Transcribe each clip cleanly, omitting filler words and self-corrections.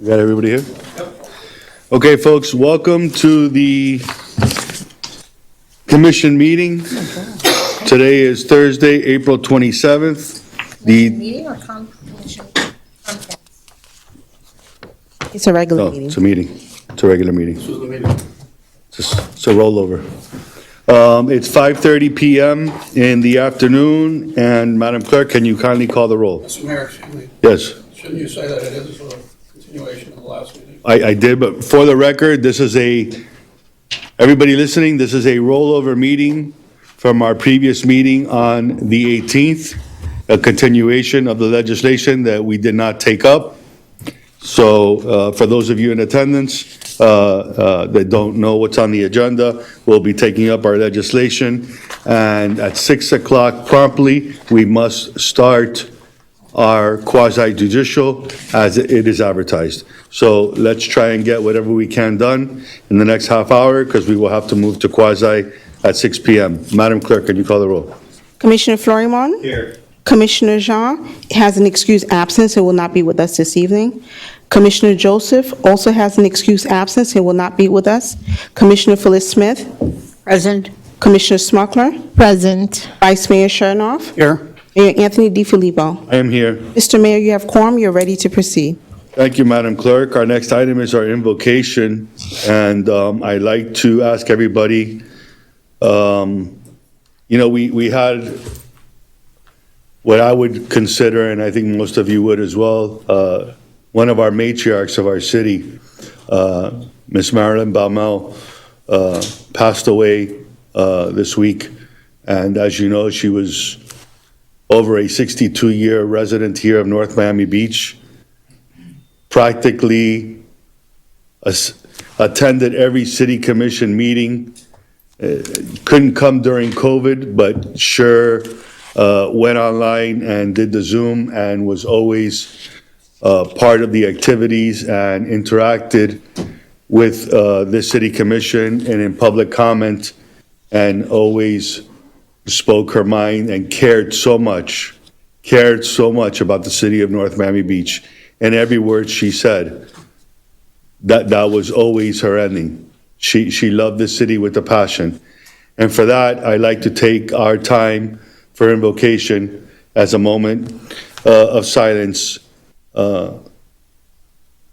Got everybody here? Okay, folks, welcome to the commission meeting. Today is Thursday, April 27th. Meeting or commission conference? It's a regular Oh, meeting. it's a meeting. It's a regular meeting. It's a rollover. It's 5:30 PM in the afternoon, and Madam Clerk, can you kindly call the roll? Mr. Mayor, excuse me, Yes, shouldn't you say that it is a continuation of the last meeting? I did, but for the record, everybody listening, this is a rollover meeting from our previous meeting on the 18th, a continuation of the legislation that we did not take up. So for those of you in attendance that don't know what's on the agenda, we'll be taking up our legislation. And at 6 o'clock promptly, we must start our quasi judicial as it is advertised. So let's try and get whatever we can done in the next half hour, because we will have to move to quasi at 6 PM. Madam Clerk, can you call the roll? Commissioner Florimon? Here. Commissioner Jean has an excused absence and will not be with us this evening. Commissioner Joseph also has an excused absence and will not be with us. Commissioner Phyllis Smith? Present. Commissioner Smuckler? Present. Vice Mayor Chernoff? Here. Mayor Anthony DiFilippo? I am here. Mr. Mayor, you have quorum. You're ready to proceed. Thank you, Madam Clerk. Our next item is our invocation, and I'd like to ask everybody, we had what I would consider, and I think most of you would as well, one of our matriarchs of our city, Miss Marilyn Baumel, passed away this week. And as you know, she was over a 62-year resident here of North Miami Beach, practically attended every city commission meeting, couldn't come during COVID, but sure went online and did the Zoom and was always part of the activities and interacted with the city commission and in public comment, and always spoke her mind and cared so much about the city of North Miami Beach. And every word she said, that was always her ending. She loved the city with a passion. And for that, I like to take our time for invocation as a moment of silence,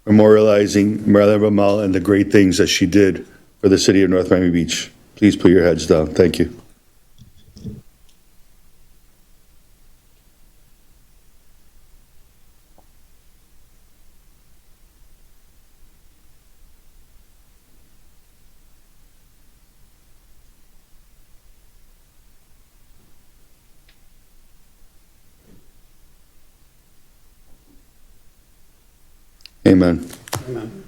memorializing Marilyn Baumel and the great things that she did for the city of North Miami Beach. Please put your heads down. Thank you. Amen. Amen.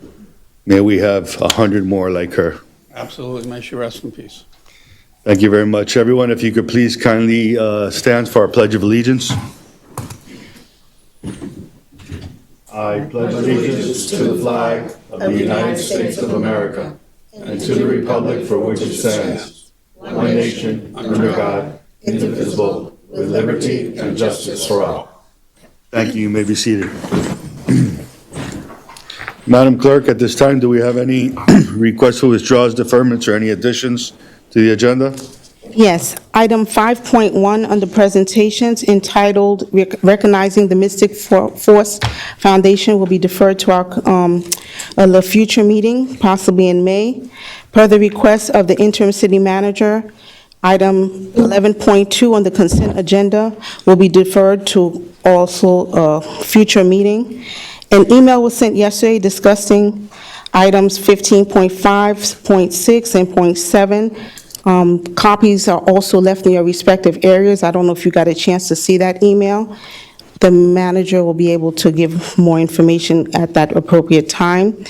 May we have 100 more like her. Absolutely, may she rest in peace. Thank you very much. Everyone, if you could please kindly stand for our Pledge of Allegiance. I pledge allegiance to the flag of the United States of America and to the republic for which it stands, one nation, under God, indivisible, with liberty and justice for all. Thank you. You may be seated. Madam Clerk, at this time, do we have any requests for withdrawals, deferments, or any additions to the agenda? Yes, item 5.1 under presentations entitled Recognizing the Mystic Force Foundation will be deferred to a future meeting, possibly in May. Per the request of the interim city manager, item 11.2 on the consent agenda will be deferred to also a future meeting. An email was sent yesterday discussing items 15.5, .6, and .7. Copies are also left in your respective areas. I don't know if you got a chance to see that email. The manager will be able to give more information at that appropriate time.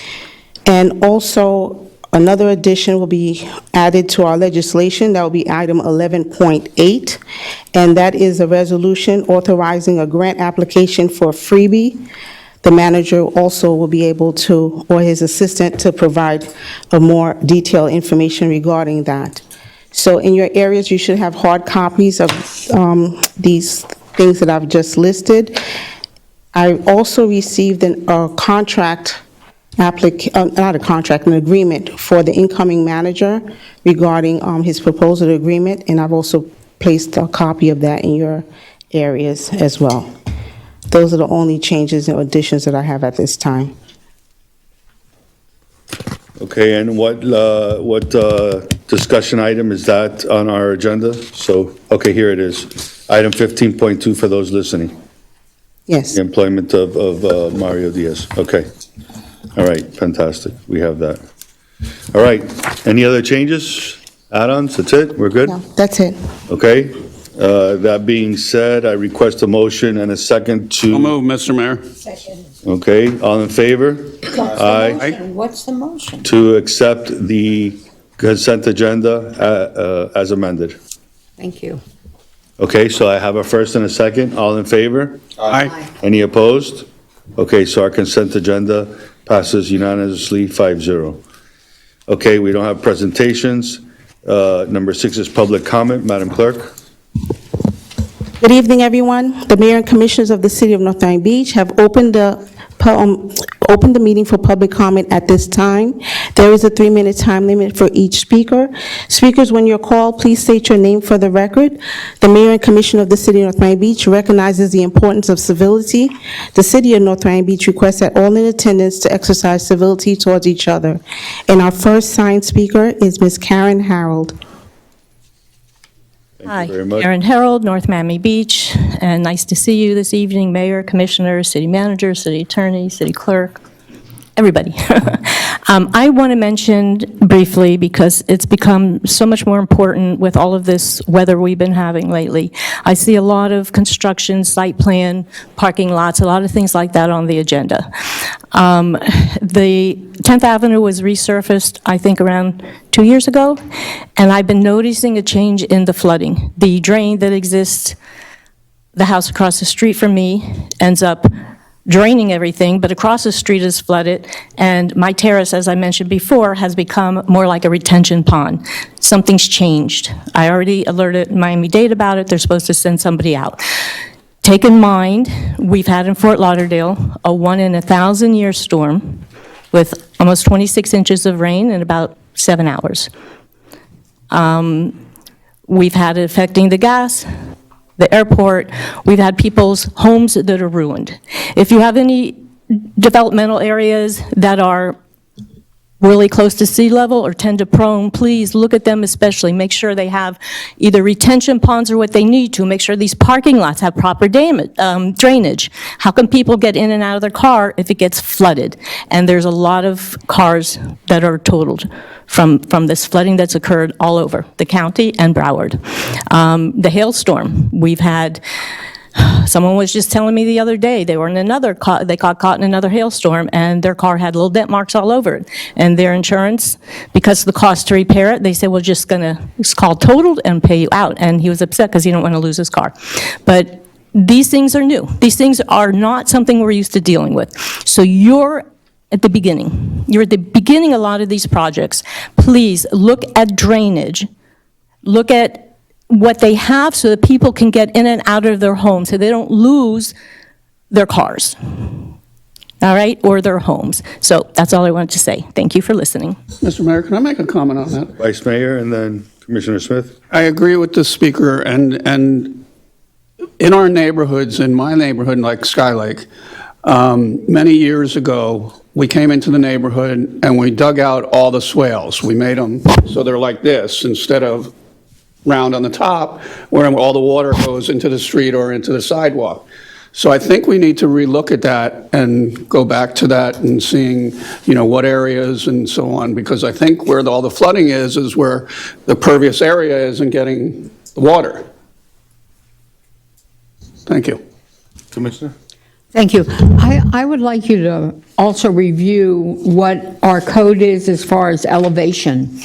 And also, another addition will be added to our legislation. That will be item 11.8, and that is a resolution authorizing a grant application for a freebie. The manager also will be able to, or his assistant, to provide a more detailed information regarding that. So in your areas, you should have hard copies of these things that I've just listed. I also received a contract not a contract, an agreement for the incoming manager regarding his proposal to agreement, and I've also placed a copy of that in your areas as well. Those are the only changes and additions that I have at this time. Okay, and what discussion item is that on our agenda? So, okay, here it is. Item 15.2 for those listening. Yes. The employment of Mario Diaz. Okay. All right, fantastic. We have that. All right, any other changes, add-ons? That's it? We're good? No, that's it. Okay. That being said, I request a motion and a second So to, move, Mr. Mayor. Second. okay, all in favor? Aye. What's the motion? To accept the consent agenda as amended. Thank you. Okay, so I have a first and a second. All in favor? Aye. Any opposed? Okay, so our consent agenda passes unanimously 5-0. Okay, we don't have presentations. Number 6 is public comment. Madam Clerk? Good evening, everyone. The mayor and commissioners of the city of North Miami Beach have opened the meeting for public comment at this time. There is a 3-minute time limit for each speaker. Speakers, when you're called, please state your name for the record. The mayor and commissioner of the city of North Miami Beach recognizes the importance of civility. The city of North Miami Beach requests that all in attendance to exercise civility towards each other. And our first signed speaker is Ms. Karen Harold. Thank you very much. Karen Harold, North Miami Beach, and nice to see you this evening, Mayor, Commissioner, City Manager, City Attorney, City Clerk, everybody. I want to mention briefly, because it's become so much more important with all of this weather we've been having lately. I see a lot of construction, site plan, parking lots, a lot of things like that on the agenda. The 10th Avenue was resurfaced, I think, around 2 years ago, and I've been noticing a change in the flooding. The drain that exists, the house across the street from me, ends up draining everything, but across the street is flooded, and my terrace, as I mentioned before, has become more like a retention pond. Something's changed. I already alerted Miami-Dade about it. They're supposed to send somebody out. Take in mind, we've had in Fort Lauderdale a 1-in-1,000-year storm with almost 26 inches of rain in about 7 hours. We've had it affecting the gas, the airport. We've had people's homes that are ruined. If you have any developmental areas that are really close to sea level or tend to prone, please look at them especially. Make sure they have either retention ponds or what they need to. Make sure these parking lots have proper drainage. How can people get in and out of their car if it gets flooded? And there's a lot of cars that are totaled from this flooding that's occurred all over the county and Broward. The hailstorm, we've had. Someone was just telling me the other day, they were in they got caught in another hailstorm, and their car had little dent marks all over it. And their insurance, because of the cost to repair it, they said, we're just it's called totaled and pay you out. And he was upset because he didn't want to lose his car. But these things are new. These things are not something we're used to dealing with. So you're at the beginning. You're at the beginning of a lot of these projects. Please look at drainage. Look at what they have so that people can get in and out of their homes, so they don't lose their cars, all right, or their homes. So that's all I wanted to say. Thank you for listening. Mr. Mayor, can I make a comment on that? Vice Mayor and then Commissioner Smith? I agree with the speaker, and in our neighborhoods, in my neighborhood, like Skylake, many years ago, we came into the neighborhood and we dug out all the swales. We made them so they're like this instead of round on the top, where all the water goes into the street or into the sidewalk. So I think we need to relook at that and go back to that and seeing, what areas and so on, because I think where all the flooding is where the pervious area isn't getting the water. Thank you. Commissioner? Thank you. I would like you to also review what our code is as far as elevation,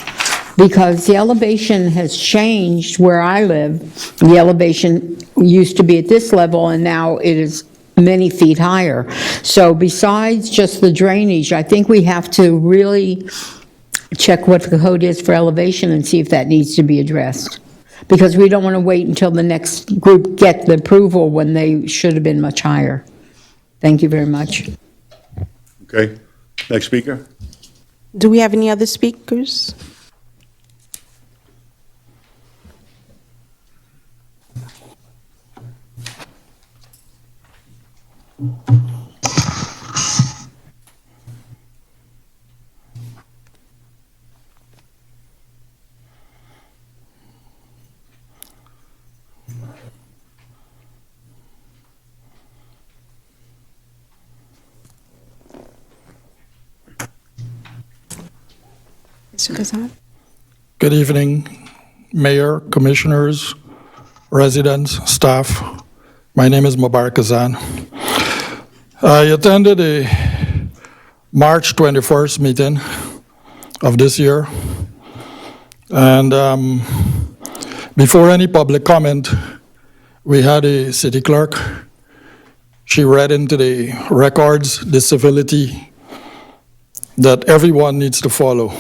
because the elevation has changed where I live. The elevation used to be at this level, and now it is many feet higher. So besides just the drainage, I think we have to really check what the code is for elevation and see if that needs to be addressed, because we don't want to wait until the next group get the approval when they should have been much higher. Thank you very much. Okay. Next speaker. Do we have any other speakers? Mr. Kazan? Good evening, Mayor, Commissioners, residents, staff. My name is Mubarak Kazan. I attended a March 21st meeting of this year. And before any public comment, we had a city clerk. She read into the records the civility that everyone needs to follow.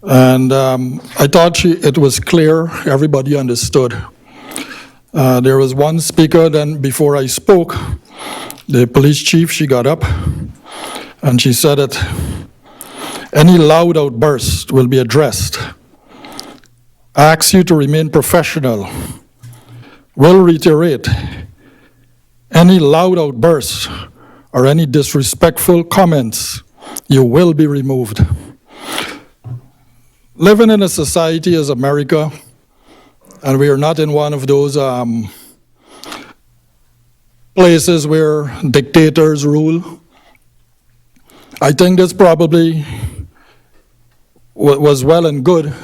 And I thought it was clear, everybody understood. There was one speaker, then before I spoke, the police chief, she got up and she said that any loud outburst will be addressed. I ask you to remain professional. Will reiterate, any loud outbursts or any disrespectful comments, you will be removed. Living in a society as America, and we are not in one of those places where dictators rule. I think this probably was well and good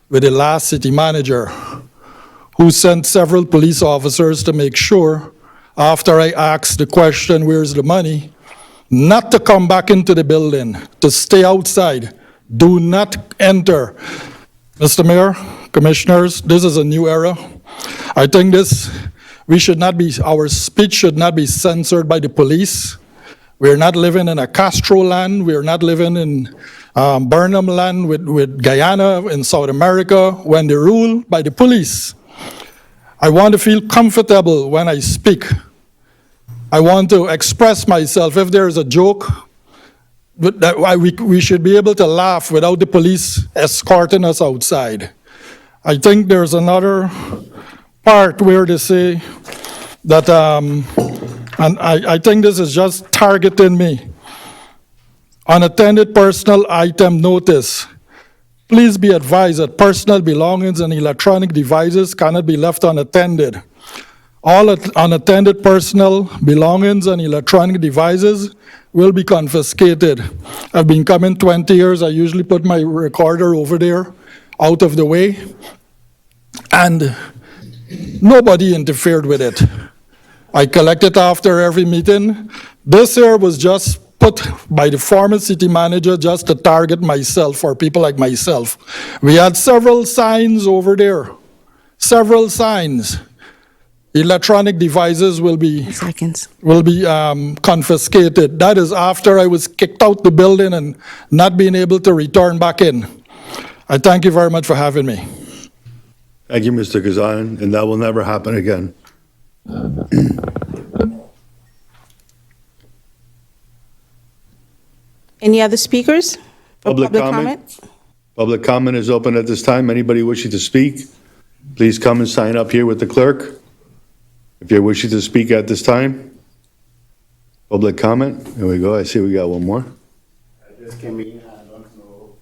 with the last city manager, who sent several police officers to make sure, after I asked the question, where's the money, not to come back into the building, to stay outside. Do not enter. Mr. Mayor, Commissioners, this is a new era. I think our speech should not be censored by the police. We're not living in a Castro land. We're not living in Burnham land with Guyana in South America when they rule by the police. I want to feel comfortable when I speak. I want to express myself. If there is a joke, we should be able to laugh without the police escorting us outside. I think there's another part where they say that, and I think this is just targeting me. Unattended personal item notice. Please be advised that personal belongings and electronic devices cannot be left unattended. All unattended personal belongings and electronic devices will be confiscated. I've been coming 20 years. I usually put my recorder over there, out of the way, and nobody interfered with it. I collect it after every meeting. This year was just put by the former city manager just to target myself or people like myself. We had several signs over there, several signs. Electronic devices will be confiscated. That is after I was kicked out the building and not being able to return back in. I thank you very much for having me. Thank you, Mr. Kazan, and that will never happen again. Any other speakers? Or Public comment? Public comment is open at this time. Anybody wishing to speak, please come and sign up here with the clerk. If you're wishing to speak at this time, public comment. There we go. I see we got one more. I just came in. I don't know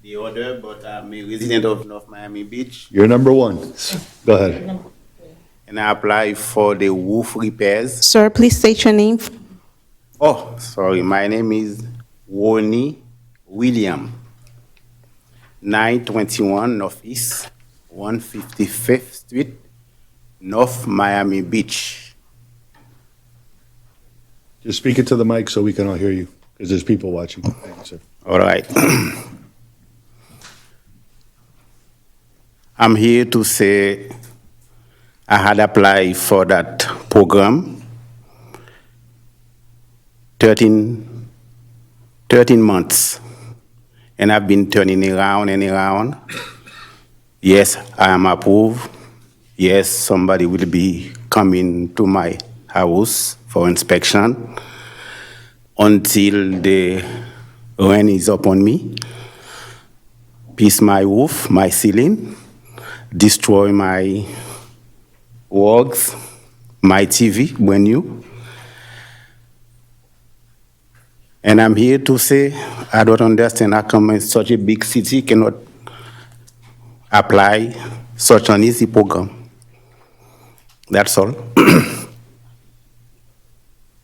the order, but I'm a resident of North Miami Beach, You're number one. Go ahead. and I apply for the roof repairs. Sir, please state your name. Oh, sorry. My name is Woni William, 921 Northeast, 155th Street, North Miami Beach. Just speak it to the mic so we can all hear you, because there's people watching. Thank you, sir. All right. I'm here to say I had applied for that program 13 months, and I've been turning around and around. Yes, I am approved. Yes, somebody will be coming to my house for inspection. until the rain is upon me, piece my roof, my ceiling, destroy my walls, my TV, brand new. And I'm here to say, I don't understand how come in such a big city cannot apply such an easy program. That's all.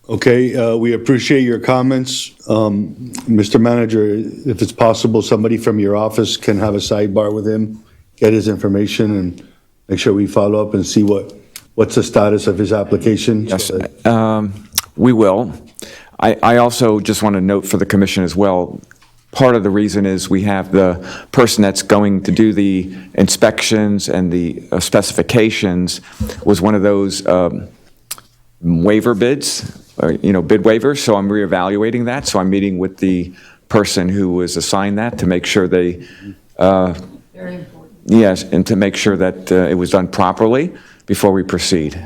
Okay, we appreciate your comments. Mr. Manager, if it's possible, somebody from your office can have a sidebar with him, get his information, and make sure we follow up and see what's the status of his application. Yes, so that- we will. I also just want to note for the commission as well, part of the reason is we have the person that's going to do the inspections and the specifications was one of those waiver bids, bid waivers, so I'm reevaluating that. So I'm meeting with the person who was assigned that to make sure they, Very important. yes, and to make sure that it was done properly before we proceed.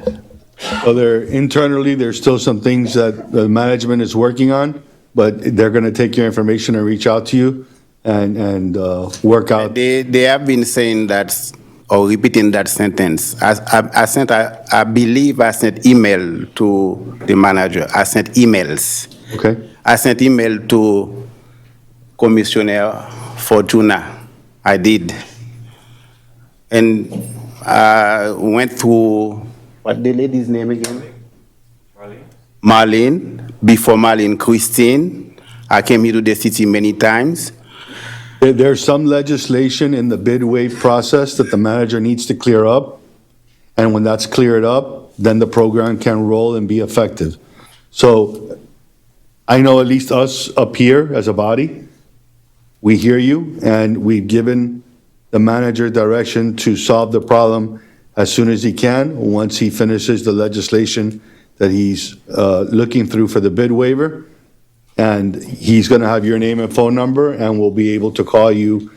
So internally, there's still some things that the management is working on, but they're going to take your information and reach out to you and work out. They have been saying that or repeating that sentence. I believe I sent email to the manager. I sent emails. Okay? I sent email to Commissioner Fortuna. I did. And I went through, what the lady's name again? Marlene. Before Marlene, Christine. I came here to the city many times. There's some legislation in the bid waive process that the manager needs to clear up. And when that's cleared up, then the program can roll and be effective. So I know at least us up here as a body, we hear you and we've given the manager direction to solve the problem as soon as he can, once he finishes the legislation that he's looking through for the bid waiver. And he's going to have your name and phone number, and we'll be able to call you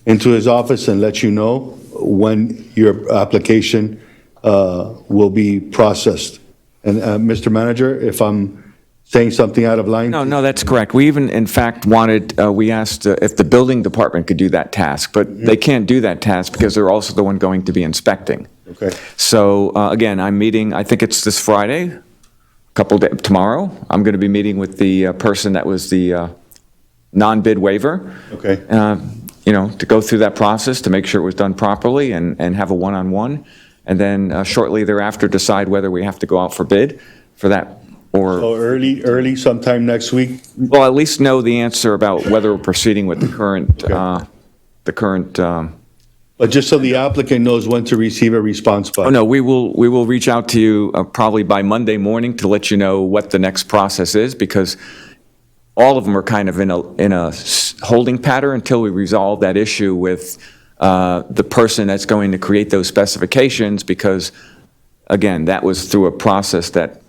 into his office and let you know when your application will be processed. And Mr. Manager, if I'm saying something out of line? No, that's correct. We even, in fact, we asked if the building department could do that task, but they can't do that task because they're also the one going to be inspecting. Okay. So, again, I'm meeting, I think it's this Friday, tomorrow. I'm going to be meeting with the person that was the non-bid waiver. Okay. To go through that process, to make sure it was done properly and have a one-on-one. And then shortly thereafter, decide whether we have to go out for bid for that or, So early, sometime next week? well, at least know the answer about whether we're proceeding with the current, But just so the applicant knows when to receive a response by. oh, no, we will reach out to you probably by Monday morning to let you know what the next process is, because all of them are kind of in a holding pattern until we resolve that issue with the person that's going to create those specifications, because, again, that was through a process that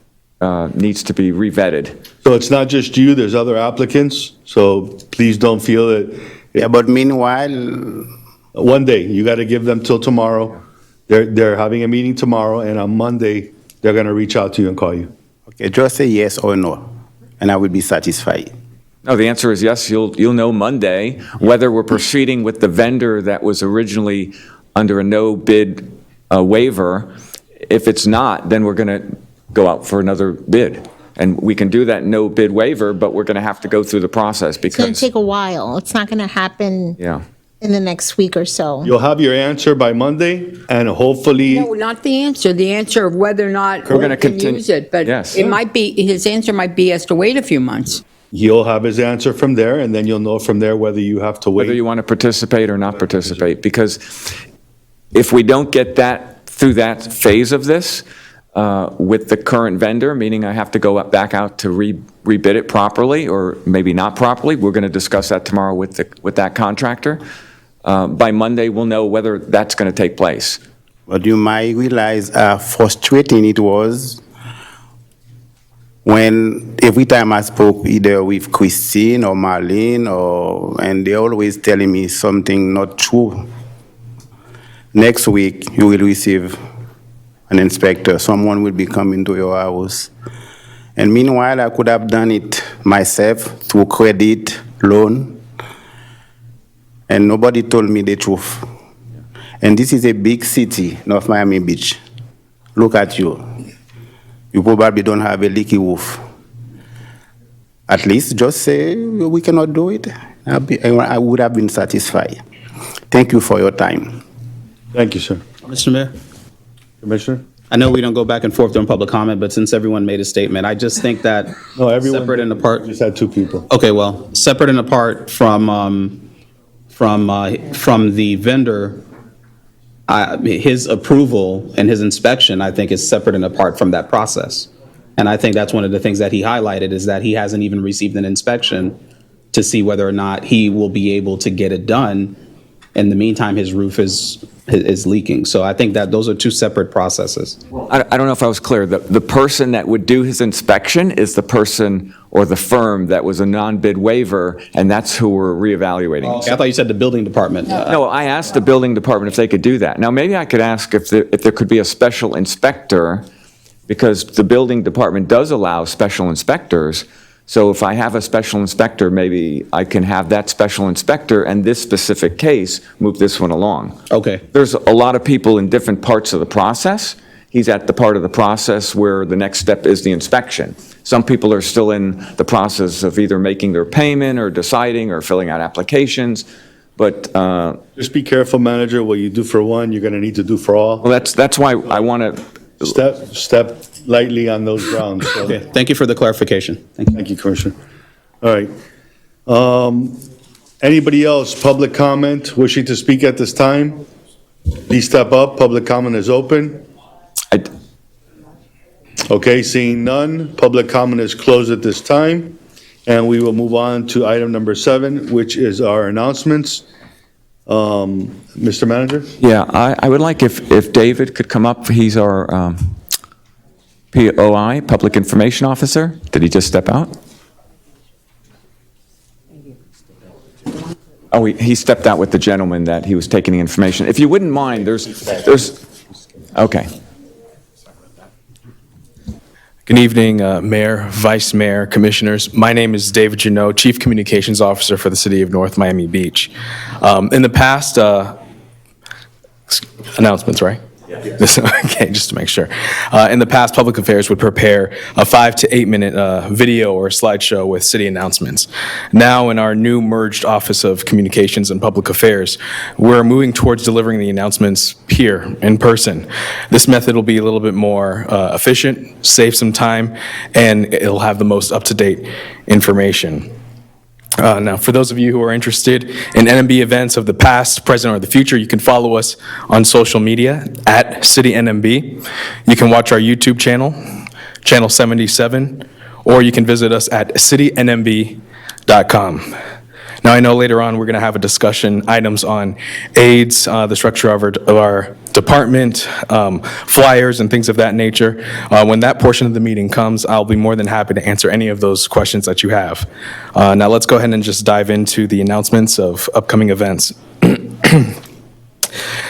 needs to be revetted. So it's not just you, there's other applicants, so please don't feel that. Yeah, but meanwhile, One day, you got to give them till tomorrow. They're having a meeting tomorrow, and on Monday, they're going to reach out to you and call you. okay, just say yes or no, and I will be satisfied. No, the answer is yes. You'll know Monday whether we're proceeding with the vendor that was originally under a no-bid waiver. If it's not, then we're going to go out for another bid. And we can do that no-bid waiver, but we're going to have to go through the process It's going to because, take a while. It's not going to happen yeah. in the next week or so. You'll have your answer by Monday, and hopefully, No, not the answer of whether or not We're gonna we can continue- use it, but Yes. it might be, his answer might be he has to wait a few months. he'll have his answer from there, and then you'll know from there whether you have to Whether wait. you want to participate or not participate. Because if we don't get that through that phase of this with the current vendor, meaning I have to go back out to rebid it properly or maybe not properly, we're going to discuss that tomorrow with that contractor. By Monday, we'll know whether that's going to take place. But you might realize how frustrating it was when every time I spoke either with Christine or Marlene, and they always telling me something not true. Next week, you will receive an inspector. Someone will be coming to your house. And meanwhile, I could have done it myself through credit, loan, and nobody told me the truth. And this is a big city, North Miami Beach. Look at you. You probably don't have a leaky roof. At least just say we cannot do it. I would have been satisfied. Thank you for your time. Thank you, sir. Mr. Mayor, Commissioner? I know we don't go back and forth during public comment, but since everyone made a statement, I just think that No, everyone. separate and apart. Just had 2 people. Okay, well, separate and apart from the vendor, his approval and his inspection, I think, is separate and apart from that process. And I think that's one of the things that he highlighted, is that he hasn't even received an inspection to see whether or not he will be able to get it done. In the meantime, his roof is leaking. So I think that those are 2 separate processes. I don't know if I was clear. The person that would do his inspection is the person or the firm that was a non-bid waiver, and that's who we're reevaluating. Okay, I thought you said the building department. No, I asked the building department if they could do that. Now, maybe I could ask if there could be a special inspector, because the building department does allow special inspectors. So if I have a special inspector, maybe I can have that special inspector and this specific case move this one along. Okay. There's a lot of people in different parts of the process. He's at the part of the process where the next step is the inspection. Some people are still in the process of either making their payment or deciding or filling out applications. But, Just be careful, manager, what you do for one, you're gonna need to do for all. well, that's why I want to, Step lightly on those grounds. So, Okay, thank you for the clarification. Thank you. thank you, Commissioner. All right. Anybody else, public comment, wishing to speak at this time? Please step up, public comment is open. Okay, seeing none, public comment is closed at this time, and we will move on to item number 7, which is our announcements. Mr. Manager? yeah, I would like if David could come up. He's our POI, Public Information Officer. Did he just step out? Oh, he stepped out with the gentleman that he was taking the information. If you wouldn't mind, there's, okay. Good evening, Mayor, Vice Mayor, Commissioners. My name is David Janot, Chief Communications Officer for the City of North Miami Beach. In the past, announcements, right? Yes. Okay, just to make sure. In the past, Public Affairs would prepare a 5 to 8 minute video or slideshow with city announcements. Now, in our new merged Office of Communications and Public Affairs, we're moving towards delivering the announcements here in person. This method will be a little bit more efficient, save some time, and it'll have the most up-to-date information. Now, for those of you who are interested in NMB events of the past, present, or the future, you can follow us on social media at City NMB. You can watch our YouTube channel, Channel 77, or you can visit us at citynmb.com. Now, I know later on we're going to have a discussion, items on aids, the structure of our department, flyers, and things of that nature. When that portion of the meeting comes, I'll be more than happy to answer any of those questions that you have. Now, let's go ahead and just dive into the announcements of upcoming events.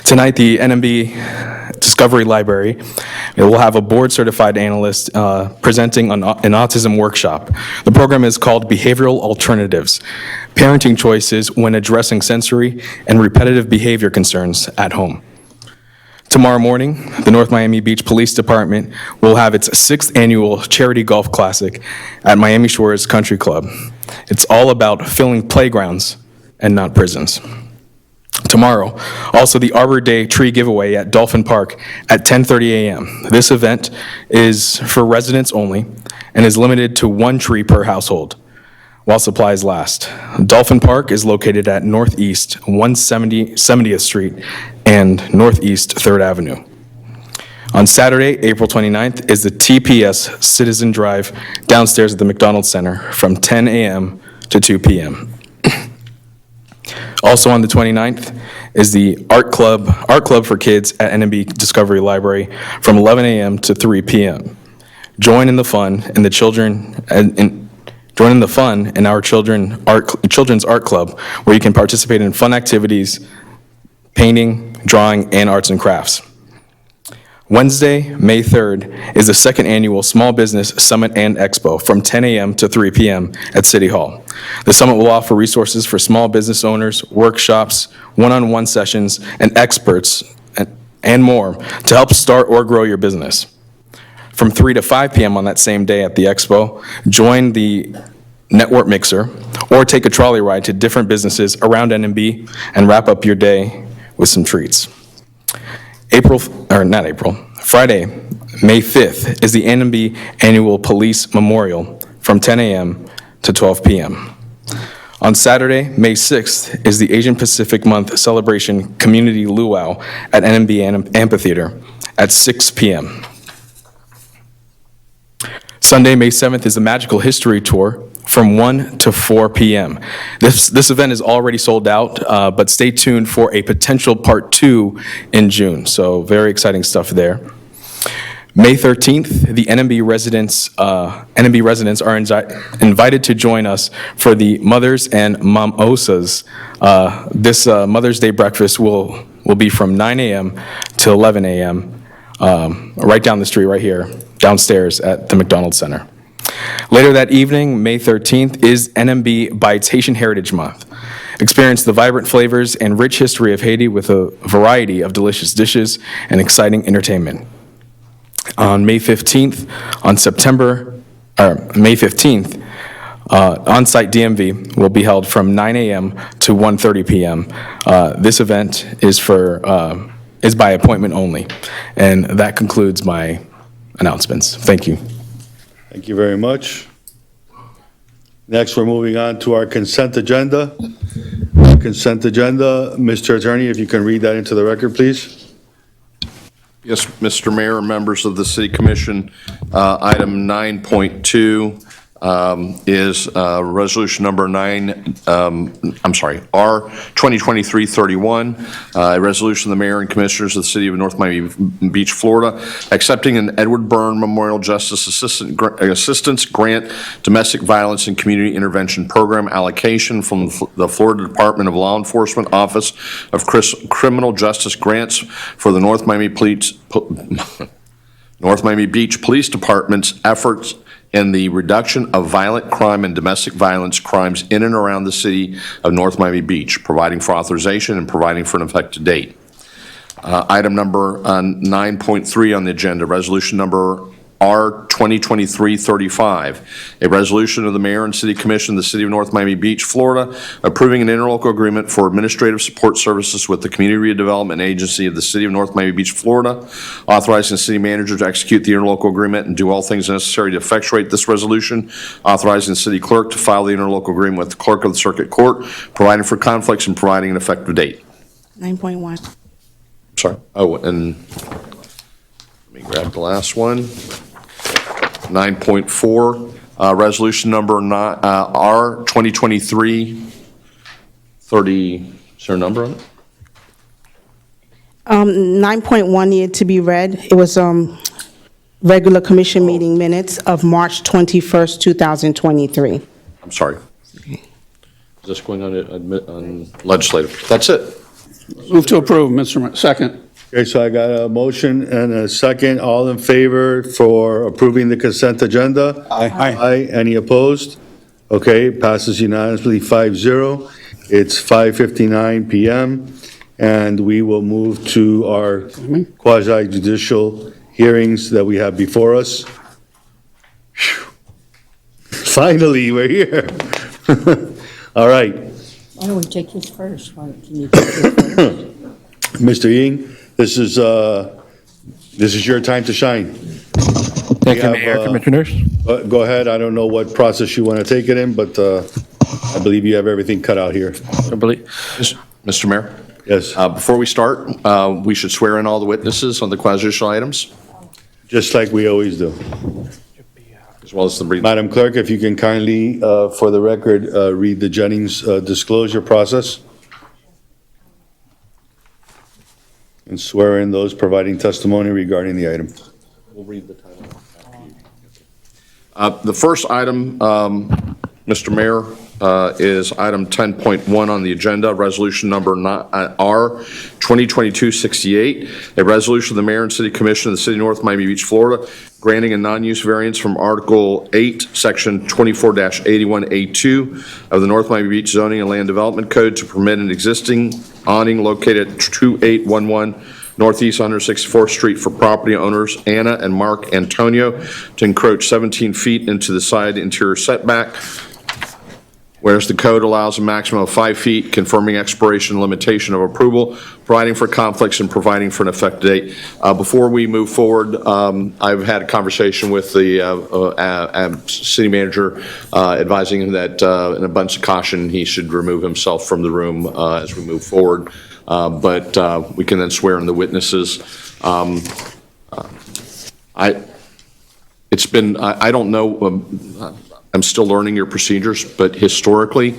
Tonight, the NMB Discovery Library will have a board-certified analyst presenting an autism workshop. The program is called Behavioral Alternatives: Parenting Choices when Addressing Sensory and Repetitive Behavior Concerns at Home. Tomorrow morning, the North Miami Beach Police Department will have its 6th annual Charity Golf Classic at Miami Shores Country Club. It's all about filling playgrounds and not prisons. Tomorrow, also the Arbor Day tree giveaway at Dolphin Park at 10:30 a.m. This event is for residents only and is limited to 1 tree per household while supplies last. Dolphin Park is located at Northeast 170th Street and Northeast 3rd Avenue. On Saturday, April 29th, is the TPS Citizen Drive downstairs at the McDonald's Center from 10 a.m. to 2 p.m. Also on the 29th is the Art Club for Kids at NMB Discovery Library from 11 a.m. to 3 p.m. Join in the fun in the Join in the fun in our Children's Art Club, where you can participate in fun activities, painting, drawing, and arts and crafts. Wednesday, May 3rd, is the second annual Small Business Summit and Expo from 10 a.m. to 3 p.m. at City Hall. The summit will offer resources for small business owners, workshops, one-on-one sessions, and experts, and more to help start or grow your business. From 3 to 5 p.m. on that same day at the Expo, join the Network Mixer or take a trolley ride to different businesses around NMB and wrap up your day with some treats. Friday, May 5th is the NMB Annual Police Memorial from 10 a.m. to 12 p.m. On Saturday, May 6th is the Asian Pacific Month Celebration Community Luau at NMB Amphitheater at 6 p.m. Sunday, May 7th is the Magical History Tour from 1 to 4 p.m. This event is already sold out, but stay tuned for a potential part 2 in June. So very exciting stuff there. May 13th, the NMB residents are invited to join us for the Mothers and Momosas. This Mother's Day breakfast will be from 9 a.m. to 11 a.m. Right down the street, right here, downstairs at the McDonald Center. Later that evening, May 13th, is NMB Bites Haitian Heritage Month. Experience the vibrant flavors and rich history of Haiti with a variety of delicious dishes and exciting entertainment. On May 15th, on-site DMV will be held from 9 a.m. to 1:30 p.m. This event is by appointment only. And that concludes my announcements. Thank you. Thank you very much. Next, we're moving on to our consent agenda. Consent agenda, Mr. Attorney, if you can read that into the record, please. Yes, Mr. Mayor, members of the City Commission, item 9.2 is resolution number R 2023-31, a resolution of the mayor and commissioners of the city of North Miami Beach, Florida, accepting an Edward Byrne Memorial Justice Assistance Grant Domestic Violence and Community Intervention Program allocation from the Florida Department of Law Enforcement Office of Criminal Justice Grants for the North Miami Beach Police Department's efforts in the reduction of violent crime and domestic violence crimes in and around the city of North Miami Beach, providing for authorization and providing for an effective date. Item number 9.3 on the agenda, resolution number R 2023-35, a resolution of the mayor and city commission of the city of North Miami Beach, Florida, approving an interlocal agreement for administrative support services with the Community Redevelopment Agency of the city of North Miami Beach, Florida, authorizing the city manager to execute the interlocal agreement and do all things necessary to effectuate this resolution, authorizing the city clerk to file the interlocal agreement with the clerk of the circuit court, providing for conflicts and providing an effective date. 9.1. Sorry. Oh, and let me grab the last one. 9.4, resolution number R 2023-30, is there a number on it? 9.1 needed to be read. It was regular commission meeting minutes of March 21st, 2023. I'm sorry. Is this going on legislative? That's it. Move to approve, Mr. Mayor. Second. Okay, so I got a motion and a second. All in favor for approving the consent agenda? Aye. Aye. Any opposed? Okay, passes unanimously 5-0. It's 5:59 PM, and we will move to our quasi-judicial hearings that we have before us. Phew. Finally, we're here. All right. Why don't we take this first? Why don't you take this first? Mr. Ying, this is your time to shine. Thank you, Mayor, Commissioners. Go ahead. I don't know what process you want to take it in, but I believe you have everything cut out here. I believe. Mr. Mayor? Yes. Before we start, we should swear in all the witnesses on the quasi-judicial items, Just like we always do. as well as the brief. Madam Clerk, if you can kindly, for the record, read the Jennings disclosure process and swear in those providing testimony regarding the item. We'll read the title. The first item Mr. Mayor, is item 10.1 on the agenda, resolution number R 2022-68, a resolution of the Mayor and City Commission of the City of North Miami Beach, Florida, granting a non-use variance from Article 8, Section 24-81A2 of the North Miami Beach Zoning and Land Development Code to permit an existing awning located at 2811 Northeast 164th Street for property owners Anna and Mark Antonio to encroach 17 feet into the side interior setback, whereas the code allows a maximum of 5 feet, confirming expiration limitation of approval, providing for conflicts, and providing for an effective date. Before we move forward, I've had a conversation with the city manager advising him that in abundance of caution, he should remove himself from the room as we move forward. But we can then swear in the witnesses. I don't know, I'm still learning your procedures, but historically,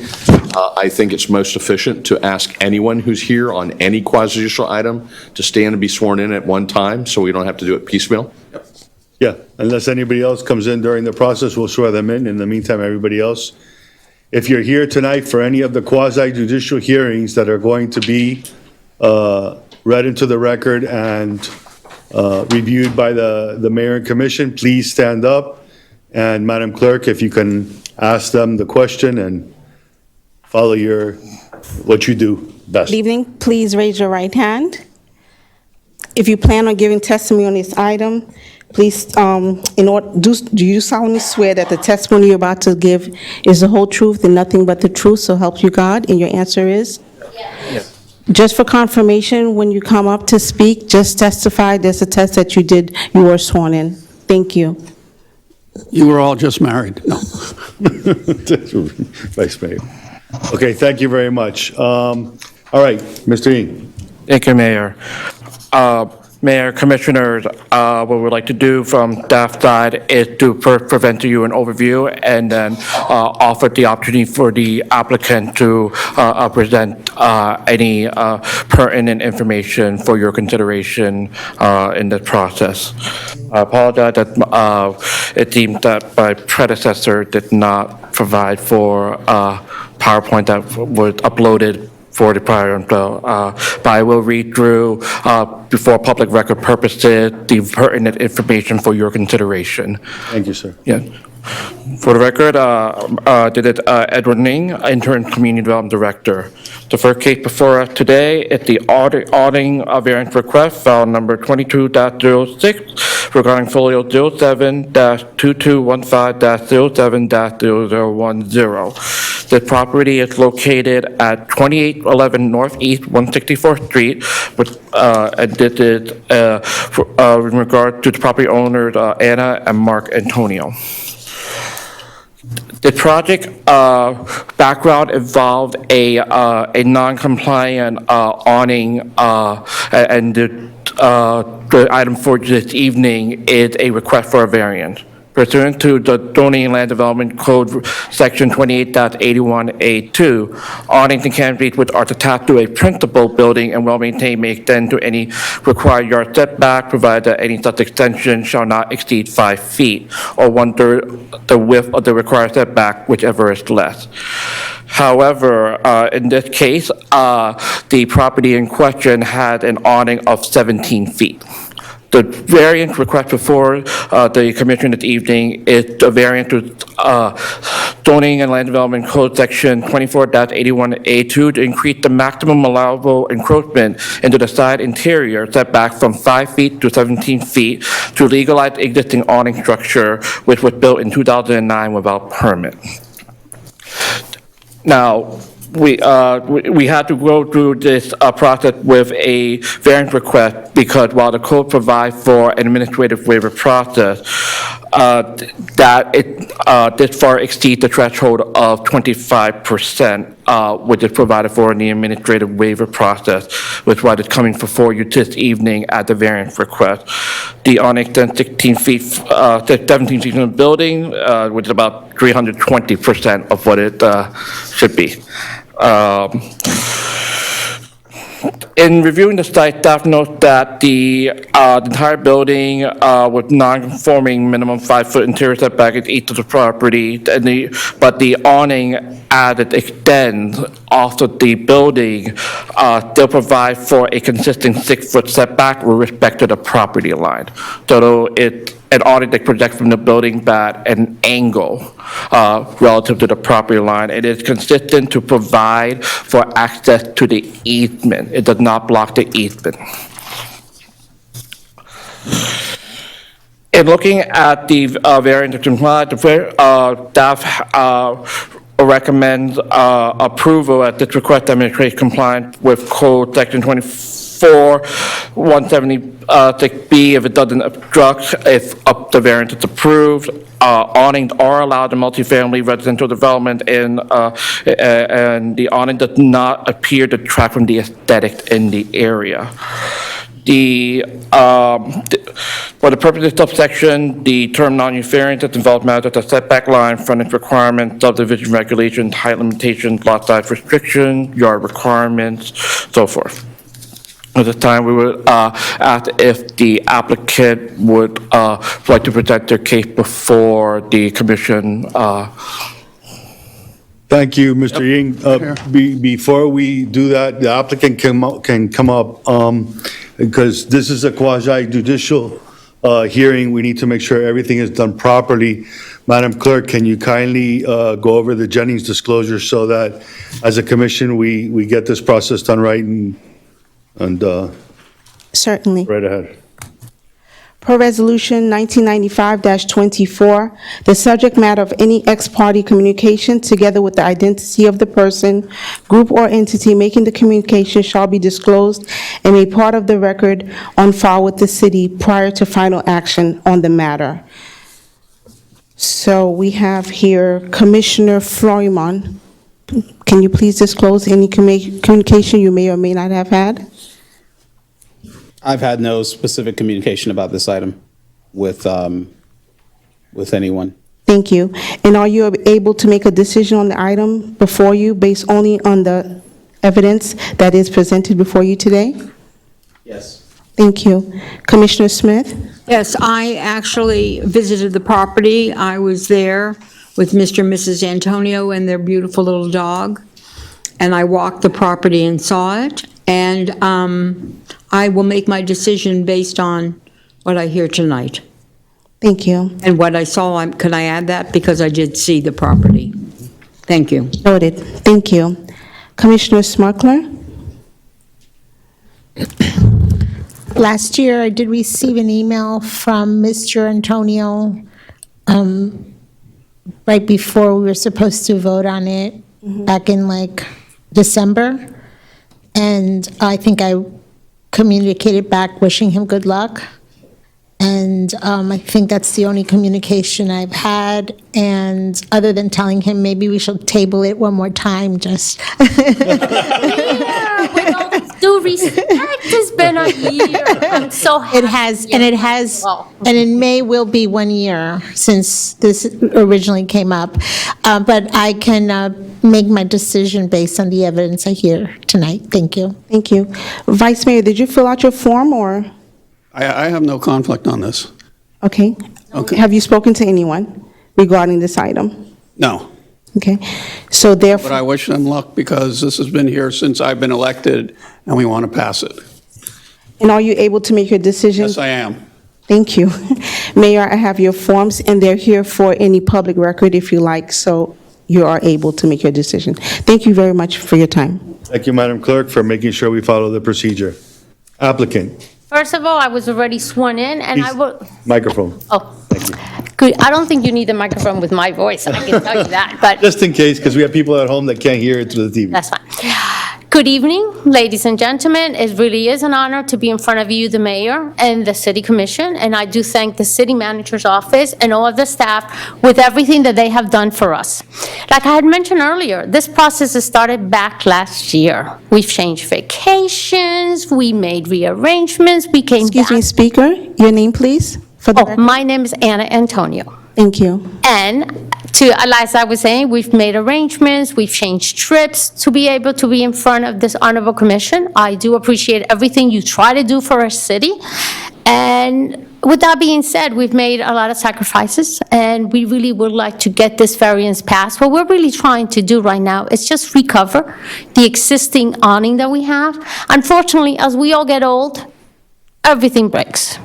I think it's most efficient to ask anyone who's here on any quasi-judicial item to stand and be sworn in at one time, so we don't have to do it piecemeal. Yeah, unless anybody else comes in during the process, we'll swear them in. In the meantime, everybody else. If you're here tonight for any of the quasi-judicial hearings that are going to be read into the record and reviewed by the mayor and commission, please stand up. And Madam Clerk, if you can ask them the question and follow what you do best. Good evening. Please raise your right hand. If you plan on giving testimony on this item, please, do you solemnly swear that the testimony you're about to give is the whole truth and nothing but the truth, so help you God? And your answer is? Yes. Just for confirmation, when you come up to speak, just testify. There's a test that you did, you were sworn in. Thank you. You were all just married. No. Vice Mayor. Okay, thank you very much. All right, Mr. Ng. Thank you, Mayor. Mayor, Commissioners, what we'd like to do from staff side is to first present to you an overview and then offer the opportunity for the applicant to present any pertinent information for your consideration in this process. I apologize that it seems that my predecessor did not provide for PowerPoint that was uploaded for the prior, but I will read through, before public record purposes, the pertinent information for your consideration. Thank you, sir. Yeah. For the record, Edward Ning, Interim Community Development Director. The first case before us today is the auditing variance request, file number 22-06, regarding folio 07-2215-07-0010. The property is located at 2811 Northeast 164th Street, and this is in regard to the property owners Anna and Mark Antonio. The project background involved a non-compliant awning, and the item for this evening is a request for a variance. Pursuant to the Zoning and Land Development Code, Section 28.81A2, awnings and canopies which are attached to a principal building and well-maintained may extend to any required yard setback, provided that any such extension shall not exceed 5 feet, or 1/3 the width of the required setback, whichever is less. However, in this case, the property in question had an awning of 17 feet. The variance request before the commission this evening is the variance to Zoning and Land Development Code Section 24.81A2 to increase the maximum allowable encroachment into the side interior setback from 5 feet to 17 feet to legalize existing awning structure, which was built in 2009 without permit. Now, we had to go through this process with a variance request because while the code provides for an administrative waiver process, this far exceeds the threshold of 25%, which is provided for in the administrative waiver process, which is why it's coming before you this evening at the variance request. The awning extends 17 feet in the building, which is about 320% of what it should be. In reviewing the site, staff notes that the entire building with non-conforming minimum 5-foot interior setback is east of the property, but the awning as it extends off of the building still provide for a consistent 6-foot setback with respect to the property line. So it's an awning that projects from the building at an angle relative to the property line. It is consistent to provide for access to the easement. It does not block the easement. In looking at the variance to comply, staff recommends approval at this request demonstrates compliance with code section 24-176B. If it doesn't obstruct, if the variance is approved. Awnings are allowed in multifamily residential development, and the awning does not appear to detract from the aesthetic in the area. For the purpose of subsection, the term non-use variance is involved matters of setback line, frontage requirements, subdivision regulations, height limitations, lot size restrictions, yard requirements, so forth. At this time, we would ask if the applicant would like to present their case before the commission. Thank you, Mr. Ying. Before we do that, the applicant can come up, because this is a quasi-judicial hearing. We need to make sure everything is done properly. Madam Clerk, can you kindly go over the Jennings disclosure so that, as a commission, we get this process done right and Certainly. right ahead? Per Resolution 1995-24, the subject matter of any ex-parte communication, together with the identity of the person, group, or entity making the communication shall be disclosed and made part of the record on file with the city prior to final action on the matter. So we have here Commissioner Florimon. Can you please disclose any communication you may or may not have had? I've had no specific communication about this item with anyone. Thank you. And are you able to make a decision on the item before you based only on the evidence that is presented before you today? Yes. Thank you. Commissioner Smith? Yes, I actually visited the property. I was there with Mr. and Mrs. Antonio and their beautiful little dog, and I walked the property and saw it, and I will make my decision based on what I hear tonight. Thank you. And what I saw, can I add that? Because I did see the property. Thank you. Noted. Thank you. Commissioner Smuckler? Last year, I did receive an email from Mr. Antonio right before we were supposed to vote on it, back in like December. And I think I communicated back wishing him good luck. And I think that's the only communication I've had. And other than telling him maybe we should table it one more time, just. With all due respect, it's been a year. I'm so happy. It has, and in May will be 1 year since this originally came up. But I can make my decision based on the evidence I hear tonight. Thank you. Thank you. Vice Mayor, did you fill out your form, or? I have no conflict on this. Okay. Okay. Have you spoken to anyone regarding this item? No. Okay. So But therefore, I wish them luck because this has been here since I've been elected, and we want to pass it. and are you able to make your decision? Yes, I am. Thank you. Mayor, I have your forms, and they're here for any public record if you like, so you are able to make your decision. Thank you very much for your time. Thank you, Madam Clerk, for making sure we follow the procedure. Applicant, First of all, I was already sworn in, and I Please. will, microphone. good, I don't think you need the microphone with my voice, I can tell you that, but Just in case, because we have people at home that can't hear it through the TV. that's fine. Good evening, ladies and gentlemen. It really is an honor to be in front of you, the mayor and the city commission, and I do thank the city manager's office and all of the staff with everything that they have done for us. Like I had mentioned earlier, this process has started back last year. We've changed vacations, we made rearrangements, we came back. Excuse me, Speaker, your name, please, for the Oh, record? my name is Anna Antonio. Thank you. And as I was saying, we've made arrangements, we've changed trips to be able to be in front of this honorable commission. I do appreciate everything you try to do for our city. And with that being said, we've made a lot of sacrifices, and we really would like to get this variance passed. What we're really trying to do right now is just recover the existing awning that we have. Unfortunately, as we all get old, everything breaks.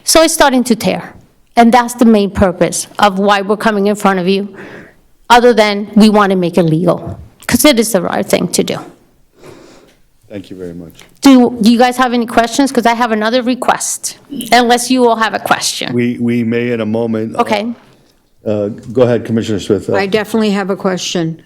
So it's starting to tear. And that's the main purpose of why we're coming in front of you, other than we want to make it legal, because it is the right thing to do. Thank you very much. Do you guys have any questions? Because I have another request, unless you all have a question. We may in a moment. Okay. Go ahead, Commissioner Smith. I definitely have a question.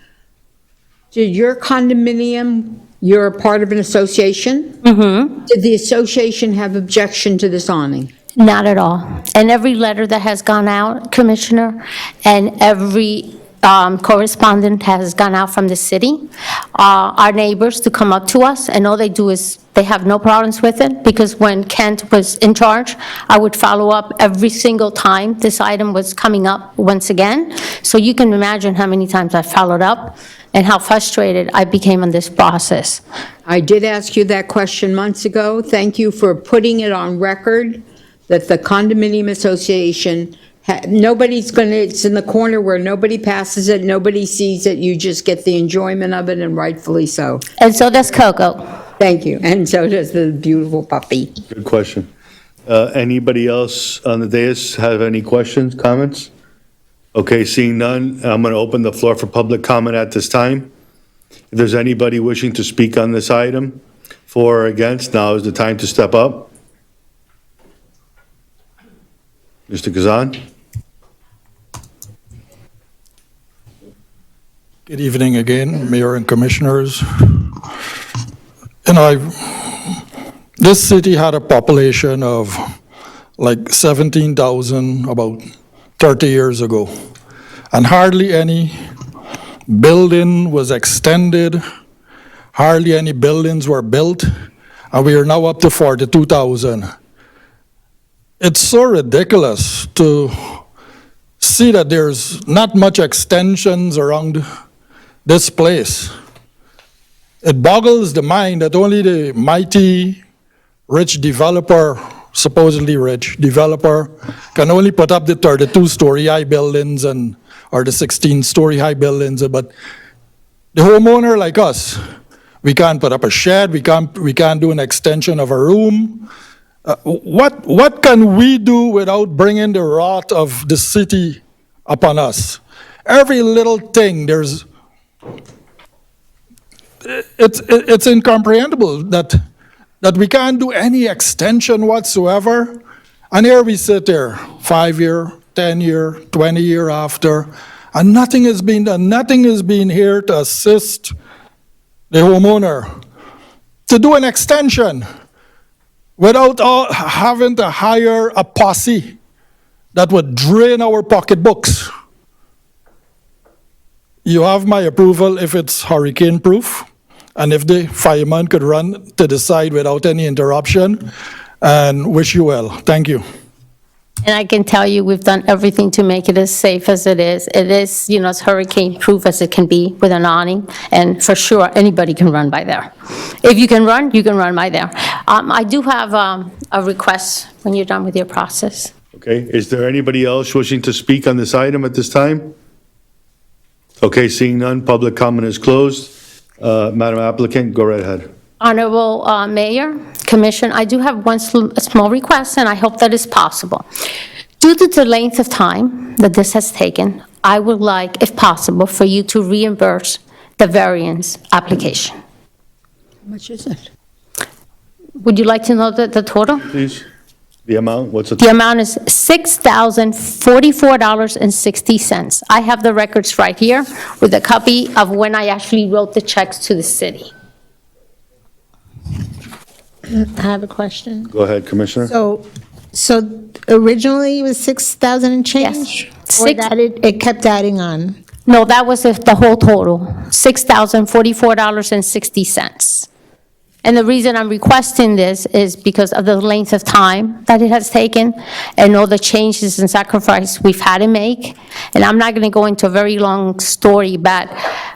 Did your condominium, you're a part of an association? Mm-hmm. Did the association have objection to this awning? Not at all. And every letter that has gone out, Commissioner, and every correspondent has gone out from the city, our neighbors to come up to us, and all they do is, they have no problems with it, because when Kent was in charge, I would follow up every single time this item was coming up once again. So you can imagine how many times I followed up and how frustrated I became in this process. I did ask you that question months ago. Thank you for putting it on record that the condominium association, nobody's going to, it's in the corner where nobody passes it, nobody sees it, you just get the enjoyment of it, and rightfully so. And so does Coco. Thank you, and so does the beautiful puppy. Good question. Anybody else on the dais have any questions, comments? Okay, seeing none, I'm going to open the floor for public comment at this time. If there's anybody wishing to speak on this item, for or against, now is the time to step up. Mr. Kazan? Good evening again, Mayor and Commissioners. This city had a population of like 17,000 about 30 years ago, and hardly any building was extended, hardly any buildings were built, and we are now up to 42,000. It's so ridiculous to see that there's not much extensions around this place. It boggles the mind that only the mighty rich developer, supposedly rich developer, can only put up the 32-story high buildings or the 16-story high buildings, but the homeowner like us, we can't put up a shed, we can't do an extension of a room. What can we do without bringing the wrath of the city upon us? Every little thing, it's incomprehensible that we can't do any extension whatsoever. And here we sit there, 5-year, 10-year, 20-year after, and nothing has been done. Nothing has been here to assist the homeowner to do an extension without having to hire a posse that would drain our pocketbooks. You have my approval if it's hurricane-proof, and if the fireman could run to the side without any interruption, and wish you well. Thank you. And I can tell you, we've done everything to make it as safe as it is. It is, as hurricane-proof as it can be with an awning, and for sure, anybody can run by there. If you can run by there. I do have a request when you're done with your process. Okay, is there anybody else wishing to speak on this item at this time? Okay, seeing none, public comment is closed. Madam applicant, go right ahead. Honorable Mayor, Commission, I do have one small request, and I hope that is possible. Due to the length of time that this has taken, I would like, if possible, for you to reimburse the variance application. How much is it? Would you like to know the total? Please, the amount, what's The amount is $6,044.60. I have the records right here with a copy of when I actually wrote the checks to the city. I have a question. Go ahead, Commissioner. So originally it was 6,000 and change? Yes. Or that it kept adding on? No, that was the whole total, $6,044.60. And the reason I'm requesting this is because of the length of time that it has taken and all the changes and sacrifice we've had to make. And I'm not going to go into a very long story, but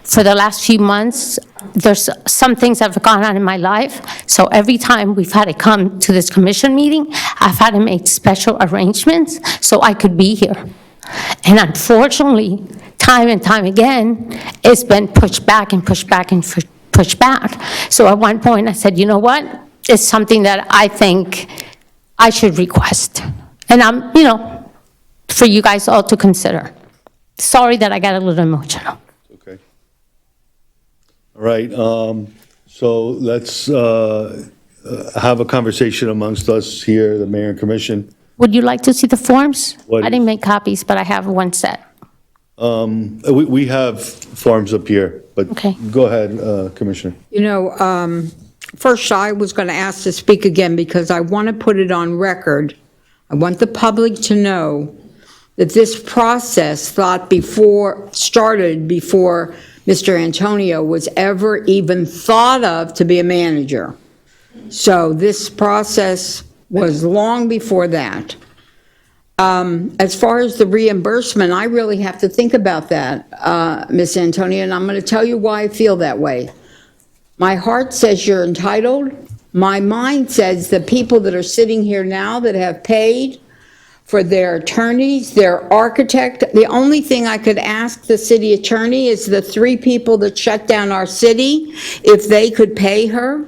for the last few months, there's some things that have gone on in my life. So every time we've had to come to this commission meeting, I've had to make special arrangements so I could be here. And unfortunately, time and time again, it's been pushed back and pushed back and pushed back. So at one point, I said, you know what? It's something that I think I should request. And I'm, for you guys all to consider. Sorry that I got a little emotional. Okay. All right, so let's have a conversation amongst us here, the mayor and commission. Would you like to see the forms? What I didn't make copies, but I have one set. We have forms up here, but Okay. go ahead, Commissioner. First, I was going to ask to speak again because I want to put it on record. I want the public to know that this process started before Mr. Antonio was ever even thought of to be a manager. So this process was long before that. As far as the reimbursement, I really have to think about that, Ms. Antonia, and I'm going to tell you why I feel that way. My heart says you're entitled. My mind says the people that are sitting here now that have paid for their attorneys, their architect, the only thing I could ask the city attorney is the 3 people that shut down our city, if they could pay her.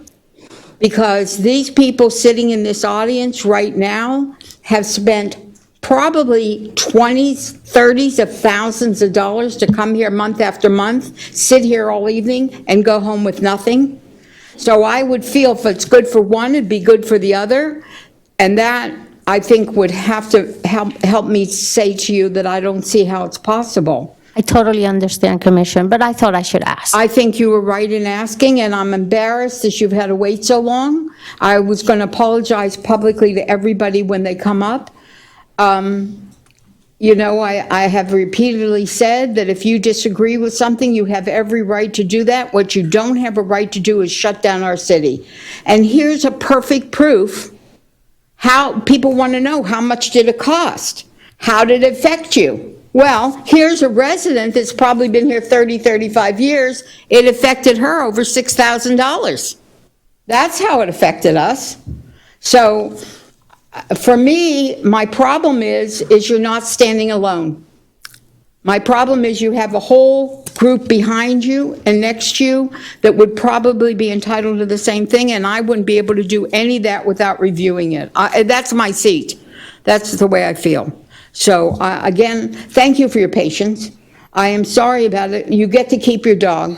Because these people sitting in this audience right now have spent probably 20s, 30s of thousands of dollars to come here month after month, sit here all evening, and go home with nothing. So I would feel if it's good for one, it'd be good for the other. And that, I think, would have to help me say to you that I don't see how it's possible. I totally understand, Commissioner, but I thought I should ask. I think you were right in asking, and I'm embarrassed that you've had to wait so long. I was going to apologize publicly to everybody when they come up. I have repeatedly said that if you disagree with something, you have every right to do that. What you don't have a right to do is shut down our city. And here's a perfect proof. How people want to know, how much did it cost? How did it affect you? Well, here's a resident that's probably been here 30, 35 years. It affected her over $6,000. That's how it affected us. So for me, my problem is you're not standing alone. My problem is you have a whole group behind you and next to you that would probably be entitled to the same thing, and I wouldn't be able to do any of that without reviewing it. That's my seat. That's the way I feel. So again, thank you for your patience. I am sorry about it. You get to keep your dog,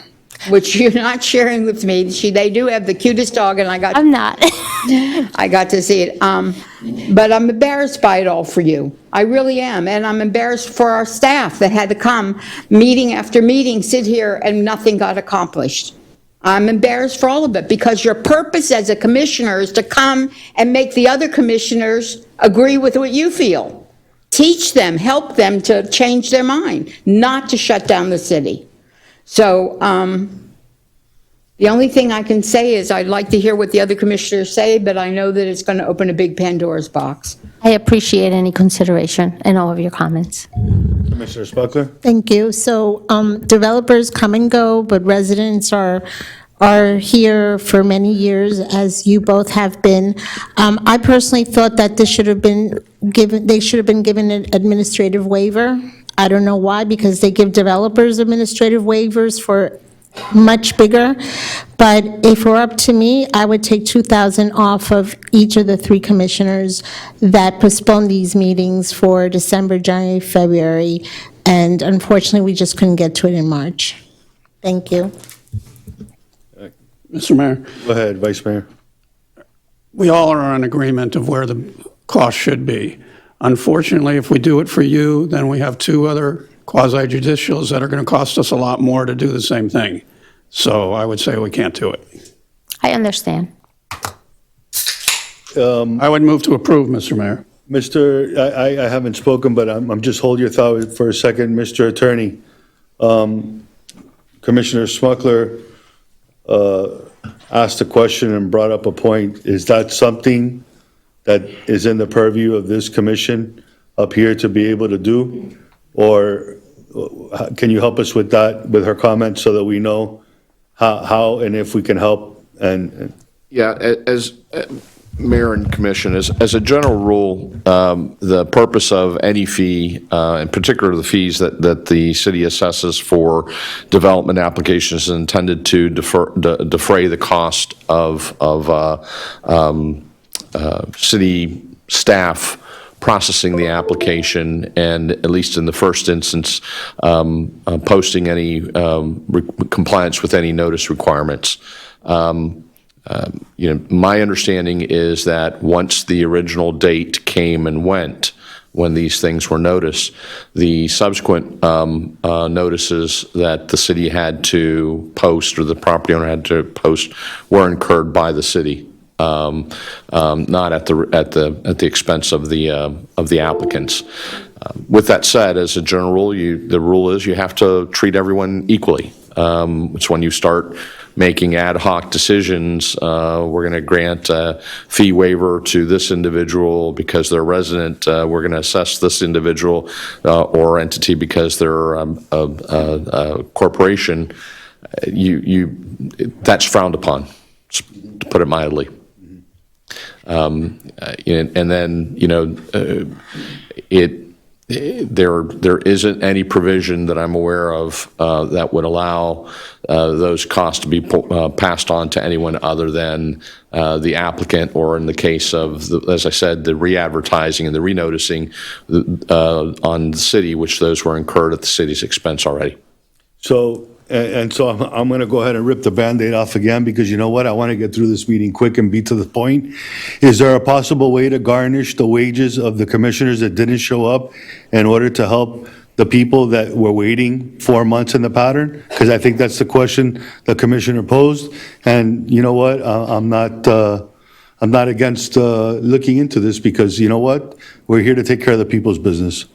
which you're not sharing with me. They do have the cutest dog, and I'm not. I got to see it. But I'm embarrassed by it all for you. I really am. And I'm embarrassed for our staff that had to come meeting after meeting, sit here, and nothing got accomplished. I'm embarrassed for all of it because your purpose as a commissioner is to come and make the other commissioners agree with what you feel. Teach them, help them to change their mind, not to shut down the city. So the only thing I can say is I'd like to hear what the other commissioners say, but I know that it's going to open a big Pandora's box. I appreciate any consideration and all of your comments. Commissioner Spuckler? Thank you. So developers come and go, but residents are here for many years, as you both have been. I personally thought that they should have been given an administrative waiver. I don't know why, because they give developers administrative waivers for much bigger. But if it were up to me, I would take $2,000 off of each of the 3 commissioners that postponed these meetings for December, January, February, and unfortunately, we just couldn't get to it in March. Thank you. Mr. Mayor, Go ahead, Vice Mayor. we all are in agreement of where the cost should be. Unfortunately, if we do it for you, then we have 2 other quasi-judicials that are going to cost us a lot more to do the same thing. So I would say we can't do it. I understand. I would move to approve, Mr. Mayor. I haven't spoken, but I'm just hold your thought for a second, Mr. Attorney. Commissioner Smuckler asked a question and brought up a point. Is that something that is in the purview of this commission up here to be able to do? Or can you help us with that, with her comments, so that we know how and if we can help? And Yeah, as Mayor and Commission, as a general rule, the purpose of any fee, in particular the fees that the city assesses for development applications, is intended to defray the cost of city staff processing the application, and at least in the first instance, posting any compliance with any notice requirements. My understanding is that once the original date came and went, when these things were noticed, the subsequent notices that the city had to post, or the property owner had to post, were incurred by the city, not at the expense of the applicants. With that said, as a general rule, the rule is you have to treat everyone equally. It's when you start making ad hoc decisions, we're going to grant a fee waiver to this individual because they're a resident, we're going to assess this individual or entity because they're a corporation, that's frowned upon, to put it mildly. And then, there isn't any provision that I'm aware of that would allow those costs to be passed on to anyone other than the applicant, or in the case of, as I said, the re-advertising and the re-noticing on the city, which those were incurred at the city's expense already. so I'm going to go ahead and rip the Band-Aid off again, because you know what? I want to get through this meeting quick and be to the point. Is there a possible way to garnish the wages of the commissioners that didn't show up in order to help the people that were waiting 4 months in the pattern? Because I think that's the question the commissioner posed. And you know what? I'm not against looking into this, because you know what? We're here to take care of the people's business.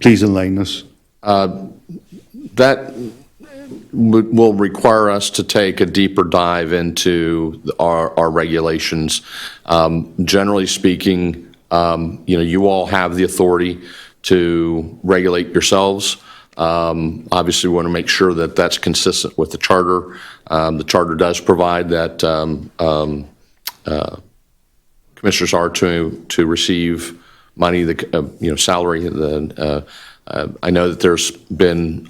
Please enlighten us. That will require us to take a deeper dive into our regulations. Generally speaking, you all have the authority to regulate yourselves. Obviously, we want to make sure that that's consistent with the charter. The charter does provide that commissioners are to receive money, salary. I know that there's been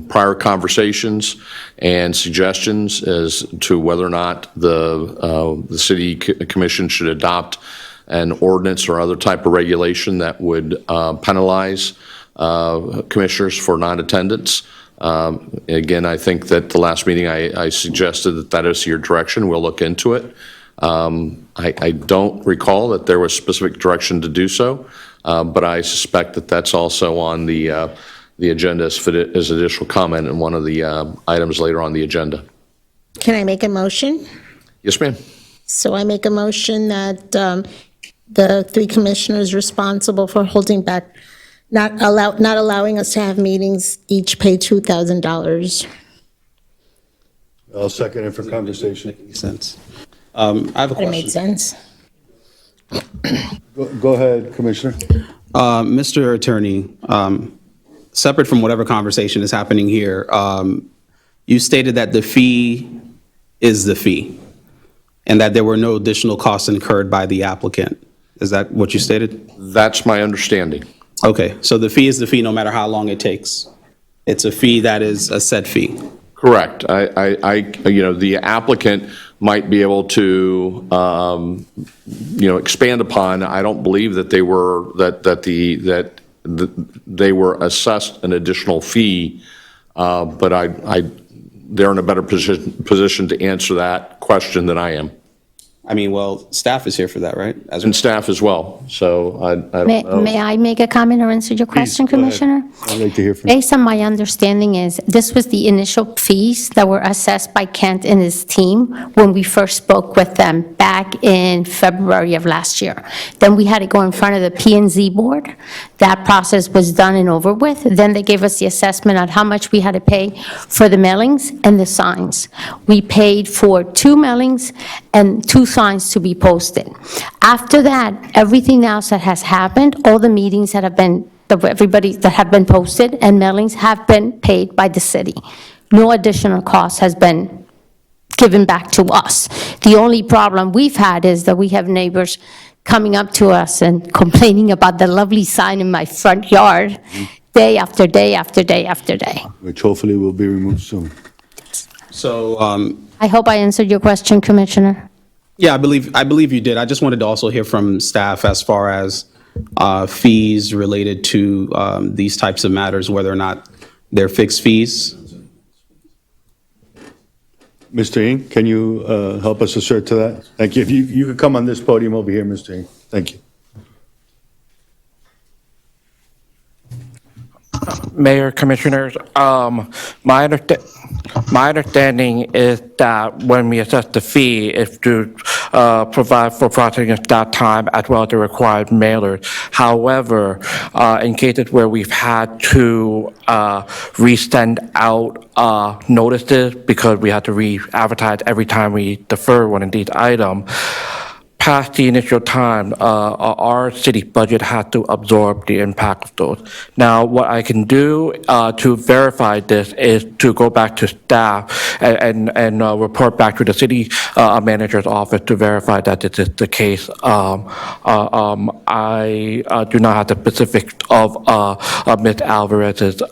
prior conversations and suggestions as to whether or not the city commission should adopt an ordinance or other type of regulation that would penalize commissioners for non-attendance. Again, I think that the last meeting I suggested that is your direction. We'll look into it. I don't recall that there was specific direction to do so. But I suspect that that's also on the agenda as additional comment and one of the items later on the agenda. Can I make a motion? Yes, ma'am. So I make a motion that the three commissioners responsible for holding back, not allowing us to have meetings, each pay $2,000. I'll second it for conversation. Makes sense. I have a That made question. sense. Go ahead, Commissioner. Mr. Attorney, separate from whatever conversation is happening here, you stated that the fee is the fee, and that there were no additional costs incurred by the applicant. Is that what you stated? That's my understanding. Okay, so the fee is the fee no matter how long it takes. It's a fee that is a set fee. Correct. The applicant might be able to, expand upon. I don't believe that they were they were assessed an additional fee, but they're in a better position to answer that question than I am. I mean, well, staff is here for that, right? As And staff as well, so I don't know. May I make a comment or answer your question, go ahead. Commissioner? I'd like to hear from you. Based on my understanding is, this was the initial fees that were assessed by Kent and his team when we first spoke with them back in February of last year. Then we had to go in front of the P&Z board. That process was done and over with. Then they gave us the assessment on how much we had to pay for the mailings and the signs. We paid for 2 mailings and 2 signs to be posted. After that, everything else that has happened, all the meetings that have been, everybody that have been posted and mailings have been paid by the city. No additional cost has been given back to us. The only problem we've had is that we have neighbors coming up to us and complaining about the lovely sign in my front yard, day after day after day after day. Which hopefully will be removed soon. So, I hope I answered your question, Commissioner. yeah, I believe you did. I just wanted to also hear from staff as far as fees related to these types of matters, whether or not they're fixed fees. Mr. Ing, can you help us assert to that? Thank you. If you could come on this podium over here, Mr. Ing. Thank you. Mayor, Commissioners, my understanding is that when we assess the fee, is to provide for processing at that time as well as the required mailers. However, in cases where we've had to resend out notices because we had to re-advertise every time we defer one of these items, past the initial time, our city budget had to absorb the impact of those. Now, what I can do to verify this is to go back to staff and report back to the city manager's office to verify that this is the case. I do not have the specifics of Ms. Alvarez's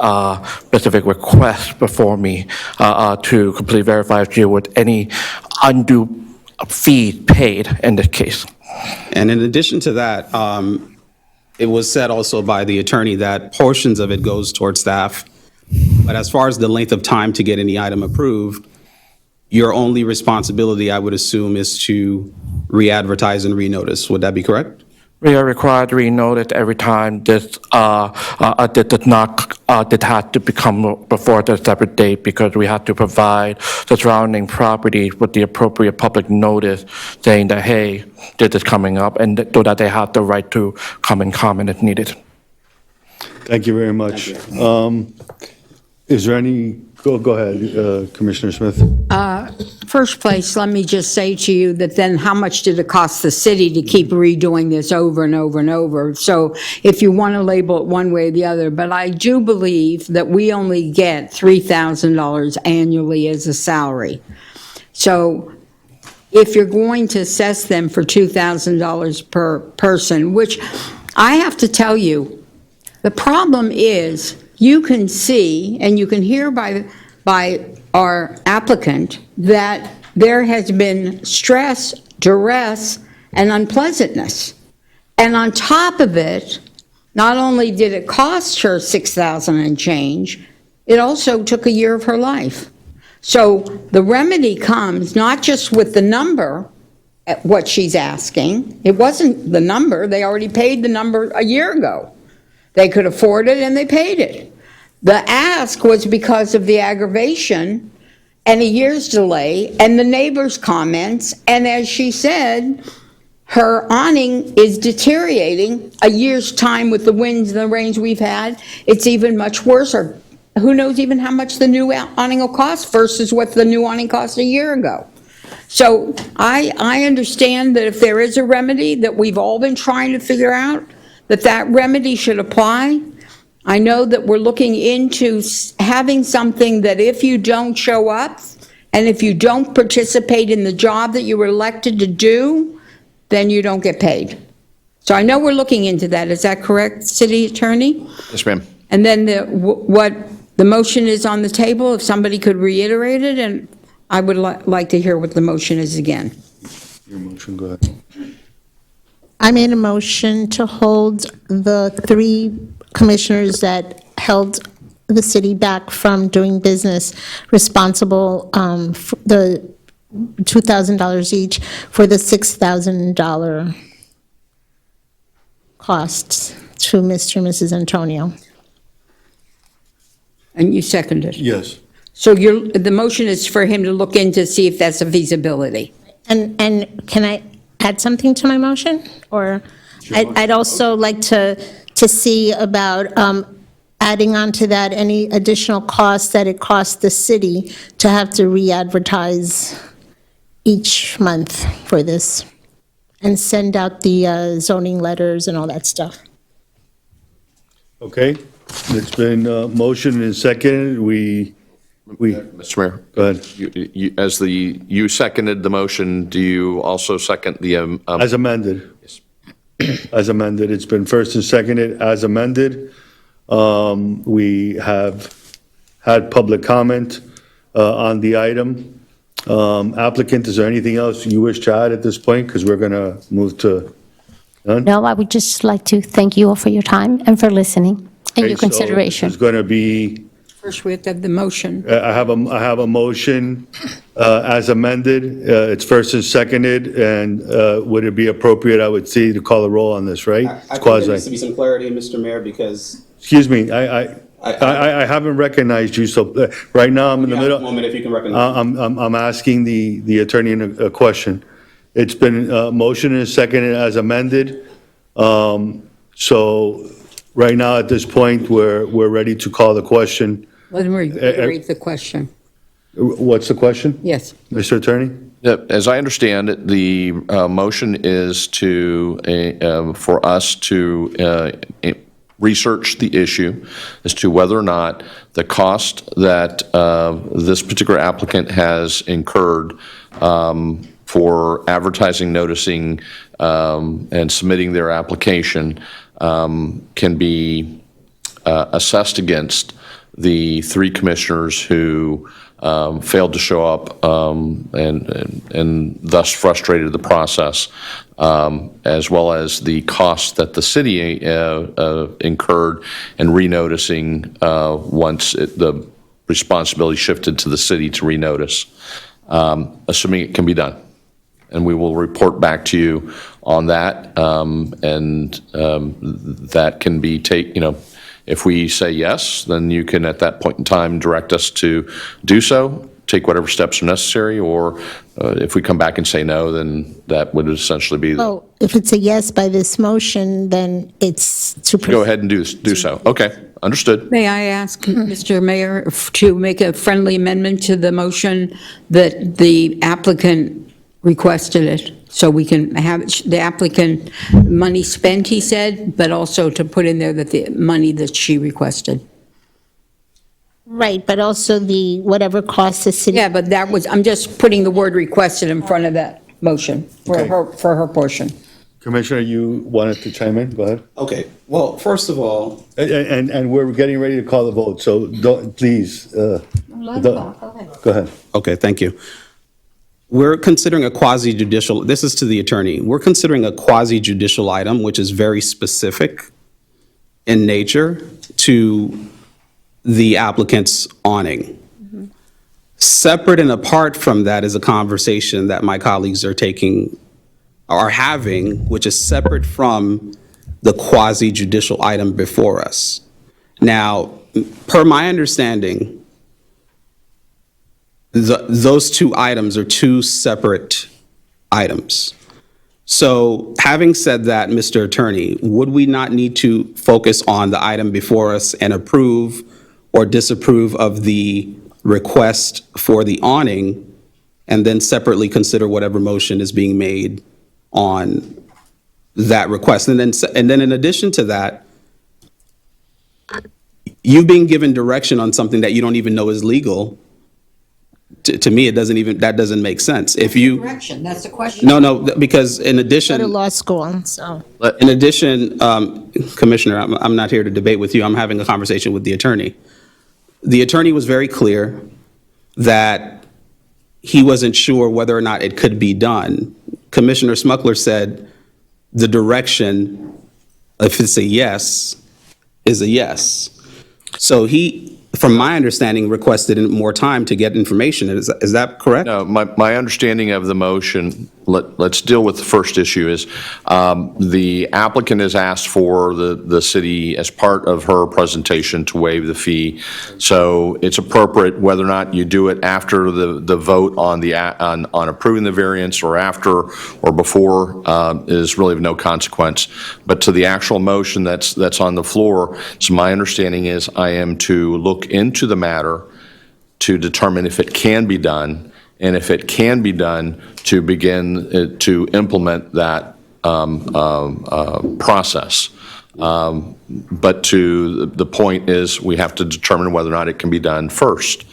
specific request before me to completely verify if she was any undue fee paid in this case. And in addition to that, it was said also by the attorney that portions of it goes towards staff. But as far as the length of time to get any item approved, your only responsibility, I would assume, is to re-advertise and re-notice. Would that be correct? We are required to re-notice every time this had to become before the separate date because we had to provide the surrounding properties with the appropriate public notice saying that, hey, this is coming up, and so that they have the right to come and comment if needed. Thank you very much. Is there any, go ahead, Commissioner Smith. First place, let me just say to you that then how much did it cost the city to keep redoing this over and over and over? So if you want to label it one way or the other, but I do believe that we only get $3,000 annually as a salary. So if you're going to assess them for $2,000 per person, which I have to tell you, the problem is you can see and you can hear by our applicant that there has been stress, duress, and unpleasantness. And on top of it, not only did it cost her $6,000 and change, it also took a year of her life. So the remedy comes not just with the number, at what she's asking. It wasn't the number. They already paid the number a year ago. They could afford it and they paid it. The ask was because of the aggravation and a year's delay and the neighbor's comments. And as she said, her awning is deteriorating. A year's time with the winds and the rains we've had, it's even much worse. Or who knows even how much the new awning will cost versus what the new awning cost a year ago. So I understand that if there is a remedy that we've all been trying to figure out, that remedy should apply. I know that we're looking into having something that if you don't show up and if you don't participate in the job that you were elected to do, then you don't get paid. So I know we're looking into that. Is that correct, City Attorney? Yes, ma'am. And then what the motion is on the table, if somebody could reiterate it, and I would like to hear what the motion is again. Your motion, go ahead. I made a motion to hold the 3 commissioners that held the city back from doing business responsible, the $2,000 each for the $6,000 costs to Mr. and Mrs. Antonio. And you seconded. Yes. So the motion is for him to look in to see if that's a feasibility. And can I add something to my motion? Or I'd also like to see about adding on to that any additional costs that it costs the city to have to re-advertise each month for this and send out the zoning letters and all that stuff. Okay, it's been motion and seconded. Mr. Mayor? Go ahead. You seconded the motion, do you also second the? As amended. As amended. It's been first and seconded as amended. We have had public comment on the item. Applicant, is there anything else you wish to add at this point? Because we're going to move to none. No, I would just like to thank you all for your time and for listening and your Okay, so consideration. It's going to be, First, we have to have the motion. I have a motion as amended. It's first and seconded, and would it be appropriate, I would see, to call a roll on this, right? It's quasi. be some clarity, Mr. Mayor, because. Excuse me, I haven't recognized you, so right now I'm in the middle. moment if you can recognize. I'm asking the attorney a question. It's been motion and seconded as amended. So right now, at this point, we're ready to call the question. Let him reiterate the question. What's the question, Yes. Mr. Attorney? As I understand it, the motion is for us to research the issue as to whether or not the cost that this particular applicant has incurred for advertising, noticing, and submitting their application can be assessed against the three commissioners who failed to show up and thus frustrated the process, as well as the cost that the city incurred in renoticing once the responsibility shifted to the city to renotice, assuming it can be done. And we will report back to you on that, and that can be if we say yes, then you can, at that point in time, direct us to do so, take whatever steps are necessary, or if we come back and say no, then that would essentially be, Oh, if it's a yes by this motion, then it's to. go ahead and do so. Okay, understood. May I ask, Mr. Mayor, to make a friendly amendment to the motion that the applicant requested it, so we can have the applicant money spent, he said, but also to put in there that the money that she requested. Right, but also the, whatever costs the city. Yeah, but I'm just putting the word requested in front of that motion Okay. for her portion. Commissioner, you wanted to chime in? Go ahead. Okay, well, first of all, And we're getting ready to call the vote, so please. Go ahead. okay, thank you. We're considering a quasi-judicial, this is to the attorney, we're considering a quasi-judicial item, which is very specific in nature to the applicant's awning. Separate and apart from that is a conversation that my colleagues are having, which is separate from the quasi-judicial item before us. Now, per my understanding, those two items are two separate items. So having said that, Mr. Attorney, would we not need to focus on the item before us and approve or disapprove of the request for the awning, and then separately consider whatever motion is being made on that request? And then in addition to that, you being given direction on something that you don't even know is legal, to me, that doesn't make sense. If you, Correction, that's the question. no, because in Go to addition, law school, so. Commissioner, I'm not here to debate with you, I'm having a conversation with the attorney. The attorney was very clear that he wasn't sure whether or not it could be done. Commissioner Smuckler said the direction, if it's a yes, is a yes. So he from my understanding, requested more time to get information. Is that correct? No, my understanding of the motion, let's deal with the first issue, is the applicant has asked for the city, as part of her presentation, to waive the fee. So it's appropriate whether or not you do it after the vote on on approving the variance, or after or before, is really of no consequence. But to the actual motion that's on the floor, so my understanding is I am to look into the matter to determine if it can be done, and if it can be done, to begin to implement that process. But to the point is, we have to determine whether or not it can be done first,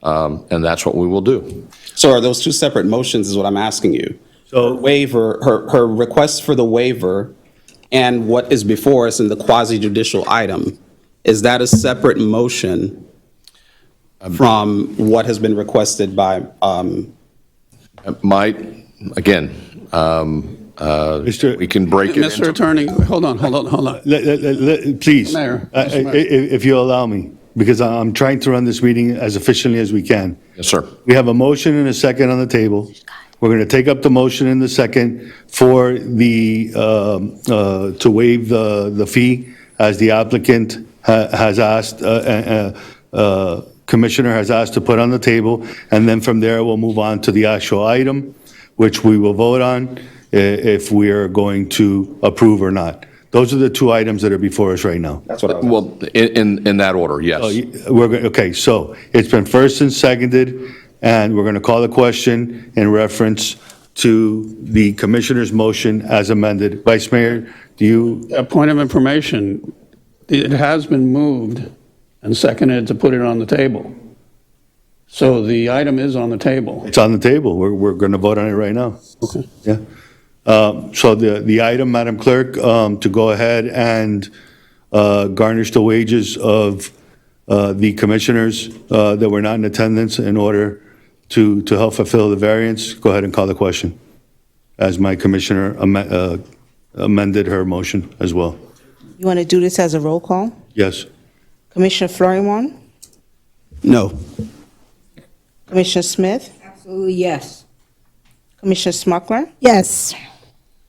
and that's what we will do. So are those two separate motions is what I'm asking you? So- Waiver, her request for the waiver and what is before us in the quasi-judicial item, is that a separate motion from what has been requested by, Again, we can break it Mr. into... Attorney, hold on. Please, Mayor, if you allow me, because I'm trying to run this meeting as efficiently as we can. Yes, sir. We have a motion and a second on the table. We're going to take up the motion in the second for to waive the fee, as the applicant has asked, Commissioner has asked to put on the table, and then from there, we'll move on to the actual item, which we will vote on if we are going to approve or not. Those are the two items that are before us right now. that's what I was Well, in that order, yes. Okay, so it's been first and seconded, and we're going to call the question in reference to the Commissioner's motion as amended. Vice Mayor, do you, A point of information, it has been moved and seconded to put it on the table. So the item is on the table. it's on the table. We're going to vote on it right now. Okay. Yeah. So the item, Madam Clerk, to go ahead and garnish the wages of the commissioners that were not in attendance in order to help fulfill the variance, go ahead and call the question, as my commissioner amended her motion as well. You want to do this as a roll call? Yes. Commissioner Florimon? No. Commissioner Smith? Absolutely, yes. Commissioner Smuckler? Yes.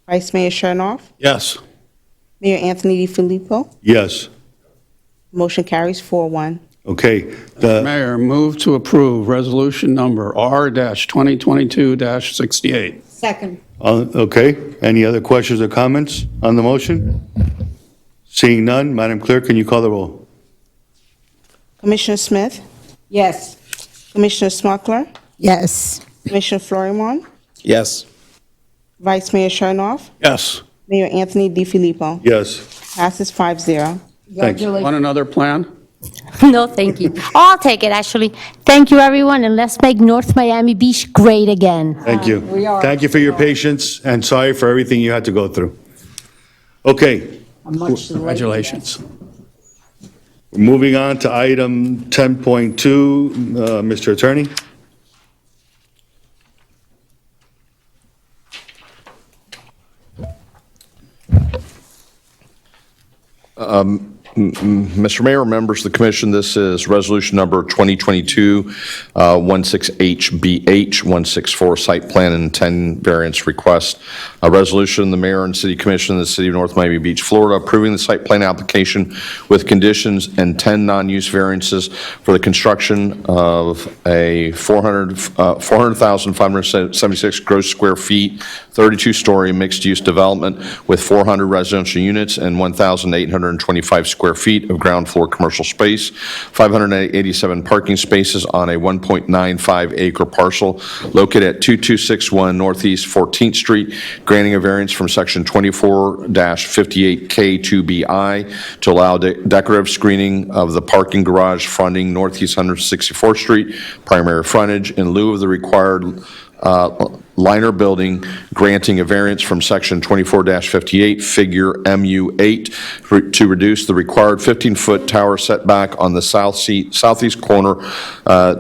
Vice Mayor Chernoff? Yes. Mayor Anthony DiFilippo? Yes. Motion carries 4-1. Okay. Mayor, move to approve resolution number R-2022-68. Second. Okay. Any other questions or comments on the motion? Seeing none, Madam Clerk, can you call the roll? Commissioner Smith? Yes. Commissioner Smuckler? Yes. Commissioner Florimon? Yes. Vice Mayor Chernoff? Yes. Mayor Anthony DiFilippo? Yes. Passes 5-0. Thanks. Want another plan? No, thank you. I'll take it, actually. Thank you, everyone, and let's make North Miami Beach great again. Thank you. We are. Thank you for your patience, and sorry for everything you had to go through. Okay, Congratulations. moving on to item 10.2, Mr. Attorney. Mr. Mayor, members of the commission, this is resolution number 2022-16HBH 164, site plan and 10 variance request. A resolution, the mayor and city commission of the city of North Miami Beach, Florida, approving the site plan application with conditions and 10 non-use variances for the construction of a 400,576 gross square feet, 32-story mixed-use development with 400 residential units and 1,825 square feet of ground floor commercial space, 587 parking spaces on a 1.95 acre parcel located at 2261 Northeast 14th Street, granting a variance from section 24-58K2BI to allow decorative screening of the parking garage fronting Northeast 164th Street, primary frontage, in lieu of the required liner building, granting a variance from section 24-58, figure MU8, to reduce the required 15-foot tower setback on the southeast corner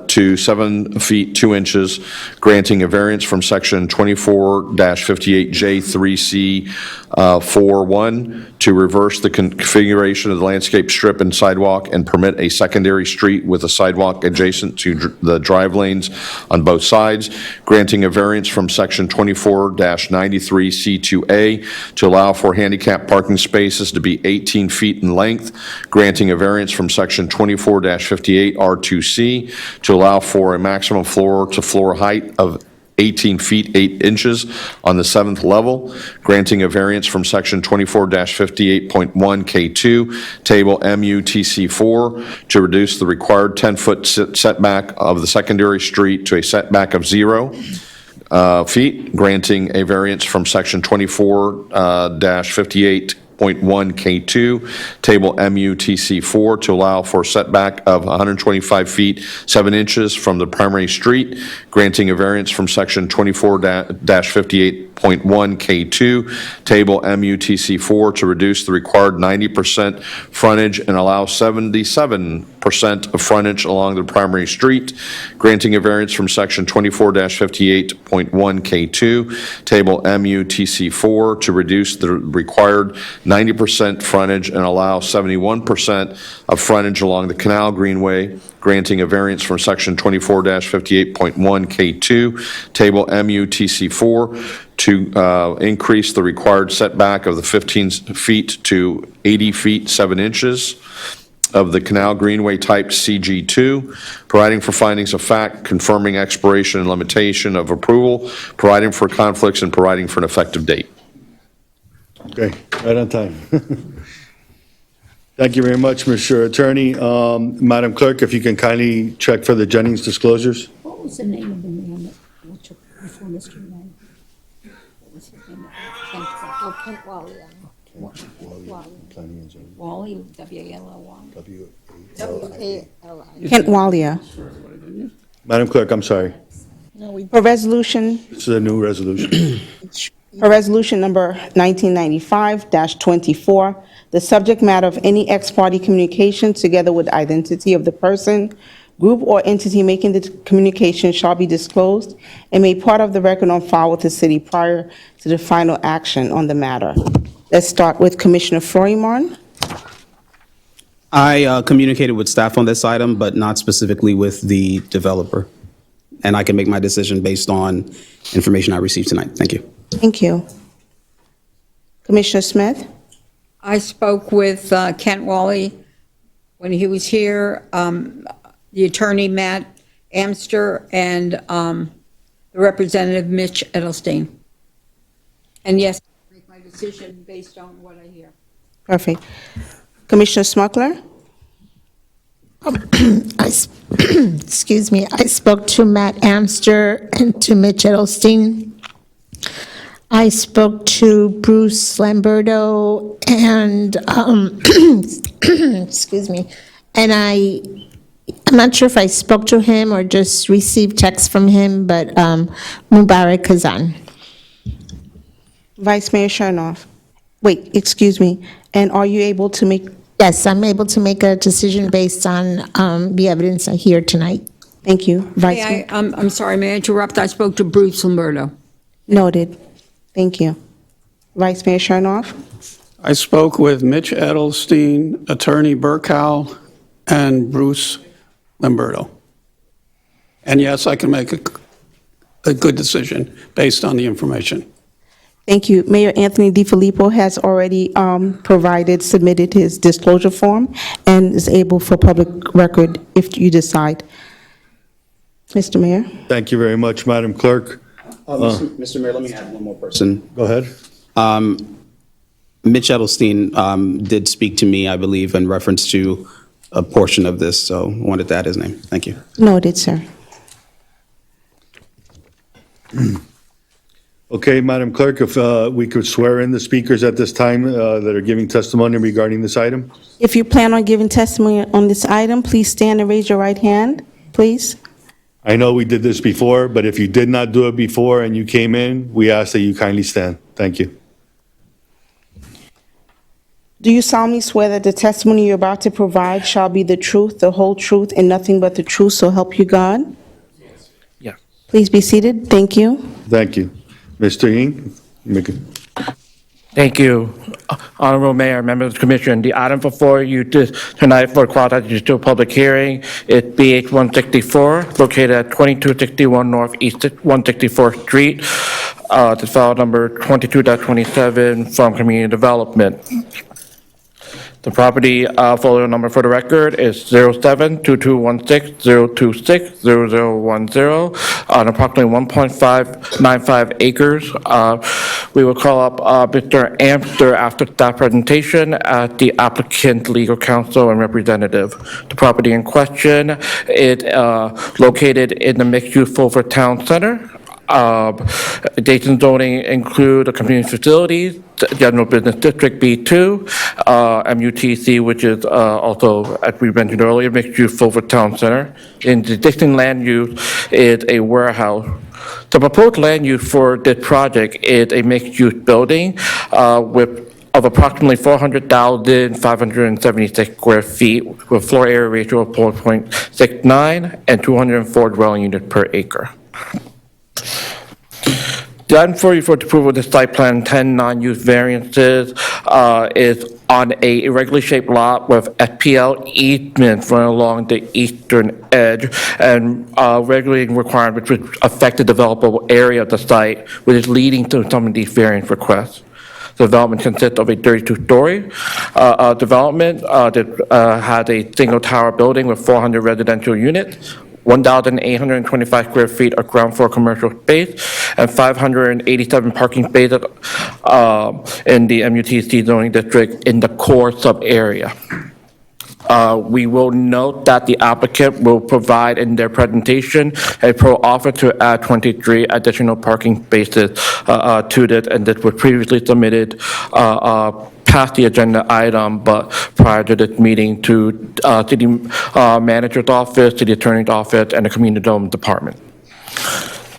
to 7 feet 2 inches, granting a variance from section 24-58J3C For one, to reverse the configuration of the landscape strip and sidewalk and permit a secondary street with a sidewalk adjacent to the drive lanes on both sides, granting a variance from Section 24-93C2A to allow for handicap parking spaces to be 18 feet in length, granting a variance from Section 24-58R2C to allow for a maximum floor-to-floor height of 18 feet 8 inches on the 7th level, granting a variance from Section 24-58.1K2, Table MUTC4, to reduce the required 10-foot setback of the secondary street to a setback of 0 feet, granting a variance from Section 24-58.1K2, Table MUTC4, to allow for setback of 125 feet 7 inches from the primary street, granting a variance from Section 24-58.1K2, Table MUTC4, to reduce the required 90% frontage and allow 77% of frontage along the primary street, granting a variance from Section 24-58.1K2, Table MUTC4, to reduce the required 90% frontage and allow 71% of frontage along the Canal Greenway, granting a variance from Section 24-58.1K2, Table MUTC4, to increase the required setback of the 15 feet to 80 feet 7 inches of the Canal Greenway type CG2, providing for findings of fact, confirming expiration and limitation of approval, providing for conflicts, and providing for an effective date. Okay, right on time. Thank you very much, Mr. Attorney. Madam Clerk, if you can kindly check for the Jennings disclosures. What was the name of the man that took before Mr. Mann? What was his name? Kent Wally. Wally, W-A-L-L-Y. W-A-L-I. Kent Walia. Madam Clerk, I'm sorry. For resolution, This is a new resolution. for resolution number 1995-24, the subject matter of any ex-parte communication together with identity of the person, group, or entity making the communication shall be disclosed and made part of the record on file with the city prior to the final action on the matter. Let's start with Commissioner Florimon. I communicated with staff on this item, but not specifically with the developer. And I can make my decision based on information I received tonight. Thank you. Thank you. Commissioner Smith? I spoke with Kent Wally when he was here, the attorney Matt Amster, and the representative Mitch Edelstein. And yes, I make my decision based on what I hear. Perfect. Commissioner Smuckler? Excuse me, I spoke to Matt Amster and to Mitch Edelstein. I spoke to Bruce Lamberto and, excuse me, and I'm not sure if I spoke to him or just received text from him, but Mubarak Kazan. Vice Mayor Chernoff? Wait, excuse me. And are you able to make? Yes, I'm able to make a decision based on the evidence I hear tonight. Thank you, Vice Mayor. I'm sorry, may I interrupt? I spoke to Bruce Lamberto. Noted. Thank you. Vice Mayor Chernoff? I spoke with Mitch Edelstein, Attorney Burkow, and Bruce Lamberto. And yes, I can make a good decision based on the information. Thank you. Mayor Anthony DiFilippo has already submitted his disclosure form and is able for public record if you decide. Mr. Mayor? Thank you very much, Madam Clerk. Mr. Mayor, let me add one more person. Go ahead. Mitch Edelstein did speak to me, I believe, in reference to a portion of this, so I wanted to add his name. Thank you. Noted, sir. Okay, Madam Clerk, if we could swear in the speakers at this time that are giving testimony regarding this item? If you plan on giving testimony on this item, please stand and raise your right hand, please. I know we did this before, but if you did not do it before and you came in, we ask that you kindly stand. Thank you. Do you solemnly swear that the testimony you're about to provide shall be the truth, the whole truth, and nothing but the truth, so help you God? Yeah. Please be seated. Thank you. Thank you. Mr. Ying? Make it. Thank you. Honorable Mayor, members of the commission, the item before you tonight for quasi-judicial public hearing is BH 164, located at 2261 Northeast 164th Street. The file number 22-27 from Community Development. The property folio number for the record is 07-2216-026-0010 on approximately 1.595 acres. We will call up Mr. Amster after staff presentation at the applicant, legal counsel, and representative. The property in question is located in the mixed-use Fulford Town Center. Dates and zoning include the community facilities, general business district B2, MUTC, which is also, as we mentioned earlier, mixed use Fulford Town Center. In the existing land use is a warehouse. The proposed land use for this project is a mixed use building of approximately 400,576 square feet with floor area ratio of 4.69 and 204 dwelling units per acre. The item for you for approval of the site plan 10 non-use variances is on a irregularly shaped lot with FPL easement running along the eastern edge and regulating requirements which affect the developable area of the site, which is leading to some of these variance requests. The development consists of a 32-story development that has a single tower building with 400 residential units, 1,825 square feet of ground floor commercial space, and 587 parking spaces in the MUTC zoning district in the core sub-area. We will note that the applicant will provide in their presentation a pro-offer to add 23 additional parking spaces to this, and this was previously submitted past the agenda item, but prior to this meeting to city manager's office, city attorney's office, and the community development department.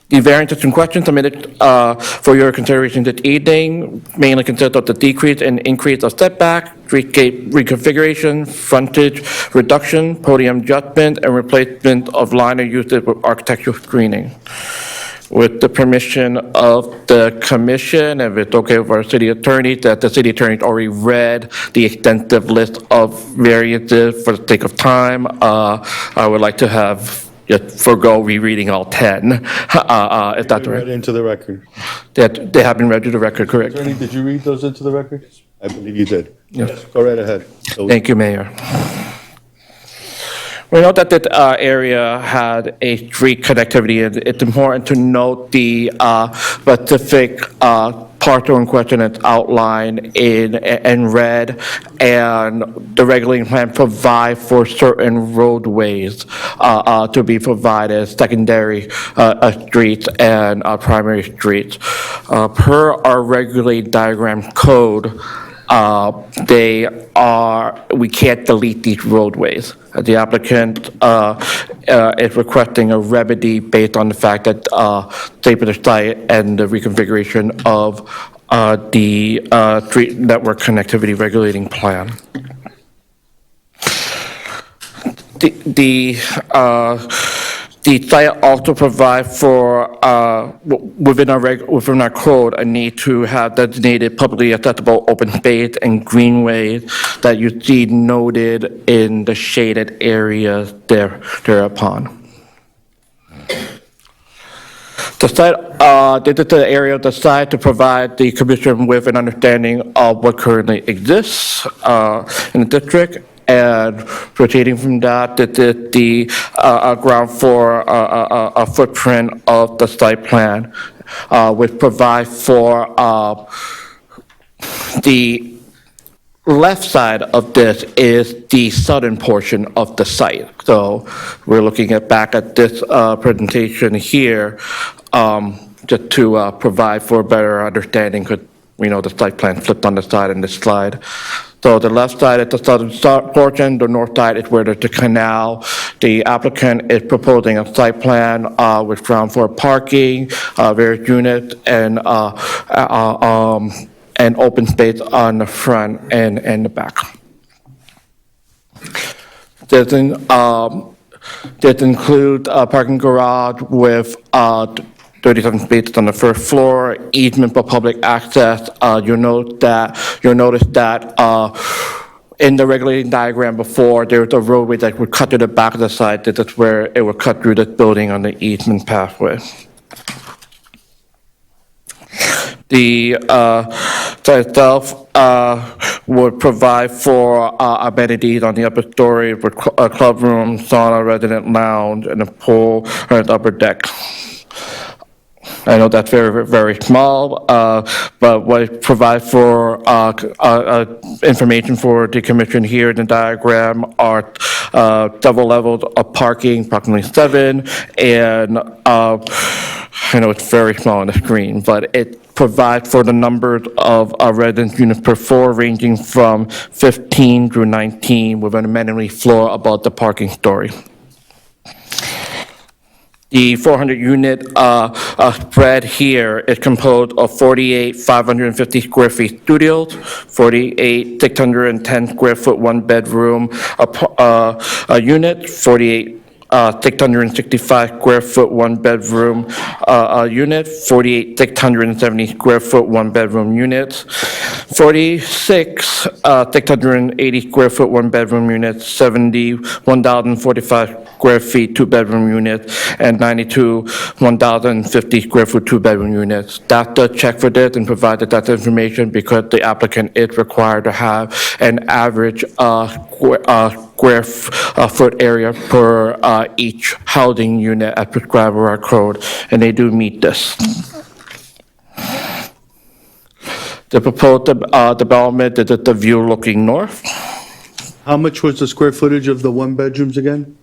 The variances in question submitted for your consideration this evening mainly consist of the decrease and increase of setback, streetscape reconfiguration, frontage reduction, podium adjustment, and replacement of liner usage with architectural screening. With the permission of the commission, if it's okay with our city attorney, that the city attorney already read the extensive list of variances for the sake of time, I would like to have just forego rereading all 10. Is that Read right? into the record. That they have been read to the record, correct? Attorney, did you read those into the record? I believe you did. Yes. Go right ahead. So- Thank you, Mayor. We know that that area had a street connectivity, and it's important to note the specific parcel in question that's outlined in red, and the regulating plan provide for certain roadways to be provided as secondary streets and primary streets. Per our regulated diagram code, we can't delete these roadways. The applicant is requesting a remedy based on the fact that state of the site and the reconfiguration of the street network connectivity regulating plan. The site also provides for, within our code, a need to have designated publicly accessible open space and greenways that you see noted in the shaded areas thereupon. The site, this is the area of the site to provide the commission with an understanding of what currently exists in the district. And proceeding from that, this is the ground floor footprint of the site plan, which provides for the left side of this is the southern portion of the site. So we're looking back at this presentation here just to provide for a better understanding, because we know the site plan flipped on the side in this slide. So the left side is the southern portion, the north side is where there's the canal. The applicant is proposing a site plan with ground floor parking, various units, and open space on the front and the back. This includes a parking garage with the 37 spaces on the first floor, easement for public access. You'll notice that in the regulating diagram before, there was a roadway that would cut to the back of the site. This is where it would cut through this building on the easement pathway. The site itself would provide for amenities on the upper story with a club room, sauna, resident lounge, and a pool on the upper deck. I know that's very, very small, but what it provides for information for the commission here in the diagram are several levels of parking, approximately 7, and I know it's very small on the screen, but it provides for the numbers of residence units per floor ranging from 15 through 19 with an amenity floor above the parking story. The 400-unit spread here is composed of 48 550 square feet studios, 48 610 square foot one-bedroom unit, 48 665 square foot one-bedroom unit, 48 670 square foot one-bedroom units, 46 680 square foot one-bedroom units, 70 1,045 square feet two-bedroom units, and 92 1,050 square foot two-bedroom units. Staff does check for this and provided that information because the applicant is required to have an average square foot area per each housing unit as prescribed by our code, and they do meet this. The proposed development is at the view looking north. How much was the square footage of the one-bedrooms again?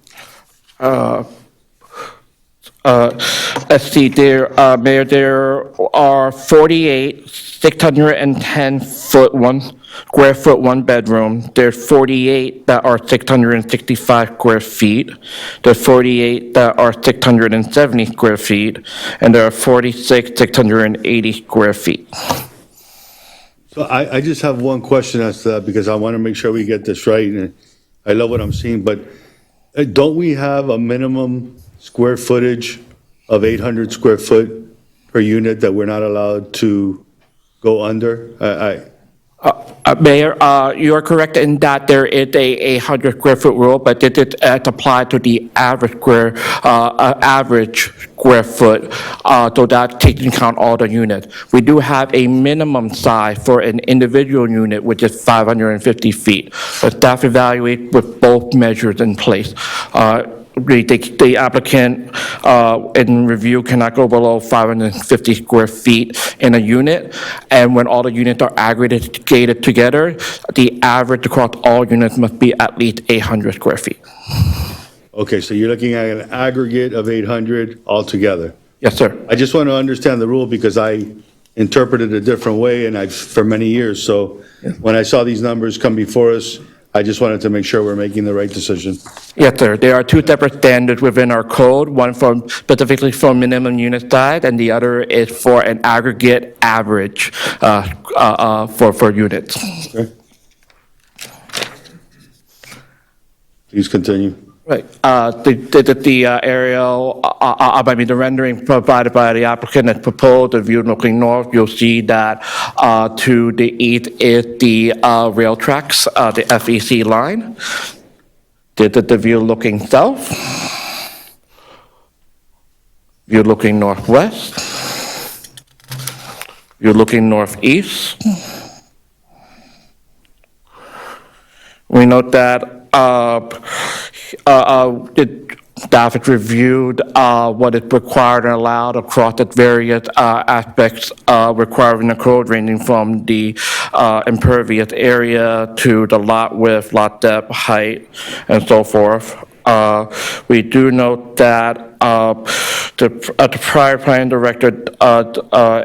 Let's see, Mayor, there are 48 610 square foot one bedroom. There's 48 that are 665 square feet. There's 48 that are 670 square feet, and there are 46 680 square feet. So I just have one question as to that, because I want to make sure we get this right, and I love what I'm seeing, but don't we have a minimum square footage of 800 square foot per unit that we're not allowed to go under? Mayor, you are correct in that there is a 100 square foot rule, but it is applied to the average square foot, so that takes into account all the units. We do have a minimum size for an individual unit, which is 550 feet. The staff evaluate with both measures in place. The applicant in review cannot go below 550 square feet in a unit, and when all the units are aggregated together, the average across all units must be at least 800 square feet. Okay, so you're looking at an aggregate of 800 altogether? Yes, sir. I just want to understand the rule because I interpreted it a different way for many years. So when I saw these numbers come before us, I just wanted to make sure we're making the right decision. Yes, sir. There are two separate standards within our code, one specifically for minimum unit size, and the other is for an aggregate average for units. Okay. Please continue. Right. The aerial, the rendering provided by the applicant and proposed, the view looking north, you'll see that to the east is the rail tracks, the FEC line. The view looking south. View looking northwest. View looking northeast. We note that the staff has reviewed what is required and allowed across the various aspects required in the code, ranging from the impervious area to the lot width, lot depth, height, and so forth. We do note that the prior plan director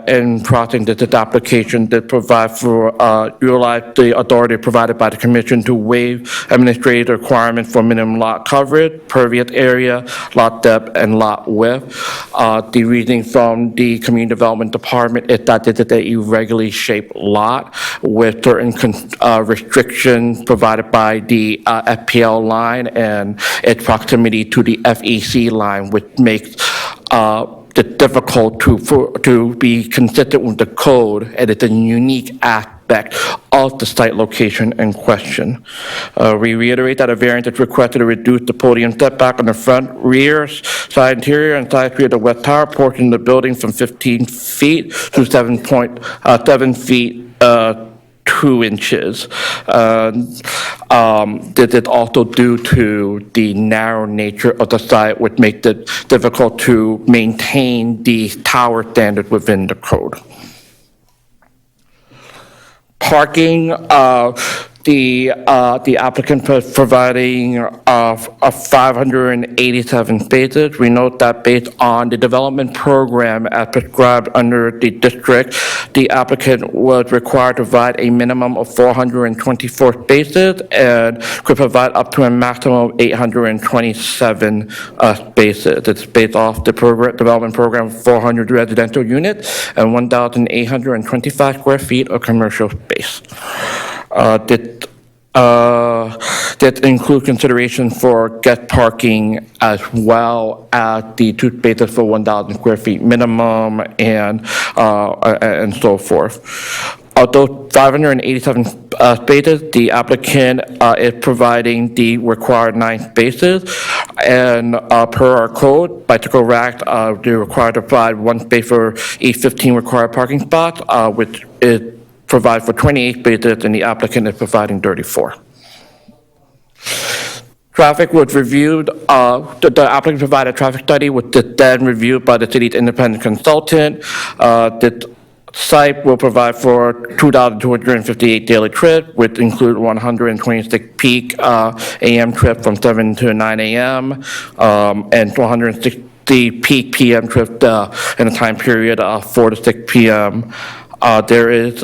in processing this application did provide for utilize the authority provided by the commission to waive administrative requirements for minimum lot coverage, pervious area, lot depth, and lot width. The reasoning from the community development department is that this is a irregularly shaped lot with certain restrictions provided by the FPL line and its proximity to the FEC line, which makes it difficult to be consistent with the code, and it's a unique aspect of the site location in question. We reiterate that a variance is requested to reduce the podium setback on the front, rear, side interior, and side street of the west tower portion of the building from 15 feet to 7.7 feet 2 inches. This is also due to the narrow nature of the site, which makes it difficult to maintain the tower standard within the code. Parking, the applicant is providing 587 spaces. We note that based on the development program as prescribed under the district, the applicant was required to provide a minimum of 424 spaces and could provide up to a maximum of 827 spaces. It's based off the development program of 400 residential units and 1,825 square feet of commercial space. That include consideration for guest parking as well as the 2 spaces for 1,000 square feet minimum and so forth. Although 587 spaces, the applicant is providing the required 9 spaces, and per our code, Bicycle Act, they're required to provide 1 space for each 15 required parking spots, which is provide for 28 spaces, and the applicant is providing 34. Traffic was reviewed, the applicant provided a traffic study, which is then reviewed by the city's independent consultant. The site will provide for 2,258 daily trips, which include 126 peak AM trips from 7 to 9 AM, and 160 peak PM trips in a time period of 4 to 6 PM. There is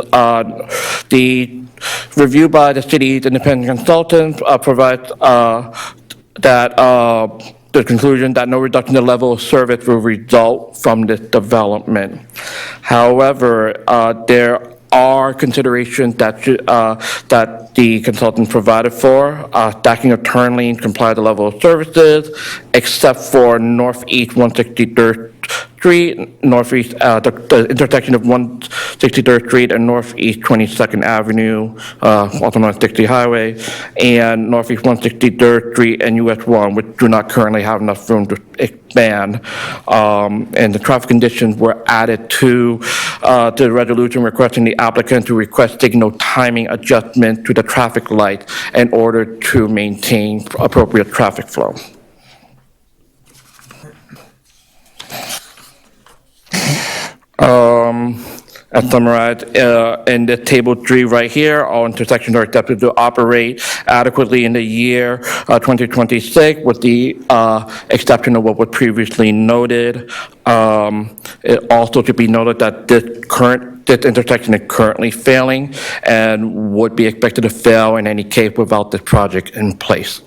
the review by the city's independent consultant provides that the conclusion that no reduction in the level of service will result from this development. However, there are considerations that the consultant provided for. Stacking of turn lanes comply to the level of services, except for Northeast 163rd Street, Northeast, the intersection of 163rd Street and Northeast 22nd Avenue, also known as 60 Highway, and Northeast 163rd Street and US 1, which do not currently have enough room to expand. And the traffic conditions were added to the resolution requesting the applicant to request signal timing adjustment to the traffic light in order to maintain appropriate traffic flow. As summarized in the table 3 right here, all intersections are expected to operate adequately in the year 2026, with the exception of what was previously noted. It also should be noted that this intersection is currently failing and would be expected to fail in any case without this project in place.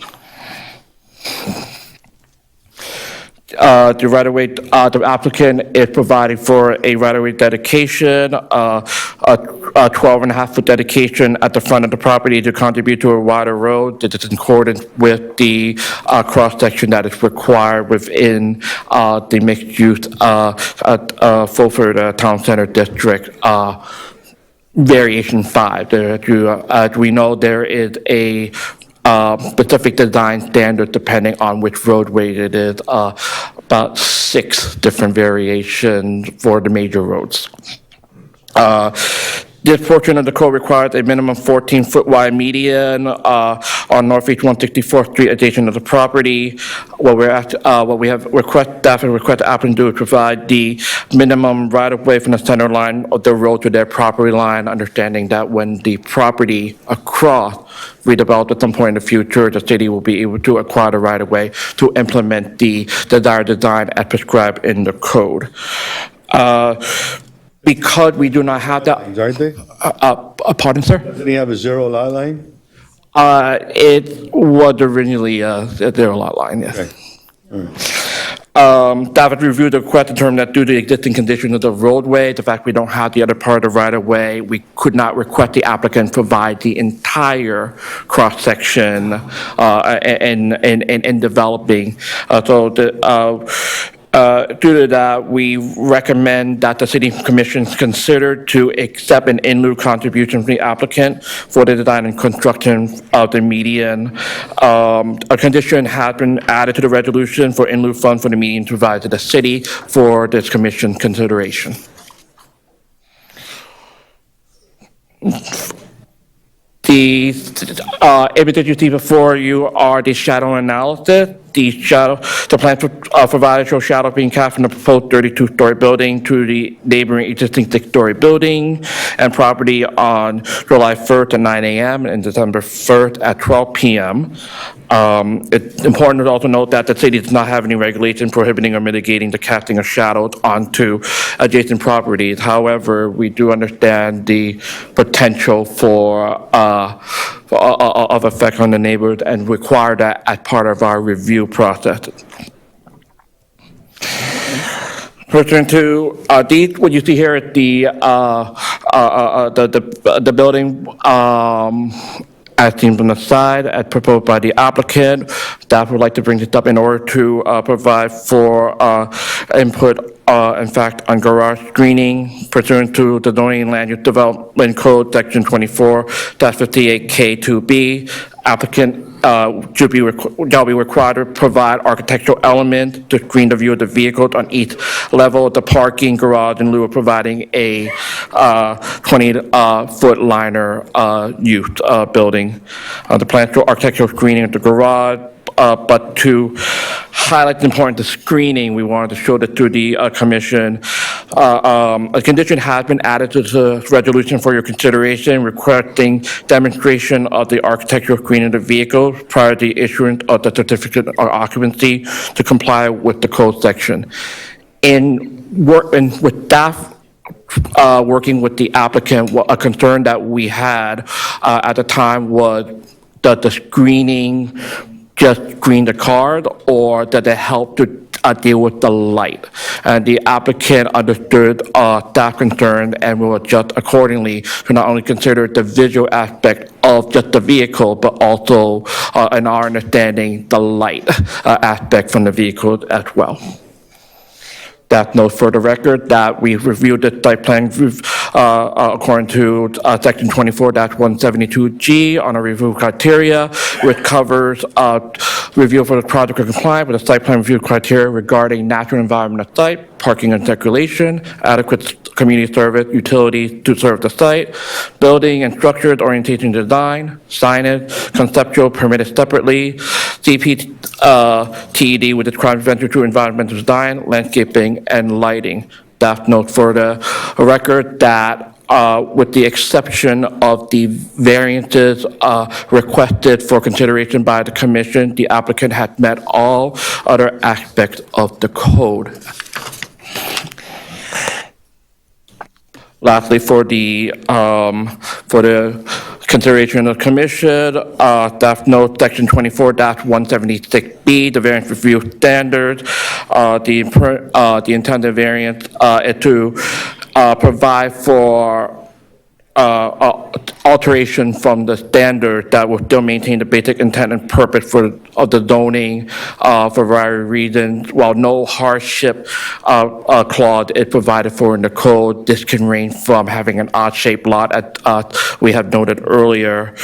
The right-of-way, the applicant is providing for a right-of-way dedication, a 12.5-foot dedication at the front of the property to contribute to a wider road that is in accordance with the cross-section that is required within the mixed-use Fulford Town Center District. Variation 5. As we know, there is a specific design standard depending on which roadway it is, about 6 different variations for the major roads. This portion of the code requires a minimum 14-foot wide median on Northeast 164th Street adjacent to the property. What we have requested the applicant to do is provide the minimum right-of-way from the center line of the road to their property line, understanding that when the property across redeveloped at some point in the future, the city will be able to acquire the right-of-way to implement the desired design as prescribed in the code. Because we do not have that. Aren't they? Pardon, sir? Doesn't he have a 0 lot line? It was originally a 0 lot line, yes. Okay. All right. Staff has reviewed the request, determined that due to the existing condition of the roadway, the fact we don't have the other part of the right-of-way, we could not request the applicant provide the entire cross-section in developing. Due to that, we recommend that the city commission consider to accept an in lieu contribution from the applicant for the design and construction of the median. A condition has been added to the resolution for in lieu fund for the median to provide to the city for this commission consideration. The images you see before you are the shadow analysis. The plan provided shows shadow being cast from the proposed 32-story building to the neighboring existing 6-story building and property on July 1st at 9 a.m. and December 1st at 12 p.m. It's important to also note that the city does not have any regulation prohibiting or mitigating the casting of shadows onto adjacent properties. However, we do understand the potential of effect on the neighbors and require that as part of our review process. Pursuant to these, what you see here is the building as seen from the side, as proposed by the applicant. Staff would like to bring this up in order to provide for input, in fact, on garage screening pursuant to the zoning and land use development code, section 24-58K2B. Applicant shall be required to provide architectural elements to screen the view of the vehicles on each level of the parking garage in lieu of providing a 20-foot liner used building. The plan for architectural screening of the garage, but to highlight the importance of screening, we wanted to show that to the commission. A condition has been added to the resolution for your consideration, requesting demonstration of the architectural screening of the vehicle prior to the issuance of the certificate of occupancy to comply with the code section. With staff working with the applicant, a concern that we had at the time was that the screening just screen the cars, or that they help to deal with the light. And the applicant understood staff concern and will adjust accordingly to not only consider the visual aspect of just the vehicle, but also, in our understanding, the light aspect from the vehicle as well. That note for the record that we reviewed the site plan according to section 24-172G on a review criteria, which covers review for the project to comply with the site plan review criteria regarding natural environment of site, parking and circulation, adequate community service, utilities to serve the site, building and structures, orientation design, signage, conceptual permitted separately, CPTED with its crime prevention through environmental design, landscaping, and lighting. Staff note for the record that with the exception of the variances requested for consideration by the commission, the applicant had met all other aspects of the code. Lastly, for the consideration of the commission, staff note section 24-176B, the variance review standards. The intended variance is to provide for alteration from the standard that will still maintain the basic intent and purpose of the zoning for various reasons. While no hardship clause is provided for in the code, this can range from having an odd-shaped lot, as we have noted earlier.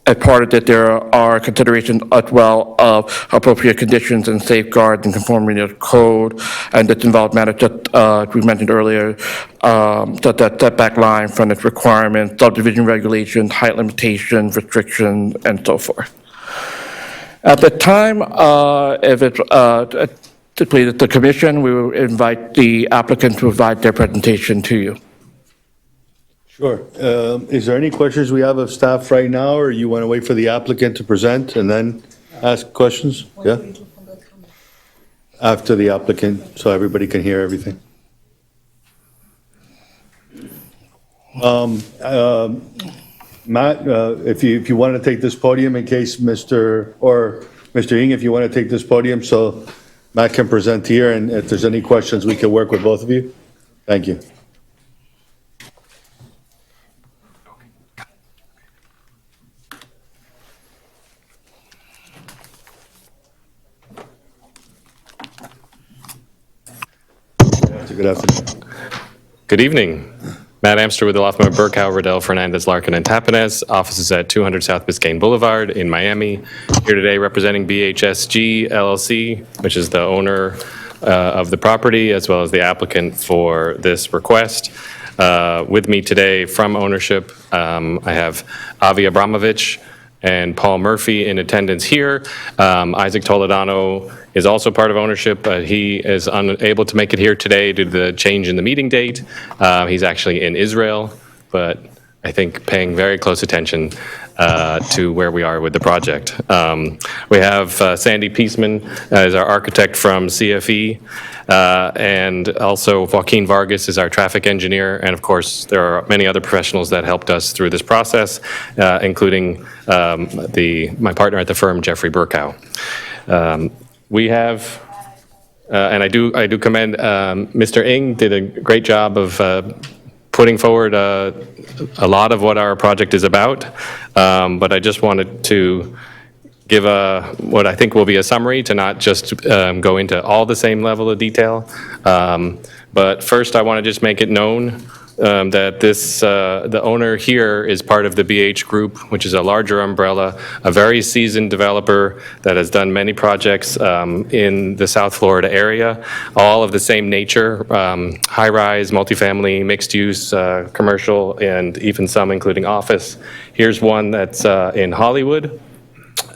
As part of it, there are considerations as well of appropriate conditions and safeguards and conformity to the code, and this involves matters that we mentioned earlier, such as setback line, frontage requirements, subdivision regulations, height limitations, restrictions, and so forth. At the time, if it's to please the commission, we will invite the applicant to provide their presentation to you. Sure. Is there any questions we have of staff right now, or you want to wait for the applicant to present and then ask questions? Yeah? After the applicant, so everybody can hear everything. Matt, if you want to take this podium in case Mr. Ng, if you want to take this podium so Matt can present here, and if there's any questions, we can work with both of you. Thank you. Good afternoon. Good evening. Matt Amster with the law firm of Burkow, Riddell, Fernandez, Larkin, and Tapanez. Offices at 200 South Biscayne Boulevard in Miami. Here today representing BHSG LLC, which is the owner of the property, as well as the applicant for this request. With me today from ownership, I have Avi Abramovich and Paul Murphy in attendance here. Isaac Toledano is also part of ownership, but he is unable to make it here today due to the change in the meeting date. He's actually in Israel, but I think paying very close attention to where we are with the project. We have Sandy Peaceman as our architect from CFE, and also Joaquin Vargas is our traffic engineer, and of course, there are many other professionals that helped us through this process, including my partner at the firm, Jeffrey Burkow. We have, and I do commend Mr. Ng did a great job of putting forward a lot of what our project is about, but I just wanted to give what I think will be a summary to not just go into all the same level of detail. But first, I want to just make it known that the owner here is part of the BH Group, which is a larger umbrella, a very seasoned developer that has done many projects in the South Florida area, all of the same nature, high-rise, multifamily, mixed-use, commercial, and even some including office. Here's one that's in Hollywood,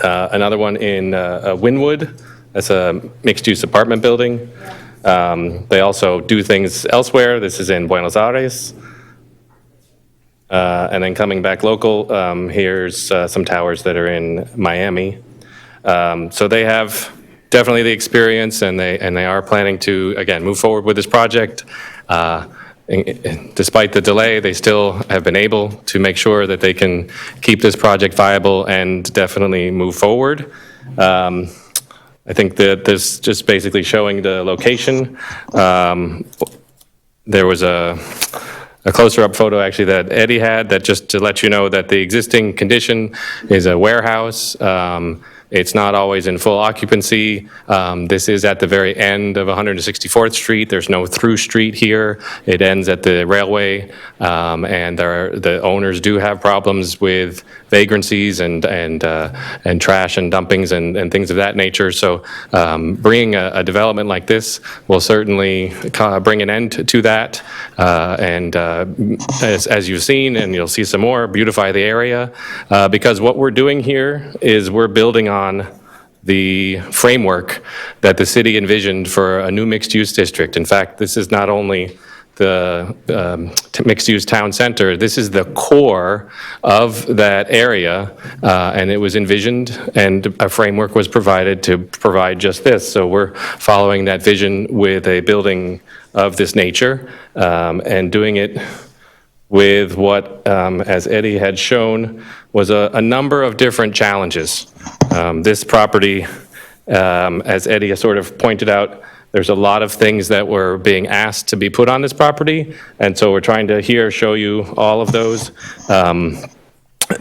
another one in Wynwood. That's a mixed-use apartment building. They also do things elsewhere. This is in Buenos Aires. And then coming back local, here's some towers that are in Miami. So they have definitely the experience, and they are planning to, again, move forward with this project. Despite the delay, they still have been able to make sure that they can keep this project viable and definitely move forward. I think that this just basically showing the location. There was a closer up photo actually that Eddie had, that just to let you know that the existing condition is a warehouse. It's not always in full occupancy. This is at the very end of 164th Street. There's no through street here. It ends at the railway, and the owners do have problems with vagrancies and trash and dumpings and things of that nature. So bringing a development like this will certainly bring an end to that. And as you've seen, and you'll see some more, beautify the area, because what we're doing here is we're building on the framework that the city envisioned for a new mixed-use district. In fact, this is not only the mixed-use town center, this is the core of that area, and it was envisioned, and a framework was provided to provide just this. So we're following that vision with a building of this nature, and doing it with what, as Eddie had shown, was a number of different challenges. This property, as Eddie has sort of pointed out, there's a lot of things that were being asked to be put on this property, and so we're trying to here show you all of those.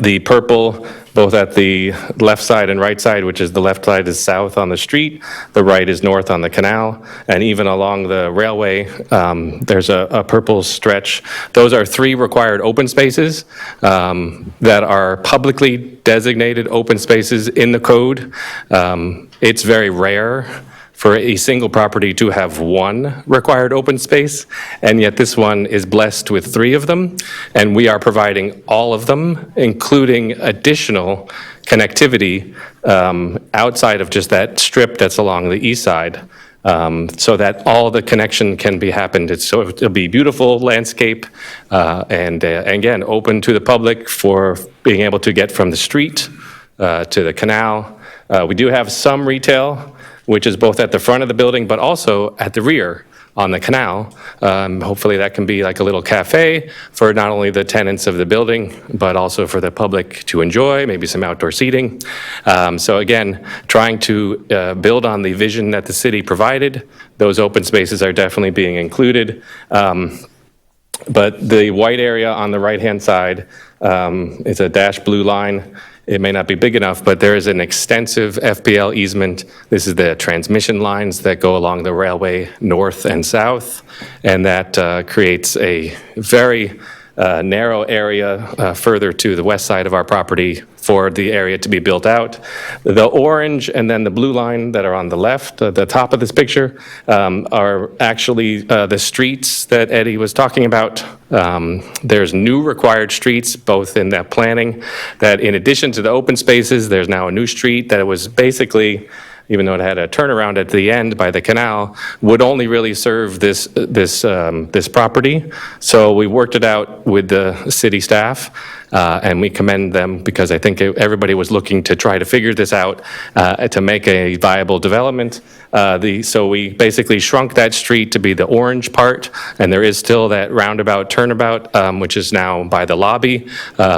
The purple, both at the left side and right side, which is the left side is south on the street, the right is north on the canal, and even along the railway, there's a purple stretch. Those are 3 required open spaces that are publicly designated open spaces in the code. It's very rare for a single property to have 1 required open space, and yet this one is blessed with 3 of them, and we are providing all of them, including additional connectivity outside of just that strip that's along the east side, so that all the connection can be happened. So it'll be beautiful landscape, and again, open to the public for being able to get from the street to the canal. We do have some retail, which is both at the front of the building, but also at the rear on the canal. Hopefully that can be like a little cafe for not only the tenants of the building, but also for the public to enjoy, maybe some outdoor seating. So again, trying to build on the vision that the city provided. Those open spaces are definitely being included. But the white area on the right-hand side is a dashed blue line. It may not be big enough, but there is an extensive FPL easement. This is the transmission lines that go along the railway north and south, and that creates a very narrow area further to the west side of our property for the area to be built out. The orange and then the blue line that are on the left, the top of this picture, are actually the streets that Eddie was talking about. There's new required streets, both in that planning, that in addition to the open spaces, there's now a new street that was basically, even though it had a turnaround at the end by the canal, would only really serve this property. So we worked it out with the city staff, and we commend them because I think everybody was looking to try to figure this out to make a viable development. So we basically shrunk that street to be the orange part, and there is still that roundabout turnabout, which is now by the lobby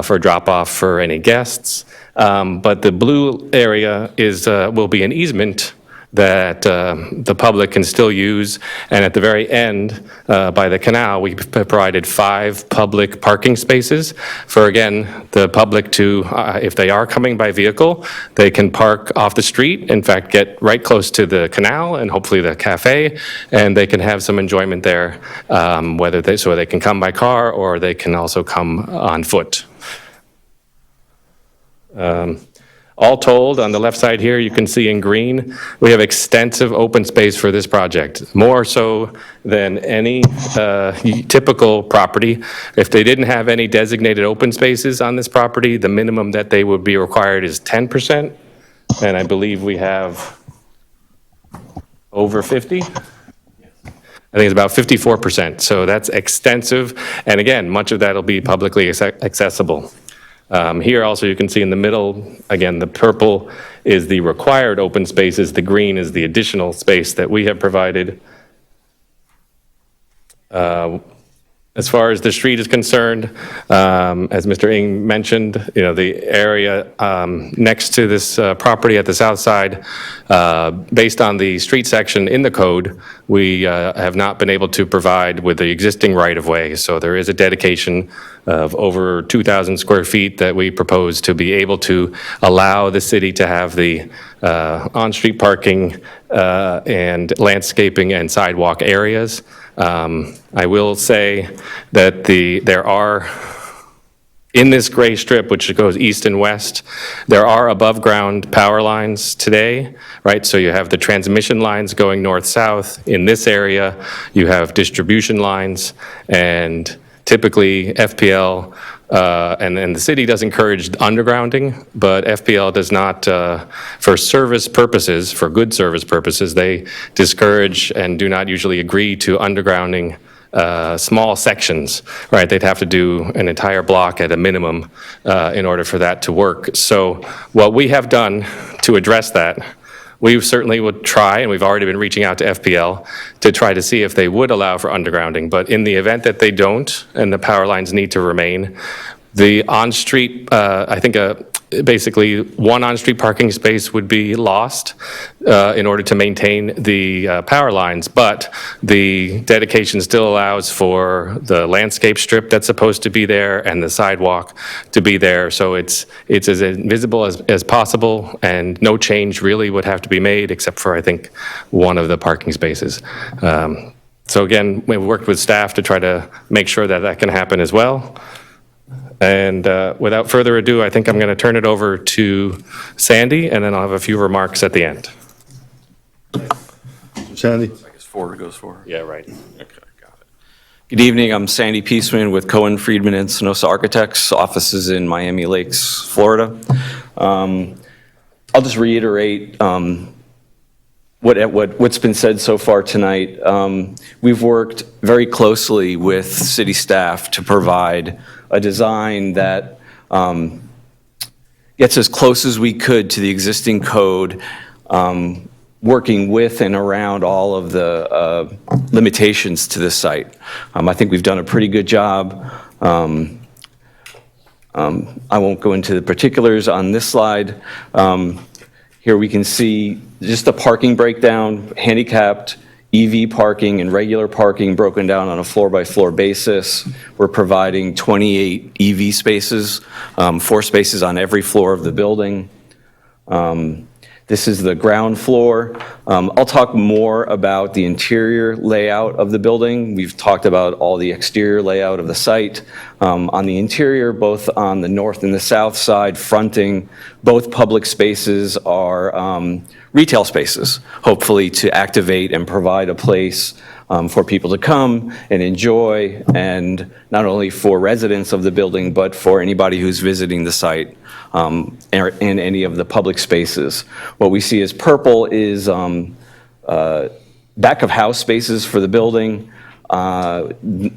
for drop-off for any guests. But the blue area will be an easement that the public can still use. And at the very end, by the canal, we provided 5 public parking spaces for, again, the public to, if they are coming by vehicle, they can park off the street, in fact, get right close to the canal and hopefully the cafe, and they can have some enjoyment there, so they can come by car or they can also come on foot. All told, on the left side here, you can see in green, we have extensive open space for this project, more so than any typical property. If they didn't have any designated open spaces on this property, the minimum that they would be required is 10%, and I believe we have over 50. I think it's about 54%, so that's extensive, and again, much of that will be publicly accessible. Here also you can see in the middle, again, the purple is the required open spaces, the green is the additional space that we have provided. As far as the street is concerned, as Mr. Ng mentioned, the area next to this property at the south side, based on the street section in the code, we have not been able to provide with the existing right-of-way. So there is a dedication of over 2,000 square feet that we propose to be able to allow the city to have the on-street parking and landscaping and sidewalk areas. I will say that there are, in this gray strip, which goes east and west, there are above-ground power lines today, right? So you have the transmission lines going north-south. In this area, you have distribution lines, and typically FPL, and the city does encourage undergrounding, but FPL does not, for service purposes, for good service purposes, they discourage and do not usually agree to undergrounding small sections, right? They'd have to do an entire block at a minimum in order for that to work. So what we have done to address that, we certainly would try, and we've already been reaching out to FPL to try to see if they would allow for undergrounding. But in the event that they don't, and the power lines need to remain, the on-street, I think basically one on-street parking space would be lost in order to maintain the power lines, but the dedication still allows for the landscape strip that's supposed to be there and the sidewalk to be there. So it's as invisible as possible, and no change really would have to be made except for, I think, one of the parking spaces. So again, we've worked with staff to try to make sure that that can happen as well. And without further ado, I think I'm going to turn it over to Sandy, and then I'll have a few remarks at the end. Sandy? I guess 4 goes forward. Yeah, right. Okay, got it. Good evening, I'm Sandy Peaceman with Cohen, Friedman, and Sonosa Architects, offices in Miami Lakes, Florida. I'll just reiterate what's been said so far tonight. We've worked very closely with city staff to provide a design that gets as close as we could to the existing code, working with and around all of the limitations to this site. I think we've done a pretty good job. I won't go into the particulars on this slide. Here we can see just the parking breakdown, handicapped, EV parking and regular parking broken down on a floor-by-floor basis. We're providing 28 EV spaces, 4 spaces on every floor of the building. This is the ground floor. I'll talk more about the interior layout of the building. We've talked about all the exterior layout of the site. On the interior, both on the north and the south side, fronting both public spaces are retail spaces, hopefully to activate and provide a place for people to come and enjoy, and not only for residents of the building, but for anybody who's visiting the site in any of the public spaces. What we see as purple is back of house spaces for the building, and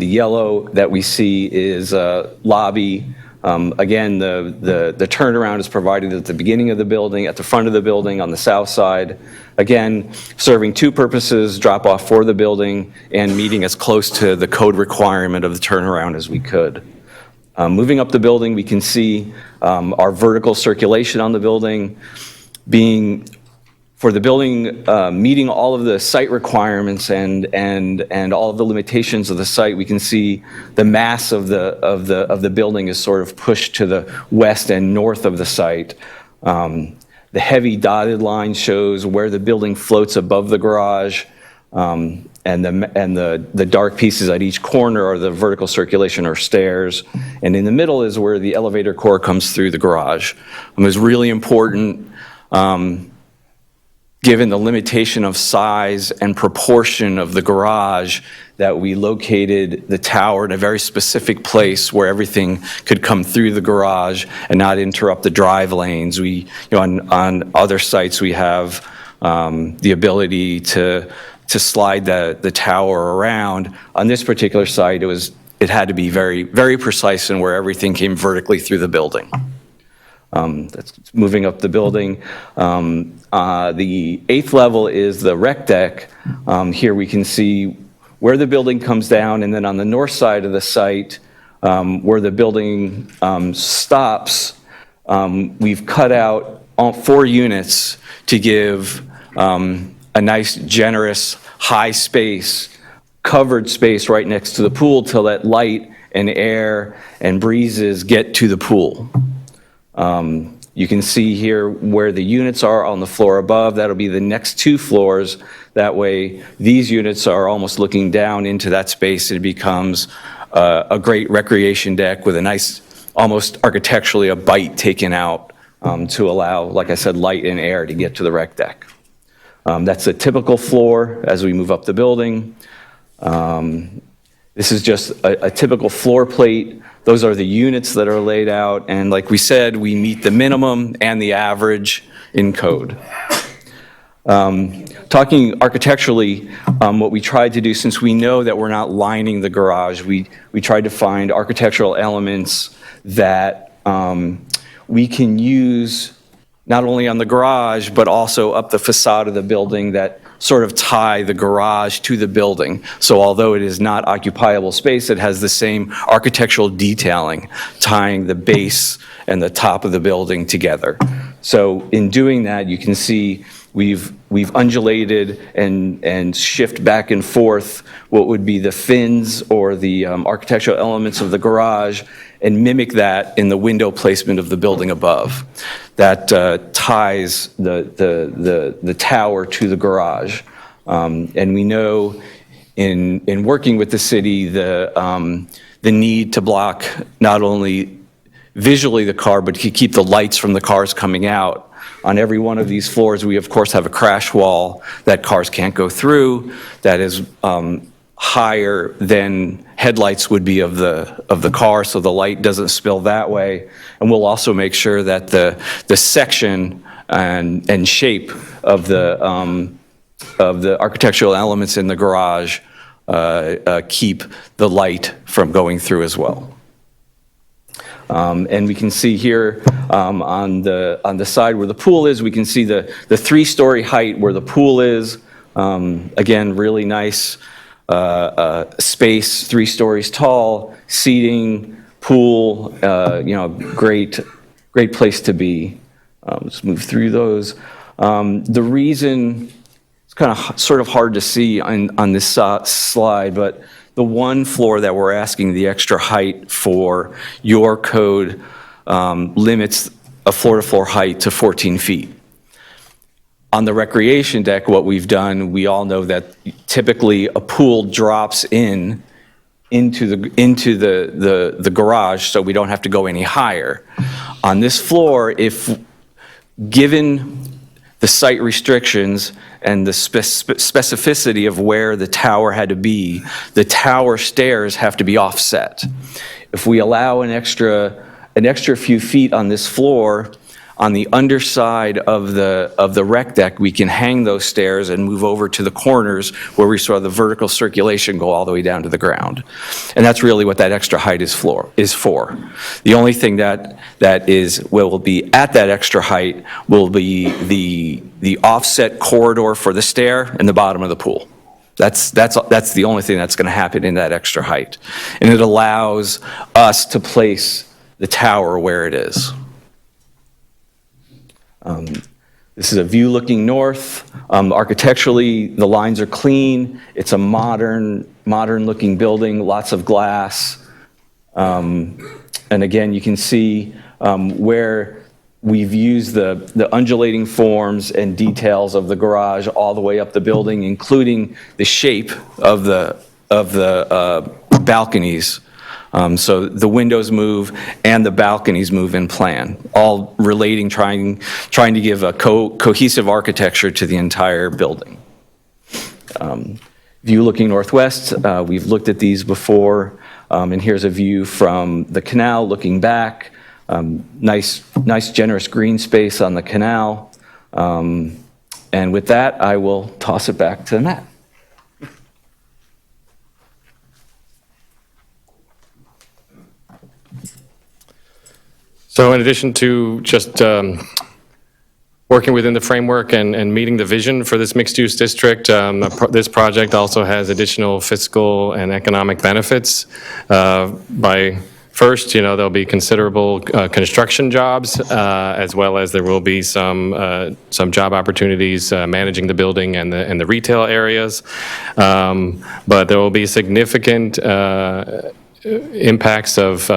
the yellow that we see is lobby. Again, the turnaround is provided at the beginning of the building, at the front of the building, on the south side. Again, serving 2 purposes, drop off for the building and meeting as close to the code requirement of the turnaround as we could. Moving up the building, we can see our vertical circulation on the building being, for the building, meeting all of the site requirements and all of the limitations of the site. We can see the mass of the building is sort of pushed to the west and north of the site. The heavy dotted line shows where the building floats above the garage, and the dark pieces at each corner are the vertical circulation or stairs. And in the middle is where the elevator core comes through the garage. It was really important, given the limitation of size and proportion of the garage, that we located the tower in a very specific place where everything could come through the garage and not interrupt the drive lanes. On other sites, we have the ability to slide the tower around. On this particular site, it had to be very, very precise in where everything came vertically through the building. That's moving up the building. The 8th level is the rec deck. Here we can see where the building comes down, and then on the north side of the site, where the building stops, we've cut out 4 units to give a nice, generous, high space, covered space right next to the pool to let light and air and breezes get to the pool. You can see here where the units are on the floor above. That'll be the next 2 floors. That way, these units are almost looking down into that space. It becomes a great recreation deck with a nice, almost architecturally, a bite taken out to allow, like I said, light and air to get to the rec deck. That's a typical floor as we move up the building. This is just a typical floor plate. Those are the units that are laid out, and like we said, we meet the minimum and the average in code. Talking architecturally, what we tried to do, since we know that we're not lining the garage, we tried to find architectural elements that we can use not only on the garage, but also up the facade of the building that sort of tie the garage to the building. So although it is not occupiable space, it has the same architectural detailing, tying the base and the top of the building together. So in doing that, you can see we've undulated and shift back and forth what would be the fins or the architectural elements of the garage, and mimic that in the window placement of the building above. That ties the tower to the garage. And we know in working with the city, the need to block not only visually the car, but to keep the lights from the cars coming out. On every one of these floors, we of course have a crash wall that cars can't go through, that is higher than headlights would be of the car, so the light doesn't spill that way. And we'll also make sure that the section and shape of the architectural elements in the garage keep the light from going through as well. And we can see here on the side where the pool is, we can see the 3-story height where the pool is. Again, really nice space, 3 stories tall, seating, pool, great place to be. Let's move through those. The reason, it's kind of sort of hard to see on this slide, but the one floor that we're asking the extra height for, your code limits a floor-to-floor height to 14 feet. On the recreation deck, what we've done, we all know that typically a pool drops into the garage, so we don't have to go any higher. On this floor, if given the site restrictions and the specificity of where the tower had to be, the tower stairs have to be offset. If we allow an extra few feet on this floor, on the underside of the rec deck, we can hang those stairs and move over to the corners where we saw the vertical circulation go all the way down to the ground. And that's really what that extra height is for. The only thing that will be at that extra height will be the offset corridor for the stair in the bottom of the pool. That's the only thing that's going to happen in that extra height. And it allows us to place the tower where it is. This is a view looking north. Architecturally, the lines are clean. It's a modern-looking building, lots of glass. And again, you can see where we've used the undulating forms and details of the garage all the way up the building, including the shape of the balconies. So the windows move and the balconies move in plan, all relating, trying to give a cohesive architecture to the entire building. View looking northwest, we've looked at these before, and here's a view from the canal looking back. Nice generous green space on the canal. And with that, I will toss it back to Matt. So in addition to just working within the framework and meeting the vision for this mixed-use district, this project also has additional fiscal and economic benefits. First, there'll be considerable construction jobs, as well as there will be some job opportunities managing the building and the retail areas. But there will be significant impacts of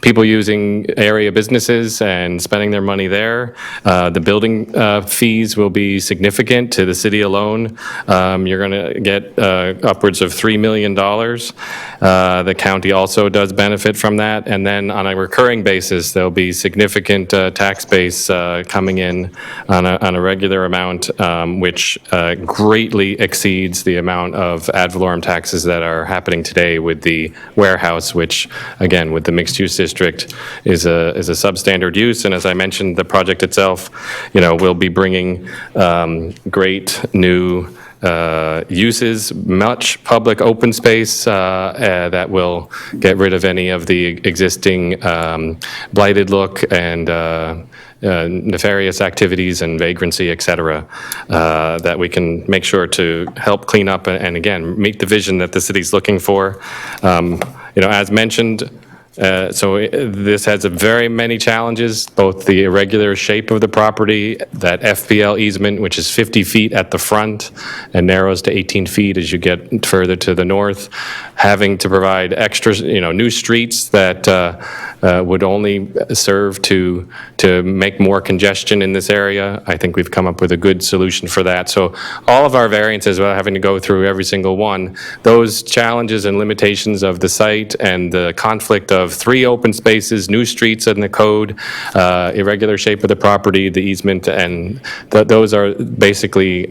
people using area businesses and spending their money there. The building fees will be significant to the city alone. You're going to get upwards of $3 million. The county also does benefit from that. And then on a recurring basis, there'll be significant tax base coming in on a regular amount, which greatly exceeds the amount of ad valorem taxes that are happening today with the warehouse, which, again, with the mixed-use district, is a substandard use. And as I mentioned, the project itself, will be bringing great new uses, much public open space that will get rid of any of the existing blighted look and nefarious activities and vagrancy, et cetera, that we can make sure to help clean up and again, meet the vision that the city's looking for. As mentioned, so this has very many challenges, both the irregular shape of the property, that FPL easement, which is 50 feet at the front and narrows to 18 feet as you get further to the north, having to provide extra, new streets that would only serve to make more congestion in this area. I think we've come up with a good solution for that. So all of our variances, without having to go through every single one, those challenges and limitations of the site and the conflict of 3 open spaces, new streets in the code, irregular shape of the property, the easement, and those are basically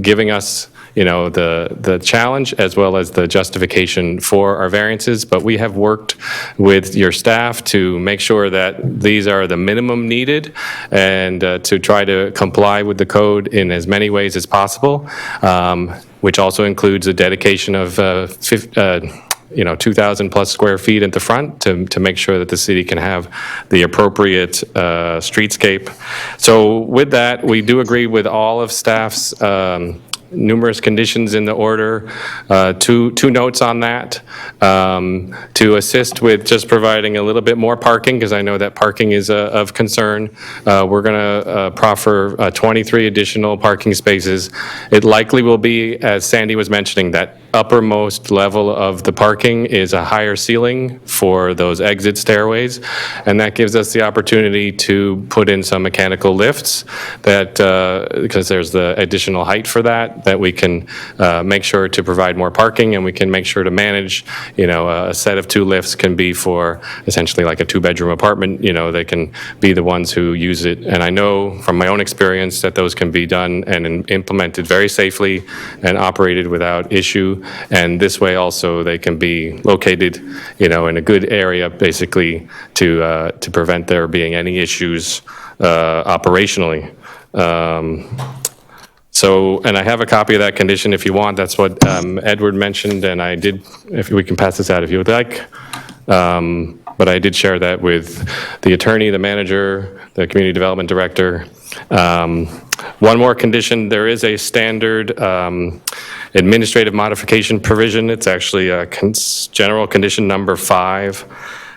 giving us the challenge as well as the justification for our variances. But we have worked with your staff to make sure that these are the minimum needed and to try to comply with the code in as many ways as possible, which also includes a dedication of 2,000 plus square feet at the front to make sure that the city can have the appropriate streetscape. So with that, we do agree with all of staff's numerous conditions in the order. Two notes on that. To assist with just providing a little bit more parking, because I know that parking is of concern, we're going to proffer 23 additional parking spaces. It likely will be, as Sandy was mentioning, that uppermost level of the parking is a higher ceiling for those exit stairways, and that gives us the opportunity to put in some mechanical lifts that, because there's the additional height for that we can make sure to provide more parking, and we can make sure to manage, a set of 2 lifts can be for essentially like a 2-bedroom apartment, they can be the ones who use it. And I know from my own experience that those can be done and implemented very safely and operated without issue. And this way also they can be located, in a good area basically to prevent there being any issues operationally. And I have a copy of that condition if you want. That's what Edward mentioned, and I did, if we can pass this out if you would like. But I did share that with the attorney, the manager, the community development director. One more condition, there is a standard administrative modification provision. It's actually a general condition number 5.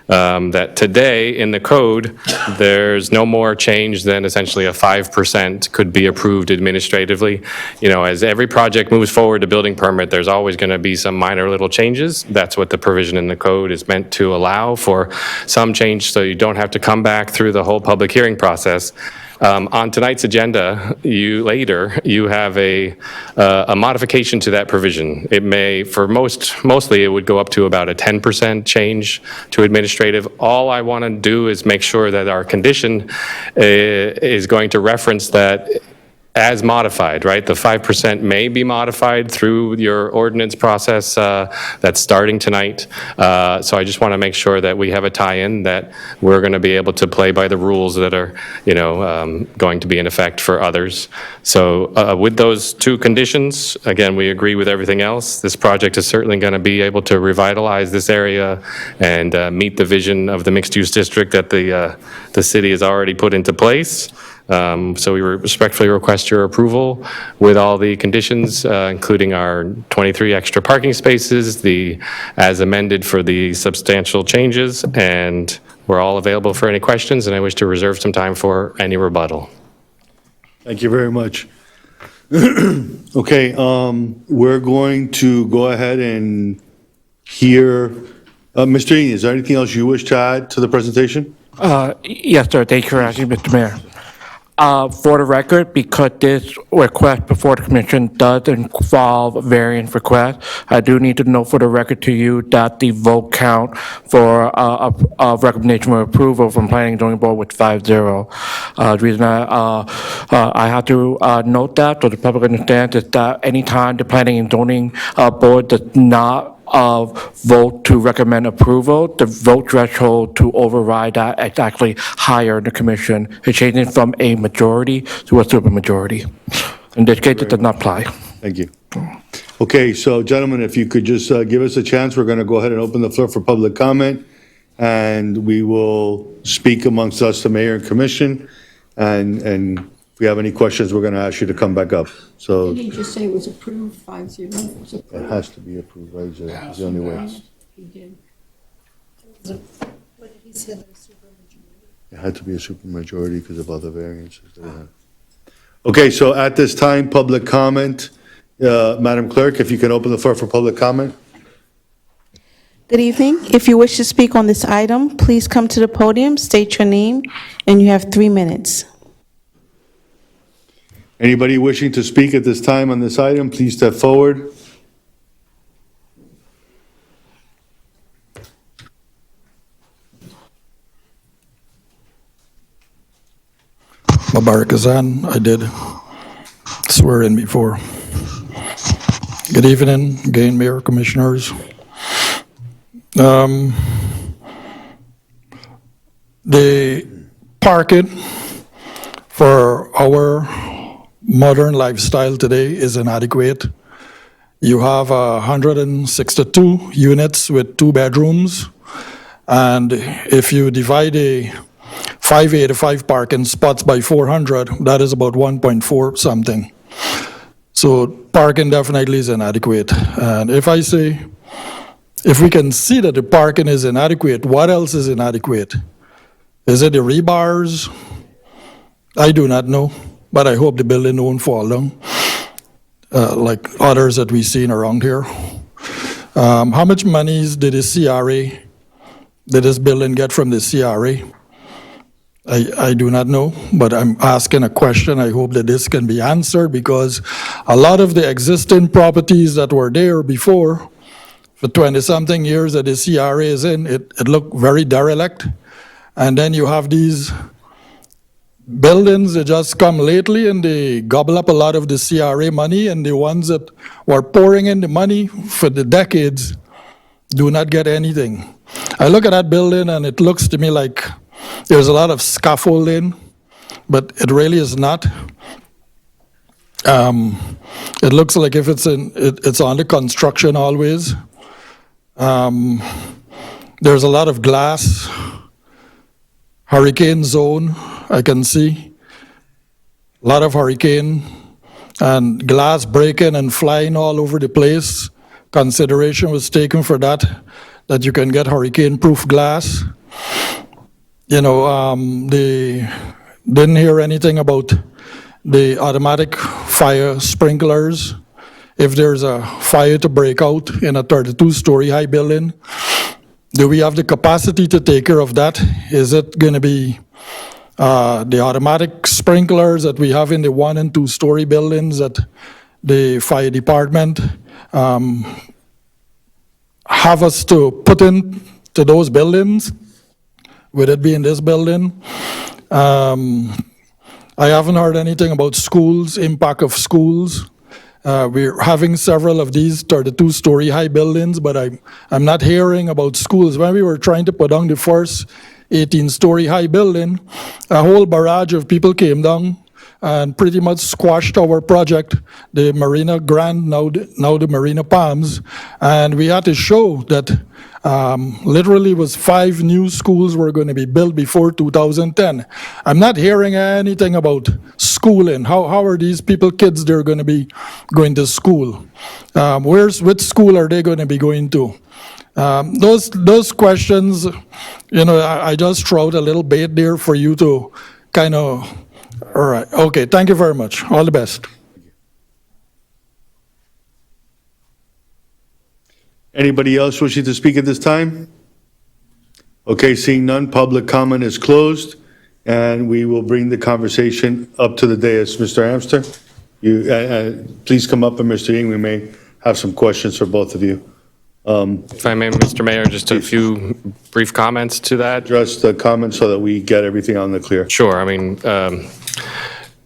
That today in the code, there's no more change than essentially a 5% could be approved administratively. As every project moves forward to building permit, there's always going to be some minor little changes. That's what the provision in the code is meant to allow, for some change so you don't have to come back through the whole public hearing process. On tonight's agenda, you have a modification to that provision. It may, mostly it would go up to about a 10% change to administrative. All I want to do is make sure that our condition is going to reference that as modified, right? The 5% may be modified through your ordinance process that's starting tonight. So I just want to make sure that we have a tie-in, that we're going to be able to play by the rules that are, going to be in effect for others. So with those 2 conditions, again, we agree with everything else. This project is certainly going to be able to revitalize this area and meet the vision of the mixed-use district that the city has already put into place. So we respectfully request your approval with all the conditions, including our 23 extra parking spaces, as amended for the substantial changes, and we're all available for any questions, and I wish to reserve some time for any rebuttal. Thank you very much. Okay, we're going to go ahead and hear, Mr. Ing, is there anything else you wish to add to the presentation? Yes, sir. Thank you for asking, Mr. Mayor. For the record, because this request before the commission does involve a variance request, I do need to note for the record to you that the vote count for a recommendation of approval from Planning and Zoning Board was 5-0. The reason I have to note that, so the public understands, is that anytime the Planning and Zoning Board does not vote to recommend approval, the vote threshold to override that is actually higher in the commission. It's changing from a majority to a supermajority. In this case, it does not apply. Thank you. Okay, so gentlemen, if you could just give us a chance, we're going to go ahead and open the floor for public comment, and we will speak amongst us, the mayor and commission, and if we have any questions, we're going to ask you to come back up. So Did you just say it was approved 5-0? it has to be approved, right? It's the only way. He did. What did he say? It had to be a supermajority because of other variances that we have. Okay, so at this time, public comment. Madam Clerk, if you can open the floor for public comment. Good evening. If you wish to speak on this item, please come to the podium, state your name, and you have 3 minutes. Anybody wishing to speak at this time on this item, please step forward. Mubarak Azan, I did swear in before. Good evening, again, Mayor, Commissioners. The parking for our modern lifestyle today is inadequate. You have 162 units with 2 bedrooms, and if you divide a 585 parking spots by 400, that is about 1.4 something. So parking definitely is inadequate. And if we can see that the parking is inadequate, what else is inadequate? Is it the rebars? I do not know, but I hope the building won't fall down, like others that we've seen around here. How much monies did this building get from the CRA? I do not know, but I'm asking a question. I hope that this can be answered, because a lot of the existing properties that were there before, for 20-something years that the CRA is in, it looked very derelict. And then you have these buildings that just come lately and they gobble up a lot of the CRA money, and the ones that were pouring in the money for the decades do not get anything. I look at that building and it looks to me like there's a lot of scaffolding, but it really is not. It looks like if it's under construction always. There's a lot of glass, hurricane zone, I can see. A lot of hurricane and glass breaking and flying all over the place. Consideration was taken for that you can get hurricane-proof glass. You know, they didn't hear anything about the automatic fire sprinklers. If there's a fire to break out in a 32-story high building, do we have the capacity to take care of that? Is it going to be the automatic sprinklers that we have in the 1- and 2-story buildings that the fire department have us to put in to those buildings? Would it be in this building? I haven't heard anything about schools, impact of schools. We're having several of these 32-story high buildings, but I'm not hearing about schools. When we were trying to put down the first 18-story high building, a whole barrage of people came down and pretty much squashed our project, the Marina Grand, now the Marina Palms. And we had to show that literally was 5 new schools were going to be built before 2010. I'm not hearing anything about schooling. How are these kids, they're going to be going to school? Which school are they going to be going to? Those questions, you know, I just throw out a little bait there for you to kind of. All right. Okay. Thank you very much. All the best. Anybody else wishing to speak at this time? Okay, seeing none, public comment is closed, and we will bring the conversation up to the dais. Mr. Amster, please come up, and Mr. Ying, we may have some questions for both of you. If I may, Mr. Mayor, just a few brief comments to that. Address the comments so that we get everything on the clear. Sure. I mean,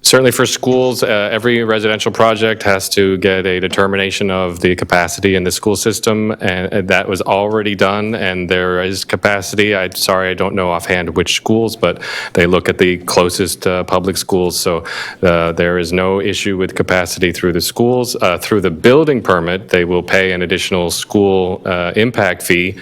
certainly for schools, every residential project has to get a determination of the capacity in the school system, and that was already done, and there is capacity. I don't know offhand which schools, but they look at the closest public schools, so there is no issue with capacity through the schools. Through the building permit, they will pay an additional school impact fee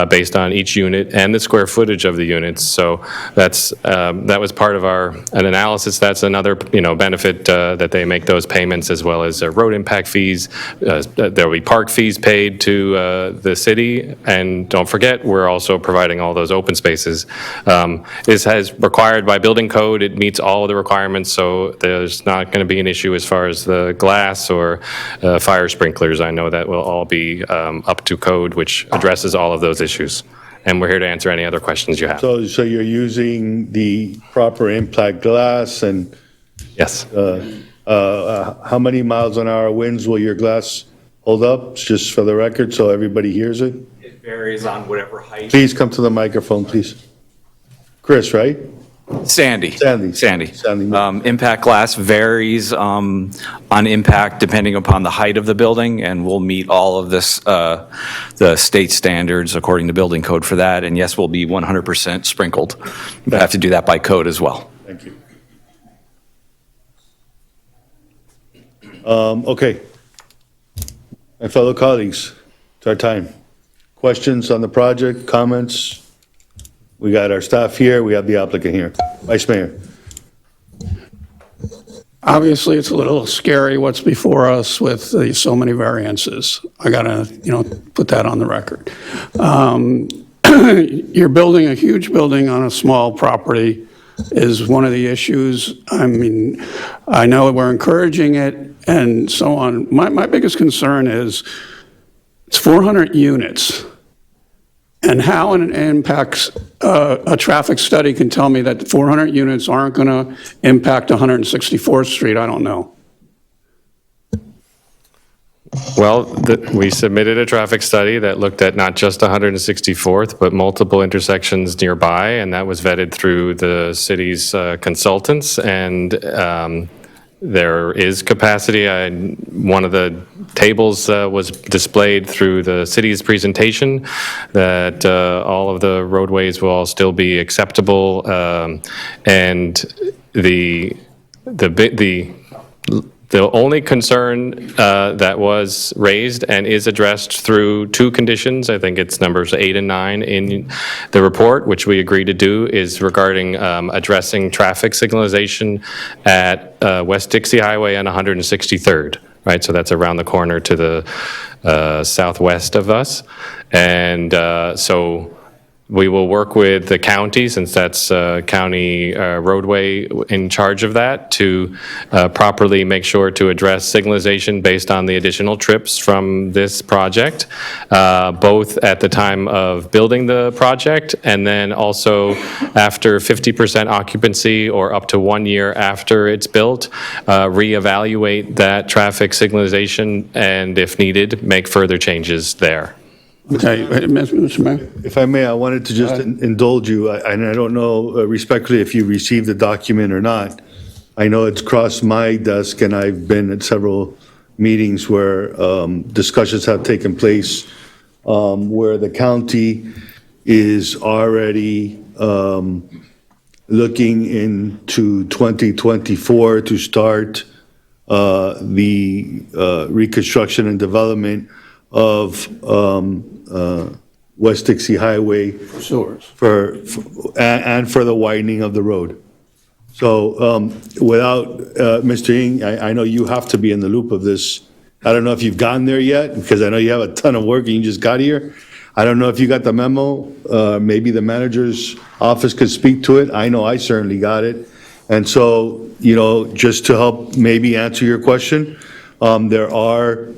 based on each unit and the square footage of the units. So that was part of an analysis. That's another benefit that they make those payments, as well as road impact fees. There will be park fees paid to the city, and don't forget, we're also providing all those open spaces. This has required by building code. It meets all of the requirements, so there's not going to be an issue as far as the glass or fire sprinklers. I know that will all be up to code, which addresses all of those issues. And we're here to answer any other questions you have. So you're using the proper impact glass, and yes. How many miles an hour winds will your glass hold up, just for the record, so everybody hears it? It varies on whatever height. Please come to the microphone, please. Chris, right? Sandy. Sandy. Impact glass varies on impact depending upon the height of the building, and we'll meet all of this, the state standards according to building code for that. And yes, we'll be 100% sprinkled. We have to do that by code as well. Thank you. Okay. My fellow colleagues, it's our time. Questions on the project, comments? We got our staff here, we have the applicant here. Vice Mayor. Obviously, it's a little scary what's before us with so many variances. I gotta, put that on the record. You're building a huge building on a small property is one of the issues. I mean, I know we're encouraging it and so on. My biggest concern is it's 400 units. And how it impacts, a traffic study can tell me that 400 units aren't going to impact 164th Street, I don't know. Well, we submitted a traffic study that looked at not just 164th, but multiple intersections nearby, and that was vetted through the city's consultants, and there is capacity. One of the tables was displayed through the city's presentation that all of the roadways will all still be acceptable, and the only concern that was raised and is addressed through two conditions, I think it's numbers 8 and 9 in the report, which we agreed to do, is regarding addressing traffic signalization at West Dixie Highway and 163rd, right? So that's around the corner to the southwest of us. And so we will work with the county, since that's county roadway in charge of that, to properly make sure to address signalization based on the additional trips from this project, both at the time of building the project and then also after 50% occupancy or up to 1 year after it's built, reevaluate that traffic signalization and, if needed, make further changes there. Okay, Mr. Mayor? If I may, I wanted to just indulge you, and I don't know respectfully if you received the document or not. I know it's crossed my desk, and I've been at several meetings where discussions have taken place where the county is already looking into 2024 to start the reconstruction and development of West Dixie Highway. And for the widening of the road. So without, Mr. Ng, I know you have to be in the loop of this. I don't know if you've gotten there yet, because I know you have a ton of work and you just got here. I don't know if you got the memo. Maybe the manager's office could speak to it. I know I certainly got it. And so, just to help maybe answer your question, there are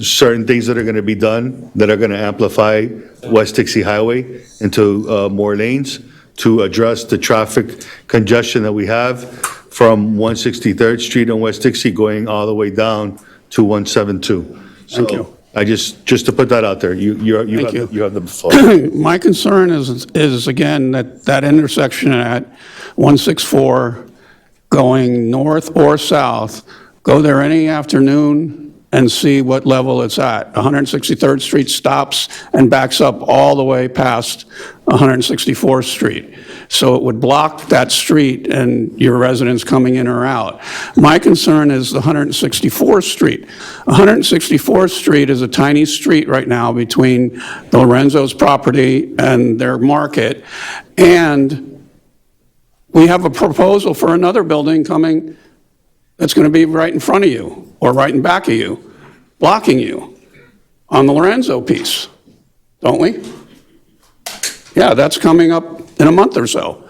certain things that are going to be done that are going to amplify West Dixie Highway into more lanes to address the traffic congestion that we have from 163rd Street on West Dixie going all the way down to 172. Thank you. I just to put that out there, you have the floor. My concern is again, that intersection at 164 going north or south, go there any afternoon and see what level it's at. 163rd Street stops and backs up all the way past 164th Street. So it would block that street and your residents coming in or out. My concern is the 164th Street. 164th Street is a tiny street right now between the Lorenzo's property and their market. And we have a proposal for another building coming that's going to be right in front of you or right in back of you, blocking you on the Lorenzo piece, don't we? Yeah, that's coming up in a month or so.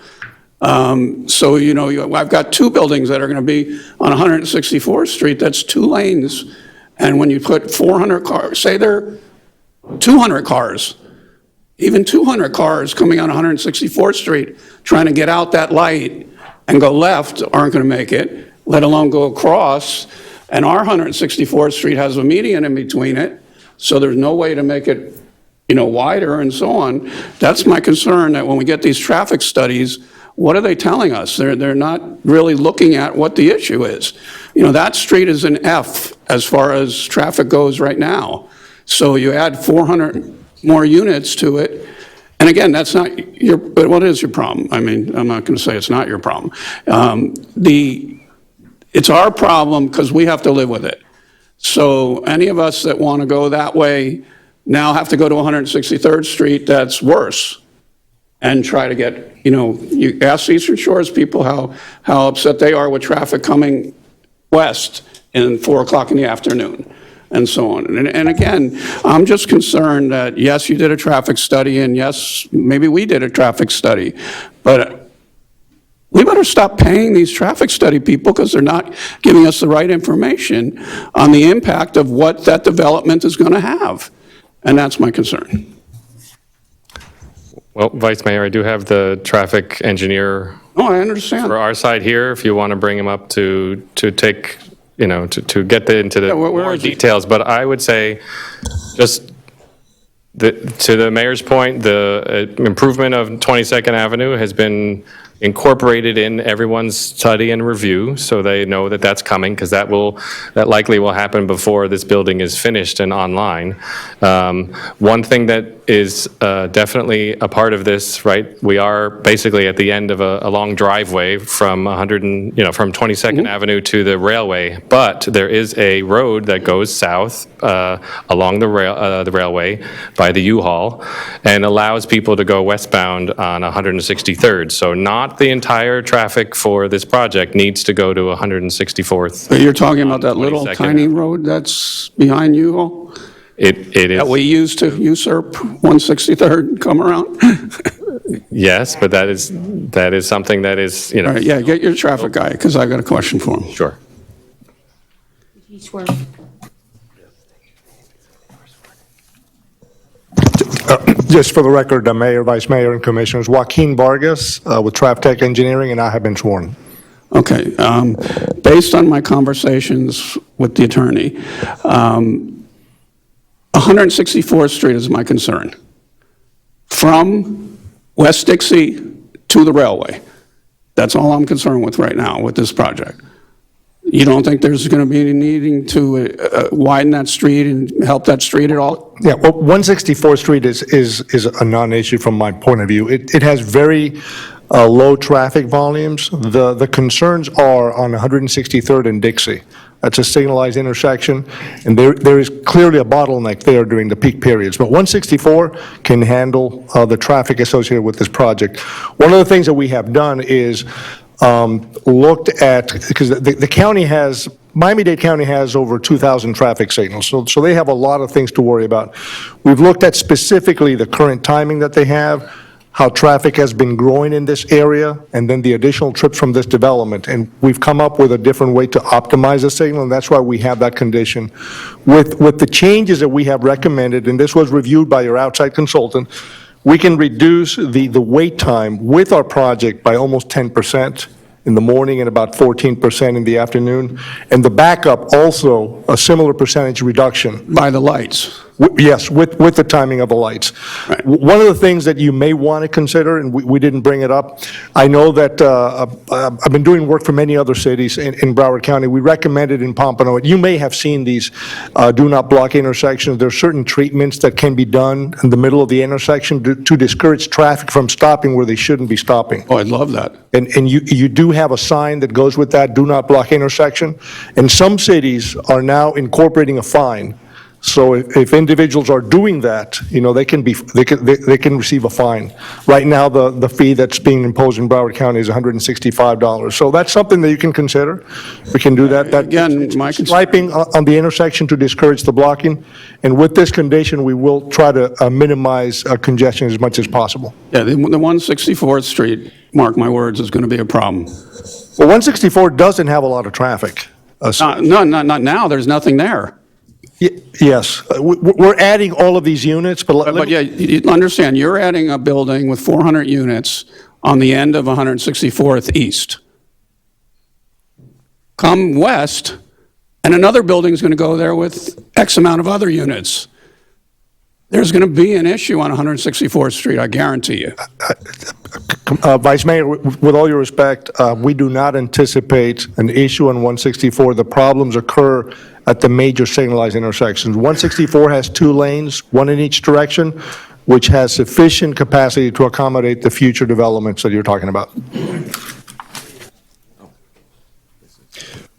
So, I've got two buildings that are going to be on 164th Street. That's 2 lanes. And when you put 400 cars, say there are 200 cars, even 200 cars coming on 164th Street trying to get out that light and go left aren't going to make it, let alone go across. And our 164th Street has a median in between it, so there's no way to make it, wider and so on. That's my concern, that when we get these traffic studies, what are they telling us? They're not really looking at what the issue is. That street is an F as far as traffic goes right now. So you add 400 more units to it, and again, that's not but what is your problem? I mean, I'm not going to say it's not your problem. It's our problem because we have to live with it. So any of us that want to go that way now have to go to 163rd Street, that's worse. and try to get, you ask Eastern Shores people how upset they are with traffic coming west in 4 o'clock in the afternoon, and so on. And again, I'm just concerned that, yes, you did a traffic study, and yes, maybe we did a traffic study, but we better stop paying these traffic study people because they're not giving us the right information on the impact of what that development is going to have. And that's my concern. Well, Vice Mayor, I do have the traffic engineer Oh, I understand. for our side here, if you want to bring him up to take, to get into the where more is he? details. But I would say, just to the mayor's point, the improvement of 22nd Avenue has been incorporated in everyone's study and review, so they know that that's coming, because that likely will happen before this building is finished and online. One thing that is definitely a part of this, right? We are basically at the end of a long driveway from from 22nd Avenue to the railway, but there is a road that goes south along the railway by the U-Haul and allows people to go westbound on 163rd. So not the entire traffic for this project needs to go to 164th. But you're talking about that little 22nd. tiny road that's behind you all? It is. That we used to usurp 163rd and come around? Yes, but that is something that is, All right, yeah, get your traffic guy, because I got a question for him. Sure. Just for the record, the mayor, vice mayor, and commissioners, Joaquin Vargas with Traftech Engineering, and I have been sworn. Okay, based on my conversations with the attorney, 164th Street is my concern. From West Dixie to the railway. That's all I'm concerned with right now with this project. You don't think there's going to be any needing to widen that street and help that street at all? Yeah, well, 164th Street is a non-issue from my point of view. It has very low traffic volumes. The concerns are on 163rd and Dixie. That's a signalized intersection, and there is clearly a bottleneck there during the peak periods. But 164 can handle the traffic associated with this project. One of the things that we have done is looked at, because the county has, Miami-Dade County has over 2,000 traffic signals, so they have a lot of things to worry about. We've looked at specifically the current timing that they have, how traffic has been growing in this area, and then the additional trips from this development. And we've come up with a different way to optimize the signal, and that's why we have that condition. With the changes that we have recommended, and this was reviewed by your outside consultant, we can reduce the wait time with our project by almost 10% in the morning and about 14% in the afternoon. And the backup also, a similar percentage reduction. By the lights? Yes, with the timing of the lights. Right. One of the things that you may want to consider, and we didn't bring it up, I know that I've been doing work for many other cities in Broward County. We recommended in Pompano, you may have seen these do not block intersections. There are certain treatments that can be done in the middle of the intersection to discourage traffic from stopping where they shouldn't be stopping. Oh, I'd love that. And you do have a sign that goes with that, do not block intersection. And some cities are now incorporating a fine. So if individuals are doing that, they can receive a fine. Right now, the fee that's being imposed in Broward County is $165. So that's something that you can consider. We can do that. Again, my concern. Striping on the intersection to discourage the blocking. And with this condition, we will try to minimize congestion as much as possible. Yeah, the 164th Street, mark my words, is going to be a problem. Well, 164 doesn't have a lot of traffic. No, not now, there's nothing there. Yes, we're adding all of these units, But yeah, you understand, you're adding a building with 400 units on the end of 164th East. Come west, and another building's going to go there with X amount of other units. There's going to be an issue on 164th Street, I guarantee you. Vice Mayor, with all your respect, we do not anticipate an issue on 164. The problems occur at the major signalized intersections. 164 has 2 lanes, one in each direction, which has sufficient capacity to accommodate the future developments that you're talking about.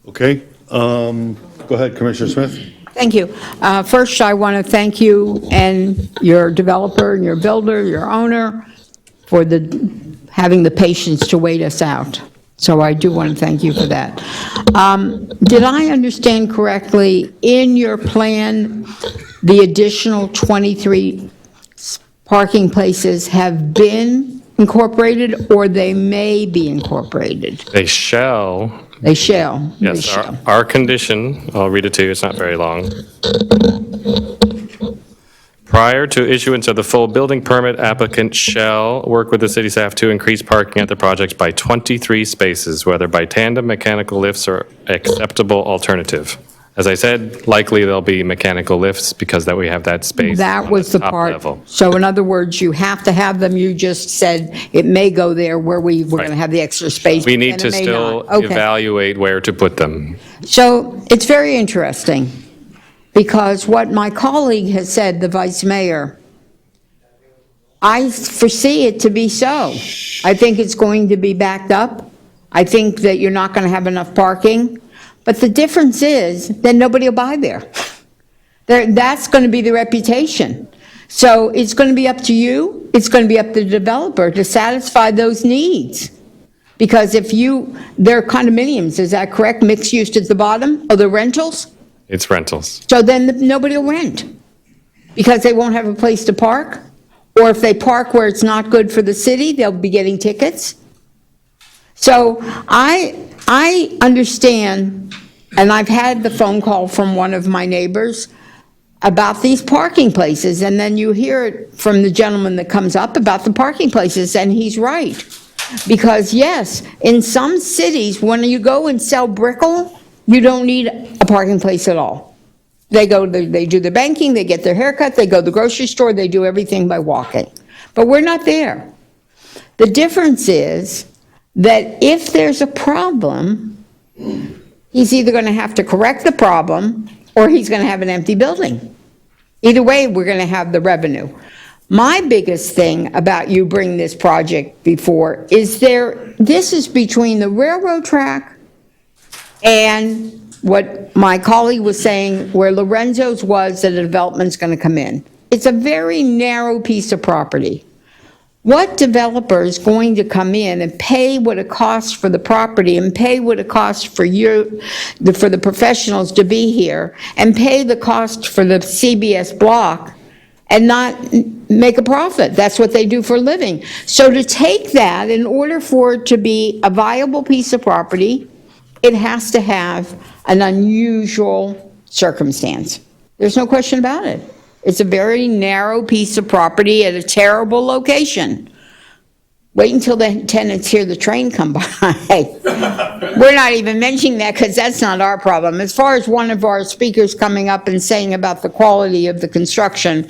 Okay, go ahead, Commissioner Smith. Thank you. First, I want to thank you and your developer and your builder, your owner, for having the patience to wait us out. So I do want to thank you for that. Did I understand correctly, in your plan, the additional 23 parking places have been incorporated, or they may be incorporated? They shall. They shall. They Yes, shall. our condition, I'll read it to you, it's not very long. Prior to issuance of the full building permit, applicant shall work with the city staff to increase parking at the project by 23 spaces, whether by tandem, mechanical lifts, or acceptable alternative. As I said, likely there'll be mechanical lifts because that we have that space. That on was the top part. level. So in other words, you have to have them, you just said it may go there where we're going to Right. have the extra space. We need and to it may still not. Okay. evaluate where to put them. So it's very interesting, because what my colleague has said, the vice mayor, I foresee it to be so. I think it's going to be backed up. I think that you're not going to have enough parking. But the difference is that nobody will buy there. That's going to be the reputation. So it's going to be up to you, it's going to be up to the developer to satisfy those needs. Because they're condominiums, is that correct? Mixed use at the bottom? Oh, the rentals? It's rentals. So then nobody will rent, because they won't have a place to park? Or if they park where it's not good for the city, they'll be getting tickets? So I understand, and I've had the phone call from one of my neighbors about these parking places, and then you hear it from the gentleman that comes up about the parking places, and he's right. Because yes, in some cities, when you go and sell Brickell, you don't need a parking place at all. They do their banking, they get their haircut, they go to the grocery store, they do everything by walking. But we're not there. The difference is that if there's a problem, he's either going to have to correct the problem, or he's going to have an empty building. Either way, we're going to have the revenue. My biggest thing about you bringing this project before is this is between the railroad track and what my colleague was saying, where Lorenzo's was, that the development's going to come in. It's a very narrow piece of property. What developer is going to come in and pay what it costs for the property, and pay what it costs for the professionals to be here, and pay the cost for the CBS block, and not make a profit? That's what they do for a living. So to take that, in order for it to be a viable piece of property, it has to have an unusual circumstance. There's no question about it. It's a very narrow piece of property at a terrible location. Wait until the tenants hear the train come by. We're not even mentioning that, because that's not our problem. As far as one of our speakers coming up and saying about the quality of the construction,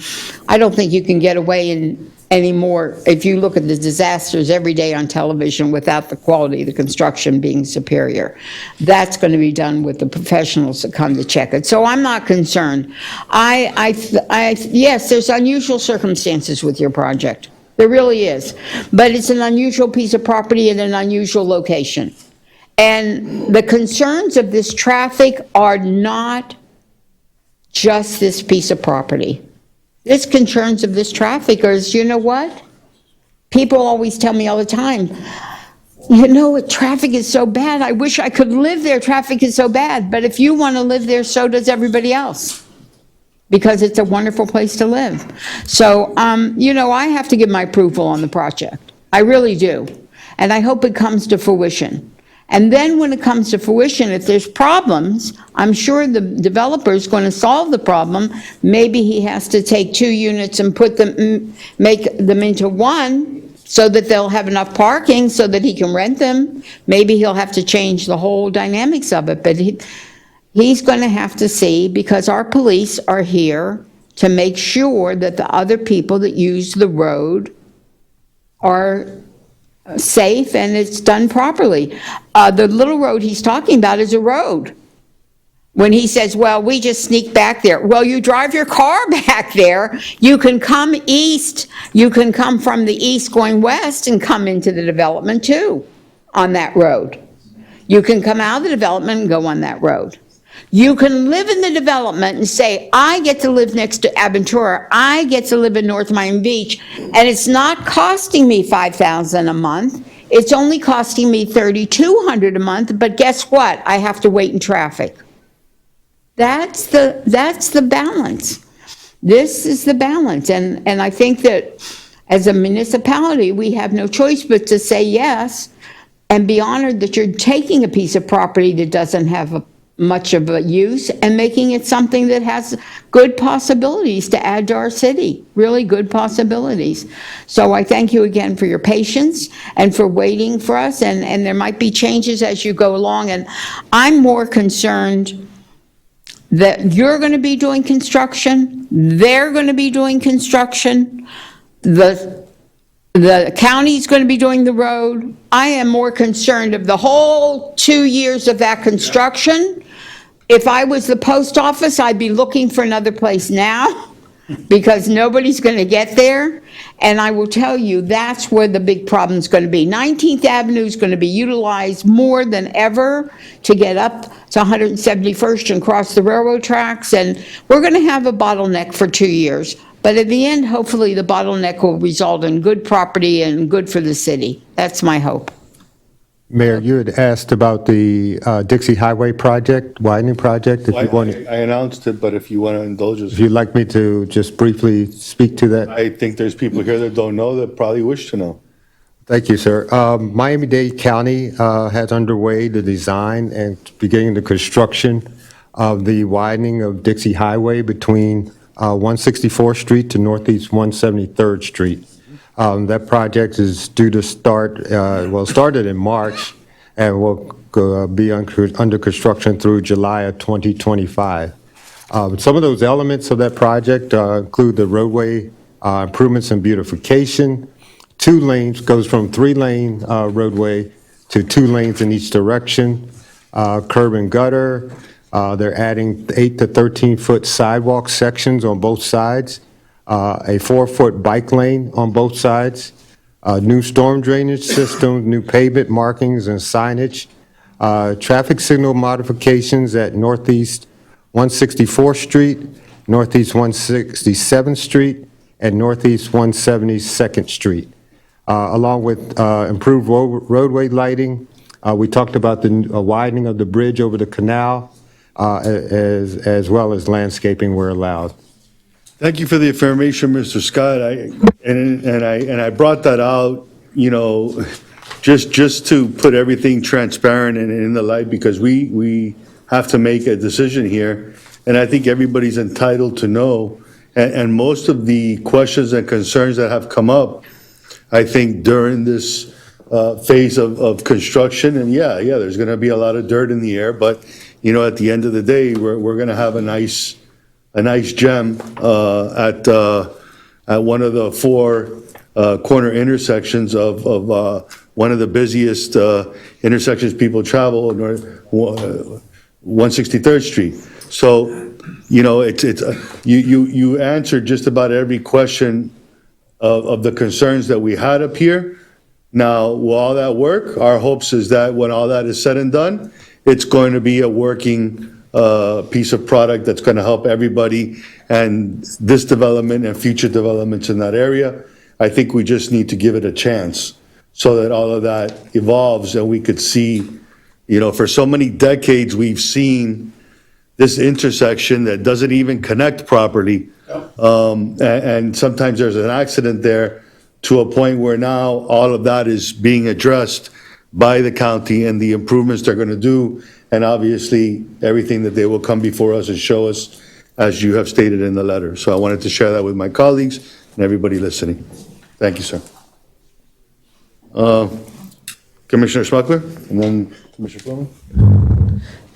I don't think you can get away anymore if you look at the disasters every day on television without the quality of the construction being superior. That's going to be done with the professionals that come to check it. So I'm not concerned. Yes, there's unusual circumstances with your project. There really is. But it's an unusual piece of property in an unusual location. And the concerns of this traffic are not just this piece of property. This concerns of this traffic is, you know what? People always tell me all the time, traffic is so bad. I wish I could live there. Traffic is so bad. But if you want to live there, so does everybody else, because it's a wonderful place to live. So, I have to give my approval on the project. I really do. And I hope it comes to fruition. And then when it comes to fruition, if there's problems, I'm sure the developer is going to solve the problem. Maybe he has to take 2 units and make them into one, so that they'll have enough parking so that he can rent them. Maybe he'll have to change the whole dynamics of it, but he's going to have to see, because our police are here to make sure that the other people that use the road are safe and it's done properly. The little road he's talking about is a road. When he says, well, we just sneak back there. Well, you drive your car back there. You can come east. You can come from the east going west and come into the development too on that road. You can come out of the development and go on that road. You can live in the development and say, I get to live next to Aventura, I get to live in North Miami Beach, and it's not costing me $5,000 a month. It's only costing me $3,200 a month, but guess what? I have to wait in traffic. That's the balance. This is the balance, and I think that as a municipality, we have no choice but to say yes and be honored that you're taking a piece of property that doesn't have much of a use and making it something that has good possibilities to add to our city, really good possibilities. So I thank you again for your patience and for waiting for us, and there might be changes as you go along, and I'm more concerned that you're going to be doing construction, they're going to be doing construction, the county's going to be doing the road. I am more concerned of the whole 2 years of that construction. If I was the post office, I'd be looking for another place now because nobody's going to get there. And I will tell you, that's where the big problem's going to be. 19th Avenue is going to be utilized more than ever to get up to 171st and cross the railroad tracks. And we're going to have a bottleneck for 2 years. But at the end, hopefully, the bottleneck will result in good property and good for the city. That's my hope. Mayor, you had asked about the Dixie Highway project, widening project. If you want, I announced it, but if you want to indulge us, if you'd like me to just briefly speak to that. I think there's people here that don't know that probably wish to know. Thank you, sir. Miami-Dade County has underway the design and beginning the construction of the widening of Dixie Highway between 164th Street to Northeast 173rd Street. That project is due to start, started in March and will be under construction through July of 2025. Some of those elements of that project include the roadway improvements and beautification. 2 lanes, goes from 3-lane roadway to 2 lanes in each direction, curb and gutter. They're adding 8 to 13-foot sidewalk sections on both sides, a 4-foot bike lane on both sides, new storm drainage system, new pavement markings and signage, traffic signal modifications at Northeast 164th Street, Northeast 167th Street, and Northeast 172nd Street, along with improved roadway lighting. We talked about the widening of the bridge over the canal, as well as landscaping where allowed. Thank you for the information, Mr. Scott. I brought that out, just to put everything transparent and in the light, because we have to make a decision here, and I think everybody's entitled to know. And most of the questions and concerns that have come up, I think during this phase of construction, and there's going to be a lot of dirt in the air, but at the end of the day, we're going to have a nice gem at one of the 4 corner intersections of one of the busiest intersections people travel, 163rd Street. So, you answered just about every question of the concerns that we had up here. Now, will all that work? Our hopes is that when all that is said and done, it's going to be a working piece of product that's going to help everybody and this development and future developments in that area. I think we just need to give it a chance so that all of that evolves and we could see, for so many decades, we've seen this intersection that doesn't even connect properly. And sometimes there's an accident there to a point where now all of that is being addressed by the county and the improvements they're going to do, and obviously everything that they will come before us and show us, as you have stated in the letter. So I wanted to share that with my colleagues and everybody listening. Thank you, sir. Commissioner Smuckler, and then Commissioner Fleming.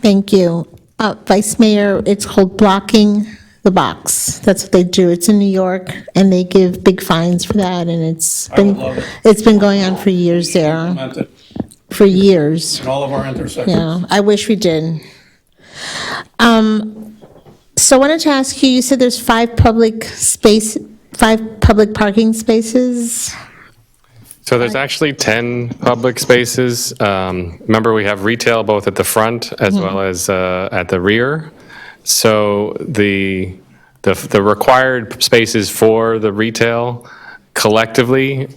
Thank you. Vice Mayor, it's called blocking the box. That's what they do. It's in New York, and they give big fines for that, and it's been going on for years there. For years. In all of our intersections. Yeah, I wish we did. So I wanted to ask you, you said there's 5 public parking spaces? So there's actually 10 public spaces. Remember, we have retail both at the front as well as at the rear. So the required spaces for the retail collectively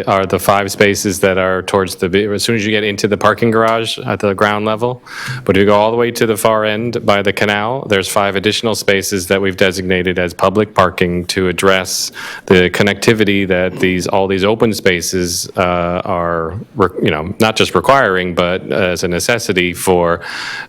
are the 5 spaces that are towards as soon as you get into the parking garage at the ground level. But if you go all the way to the far end by the canal, there's 5 additional spaces that we've designated as public parking to address the connectivity that all these open spaces are, not just requiring, but as a necessity for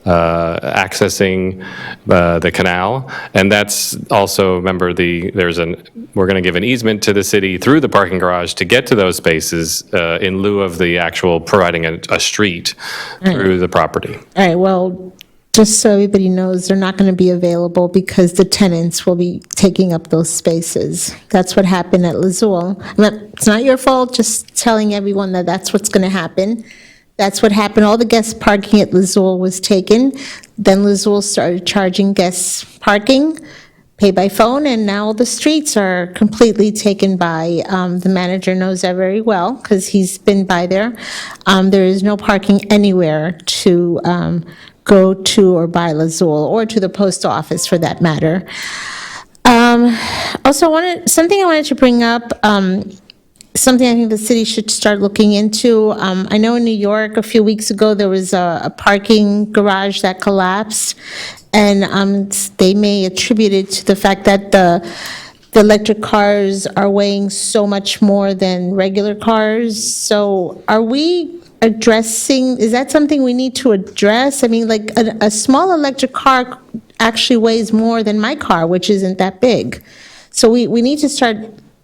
accessing the canal. And that's also, remember, we're going to give an easement to the city through the parking garage to get to those spaces in lieu of the actual providing a street through the property. All right, well, just so everybody knows, they're not going to be available because the tenants will be taking up those spaces. That's what happened at Lazul. It's not your fault, just telling everyone that that's what's going to happen. That's what happened. All the guest parking at Lazul was taken. Then Lazul started charging guests parking, pay by phone, and now the streets are completely taken by, the manager knows that very well because he's been by there. There is no parking anywhere to go to or by Lazul or to the post office for that matter. Also, something I wanted to bring up, something I think the city should start looking into. I know in New York, a few weeks ago, there was a parking garage that collapsed, and they may attribute it to the fact that the electric cars are weighing so much more than regular cars. So are we addressing, is that something we need to address? I mean, like, a small electric car actually weighs more than my car, which isn't that big. So we need to start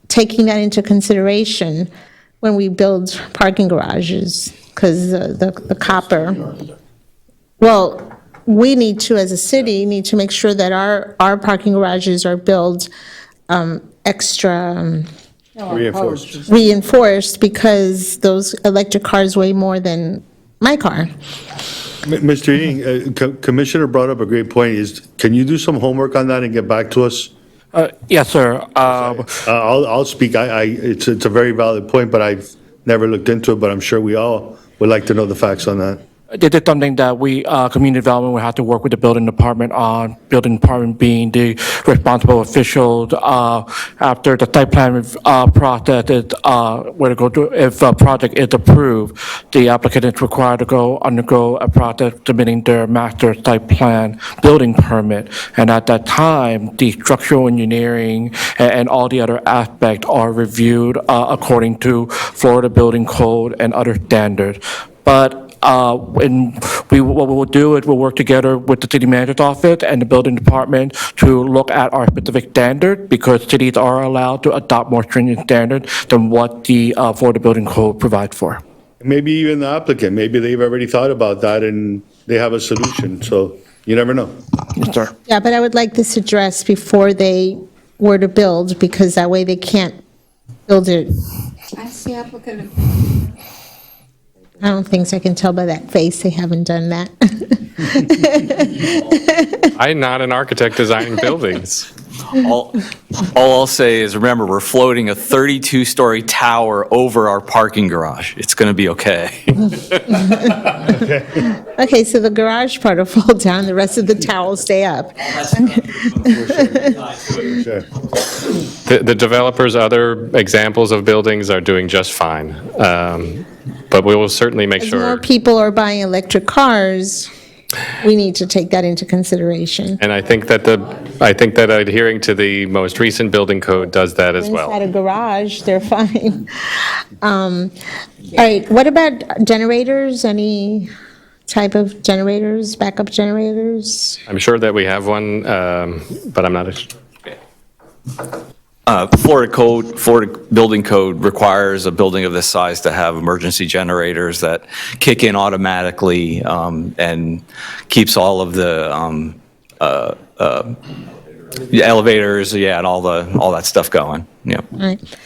taking that into consideration when we build parking garages, because the copper, well, we need to, as a city, need to make sure that our parking garages are built extra reinforced, because those electric cars weigh more than my car. Mr. Ying, Commissioner brought up a great point. Can you do some homework on that and get back to us? Yes, sir. I'll speak. It's a very valid point, but I've never looked into it, but I'm sure we all would like to know the facts on that. This is something that we, community development, will have to work with the building department on, building department being the responsible official after the site plan process is, where to go to, if a project is approved, the applicant is required to undergo a process submitting their master site plan building permit. And at that time, the structural engineering and all the other aspects are reviewed according to Florida Building Code and other standards. But what we'll do is we'll work together with the city manager's office and the building department to look at our specific standard, because cities are allowed to adopt more stringent standards than what the Florida Building Code provides for. Maybe even the applicant, maybe they've already thought about that and they have a solution, so you never know. Yes, sir. Yeah, but I would like this addressed before they were to build, because that way they can't build it. Ask the applicant. I don't think so. I can tell by that face they haven't done that. I'm not an architect designing buildings. All I'll say is, remember, we're floating a 32-story tower over our parking garage. It's going to be okay. Okay, so the garage part will fall down, the rest of the tower will stay up. The developers' other examples of buildings are doing just fine. But we will certainly make As more sure. people are buying electric cars, we need to take that into consideration. And I think that adhering to the most recent building code does that as well. Inside a garage, they're fine. All right, what about generators? Any type of generators, backup generators? I'm sure that we have one, but I'm not. Florida Building Code requires a building of this size to have emergency generators that kick in automatically and keeps all of the elevators, and all that stuff going. Yeah. All right.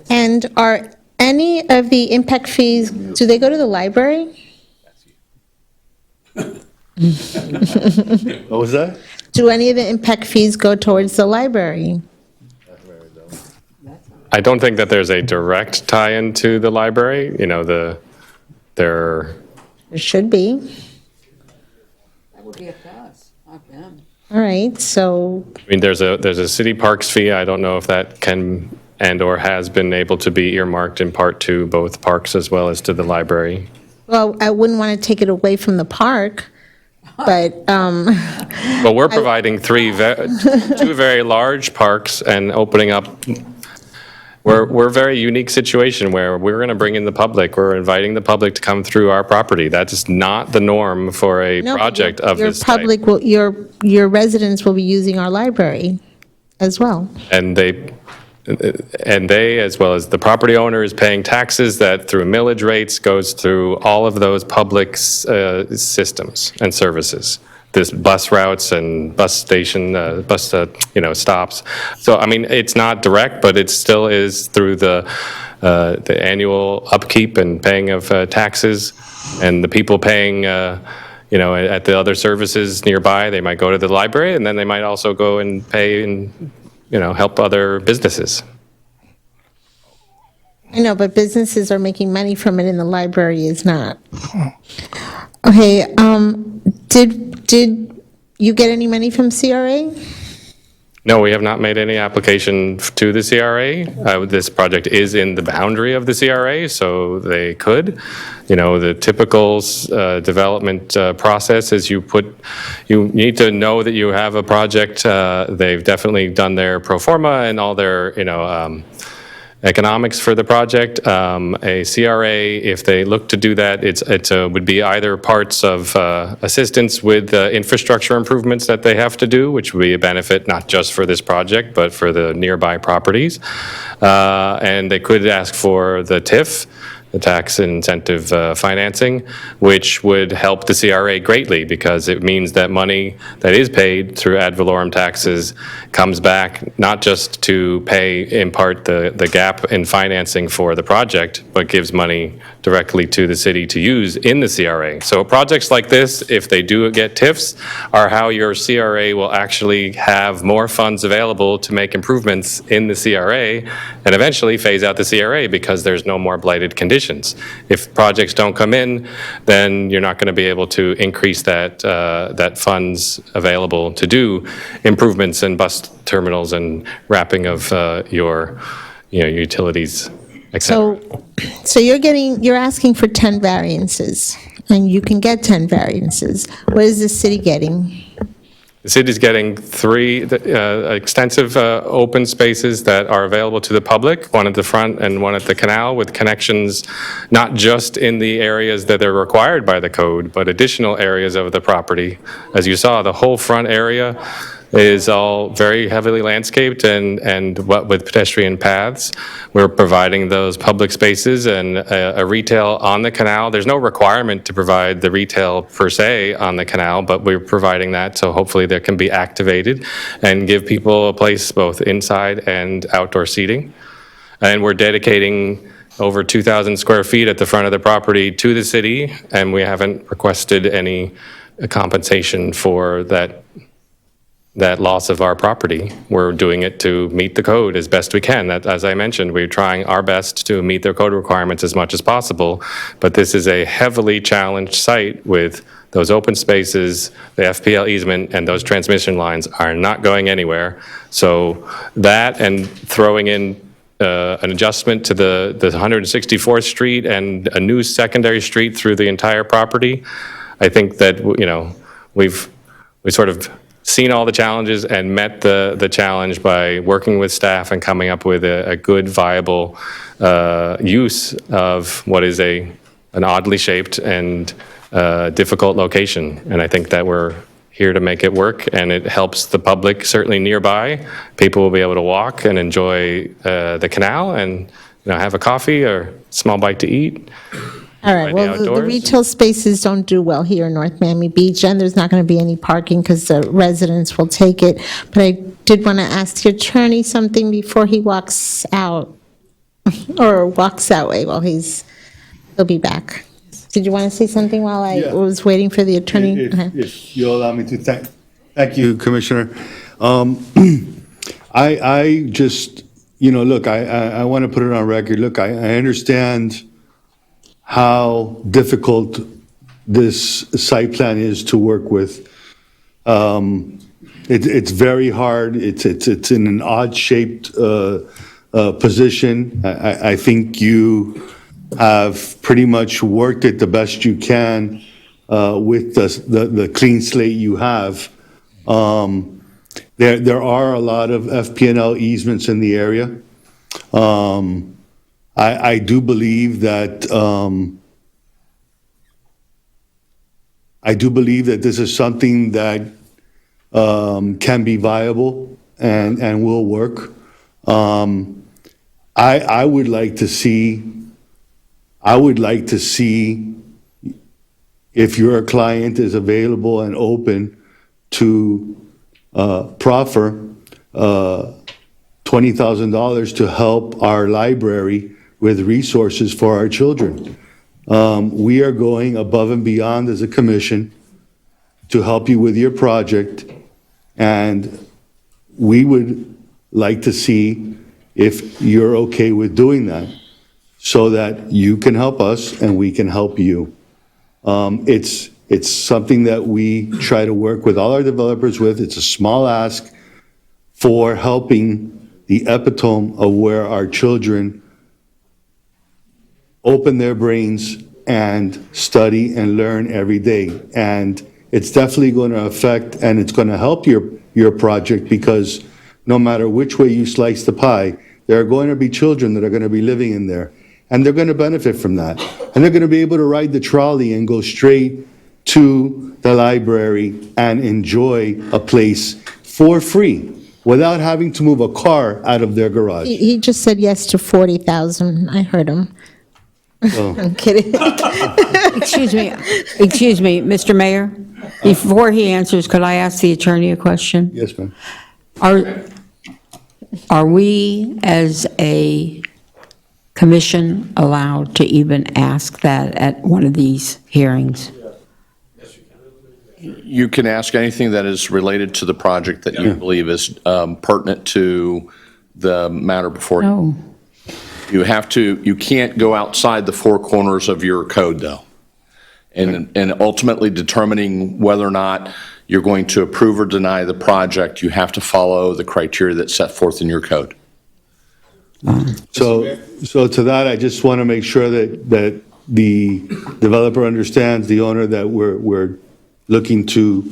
And are any of the impact fees, do they go to the library? What was that? Do any of the impact fees go towards the library? I don't think that there's a direct tie-in to the library, you know, There should be. That would be up to us, not them. All right, so, I mean, there's a city parks fee. I don't know if that can and/or has been able to be earmarked in part to both parks as well as to the library. well, I wouldn't want to take it away from the park, but, Well, we're providing two very large parks and opening up. We're a very unique situation where we're going to bring in the public. We're inviting the public to come through our property. That is not the norm for a no, project of your this type. public will, your residents will be using our library as well. And they, as well as the property owner, is paying taxes that through millage rates goes through all of those public systems and services. This bus routes and bus station, stops. So, I mean, it's not direct, but it still is through the annual upkeep and paying of taxes, and the people paying, at the other services nearby. They might go to the library, and then they might also go and pay and, help other businesses. I know, but businesses are making money from it and the library is not. Okay, did you get any money from CRA? No, we have not made any application to the CRA. This project is in the boundary of the CRA, so they could. The typical development process is you need to know that you have a project. They've definitely done their pro forma and all their, economics for the project. A CRA, if they look to do that, it would be either parts of assistance with infrastructure improvements that they have to do, which would be a benefit not just for this project, but for the nearby properties. And they could ask for the TIF, the tax incentive financing, which would help the CRA greatly because it means that money that is paid through ad valorem taxes comes back not just to pay in part the gap in financing for the project, but gives money directly to the city to use in the CRA. So projects like this, if they do get TIFs, are how your CRA will actually have more funds available to make improvements in the CRA and eventually phase out the CRA because there's no more blighted conditions. If projects don't come in, then you're not going to be able to increase that funds available to do improvements in bus terminals and wrapping of your utilities, et cetera. So you're asking for 10 variances, and you can get 10 variances. What is the city getting? The city's getting 3 extensive open spaces that are available to the public, one at the front and one at the canal, with connections not just in the areas that are required by the code, but additional areas of the property. As you saw, the whole front area is all very heavily landscaped and what with pedestrian paths. We're providing those public spaces and a retail on the canal. There's no requirement to provide the retail per se on the canal, but we're providing that so hopefully that can be activated and give people a place both inside and outdoor seating. And we're dedicating over 2,000 square feet at the front of the property to the city, and we haven't requested any compensation for that loss of our property. We're doing it to meet the code as best we can. That, as I mentioned, we're trying our best to meet their code requirements as much as possible, but this is a heavily challenged site with those open spaces, the FPL easement, and those transmission lines are not going anywhere. So that and throwing in an adjustment to the 164th Street and a new secondary street through the entire property, I think that, we've sort of seen all the challenges and met the challenge by working with staff and coming up with a good, viable use of what is an oddly shaped and difficult location. And I think that we're here to make it work, and it helps the public certainly nearby. People will be able to walk and enjoy the canal and have a coffee or small bite to eat. All right, well, the retail spaces don't do well here in North Miami Beach, and there's not going to be any parking because the residents will take it. But I did want to ask your attorney something before he walks out, or walks that way while he'll be back. Did you want to say something while I was waiting for the attorney? If you allow me to, thank you, Commissioner. I just look, I want to put it on record. Look, I understand how difficult this site plan is to work with. It's very hard. It's in an odd-shaped position. I think you have pretty much worked it the best you can with the clean slate you have. There are a lot of FP&L easements in the area. I do believe that this is something that can be viable and will work. I would like to see if your client is available and open to proffer $20,000 to help our library with resources for our children. We are going above and beyond as a commission to help you with your project, and we would like to see if you're okay with doing that so that you can help us and we can help you. It's something that we try to work with all our developers with. It's a small ask for helping the epitome of where our children open their brains and study and learn every day. And it's definitely going to affect and it's going to help your project, because no matter which way you slice the pie, there are going to be children that are going to be living in there, and they're going to benefit from that. And they're going to be able to ride the trolley and go straight to the library and enjoy a place for free without having to move a car out of their garage. He just said yes to 40,000. I heard him. So- I'm kidding. Excuse me, Mr. Mayor, before he answers, could I ask the attorney a question? Yes, ma'am. Are we, as a commission, allowed to even ask that at one of these hearings? You can ask anything that is related to the project that you believe is pertinent to the matter before you. No. You can't go outside the four corners of your code, though. And ultimately determining whether or not you're going to approve or deny the project, you have to follow the criteria that's set forth in your code. So to that, I just want to make sure that the developer understands, the owner, that we're looking to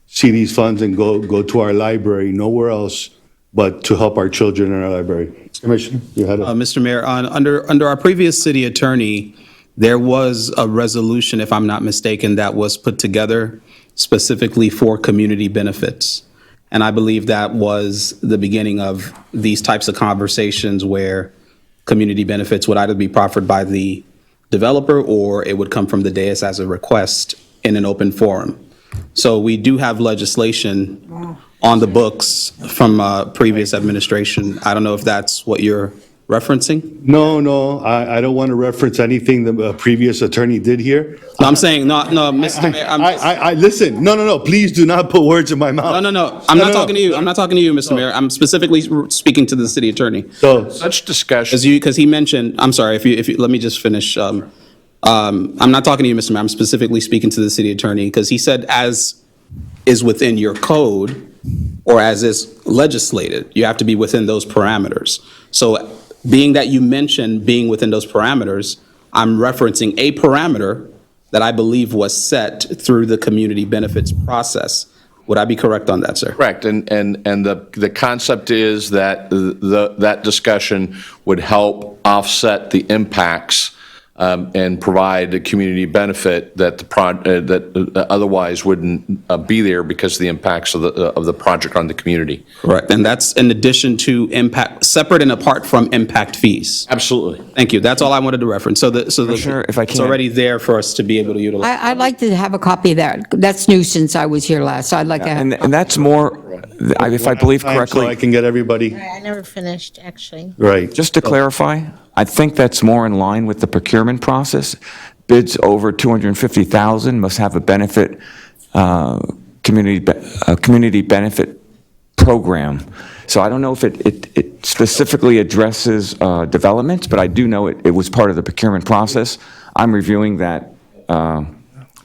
see these funds and go to our library, nowhere else but to help our children in our library. Commissioner, you had a... Mr. Mayor, under our previous city attorney, there was a resolution, if I'm not mistaken, that was put together specifically for community benefits. And I believe that was the beginning of these types of conversations where community benefits would either be proffered by the developer or it would come from the dais as a request in an open forum. So we do have legislation on the books from previous administration. I don't know if that's what you're referencing? No, I don't want to reference anything the previous attorney did here. No, I'm saying, no, Mr. Mayor, listen, no, please do not put words in my mouth. No, I'm not talking to you. I'm not talking to you, Mr. Mayor. I'm specifically speaking to the city attorney. So, such discussion. Because he mentioned, I'm sorry, if you, let me just finish. I'm not talking to you, Mr. Mayor. I'm specifically speaking to the city attorney because he said as is within your code or as is legislated, you have to be within those parameters. So being that you mentioned being within those parameters, I'm referencing a parameter that I believe was set through the community benefits process. Would I be correct on that, sir? Correct, and the concept is that that discussion would help offset the impacts and provide a community benefit that that otherwise wouldn't be there because of the impacts of the project on the community. Correct, and that's in addition to impact, separate and apart from impact fees. Absolutely. Thank you. That's all I wanted to reference. So Sure, if I it's can. already there for us to be able to utilize. I'd like to have a copy of that. That's new since I was here last, so I'd like to have. And that's more, if I believe So I correctly, can get everybody, I never finished, actually. right. just to clarify, I think that's more in line with the procurement process. Bids over 250,000 must have a benefit, community benefit program. So I don't know if it specifically addresses development, but I do know it was part of the procurement process. I'm reviewing that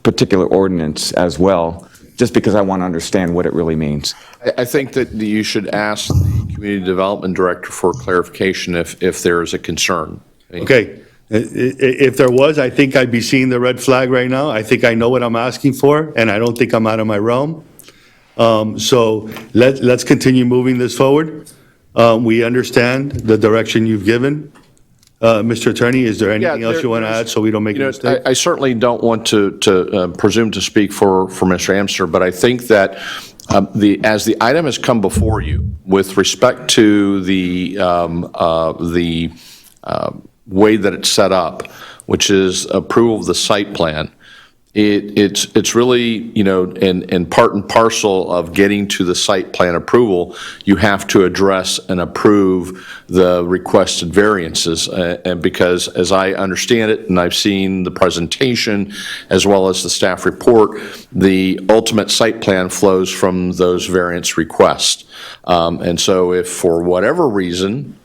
particular ordinance as well, just because I want to understand what it really means. I think that you should ask the Community Development Director for clarification if there is a concern. Okay, if there was, I think I'd be seeing the red flag right now. I think I know what I'm asking for, and I don't think I'm out of my realm. So let's continue moving this forward. We understand the direction you've given. Mr. Attorney, is there anything else you want to add so we don't make a mistake? I certainly don't want to presume to speak for Mr. Amster, but I think that as the item has come before you with respect to the way that it's set up, which is approval of the site plan, it's really, in part and parcel of getting to the site plan approval, you have to address and approve the requested variances. And because, as I understand it, and I've seen the presentation as well as the staff report, the ultimate site plan flows from those variance requests. And so if for whatever reason,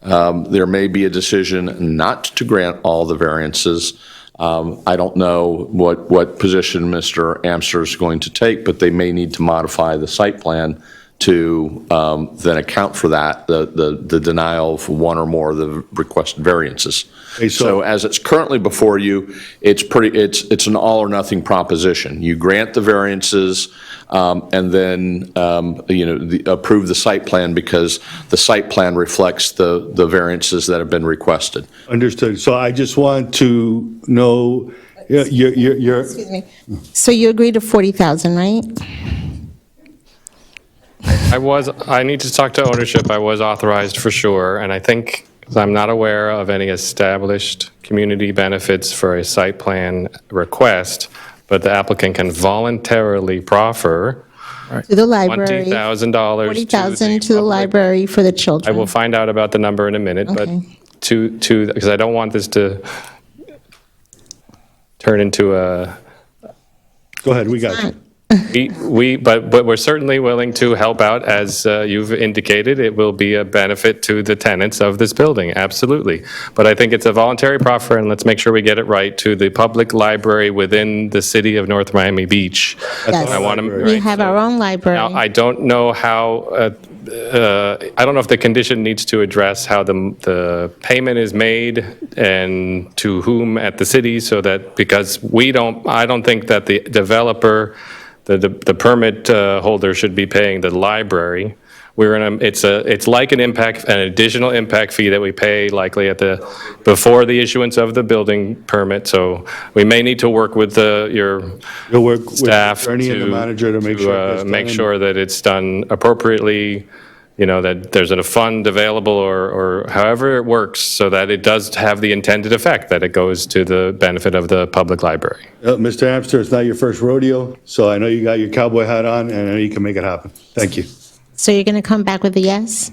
there may be a decision not to grant all the variances, I don't know what position Mr. Amster is going to take, but they may need to modify the site plan to then account for that, the denial of one or more of the requested variances. So as it's currently before you, it's an all or nothing proposition. You grant the variances and then approve the site plan because the site plan reflects the variances that have been requested. Understood. So I just want to know, you're Excuse me. So you agree to 40,000, right? I need to talk to ownership. I was authorized for sure, and I think I'm not aware of any established community benefits for a site plan request, but the applicant can voluntarily proffer To the library. $20,000. 40,000 to the library for the I children. will find out about the number in a minute, but because I don't want this to turn into a. Go ahead, we got you. But we're certainly willing to help out, as you've indicated. It will be a benefit to the tenants of this building, absolutely. But I think it's a voluntary proffer, and let's make sure we get it right, to the public library within the city of North Miami Beach. Yes. I want We have our own library. Now, I don't know how, I don't know if the condition needs to address how the payment is made and to whom at the city, so that, because I don't think that the developer, the permit holder should be paying the library. It's like an additional impact fee that we pay likely before the issuance of the building permit. So we may need to work with your staff and the manager to make sure that it's done appropriately, that there's a fund available or however it works, so that it does have the intended effect, that it goes to the benefit of the public library. Mr. Amster, it's not your first rodeo, so I know you got your cowboy hat on, and I know you can make it happen. Thank you. So you're going to come back with a yes?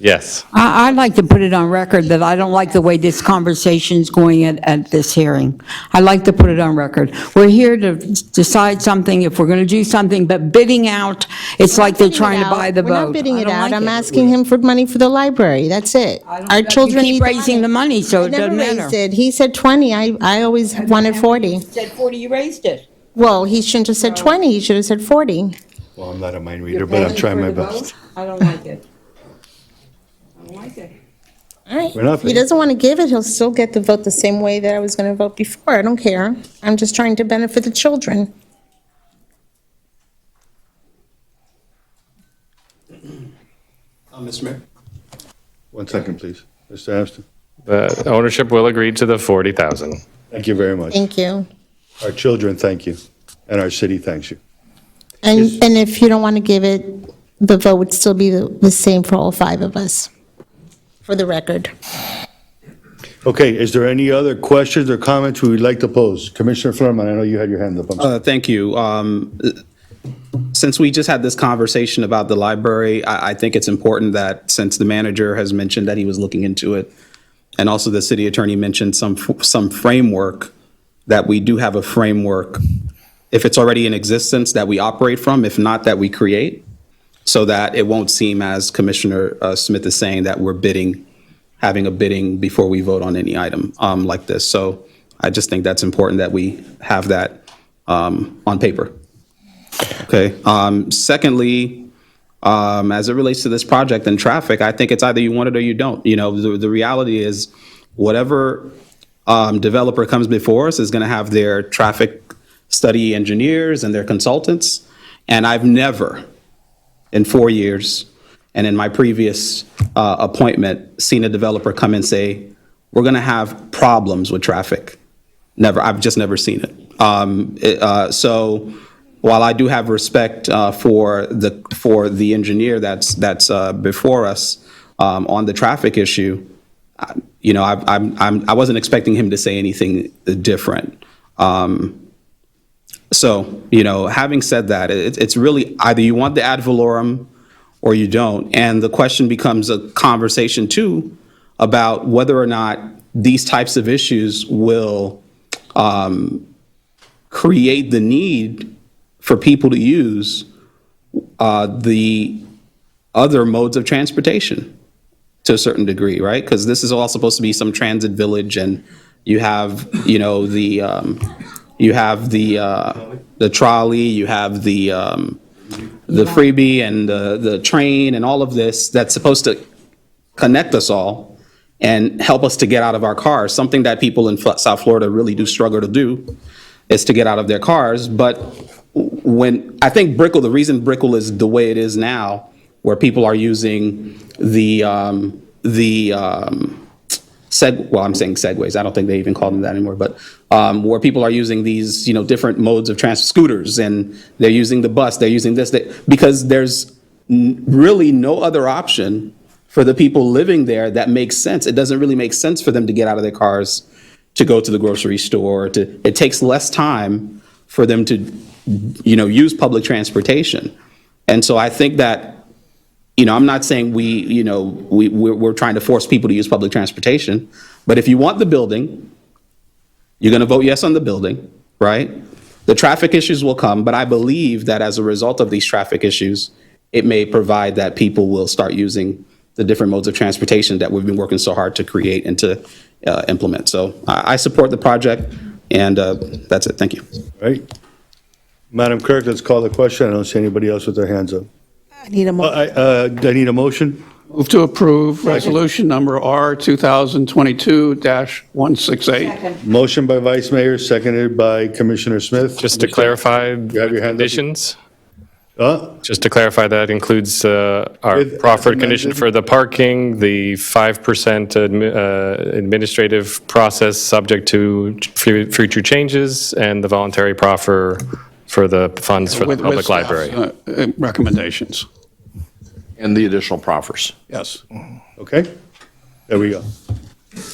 Yes. I'd like to put it on record that I don't like the way this conversation's going at this hearing. I'd like to put it on record. We're here to decide something, if we're going to do something, but bidding out, it's like they're trying to buy the boat. We're not bidding I it don't out. like I'm it. asking him for money for the library. That's it. Our children You need keep raising the money, so it doesn't I never matter. raised it. He said 20. I always wanted 40. Said 40, you raised it. Well, he shouldn't have said 20. He should have said 40. Well, I'm not a mind reader, but I'm trying my best. I don't like it. I don't like it. All right. We're not If he paying. doesn't want to give it, he'll still get the vote the same way that I was going to vote before. I don't care. I'm just trying to benefit the children. Mr. Mayor? 1 second, please. Mr. Amster. The ownership will agree to the 40,000. Thank you very much. Thank you. Our children thank you, and our city thanks you. And if you don't want to give it, the vote would still be the same for all 5 of us, for the record. Okay, is there any other questions or comments we would like to pose? Commissioner Furman, I know you had your hand up. I'm sorry. Thank you. Since we just had this conversation about the library, I think it's important that, since the manager has mentioned that he was looking into it, and also the city attorney mentioned some framework, that we do have a framework if it's already in existence, that we operate from, if not, that we create, so that it won't seem, as Commissioner Smith is saying, that we're having a bidding before we vote on any item like this. So I just think that's important that we have that on paper. Okay. Secondly, as it relates to this project and traffic, I think it's either you want it or you don't. You know, the reality is whatever developer comes before us is going to have their traffic study engineers and their consultants. And I've never, in 4 years, and in my previous appointment, seen a developer come and say, we're going to have problems with traffic. Never. I've just never seen it. So while I do have respect for the engineer that's before us on the traffic issue, you know, I wasn't expecting him to say anything different. So, you know, having said that, it's really either you want the ad valorem or you don't. And the question becomes a conversation too about whether or not these types of issues will create the need for people to use the other modes of transportation to a certain degree, right? Because this is all supposed to be some transit village, and you have, you know, the trolley, you have the freebie and the train and all of this that's supposed to connect us all and help us to get out of our cars. Something that people in South Florida really do struggle to do is to get out of their cars. But when I think Brickell, the reason Brickell is the way it is now, where people are using I'm saying segways. I don't think they even call them that anymore. But where people are using these, you know, different modes of transport, scooters, and they're using the bus, they're using this, because there's really no other option for the people living there that makes sense. It doesn't really make sense for them to get out of their cars to go to the grocery store. It takes less time for them to, you know, use public transportation. And so I think that, you know, I'm not saying we're trying to force people to use public transportation, but if you want the building, you're going to vote yes on the building, right? The traffic issues will come, but I believe that as a result of these traffic issues, it may provide that people will start using the different modes of transportation that we've been working so hard to create and to implement. So I support the project, and that's it. Thank you. Right. Madam Clerk, let's call the question. I don't see anybody else with their hands up. I need a motion. I need a motion. Move to approve resolution number R 2022-168. Motion by Vice Mayor, seconded by Commissioner Smith. Just to clarify You have your hand up? conditions, Huh? just to clarify, that includes our With proffered condition amended- for the parking, the 5% administrative process subject to future changes, and the voluntary proffer for the funds for the With public staff's, library. Recommendations. And the additional proffers. Yes. Okay, there we go.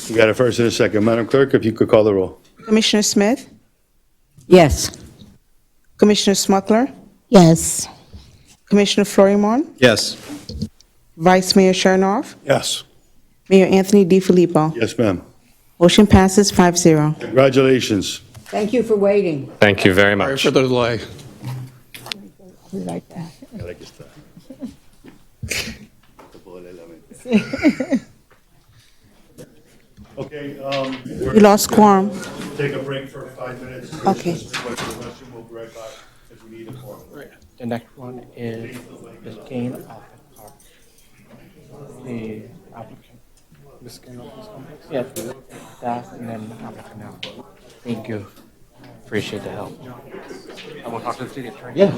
We got a first and a second. Madam Clerk, if you could call the roll. Commissioner Smith? Yes. Commissioner Smuckler? Yes. Commissioner Florimon? Yes. Vice Mayor Chernoff? Yes. Mayor Anthony DiFilippo? Yes, ma'am. Motion passes 5-0. Congratulations. Thank you for waiting. Thank you very Sorry much. for the delay. We like that. Okay, You lost quorum. take a break for 5 minutes. Okay. We'll be right back if we need a quorum. The next one is the scan of the applicant. The scan of this complex? Yes, that and then the applicant now. Thank you. Appreciate the help. I will talk to the city attorney. Yeah.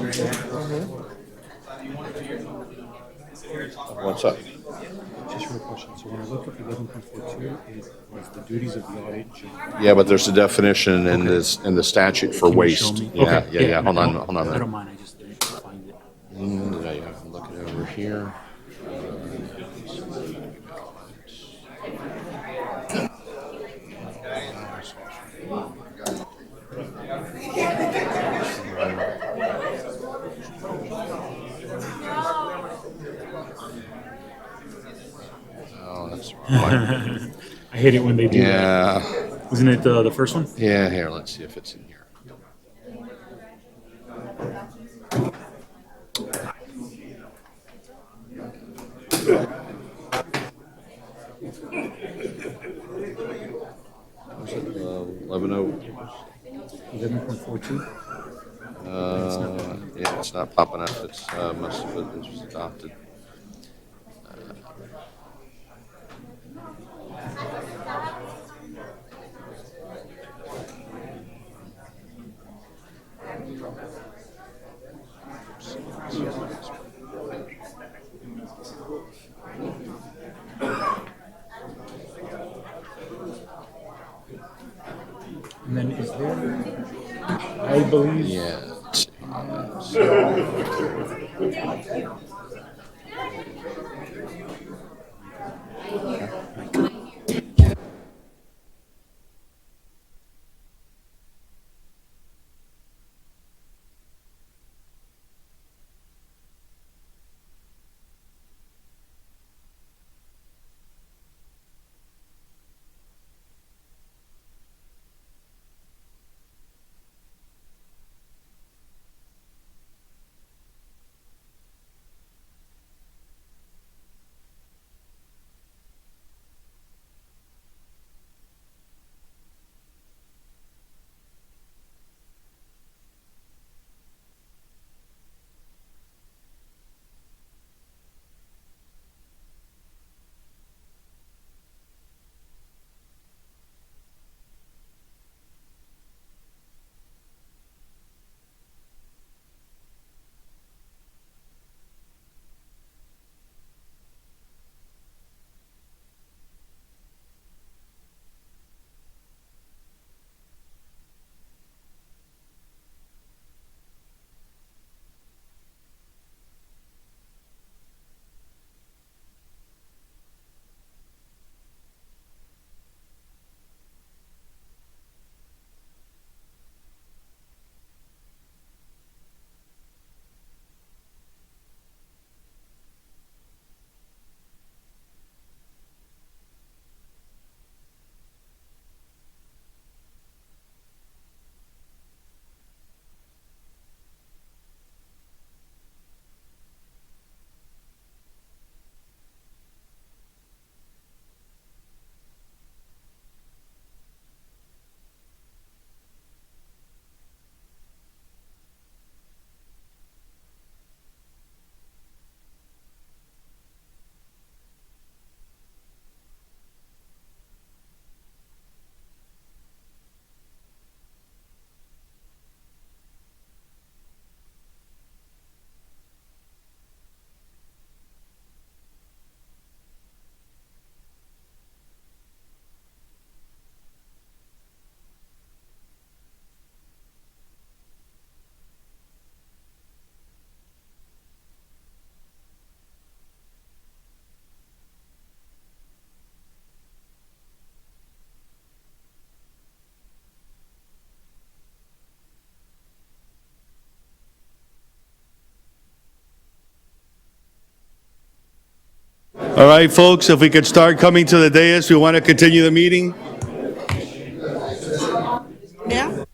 What's up? Just a real question. So when I look at 11.42, it was the duties of the audit. Yeah, but there's a definition in the statute for Can you waste. show me? Yeah, Okay. yeah. Hold on a I don't minute. mind, I just didn't find it. Yeah, you have to look it over here. Oh, that's right. I hate it when they do that. Yeah. Wasn't it the first one? Yeah, here, let's see if it's in here. Yeah, it's not popping up. It's, must have, it was adopted. And then is there, I believe. Yeah. All right, folks, if we could start coming to the dais, we want to continue the meeting. Yeah.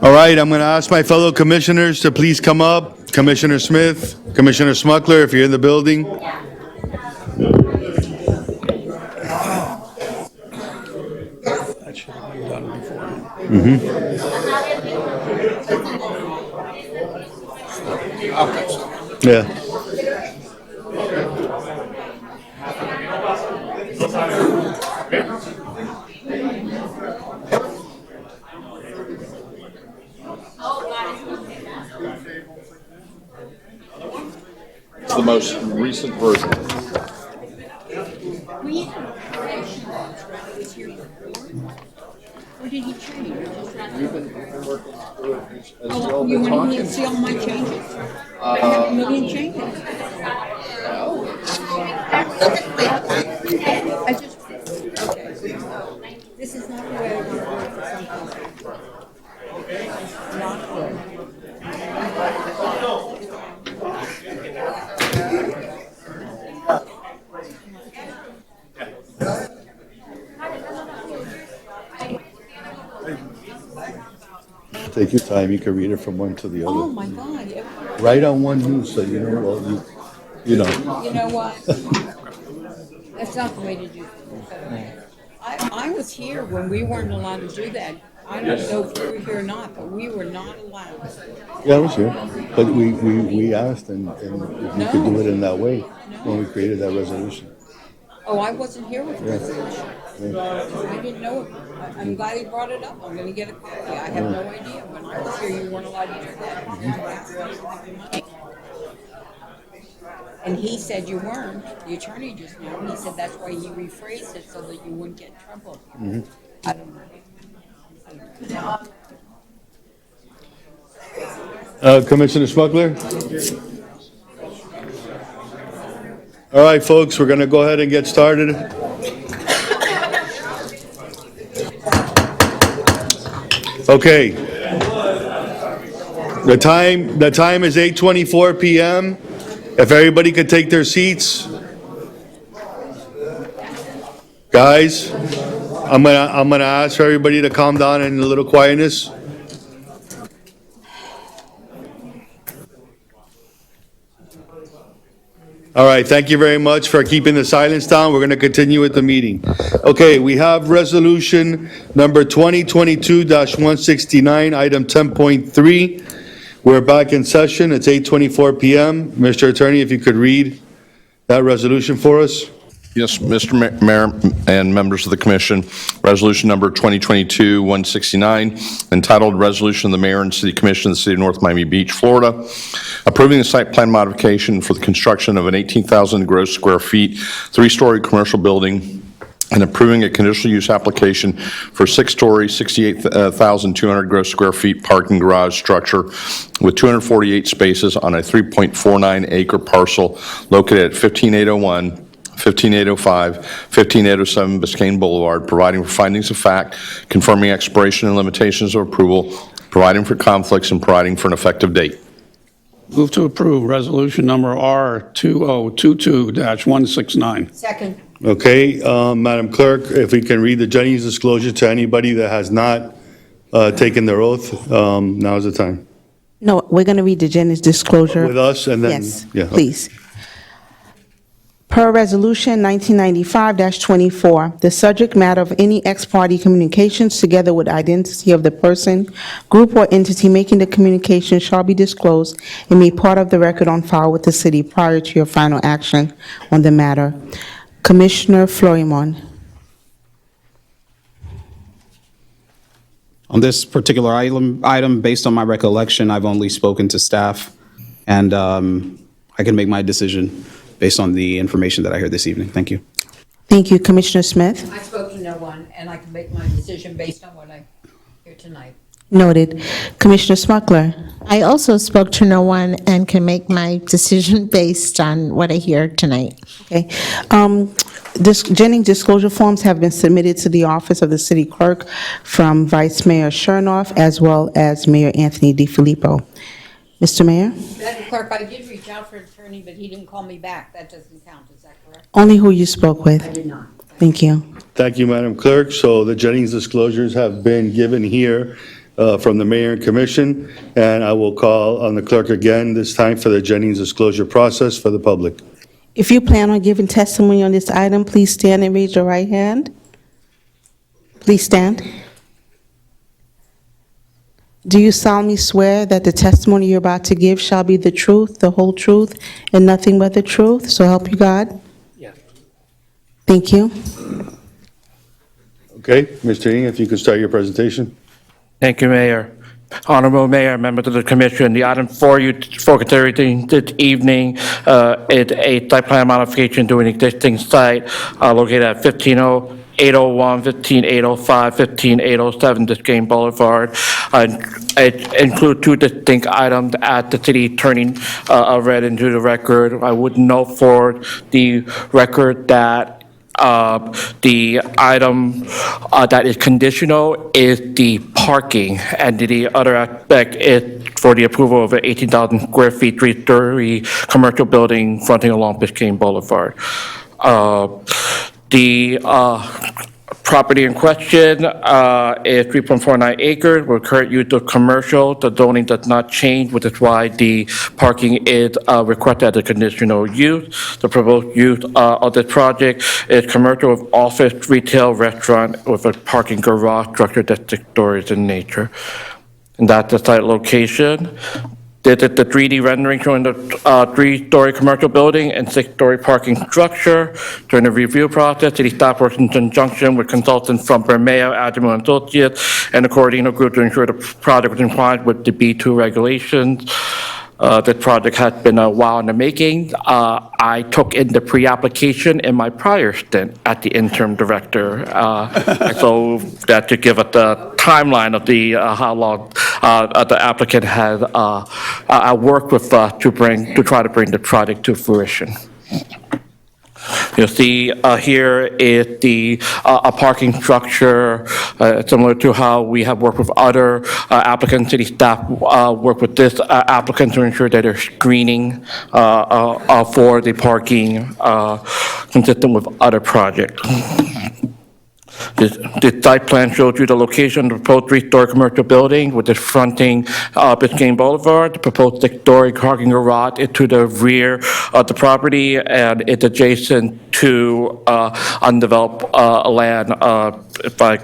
All right, I'm going to ask my fellow commissioners to please come up. Commissioner Smith, Commissioner Smuckler, if you're in the building. That should have been done before. Yeah. It's the most recent version. Or did he change? You've been working through it as Oh, well you been want me to talking. see all my changes? I have a million changes. I just, okay. This is not the way I want to work for some people. Not good. Take your time, you can read it from one to the Oh, other. my God. Write on one news, so you know, well, you know. You know what? That's not the way to do things. I was here when we weren't allowed to do that. I don't know if you were here or not, but we were not allowed. Yeah, I was here, but we asked and if you could do it in that way when we created that resolution. Oh, I wasn't here with the Yeah. resolution. Yeah. I didn't know it. I'm glad he brought it up. I'm gonna get a copy. I have no idea. When I was here, you weren't allowed to do that. And he said you weren't, the attorney just now, he said that's why he rephrased it so that you wouldn't get in trouble. Mhm. I don't know. Commissioner Smuggler? All right, folks, we're gonna go ahead and get started. Okay. The time is 8:24 PM. If everybody could take their seats. Guys, I'm gonna ask for everybody to calm down and a little quietness. All right, thank you very much for keeping the silence down. We're going to continue with the meeting. Okay, we have resolution number 2022-169, item 10.3. We're back in session. It's 8:24 PM. Mr. Attorney, if you could read that resolution for us. Yes, Mr. Mayor and members of the commission, resolution number 2022-169, entitled Resolution of the Mayor and City Commission of the City of North Miami Beach, Florida, approving the site plan modification for the construction of an 18,000 gross square feet, three-story commercial building, and approving a conditional use application for six-story, 68,200 gross square feet parking garage structure with 248 spaces on a 3.49 acre parcel located at 15801, 15805, 15807 Biscayne Boulevard, providing for findings of fact, confirming expiration and limitations of approval, providing for conflicts, and providing for an effective date. Move to approve resolution number R2022-169. Second. Okay, Madam Clerk, if we can read the Jennings disclosure to anybody that has not taken their oath, now's the time. No, we're going to read the Jennings disclosure. With us and then. Yes, Yeah. please. Per Resolution 1995-24, the subject matter of any ex-parte communications, together with identity of the person, group, or entity making the communication shall be disclosed and made part of the record on file with the city prior to your final action on the matter. Commissioner Florimon. On this particular item, based on my recollection, I've only spoken to staff, and I can make my decision based on the information that I heard this evening. Thank you. Thank you. Commissioner Smith. I spoke to no one, and I can make my decision based on what I hear tonight. Noted. Commissioner Smuggler. I also spoke to no one and can make my decision based on what I hear tonight. Okay. Jennings disclosure forms have been submitted to the office of the city clerk from Vice Mayor Chernoff as well as Mayor Anthony DiFilippo. Mr. Mayor? Madam Clerk, I did reach out for an attorney, but he didn't call me back. That doesn't count, is that correct? Only who you spoke with. I did not. Thank you. Thank you, Madam Clerk. So the Jennings disclosures have been given here from the Mayor and Commission, and I will call on the clerk again, this time for the Jennings disclosure process for the public. If you plan on giving testimony on this item, please stand and raise your right hand. Please stand. Do you solemnly swear that the testimony you're about to give shall be the truth, the whole truth, and nothing but the truth? So help you God? Yes. Thank you. Okay, Mr. Ng, if you could start your presentation. Thank you, Mayor. Honorable Mayor, members of the commission, the item for you for consideration this evening is a site plan modification to an existing site located at 15801, 15805, 15807 Biscayne Boulevard. It includes two distinct items at the city attorney read into the record. I would note for the record that the item that is conditional is the parking, and the other aspect is for the approval of an 18,000 square feet, three-story commercial building fronting along Biscayne Boulevard. The property in question is 3.49 acres with current use of commercial. The zoning does not change, which is why the parking is requested as a conditional use. The proposed use of this project is commercial with office, retail, restaurant with a parking garage structure that's 6 stories in nature. And that's the site location. This is the 3D rendering showing the 3-story commercial building and 6-story parking structure. During the review process, city staff works in conjunction with consultants from Bermeo, Adamo & Associates, and the Coordinator Group to ensure the project was in compliance with the B2 regulations. This project has been a while in the making. I took in the pre-application in my prior stint at the interim director, so that to give us the timeline of the how long the applicant has worked with to try to bring the project to fruition. You'll see here is the a parking structure similar to how we have worked with other applicants. City staff work with this applicant to ensure that there's screening for the parking consistent with other projects. This site plan shows you the location of the proposed 3-story commercial building with the fronting Biscayne Boulevard. The proposed 6-story parking garage is to the rear of the property, and it's adjacent to undeveloped land, if I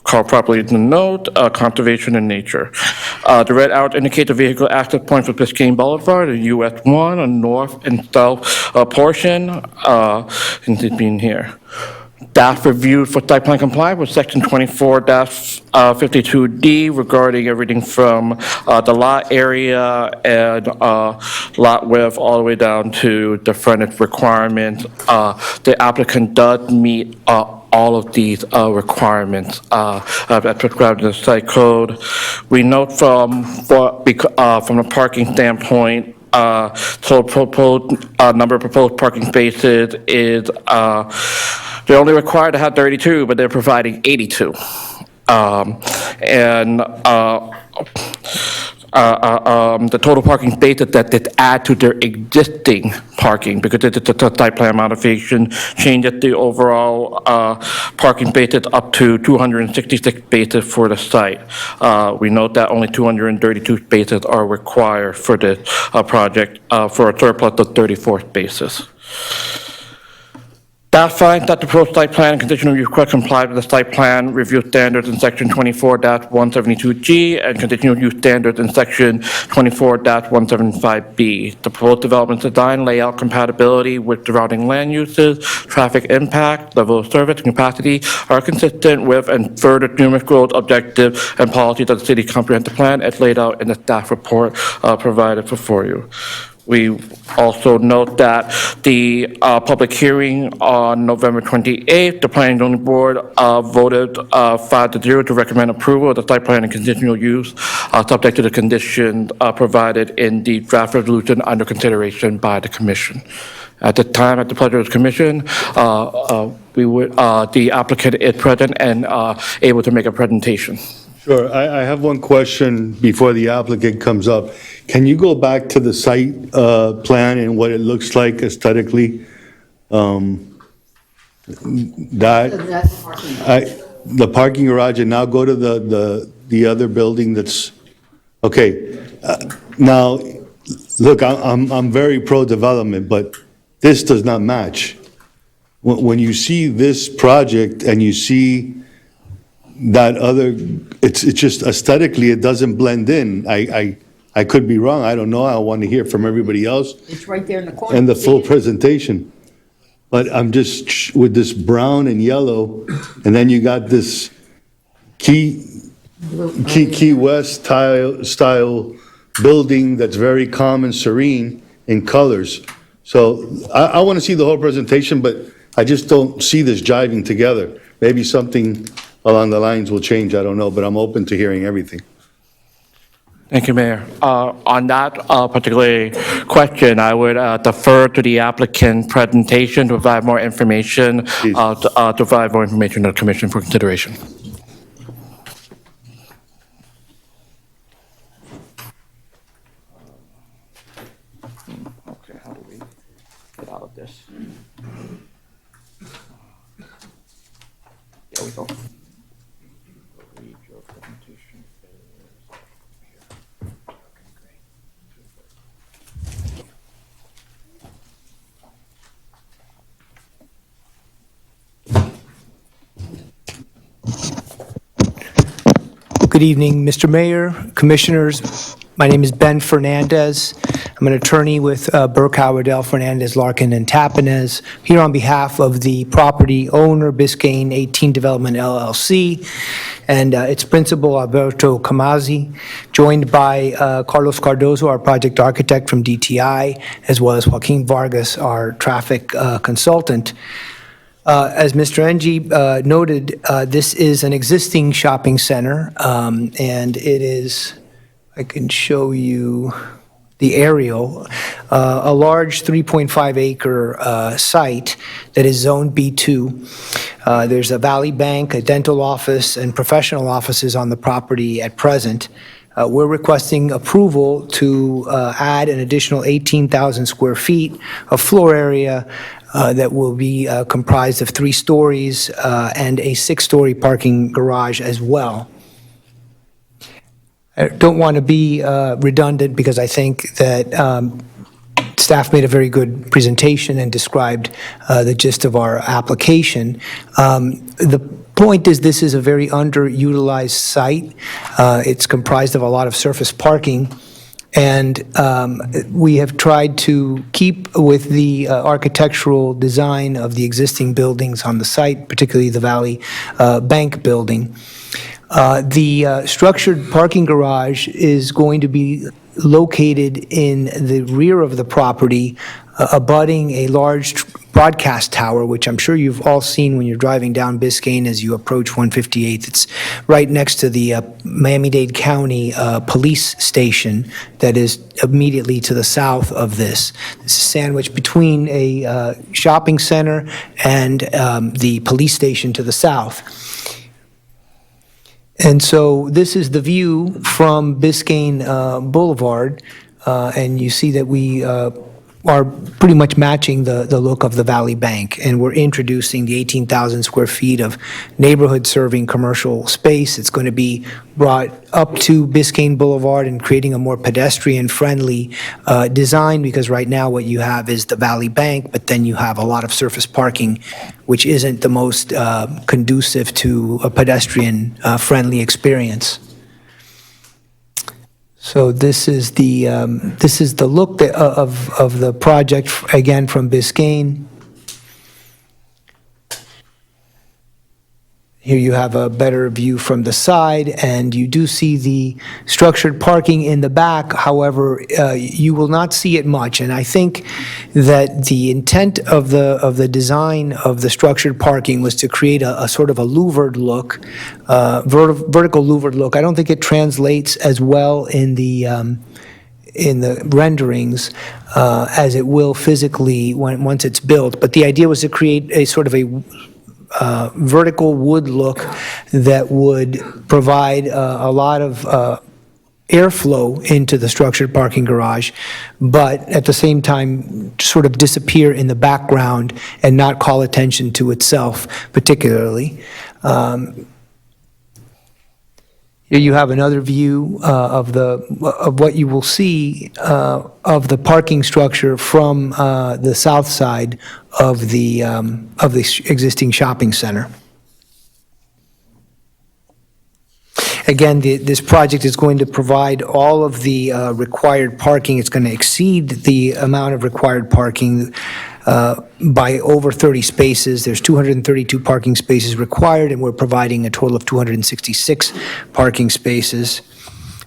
call properly the note, conservation in nature. The red arrow indicates the vehicle access points for Biscayne Boulevard, and US 1, a north and south portion, and it's being here. Staff reviewed for site plan compliance with section 24-52D regarding everything from the lot area and lot width all the way down to the frontage requirements. The applicant does meet all of these requirements as prescribed in the site code. We note from the parking standpoint, so proposed number of proposed parking spaces is they're only required to have 32, but they're providing 82. The total parking spaces that they add to their existing parking, because it's a site plan modification, changes the overall parking spaces up to 266 spaces for the site. We note that only 232 spaces are required for this project for a surplus of 34 spaces. Staff finds that the proposed site plan and conditional use request complied with the site plan review standards in section 24-172G and conditional use standards in section 24-175B. The proposed development design, layout, compatibility with surrounding land uses, traffic impact, level of service, and capacity are consistent with and further numerous goals, objectives, and policies of the city comprehensive plan as laid out in the staff report provided before you. We also note that the public hearing on November 28th, the Planning and Zoning Board voted 5-0 to recommend approval of the site plan and conditional use, subject to the conditions provided in the draft resolution under consideration by the Commission. At the time, at the pleasure of the Commission, the applicant is present and able to make a presentation. Sure. I have one question before the applicant comes up. Can you go back to the site plan and what it looks like aesthetically? The parking garage, and now go to the other building that's, okay. Now, look, I'm very pro-development, but this does not match. When you see this project and you see that other, it's just aesthetically, it doesn't blend in. I could be wrong, I don't know, I want to hear from everybody else It's right there in the corner. and the full presentation. But I'm just, with this brown and yellow, and then you got this key Key West style building that's very calm and serene in colors. So I want to see the whole presentation, but I just don't see this jiving together. Maybe something along the lines will change, I don't know, but I'm open to hearing everything. Thank you, Mayor. On that particular question, I would defer to the applicant presentation to provide more information, to provide more information to the commission for consideration. Okay, how do we get out of this? There we go. Read your presentation. Good evening, Mr. Mayor, Commissioners. My name is Ben Fernandez. I'm an attorney with Burke, Howardell, Fernandez, Larkin, and Tapanez, here on behalf of the property owner, Biscayne 18 Development LLC, and its principal, Alberto Camazi, joined by Carlos Cardozo, our project architect from DTI, as well as Joaquin Vargas, our traffic consultant. As Mr. Engie noted, this is an existing shopping center, and it is, I can show you the aerial, a large 3.5 acre site that is zone B2. There's a Valley Bank, a dental office, and professional offices on the property at present. We're requesting approval to add an additional 18,000 square feet of floor area that will be comprised of 3 stories and a 6-story parking garage as well. I don't want to be redundant because I think that staff made a very good presentation and described the gist of our application. The point is, this is a very underutilized site. It's comprised of a lot of surface parking. And we have tried to keep with the architectural design of the existing buildings on the site, particularly the Valley Bank building. The structured parking garage is going to be located in the rear of the property, abutting a large broadcast tower, which I'm sure you've all seen when you're driving down Biscayne as you approach 158th. It's right next to the Miami-Dade County Police Station that is immediately to the south of this. This is sandwiched between a shopping center and the police station to the south. And so this is the view from Biscayne Boulevard, and you see that we are pretty much matching the look of the Valley Bank, and we're introducing the 18,000 square feet of neighborhood-serving commercial space. It's going to be brought up to Biscayne Boulevard and creating a more pedestrian-friendly design, because right now what you have is the Valley Bank, but then you have a lot of surface parking, which isn't the most conducive to a pedestrian-friendly experience. So this is the look of the project, again, from Biscayne. Here you have a better view from the side, and you do see the structured parking in the back. However, you will not see it much, and I think that the intent of the design of the structured parking was to create a sort of a louvered look, vertical louvered look. I don't think it translates as well in the renderings as it will physically once it's built. But the idea was to create a sort of a vertical wood look that would provide a lot of airflow into the structured parking garage, but at the same time sort of disappear in the background and not call attention to itself particularly. Here you have another view of what you will see of the parking structure from the south side of the existing shopping center. Again, this project is going to provide all of the required parking. It's going to exceed the amount of required parking by over 30 spaces. There's 232 parking spaces required, and we're providing a total of 266 parking spaces.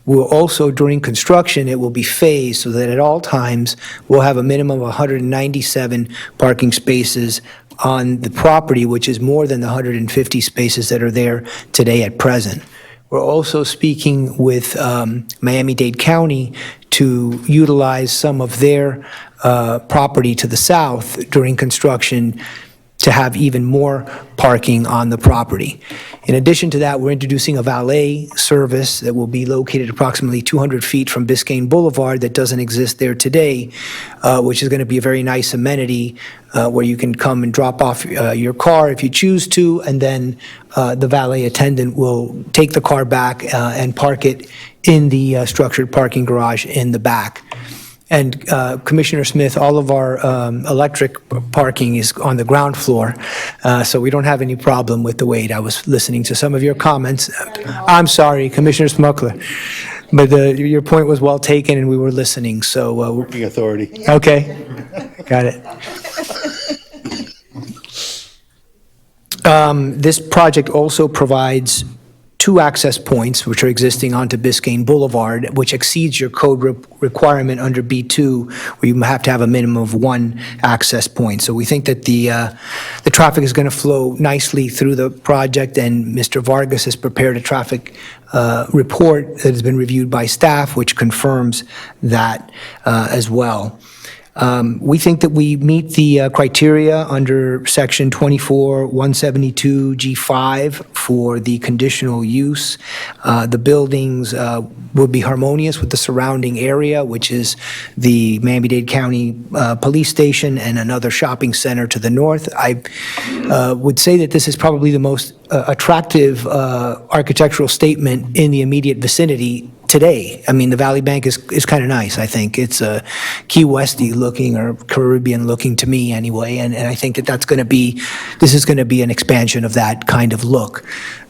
We'll also, during construction, it will be phased so that at all times, we'll have a minimum of 197 parking spaces on the property, which is more than the 150 spaces that are there today at present. We're also speaking with Miami-Dade County to utilize some of their property to the south during construction to have even more parking on the property. In addition to that, we're introducing a valet service that will be located approximately 200 feet from Biscayne Boulevard that doesn't exist there today, which is going to be a very nice amenity where you can come and drop off your car if you choose to, and then the valet attendant will take the car back and park it in the structured parking garage in the back. And Commissioner Smith, all of our electric parking is on the ground floor, so we don't have any problem with the wait. I was listening to some of your comments. I'm sorry, Commissioner Smuckler, but your point was well taken, and we were listening, so. Working authority. Okay, got it. This project also provides 2 access points, which are existing onto Biscayne Boulevard, which exceeds your code requirement under B2, where you have to have a minimum of 1 access point. So we think that the traffic is going to flow nicely through the project, and Mr. Vargas has prepared a traffic report that has been reviewed by staff, which confirms that as well. We think that we meet the criteria under Section 24-172G5 for the conditional use. The buildings would be harmonious with the surrounding area, which is the Miami-Dade County Police Station and another shopping center to the north. I would say that this is probably the most attractive architectural statement in the immediate vicinity today. I mean, the Valley Bank is kind of nice, I think. It's Key Westy looking, or Caribbean looking to me anyway, and I think that this is going to be an expansion of that kind of look.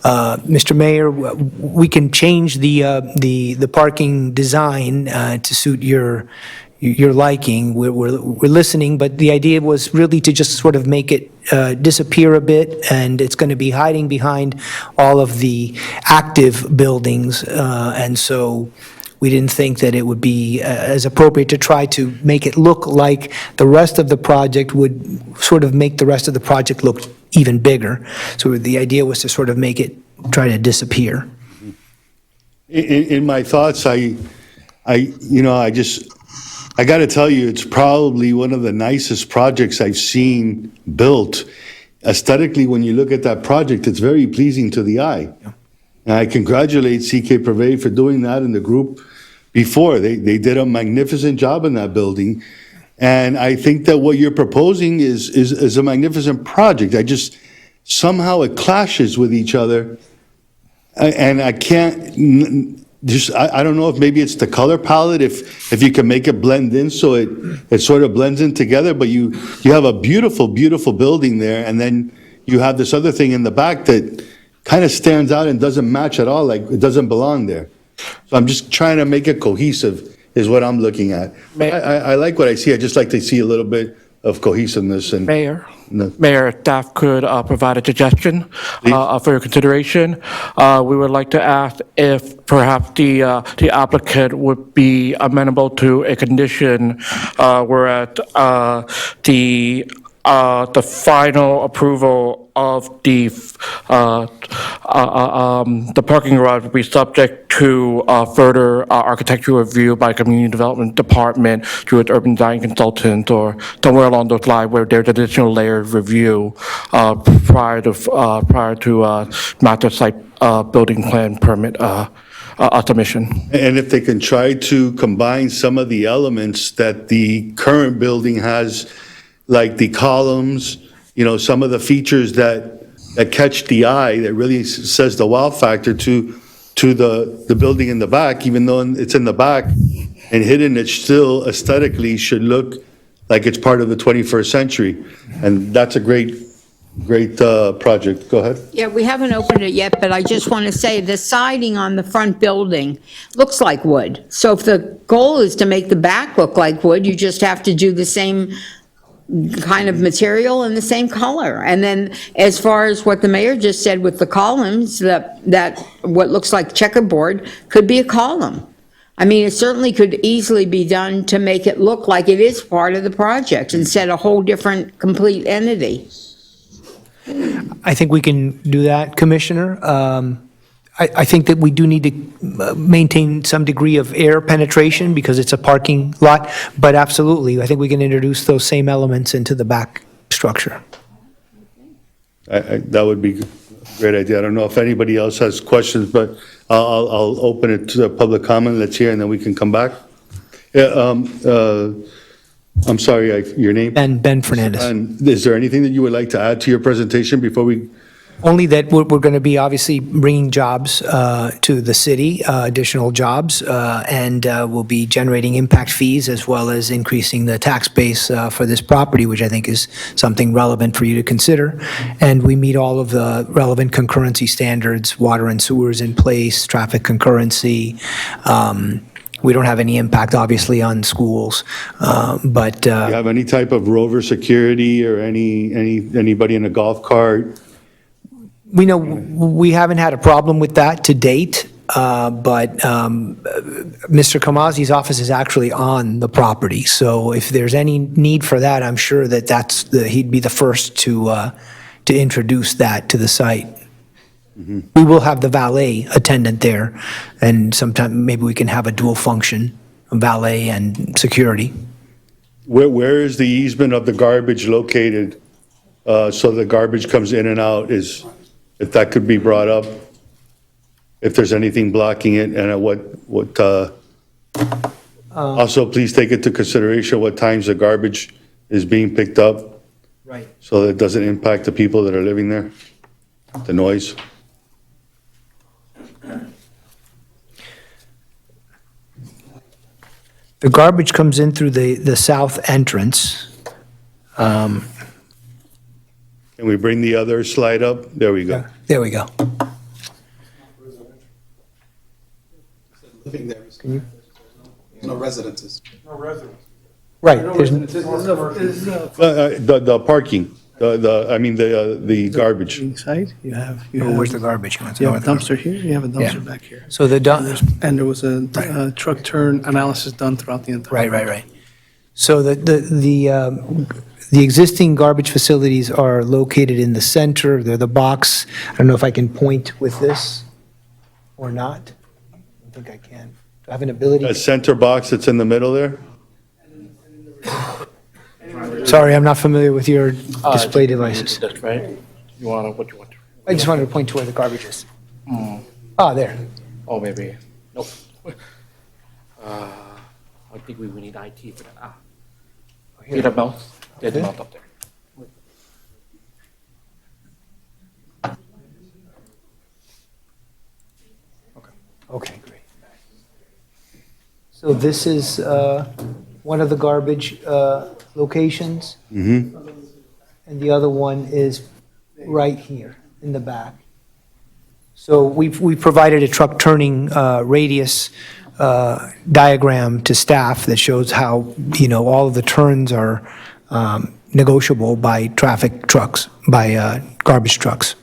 Mr. Mayor, we can change the parking design to suit your liking. We're listening, but the idea was really to just sort of make it disappear a bit, and it's going to be hiding behind all of the active buildings, and so we didn't think that it would be as appropriate to try to make it look like the rest of the project would sort of make the rest of the project look even bigger. So the idea was to sort of make it try to disappear. In my thoughts, I got to tell you, it's probably one of the nicest projects I've seen built. Aesthetically, when you look at that project, it's very pleasing to the eye. Yeah. And I congratulate CK Pervade for doing that in the group before. They did a magnificent job in that building. And I think that what you're proposing is a magnificent project. Somehow it clashes with each other. And I can't... I don't know if maybe it's the color palette, if you can make it blend in so it sort of blends in together, but you have a beautiful, beautiful building there, and then you have this other thing in the back that kind of stands out and doesn't match at all, like it doesn't belong there. So I'm just trying to make it cohesive is what I'm looking at. I like what I see. I just like to see a little bit of cohesiveness. And Mayor, staff could provide a suggestion for your consideration. We would like to ask if perhaps the applicant would be amenable to a condition where the final approval of the parking garage would be subject to further architectural review by Community Development Department through its urban design consultant or somewhere along those lines where there's additional layered review prior to master site building plan permit submission. And if they can try to combine some of the elements that the current building has, like the columns, some of the features that catch the eye, that really says the wow factor to the building in the back, even though it's in the back and hidden, it still aesthetically should look like it's part of the 21st century. And that's a great project. Go ahead. Yeah, we haven't opened it yet, but I just want to say the siding on the front building looks like wood. So if the goal is to make the back look like wood, you just have to do the same kind of material and the same color. And then as far as what the mayor just said with the columns, that what looks like checkerboard could be a column. I mean, it certainly could easily be done to make it look like it is part of the project instead of a whole different, complete entity. I think we can do that, Commissioner. I think that we do need to maintain some degree of air penetration because it's a parking lot, but absolutely, I think we can introduce those same elements into the back structure. That would be a great idea. I don't know if anybody else has questions, but I'll open it to public comment. Let's hear, and then we can come back. Yeah, I'm sorry, your name? Ben Fernandez. And is there anything that you would like to add to your presentation before we? Only that we're going to be obviously bringing jobs to the city, additional jobs, and we'll be generating impact fees as well as increasing the tax base for this property, which I think is something relevant for you to consider. And we meet all of the relevant concurrency standards, water and sewers in place, traffic concurrency. We don't have any impact, obviously, on schools, but. Do you have any type of rover security or anybody in a golf cart? We know we haven't had a problem with that to date, but Mr. Kamazi's office is actually on the property. So if there's any need for that, I'm sure that he'd be the first to introduce that to the site. Mm-hmm. We will have the valet attendant there, and sometime maybe we can have a dual function, valet and security. Where is the easement of the garbage located? So the garbage comes in and out if that could be brought up, if there's anything blocking it, and also please take into consideration what times the garbage is being picked up. Right. So that it doesn't impact the people that are living there, the noise. The garbage comes in through the south entrance. Can we bring the other slide up? There we go. There we go. Living there. No residences. Right. The parking, the garbage. Inside, you have. Where's the garbage? You have a dumpster here, you have a dumpster back here. So the And there was a truck turn analysis done throughout the entire. Right. So the existing garbage facilities are located in the center. They're the box. I don't know if I can point with this or not. I don't think I can. Do I have an ability? That center box that's in the middle there? Sorry, I'm not familiar with your display devices. That's right. You want what you want? I just wanted to point to where the garbage is. Ah, there. Oh, maybe. Nope. I think we need IT for that. Get a mouse. Get the mouse up there. Okay, great. So this is one of the garbage locations, Mm-hmm. and the other one is right here in the back. So we provided a truck turning radius diagram to staff that shows how, all of the turns are negotiable by traffic trucks, by garbage trucks.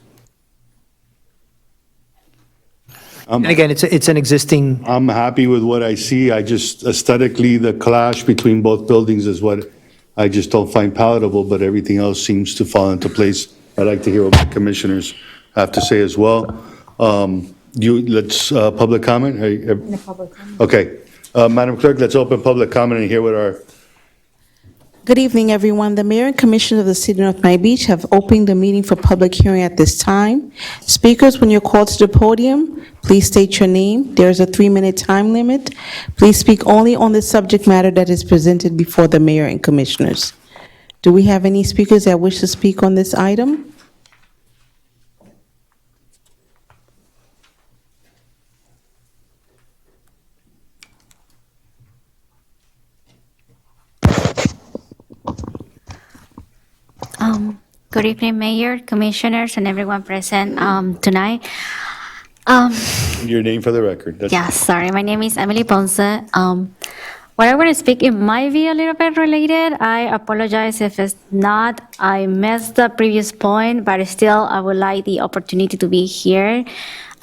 And again, it's an existing. I'm happy with what I see. I just aesthetically, the clash between both buildings is what I just don't find palatable, but everything else seems to fall into place. I'd like to hear what my commissioners have to say as well. Let's, public comment? Okay. Madam Clerk, let's open public comment and hear what our. Good evening, everyone. The Mayor and Commissioner of the City of North Miami Beach have opened the meeting for public hearing at this time. Speakers, when you're called to the podium, please state your name. There is a 3-minute time limit. Please speak only on the subject matter that is presented before the Mayor and Commissioners. Do we have any speakers that wish to speak on this item? Good evening, Mayor, Commissioners, and everyone present tonight. Your name for the record. Yeah, sorry. My name is Emily Ponce. What I want to speak, it might be a little bit related. I apologize if it's not. I missed the previous point, but still, I would like the opportunity to be here,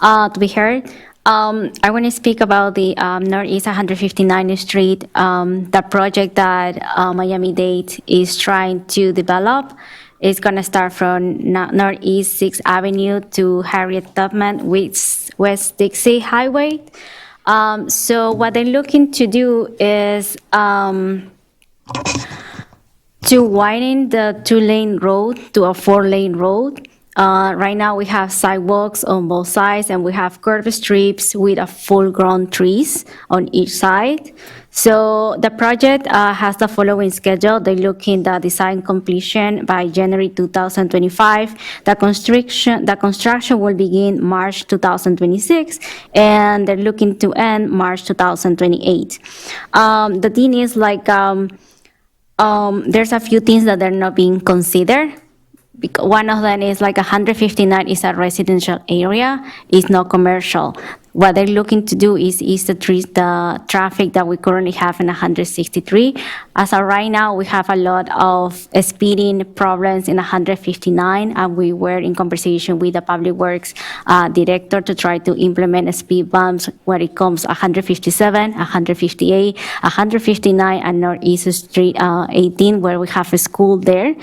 to be heard. I want to speak about the Northeast 159th Street, the project that Miami-Dade is trying to develop. It's going to start from Northeast 6th Avenue to Harriet Tubman, West Dixie Highway. So what they're looking to do is to widen the 2-lane road to a 4-lane road. Right now, we have sidewalks on both sides, and we have curb strips with a full-grown trees on each side. So the project has the following schedule. They're looking the design completion by January 2025. The construction will begin March 2026, and they're looking to end March 2028. The thing is, like, there's a few things that are not being considered. One of them is like 159 is a residential area, it's not commercial. What they're looking to do is the traffic that we currently have in 163. As of right now, we have a lot of speeding problems in 159, and we were in conversation with the Public Works Director to try to implement speed bumps when it comes 157, 158, 159, and Northeast Street 18, where we have a school there.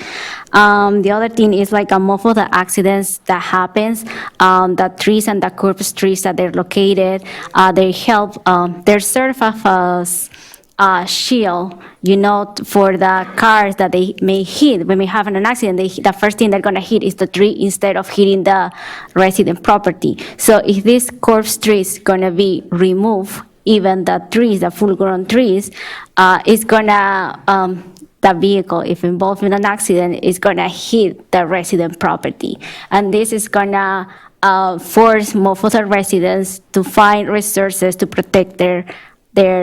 The other thing is like most of the accidents that happens, the trees and the curb streets that they're located, they help, they're sort of a shield, you know, for the cars that they may hit. When we have an accident, the first thing they're gonna hit is the tree instead of hitting the resident property. So if this curb street is gonna be removed, even the trees, the full-grown trees, it's gonna, the vehicle, if involved in an accident, is gonna hit the resident property. And this is gonna force most of the residents to find resources to protect their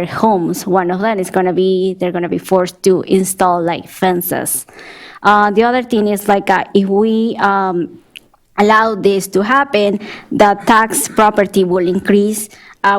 homes. One of them is gonna be, they're gonna be forced to install like fences. The other thing is like if we allow this to happen, the tax property will increase.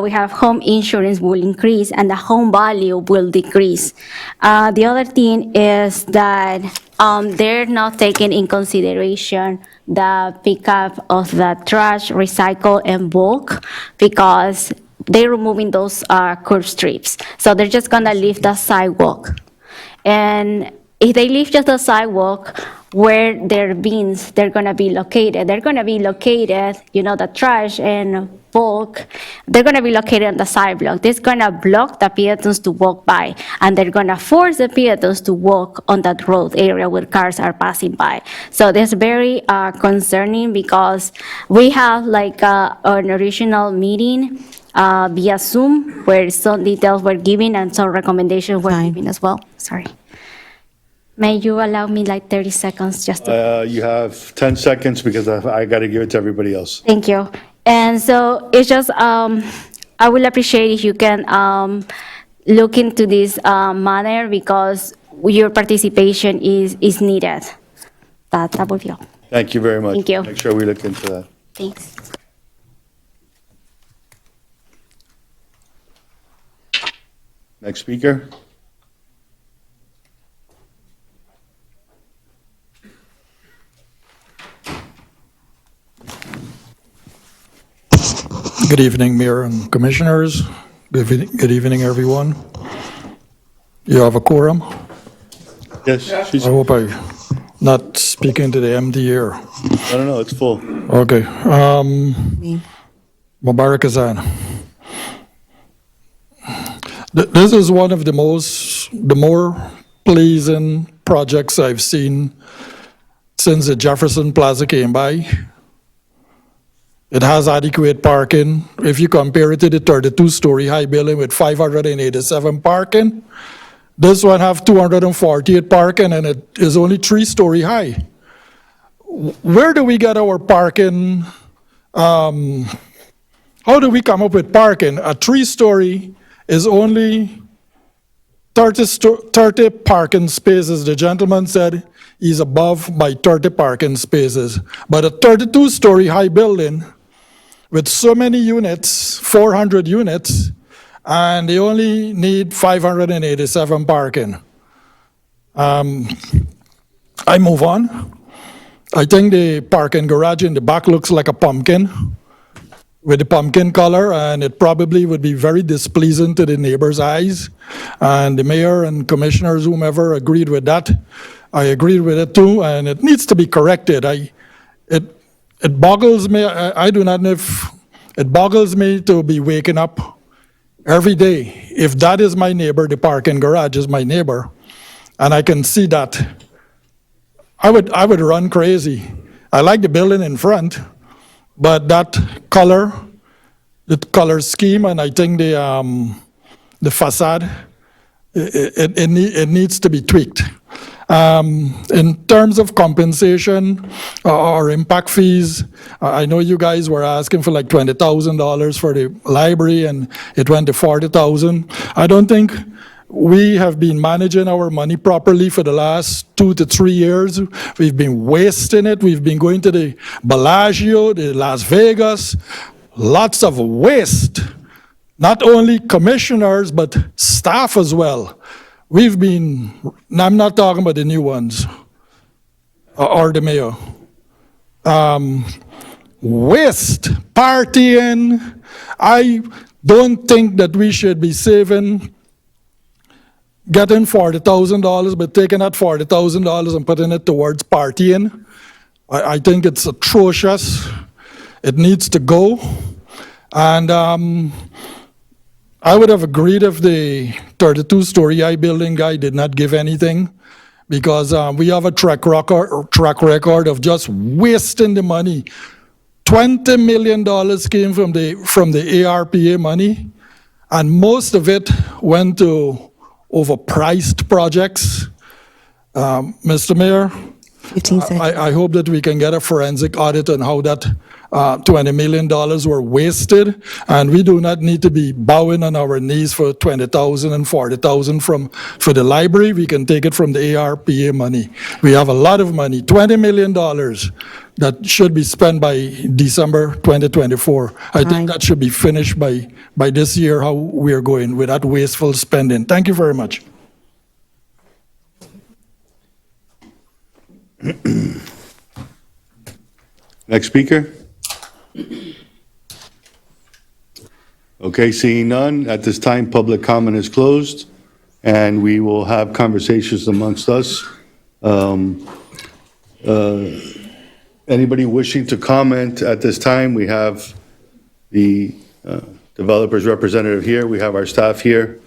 We have home insurance will increase, and the home value will decrease. The other thing is that they're not taking in consideration the pickup of the trash, recycle, and bulk, because they're removing those curb strips. So they're just gonna leave the sidewalk. And if they leave just the sidewalk, where their bins, they're gonna be located. They're gonna be located, you know, the trash and bulk, they're gonna be located on the sidewalk. This is gonna block the pedestrians to walk by, and they're gonna force the pedestrians to walk on that road area where cars are passing by. So this is very concerning, because we have like an original meeting via Zoom where some details were given and some recommendations were given as well. Sorry. May you allow me like 30 seconds just to... You have 10 seconds because I got to give it to everybody else. Thank you. And so it's just, I will appreciate if you can look into this matter, because your participation is needed. That would be all. Thank you very much. Thank you. Make sure we look into that. Thanks. Next speaker. Good evening, Mayor and Commissioners. Good evening, everyone. You have a quorum? Yes. I hope I'm not speaking to the empty here. No, it's full. Okay. Mubarak Azan. This is one of the more pleasing projects I've seen since the Jefferson Plaza came by. It has adequate parking. If you compare it to the 32-story high building with 587 parking, this one have 248 parking, and it is only 3-story high. Where do we get our parking? How do we come up with parking? A 3-story is only 30 parking spaces. The gentleman said he's above by 30 parking spaces. But a 32-story high building with so many units, 400 units, and they only need 587 parking. I move on. I think the parking garage in the back looks like a pumpkin with the pumpkin color, and it probably would be very displeasing to the neighbors' eyes. And the mayor and commissioners, whomever, agreed with that. I agreed with it too, and it needs to be corrected. It boggles me. I do not know if it boggles me to be waking up every day. If that is my neighbor, the parking garage is my neighbor, and I can see that, I would run crazy. I like the building in front, but that color, the color scheme, and I think the facade, it needs to be tweaked. In terms of compensation or impact fees, I know you guys were asking for like $20,000 for the library, and it went to $40,000. I don't think we have been managing our money properly for the last 2 to 3 years. We've been wasting it. We've been going to the Bellagio, the Las Vegas, lots of waste. Not only commissioners, but staff as well. We've been, I'm not talking about the new ones, or the mayor. Waste, partying. I don't think that we should be getting $40,000, but taking that $40,000 and putting it towards partying. I think it's atrocious. It needs to go. And I would have agreed if the 32-story I building guy did not give anything, because we have a track record of just wasting the money. $20 million came from the ARPA money, and most of it went to overpriced projects. Mr. Mayor, 15 seconds. I hope that we can get a forensic audit on how that $20 million were wasted, and we do not need to be bowing on our knees for $20,000 and $40,000 for the library. We can take it from the ARPA money. We have a lot of money, $20 million that should be spent by December 2024. I think that should be finished by this year, how we are going with that wasteful spending. Thank you very much. Next speaker? Okay, seeing none, at this time, public comment is closed, and we will have conversations amongst us. Anybody wishing to comment at this time, we have the developer's representative here, we have our staff here.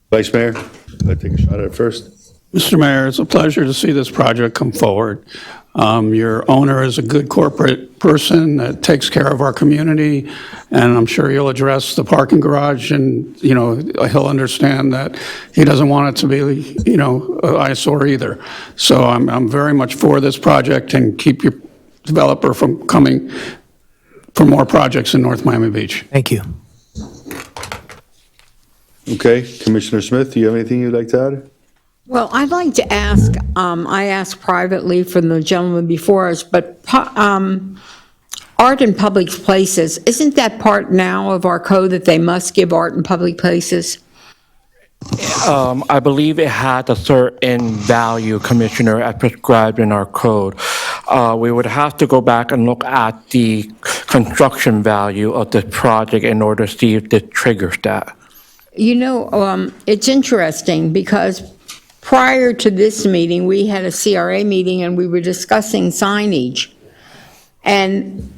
Vice Mayor, I'll take a shot at it first. Mr. Mayor, it's a pleasure to see this project come forward. Your owner is a good corporate person that takes care of our community, and I'm sure you'll address the parking garage, and, he'll understand that he doesn't want it to be, an eyesore either. So I'm very much for this project, and keep your developer from coming for more projects in North Miami Beach. Thank you. Okay, Commissioner Smith, do you have anything you'd like to add? Well, I'd like to ask, I asked privately from the gentleman before us, but art in public places, isn't that part now of our code that they must give art in public places? I believe it had a certain value, Commissioner, as prescribed in our code. We would have to go back and look at the construction value of the project in order to see if it triggers that. It's interesting because prior to this meeting, we had a CRA meeting and we were discussing signage. And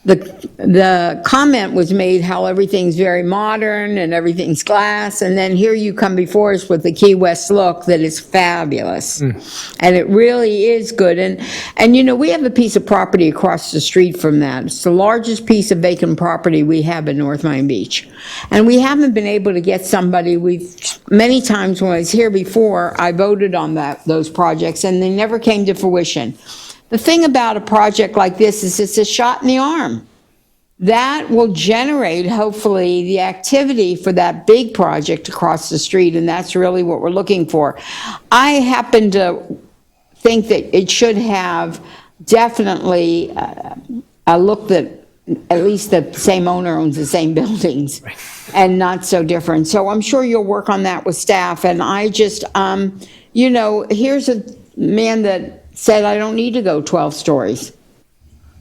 the comment was made how everything's very modern and everything's glass, and then here you come before us with the Key West look that is fabulous. And it really is good. And we have a piece of property across the street from that. It's the largest piece of vacant property we have in North Miami Beach. And we haven't been able to get somebody, many times when I was here before, I voted on those projects and they never came to fruition. The thing about a project like this is it's a shot in the arm. That will generate, hopefully, the activity for that big project across the street, and that's really what we're looking for. I happen to think that it should have definitely a look that at least the same owner owns the same buildings and not so different. So I'm sure you'll work on that with staff. And I just, here's a man that said, I don't need to go 12 stories.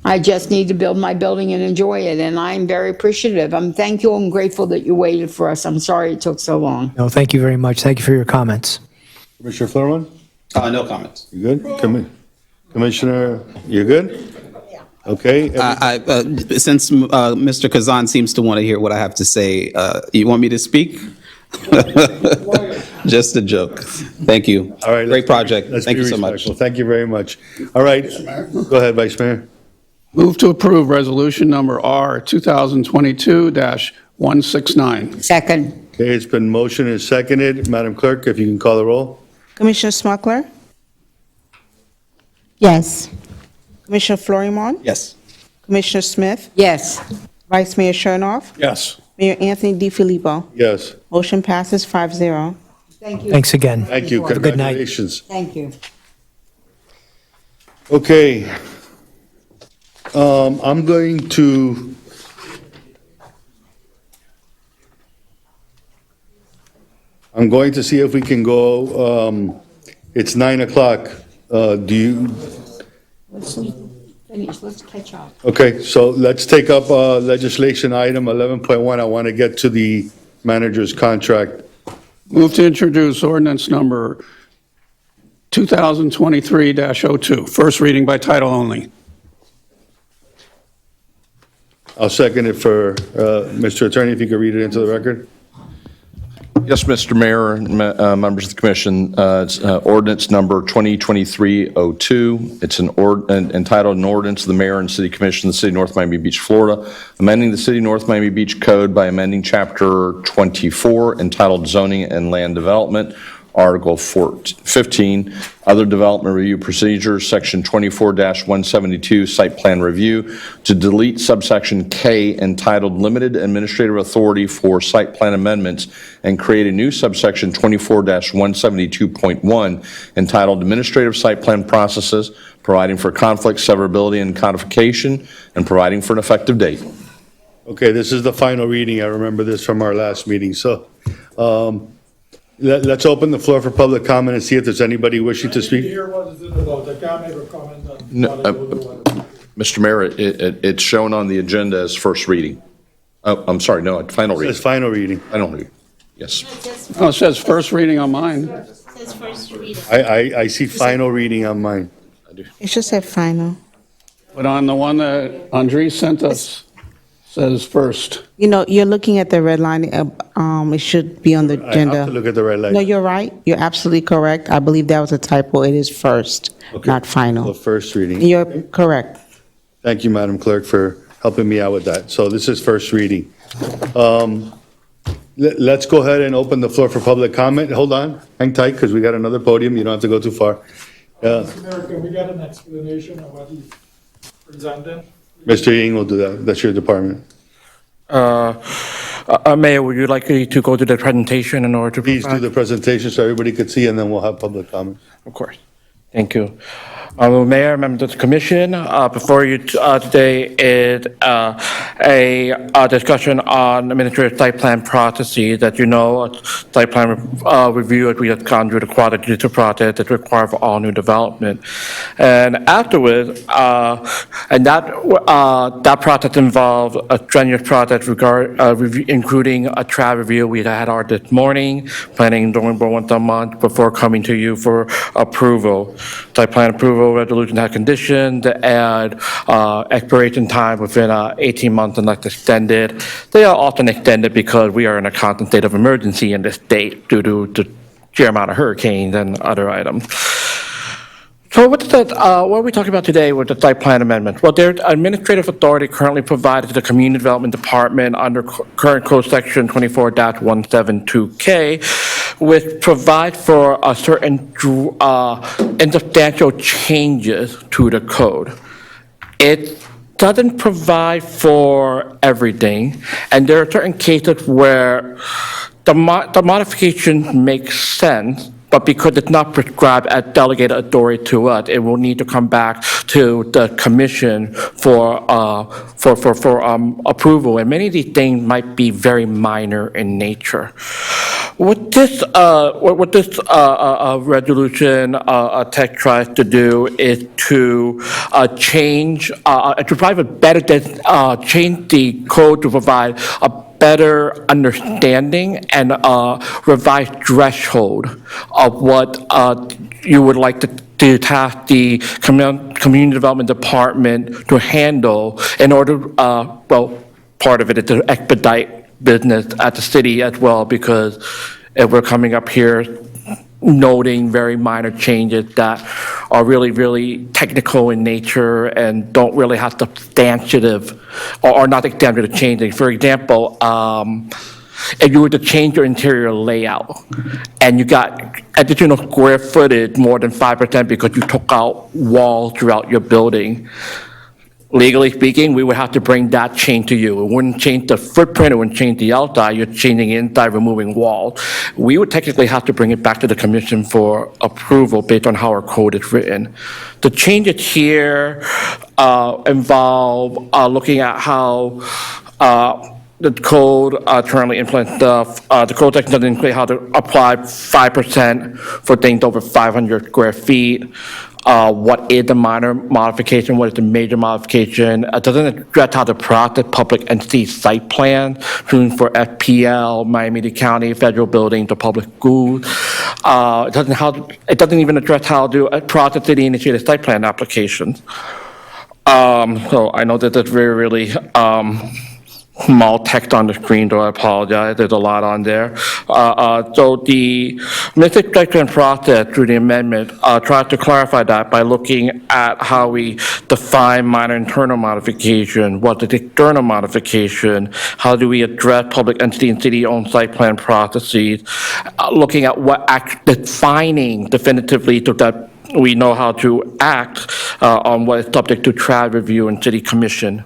I just need to build my building and enjoy it. And I'm very appreciative. I'm thankful and grateful that you waited for us. I'm sorry it took so long. No, thank you very much. Thank you for your comments. Commissioner Florman? No comments. You good? Commissioner, you good? Okay. Since Mr. Kazan seems to want to hear what I have to say, you want me to speak? Just a joke. Thank you. All right. Great project. Let's Thank be you so much. respectful. Thank you very much. All right. Go ahead, Vice Mayor. Move to approve resolution number R 2022-169. Second. Okay, it's been motioned and seconded. Madam Clerk, if you can call the roll. Commissioner Smuckler? Yes. Commissioner Florimon? Yes. Commissioner Smith? Yes. Vice Mayor Chernoff? Yes. Mayor Anthony DiFilippo? Yes. Motion passes 5-0. Thank you. Thanks again. Thank you. Have a good night. Congratulations. Thank you. Okay. I'm going to see if we can go, it's 9 o'clock. Do you, Let's finish, let's catch up. okay, so let's take up legislation item 11.1. I want to get to the manager's contract. Move to introduce ordinance number 2023-02, first reading by title only. I'll second it for Mr. Attorney, if you could read it into the record. Yes, Mr. Mayor, and members of the commission, it's ordinance number 2023-02. It's entitled an ordinance of the mayor and city commission of the city of North Miami Beach, Florida, amending the city of North Miami Beach Code by amending chapter 24 entitled zoning and land development, Article 15, other development review procedures, section 24-172, site plan review, to delete subsection K entitled limited administrative authority for site plan amendments and create a new subsection 24-172.1 entitled administrative site plan processes, providing for conflict, severability, and codification, and providing for an effective date. Okay, this is the final reading. I remember this from our last meeting. So let's open the floor for public comment and see if there's anybody wishing to speak. Hear what is it about? I can't make a comment on. No, Mr. Mayor, it's shown on the agenda as first reading. Oh, I'm sorry, no, final reading. It's final reading. Final reading, yes. Oh, it says first reading on mine. I see final reading on mine. It should say final. But on the one that Andres sent us, says first. You're looking at the red line. It should be on the I agenda. have to look at the red light. No, you're right. You're absolutely correct. I believe that was a typo. It is first, not The final. first reading. You're correct. Thank you, Madam Clerk, for helping me out with that. So this is first reading. Let's go ahead and open the floor for public comment. Hold on, hang tight, because we got another podium. You don't have to go too far. Mr. Mayor, can we get an explanation of what he's presenting? Mr. Ying will do that. That's your department. Mayor, would you like me to go to the presentation in order to Please do provide? the presentation so everybody could see, and then we'll have public comment. Of course. Thank you. Mayor, members of the commission, before you today is a discussion on administrative site plan processes. That site plan review, as we have gone through the quadrilateral process that's required for all new development. And afterwards, that process involved a strenuous process including a travel review. We had ours this morning, planning doing once a month before coming to you for approval. Site plan approval resolution has conditions that add expiration time within 18 months unless extended. They are often extended because we are in a constant state of emergency in this state due to the sheer amount of hurricanes and other items. So what are we talking about today with the site plan amendment? Well, there's administrative authority currently provided to the Community Development Department under current code section 24-172K, which provides for a certain insubstantial changes to the code. It doesn't provide for everything, and there are certain cases where the modification makes sense, but because it's not prescribed as delegated authority to us, it will need to come back to the commission for approval. And many of these things might be very minor in nature. What this resolution text tries to do is to change, to provide a better, change the code to provide a better understanding and revised threshold of what you would like to task the community development department to handle in order, well, part of it is to expedite business at the city as well, because if we're coming up here noting very minor changes that are really, really technical in nature and don't really have substantive or not substantive changing. For example, if you were to change your interior layout and you got additional square footage more than 5% because you took out walls throughout your building, legally speaking, we would have to bring that change to you. It wouldn't change the footprint, it wouldn't change the outside, you're changing inside, removing walls. We would technically have to bring it back to the commission for approval based on how our code is written. The changes here involve looking at how the code currently implements the code section doesn't include how to apply 5% for things over 500 square feet. What is the minor modification? What is the major modification? It doesn't address how to process public entity site plans, including for FPL, Miami-Dade County, federal buildings, or public schools. It doesn't even address how to process city-initiated site plan applications. So I know that that's really small text on the screen, so I apologize. There's a lot on there. So the administrative site plan process through the amendment tries to clarify that by looking at how we define minor internal modification, what is external modification, how do we address public entity and city-owned site plan processes, looking at what defining definitively so that we know how to act on what is subject to TRAD review and city commission.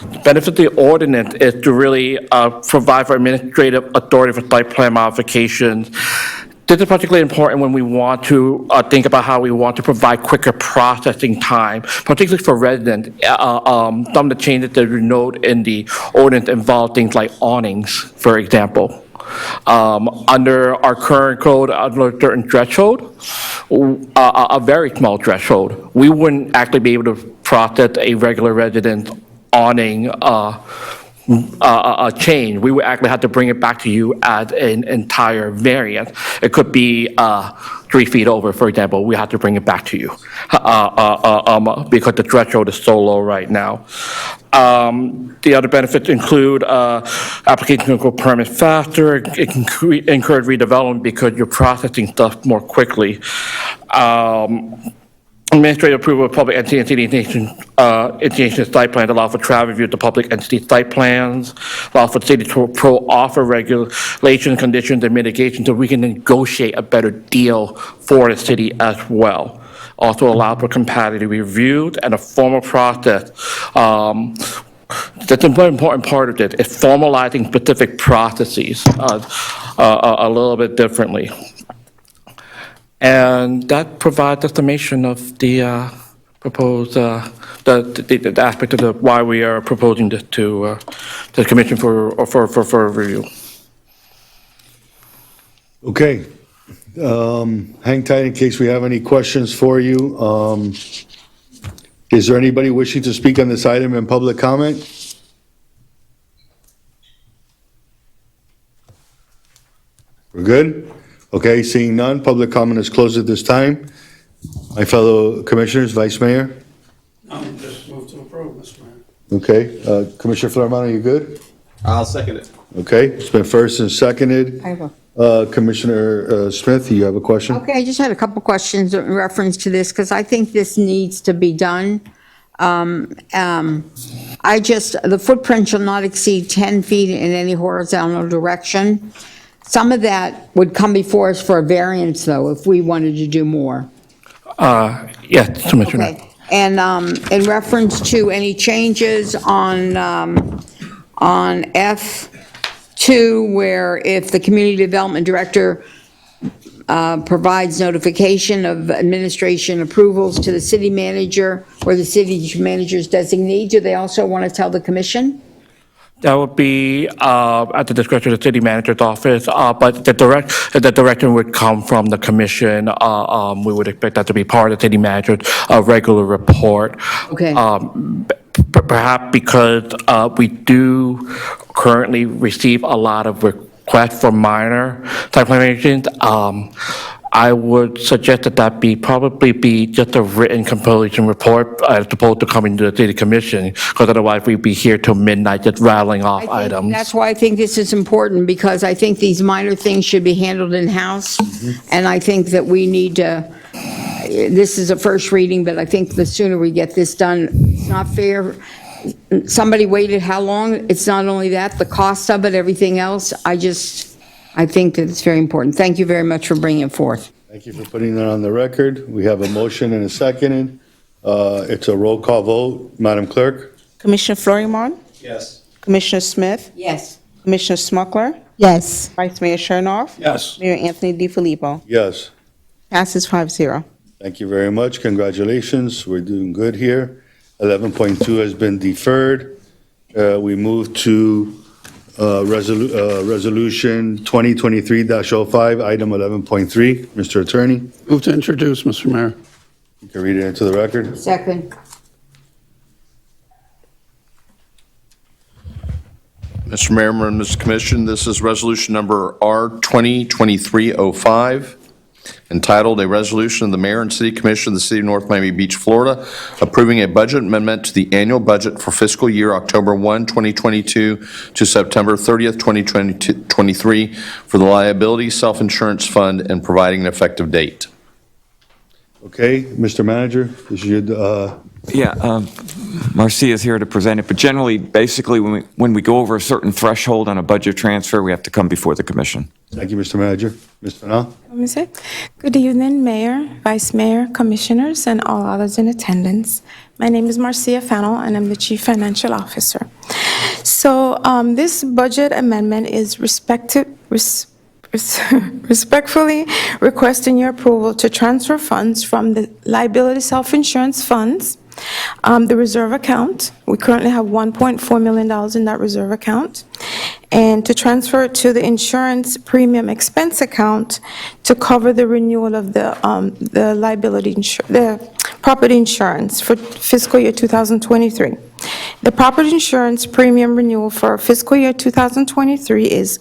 The benefit of the ordinance is to really provide for administrative authority for site plan modifications. This is particularly important when we want to think about how we want to provide quicker processing time, particularly for residents. Some of the changes that you note in the ordinance involve things like awnings, for example. Under our current code, under a certain threshold, a very small threshold, we wouldn't actually be able to process a regular resident's awning a change. We would actually have to bring it back to you as an entire variance. It could be 3 feet over, for example. We have to bring it back to you because the threshold is so low right now. The other benefits include application can go permit faster. It can encourage redevelopment because you're processing stuff more quickly. Administrative approval of public entity and city initiation site plans allow for TRAD review of the public entity site plans, allow for the city to offer regulation, conditions, and mitigation so we can negotiate a better deal for the city as well. Also allow for compatibility reviews and a formal process. That's an important part of it, is formalizing specific processes a little bit differently. And that provides a summation of the proposed, the aspect of why we are proposing this to the commission for review. Okay. Hang tight in case we have any questions for you. Is there anybody wishing to speak on this item in public comment? We're good? Okay, seeing none, public comment is closed at this time. My fellow commissioners, Vice Mayor? Just move to approve, Mr. Mayor. Okay, Commissioner Flaherty, are you good? I'll second it. Okay, it's been first and seconded. I have a Commissioner Smith, you have a question? Okay, I just had a couple questions in reference to this, because I think this needs to be done. The footprint shall not exceed 10 feet in any horizontal direction. Some of that would come before us for a variance, though, if we wanted to do more. Yes, Commissioner. Okay, and in reference to any changes on F2, where if the community development director provides notification of administration approvals to the city manager or the city manager's designee. Do they also want to tell the commission? That would be at the discretion of the city manager's office, but the direction would come from the commission. We would expect that to be part of the city manager's regular report. Okay. Perhaps because we do currently receive a lot of requests for minor type reclamations, I would suggest that probably be just a written compilation report as opposed to coming to the city commission, because otherwise we'd be here till midnight just rattling off items. That's why I think this is important, because I think these minor things should be handled in-house. And I think that we need to, this is a first reading, but I think the sooner we get this done, it's not fair. Somebody waited how long? It's not only that, the cost of it, everything else. I think that it's very important. Thank you very much for bringing it forth. Thank you for putting that on the record. We have a motion and a second. It's a roll call vote. Madam Clerk? Commissioner Florimon? Yes. Commissioner Smith? Yes. Commissioner Smuckler? Yes. Vice Mayor Chernoff? Yes. Mayor Anthony DiFilippo? Yes. Passes 5-0. Thank you very much. Congratulations. We're doing good here. 11.2 has been deferred. We move to Resolution 2023-05, item 11.3. Mr. Attorney, Move to introduce, Mr. Mayor. you can read it into the record. Second. Mr. Mayor, members of the commission, this is resolution number R 2023-05, entitled "A Resolution of the Mayor and City Commission of the City of North Miami Beach, Florida, approving a budget amendment to the annual budget for fiscal year October 1, 2022 to September 30th, 2023 for the Liability Self-Insurance Fund and providing an effective date." Okay, Mr. Manager, this is your, Yeah, Marcia is here to present it, but generally, basically, when we go over a certain threshold on a budget transfer, we have to come before the commission. thank you, Mr. Manager. Ms. Fanal? Good evening, Mayor, Vice Mayor, Commissioners, and all others in attendance. My name is Marcia Fennell, and I'm the Chief Financial Officer. So this budget amendment is respectfully requesting your approval to transfer funds from the liability self-insurance funds, the reserve account. We currently have $1.4 million in that reserve account, and to transfer it to the insurance premium expense account to cover the renewal of the property insurance for fiscal year 2023. The property insurance premium renewal for fiscal year 2023 is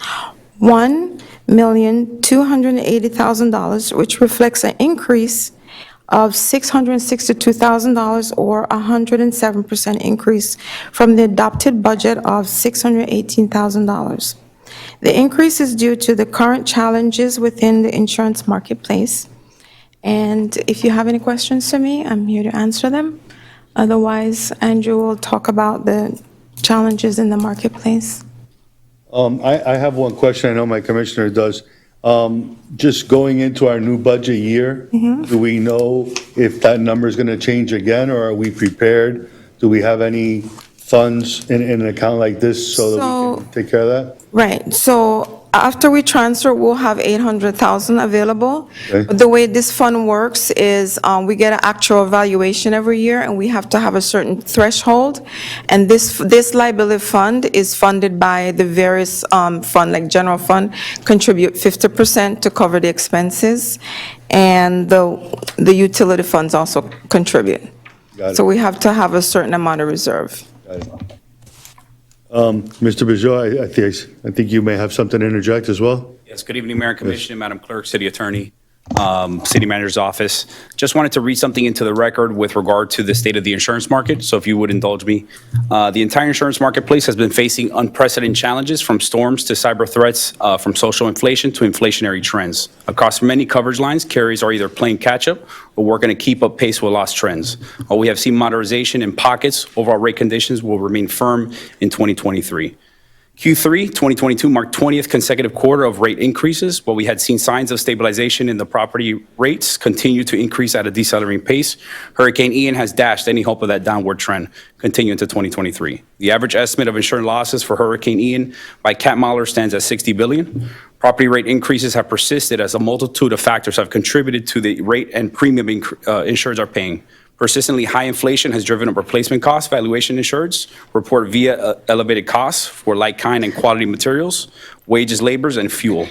$1,280,000, which reflects an increase of $662,000 or 107% increase from the adopted budget of $618,000. The increase is due to the current challenges within the insurance marketplace. And if you have any questions to me, I'm here to answer them. Otherwise, Andrew will talk about the challenges in the marketplace. I have one question. I know my commissioner does. Just going into our new budget year, do we know if that number is going to change again, or are we prepared? Do we have any funds in an account like this so that we can take care of that? Right, so after we transfer, we'll have $800,000 available. Okay. But the way this fund works is we get an actual valuation every year, and we have to have a certain threshold. And this liability fund is funded by the various fund, like general fund, contribute 50% to cover the expenses, and the utility funds also contribute. Got it. So we have to have a certain amount of reserve. Got it. Mr. Bijou, I think you may have something to interject as well? Yes, good evening, Mayor and Commissioner, Madam Clerk, City Attorney, City Manager's Office. Just wanted to read something into the record with regard to the state of the insurance market, so if you would indulge me. The entire insurance marketplace has been facing unprecedented challenges, from storms to cyber threats, from social inflation to inflationary trends. Across many coverage lines, carriers are either playing catch-up or working to keep up pace with loss trends. While we have seen moderation in pockets, overall rate conditions will remain firm in 2023. Q3 2022 marked 20th consecutive quarter of rate increases. While we had seen signs of stabilization in the property rates continue to increase at a decelerating pace, Hurricane Ian has dashed any hope of that downward trend continue into 2023. The average estimate of insured losses for Hurricane Ian by Cat Modeler stands at $60 billion. Property rate increases have persisted as a multitude of factors have contributed to the rate and premium insureds are paying. Persistently high inflation has driven up replacement costs. Valuation insureds report via elevated costs for like-kind and quality materials, wages, labors, and fuel.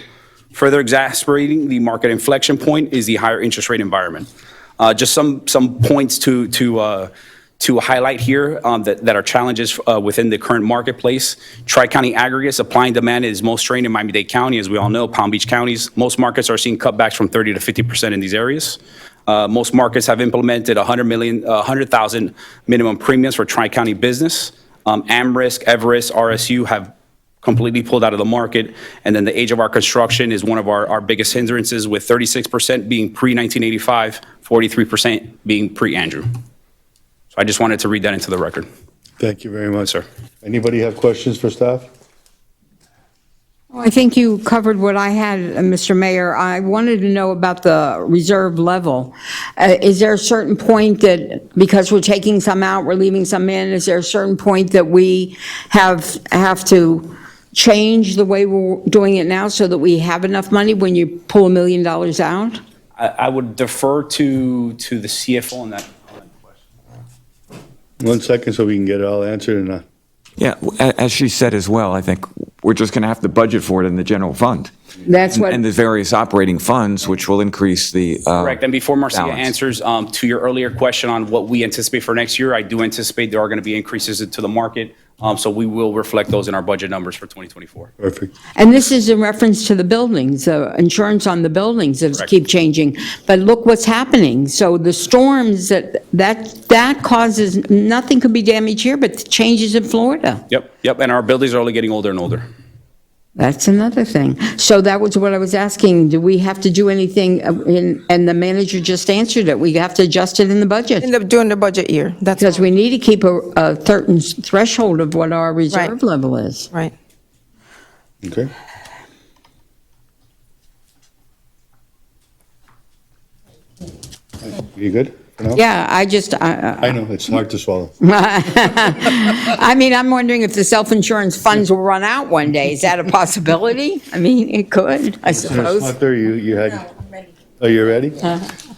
Further exacerbating the market inflection point is the higher interest rate environment. Just some points to highlight here that are challenges within the current marketplace. Tri-county aggregate supply and demand is most strained in Miami-Dade County, as we all know, Palm Beach counties. Most markets are seeing cutbacks from 30 to 50% in these areas. Most markets have implemented 100,000 minimum premiums for tri-county business. AmRisc, Everest, RSU have completely pulled out of the market. And then the age of our construction is one of our biggest hindrances, with 36% being pre-1985, 43% being pre-Andrew. So I just wanted to read that into the record. Thank you very much. Sir. Anybody have questions for staff? I think you covered what I had, Mr. Mayor. I wanted to know about the reserve level. Is there a certain point that, because we're taking some out, we're leaving some in, is there a certain point that we have to change the way we're doing it now so that we have enough money when you pull $1 million out? I would defer to the CFO on that. 1 second so we can get it all answered and Yeah, as she said as well, I think we're just going to have to budget for it in the general fund. That's what. And the various operating funds, which will increase the Correct. And before Marcia balance. answers to your earlier question on what we anticipate for next year, I do anticipate there are going to be increases to the market. So we will reflect those in our budget numbers for 2024. Perfect. And this is in reference to the buildings, insurance on the buildings that Correct. keep changing. But look what's happening. So the storms, that causes, nothing could be damaged here, but the changes in Florida. Yep. And our buildings are only getting older and older. That's another thing. So that was what I was asking. Do we have to do anything? And the manager just answered it. We have to adjust it in the budget. During the budget year, that's Because we need to keep a certain threshold of what our reserve level is. right. Okay. You good for now? Yeah, I know, it's hard to swallow. I mean, I'm wondering if the self-insurance funds will run out one day. Is that a possibility? I mean, it could, I Commissioner suppose. Slater, you had, are you ready?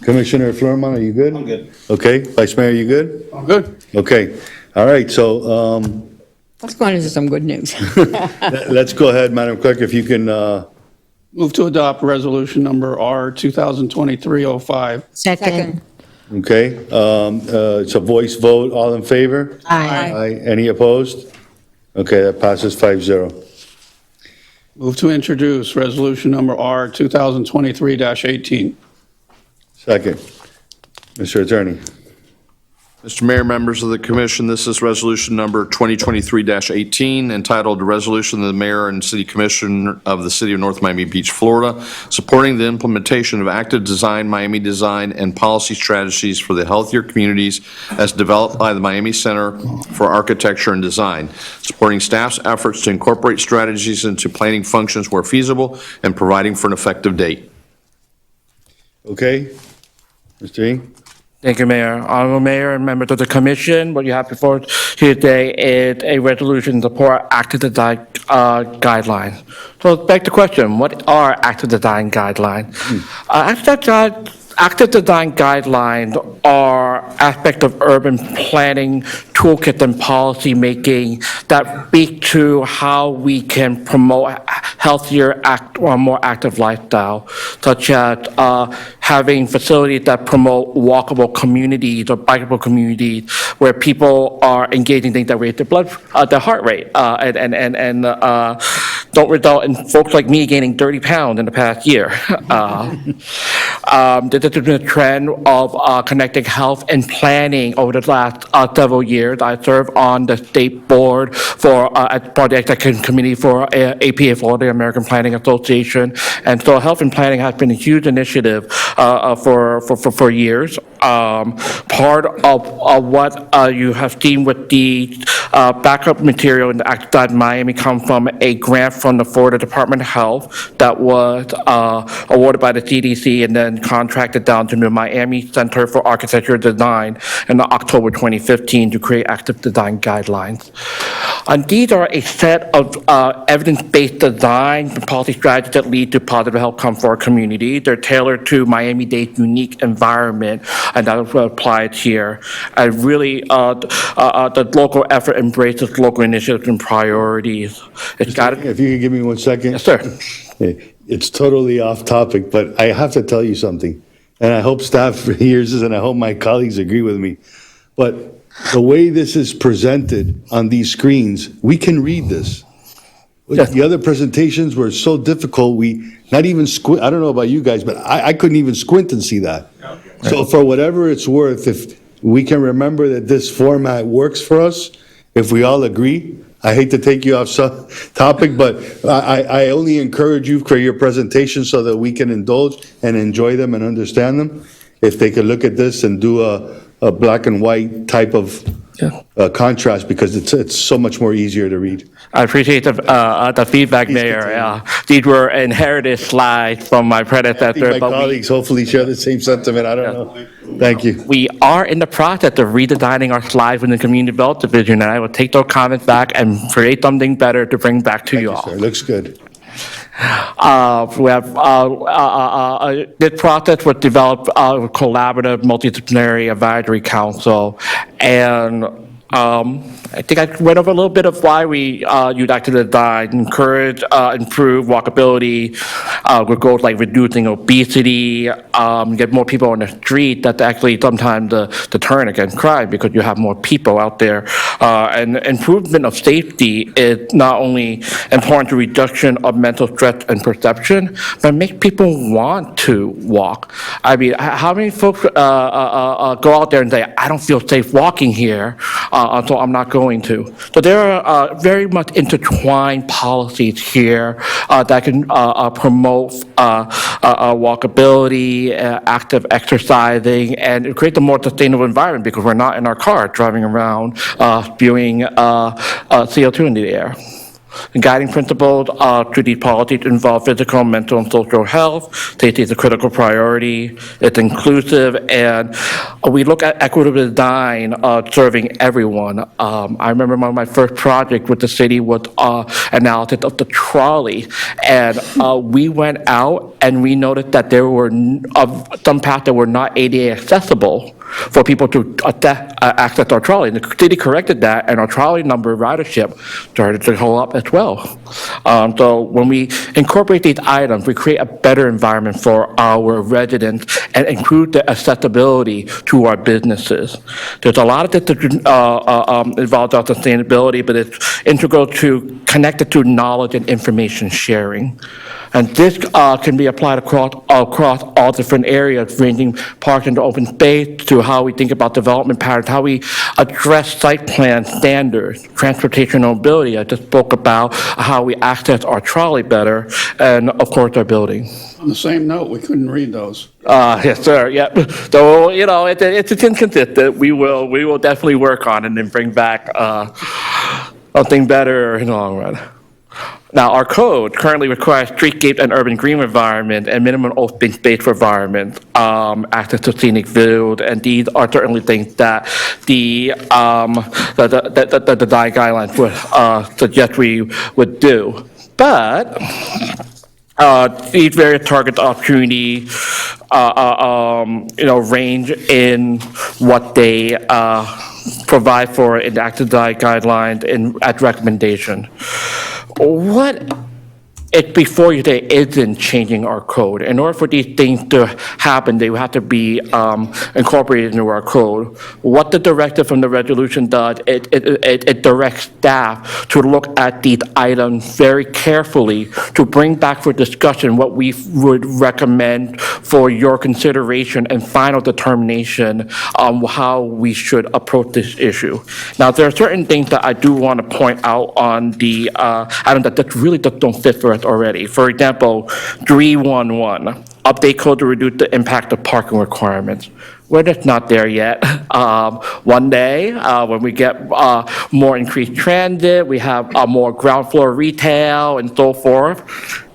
Commissioner Flurman, are you good? I'm good. Okay, Vice Mayor, you good? I'm good. Okay, all right, so Let's go into some good news. let's go ahead, Madam Clerk, if you can, Move to adopt resolution number R 2023-05. Second. okay, it's a voice vote, all in favor? Aye. Any opposed? Okay, that passes 5-0. Move to introduce resolution number R 2023-18. Second. Mr. Attorney. Mr. Mayor, members of the commission, this is resolution number 2023-18, entitled Resolution of the Mayor and City Commission of the City of North Miami Beach, Florida, supporting the implementation of active design, Miami design, and policy strategies for the healthier communities as developed by the Miami Center for Architecture and Design, supporting staff's efforts to incorporate strategies into planning functions where feasible, and providing for an effective date. Okay, Mr. Ng? Thank you, Mayor. Honorable Mayor and members of the commission, what you have before you today is a resolution to support active design guidelines. So let's back the question, what are active design guidelines? Active design guidelines are aspects of urban planning, toolkits, and policy making that speak to how we can promote healthier or more active lifestyle, such as having facilities that promote walkable communities or bikeable communities where people are engaging things that raise their heart rate, and don't result in folks like me gaining 30 pounds in the past year. This has been a trend of connecting health and planning over the last several years. I serve on the state board for as part of the executive committee for APA Florida, the American Planning Association, and so health and planning has been a huge initiative for years. Part of what you have seen with the backup material in the Active Design Miami come from a grant from the Florida Department of Health that was awarded by the CDC and then contracted down to the Miami Center for Architecture and Design in October 2015 to create active design guidelines. And these are a set of evidence-based design and policy strategies that lead to positive outcomes for our community. They're tailored to Miami-Dade's unique environment, and that is applied here. And really, the local effort embraces local initiatives and priorities. It's got to. If you could give me 1 second. Yes, sir. It's totally off topic, but I have to tell you something. And I hope staff hears this, and I hope my colleagues agree with me. But the way this is presented on these screens, we can read this. The other presentations were so difficult, not even squint, I don't know about you guys, but I couldn't even squint and see that. So for whatever it's worth, if we can remember that this format works for us, if we all agree, I hate to take you off topic, but I only encourage you for your presentation so that we can indulge and enjoy them and understand them. If they could look at this and do a black and white type of contrast, because it's so much more easier to read. I appreciate the feedback, Mayor. These were inherited slides from my predecessor. I think my colleagues hopefully share the same sentiment. I don't know. Thank you. We are in the process of redesigning our slides within the Community Development Division, and I will take those comments back and create something better to bring back to you all. Sir, looks good. We have this process was developed with collaborative multidisciplinary advisory council, and I think I went over a little bit of why we use active design, encourage, improve walkability, with goals like reducing obesity, get more people on the street. That's actually sometimes the deterrent against crime because you have more people out there. And improvement of safety is not only important to reduction of mental stress and perception, but make people want to walk. I mean, how many folks go out there and say, I don't feel safe walking here, so I'm not going to. So there are very much intertwined policies here that can promote walkability, active exercising, and create a more sustainable environment because we're not in our car driving around spewing CO2 in the air. The guiding principles to these policies involve physical, mental, and social health. Safety is a critical priority. It's inclusive, and we look at equitable design serving everyone. I remember one of my first projects with the city was analysis of the trolley, and we went out and we noticed that there were some paths that were not ADA accessible for people to access our trolley. And the city corrected that, and our trolley number ridership started to go up as well. So when we incorporate these items, we create a better environment for our residents and improve the accessibility to our businesses. There's a lot of this that involves our sustainability, but it's integral to connected to knowledge and information sharing. And this can be applied across all different areas, ranging parks into open space, to how we think about development patterns, how we address site plan standards, transportation and mobility. I just spoke about how we access our trolley better, and of course, our building. On the same note, we couldn't read those. Yes, sir, yep. So, you know, it's inconsistent. We will definitely work on it and bring back something better in the long run. Now, our code currently requires streetscape and urban green environment and minimum open space environment, access to scenic views, and these are certainly things that the design guidelines would suggest we would do. But these various target opportunity, range in what they provide for in the active design guidelines and at recommendation. What it before you say isn't changing our code. In order for these things to happen, they would have to be incorporated into our code. What the directive from the resolution does, it directs staff to look at these items very carefully to bring back for discussion what we would recommend for your consideration and final determination on how we should approach this issue. Now, there are certain things that I do want to point out on the item that really don't fit for us already. For example, 311, update code to reduce the impact of parking requirements. We're just not there yet. One day, when we get more increased transit, we have more ground floor retail and so forth,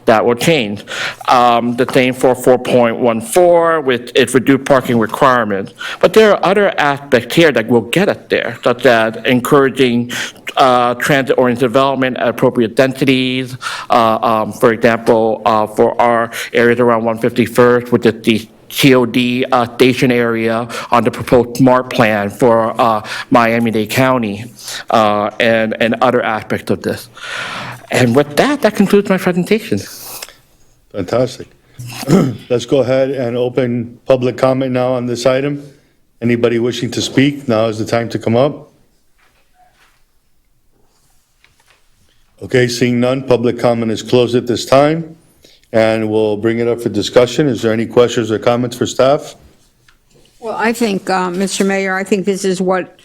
that will change. The same for 4.14 with its reduced parking requirements. But there are other aspects here that will get us there, such as encouraging transit-oriented development at appropriate densities. For example, for our areas around 151st, which is the TOD station area on the proposed SMART plan for Miami-Dade County, and other aspects of this. And with that, that concludes my presentation. Fantastic. Let's go ahead and open public comment now on this item. Anybody wishing to speak, now is the time to come up. Okay, seeing none, public comment is closed at this time, and we'll bring it up for discussion. Is there any questions or comments for staff? Well, I think, Mr. Mayor, I think this is what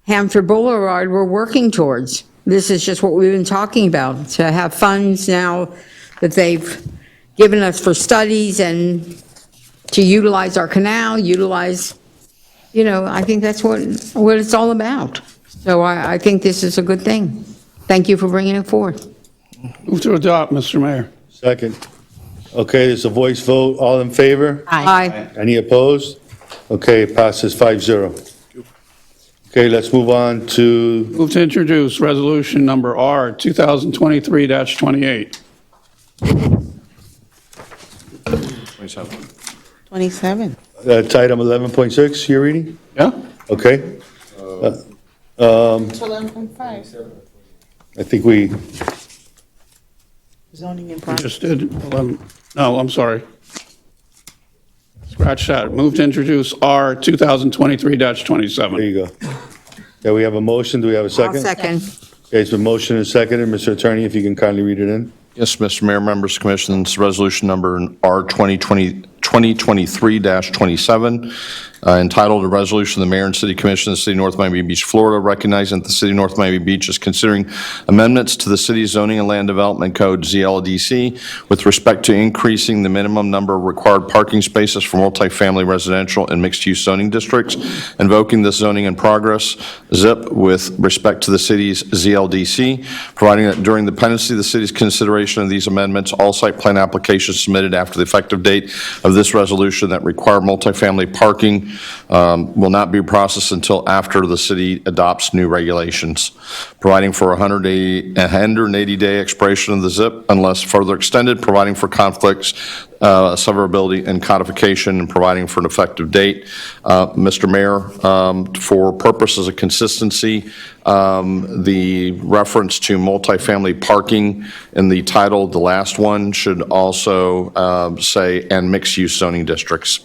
Hampshire Boulevard we're working towards. This is just what we've been talking about, to have funds now that they've given us for studies and to utilize our canal, utilize, I think that's what it's all about. So I think this is a good thing. Thank you for bringing it forth. Move to adopt, Mr. Mayor. Second. Okay, there's a voice vote. All in favor? Aye. Any opposed? Okay, it passes 5-0. Okay, let's move on to, Move to introduce resolution number R 2023-28. 27. that's item 11.6 you're reading? Yeah? Okay. It's 11.5. I think we, Zoning and We project. just did 11, no, I'm sorry. Scratch that. Move to introduce R 2023-27. there you go. Yeah, we have a motion. Do we have a I'll second? second. Okay, it's been motion and seconded. Mr. Attorney, if you can kindly read it in. Yes, Mr. Mayor, members of the commission, this is resolution number R 2023-27, entitled "A Resolution of the Mayor and City Commission of the City of North Miami Beach, Florida, recognizing that the City of North Miami Beach is considering amendments to the city's zoning and land development code, ZLDC, with respect to increasing the minimum number of required parking spaces for multifamily residential and mixed-use zoning districts, invoking this zoning in progress, ZIP, with respect to the city's ZLDC, providing that during the pendency of the city's consideration of these amendments, all site plan applications submitted after the effective date of this resolution that require multifamily parking will not be processed until after the city adopts new regulations, providing for a 180-day expiration of the ZIP unless further extended, providing for conflicts, severability, and codification, and providing for an effective date. Mr. Mayor, for purposes of consistency, the reference to multifamily parking in the title, the last one, should also say, and mixed-use zoning districts.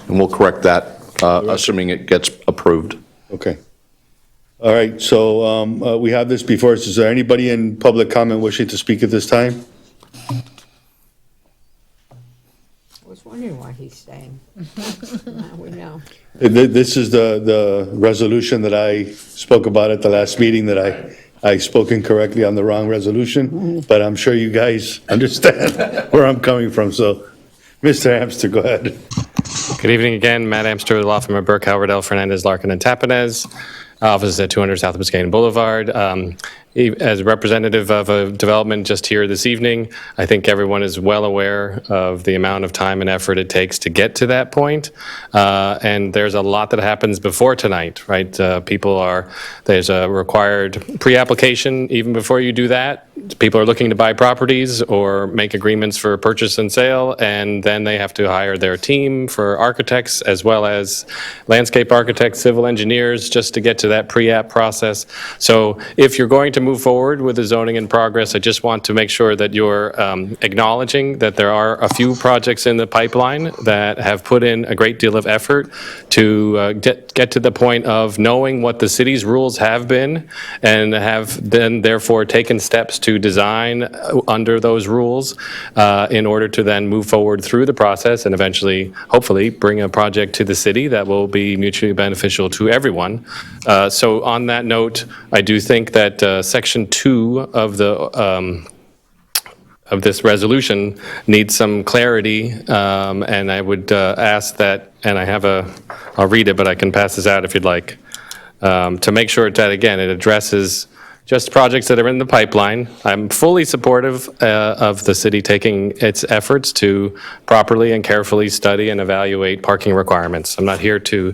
And we'll correct that, assuming it gets approved. Okay. All right, so we have this before us. Is there anybody in public comment wishing to speak at this time? I was wondering why he's staying. Now we know. This is the resolution that I spoke about at the last meeting, that I spoke incorrectly on the wrong resolution, but I'm sure you guys understand where I'm coming from. So, Mr. Amster, go ahead. Good evening again. Matt Amster, law firm of Burke, Howardell, Fernandez, Larkin, and Tapanez. Office at 200 South Biscayne Boulevard. As a representative of a development just here this evening, I think everyone is well aware of the amount of time and effort it takes to get to that point. And there's a lot that happens before tonight, right? There's a required pre-application even before you do that. People are looking to buy properties or make agreements for purchase and sale, and then they have to hire their team for architects as well as landscape architects, civil engineers, just to get to that pre-app process. So if you're going to move forward with the zoning in progress, I just want to make sure that you're acknowledging that there are a few projects in the pipeline that have put in a great deal of effort to get to the point of knowing what the city's rules have been, and have then therefore taken steps to design under those rules in order to then move forward through the process and eventually, hopefully, bring a project to the city that will be mutually beneficial to everyone. So on that note, I do think that Section 2 of this resolution needs some clarity, and I would ask that, and I'll read it, but I can pass this out if you'd like, to make sure that, again, it addresses just projects that are in the pipeline. I'm fully supportive of the city taking its efforts to properly and carefully study and evaluate parking requirements. I'm not here to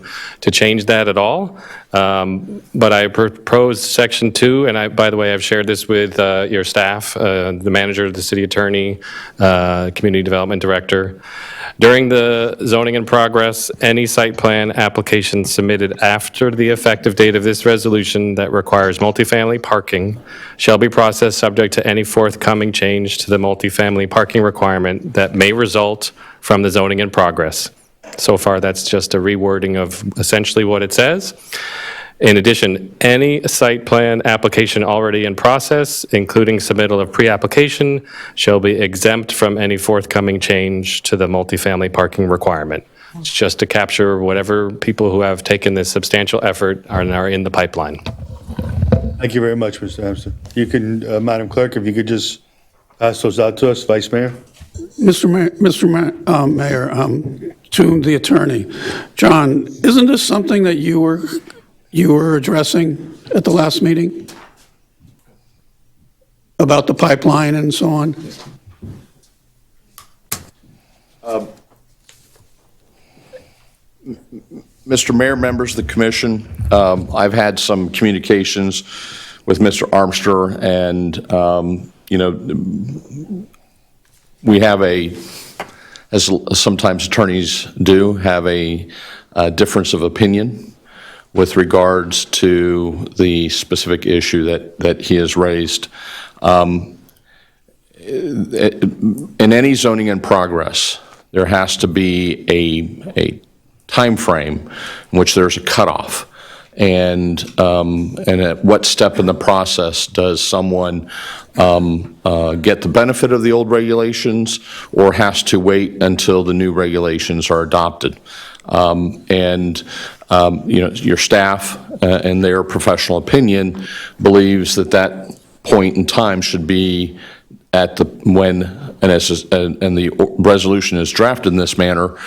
change that at all. But I proposed Section 2, and by the way, I've shared this with your staff, the manager, the city attorney, community development director. During the zoning in progress, any site plan application submitted after the effective date of this resolution that requires multifamily parking shall be processed subject to any forthcoming change to the multifamily parking requirement that may result from the zoning in progress. So far, that's just a rewording of essentially what it says. In addition, any site plan application already in process, including submittal of pre-application, shall be exempt from any forthcoming change to the multifamily parking requirement. It's just to capture whatever people who have taken this substantial effort are in the pipeline. Thank you very much, Mr. Amster. You can, Madam Clerk, if you could just pass those out to us, Vice Mayor? Mr. Mayor, to the attorney, John, isn't this something that you were addressing at the last meeting? About the pipeline and so on? Mr. Mayor, members of the commission, I've had some communications with Mr. Armster, and, we have as sometimes attorneys do, have a difference of opinion with regards to the specific issue that he has raised. In any zoning in progress, there has to be a time frame in which there's a cutoff. And at what step in the process does someone get the benefit of the old regulations, or has to wait until the new regulations are adopted? Your staff, in their professional opinion, believes that point in time should be at and the resolution is drafted in this manner,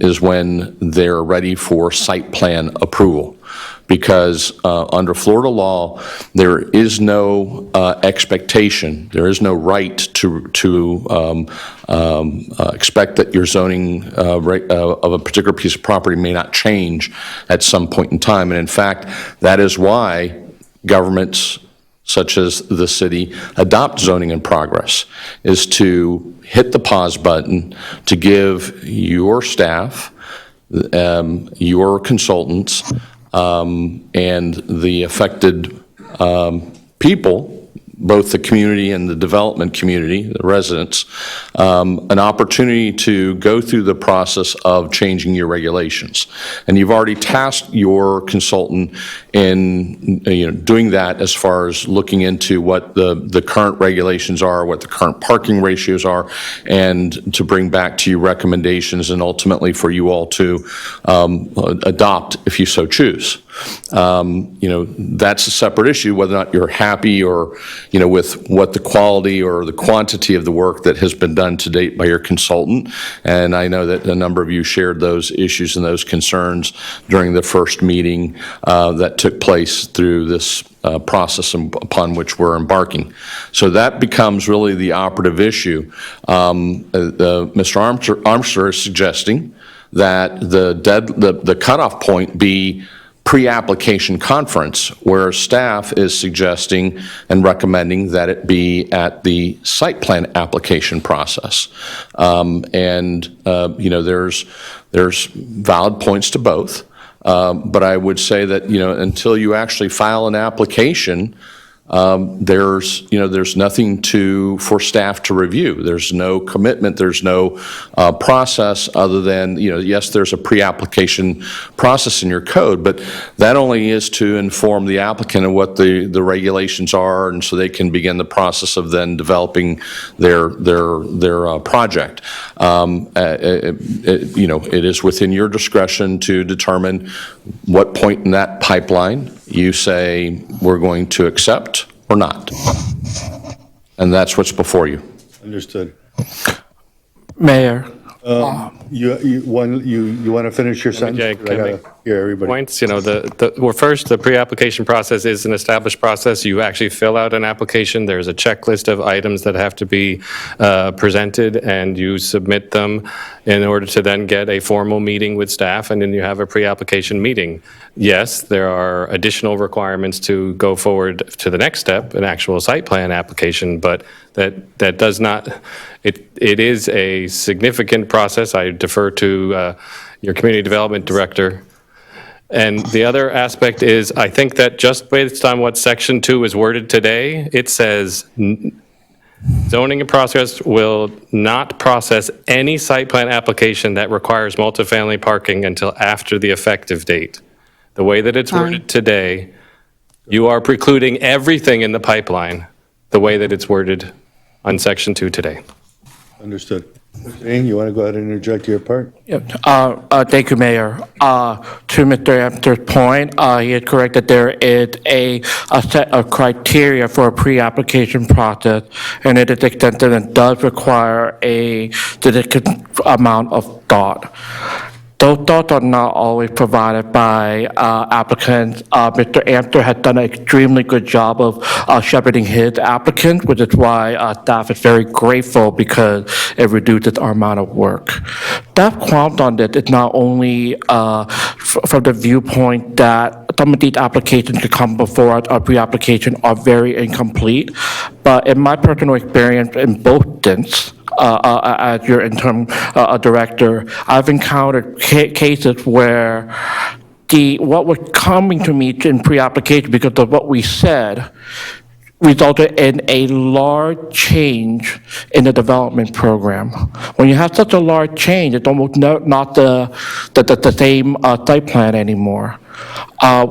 is when they're ready for site plan approval. Because under Florida law, there is no expectation, there is no right to expect that your zoning of a particular piece of property may not change at some point in time. And in fact, that is why governments such as the city adopt zoning in progress, is to hit the pause button to give your staff, your consultants, and the affected people, both the community and the development community, the residents, an opportunity to go through the process of changing your regulations. And you've already tasked your consultant in doing that, as far as looking into what the current regulations are, what the current parking ratios are, and to bring back to you recommendations, and ultimately for you all to adopt if you so choose. That's a separate issue, whether or not you're happy or with what the quality or the quantity of the work that has been done to date by your consultant. And I know that a number of you shared those issues and those concerns during the first meeting that took place through this process upon which we're embarking. So that becomes really the operative issue. Mr. Armster is suggesting that the cutoff point be pre-application conference, where staff is suggesting and recommending that it be at the site plan application process. There's valid points to both, but I would say that until you actually file an application, there's nothing for staff to review. There's no commitment. There's no process other than, yes, there's a pre-application process in your code, but that only is to inform the applicant of what the regulations are, and so they can begin the process of then developing their project. It is within your discretion to determine what point in that pipeline you say we're going to accept or not. And that's what's before you. Understood. Mayor, You want to finish your sentence? Yeah, I can I gotta make hear everybody. points? You know, well, first, the pre-application process is an established process. You actually fill out an application. There's a checklist of items that have to be presented, and you submit them in order to then get a formal meeting with staff, and then you have a pre-application meeting. Yes, there are additional requirements to go forward to the next step, an actual site plan application, but that does not, it is a significant process. I defer to your community development director. And the other aspect is, I think that just based on what Section 2 is worded today, it says zoning and process will not process any site plan application that requires multifamily parking until after the effective date. The way that it's worded today, you are precluding everything in the pipeline, the way that it's worded on Section 2 today. Understood. Jane, you want to go ahead and interject your part? Thank you, Mayor. To Mr. Amster's point, he is correct that there is a set of criteria for a pre-application process, and it is extensive and does require a significant amount of thought. Those thoughts are not always provided by applicants. Mr. Amster has done an extremely good job of shepherding his applicants, which is why staff is very grateful because it reduces our amount of work. Staff qualms on this is not only from the viewpoint that some of these applications that come before us, our pre-application, are very incomplete, but in my personal experience in both stints, as your interim director, I've encountered cases where what was coming to me in pre-application because of what we said resulted in a large change in the development program. When you have such a large change, it's almost not the same site plan anymore.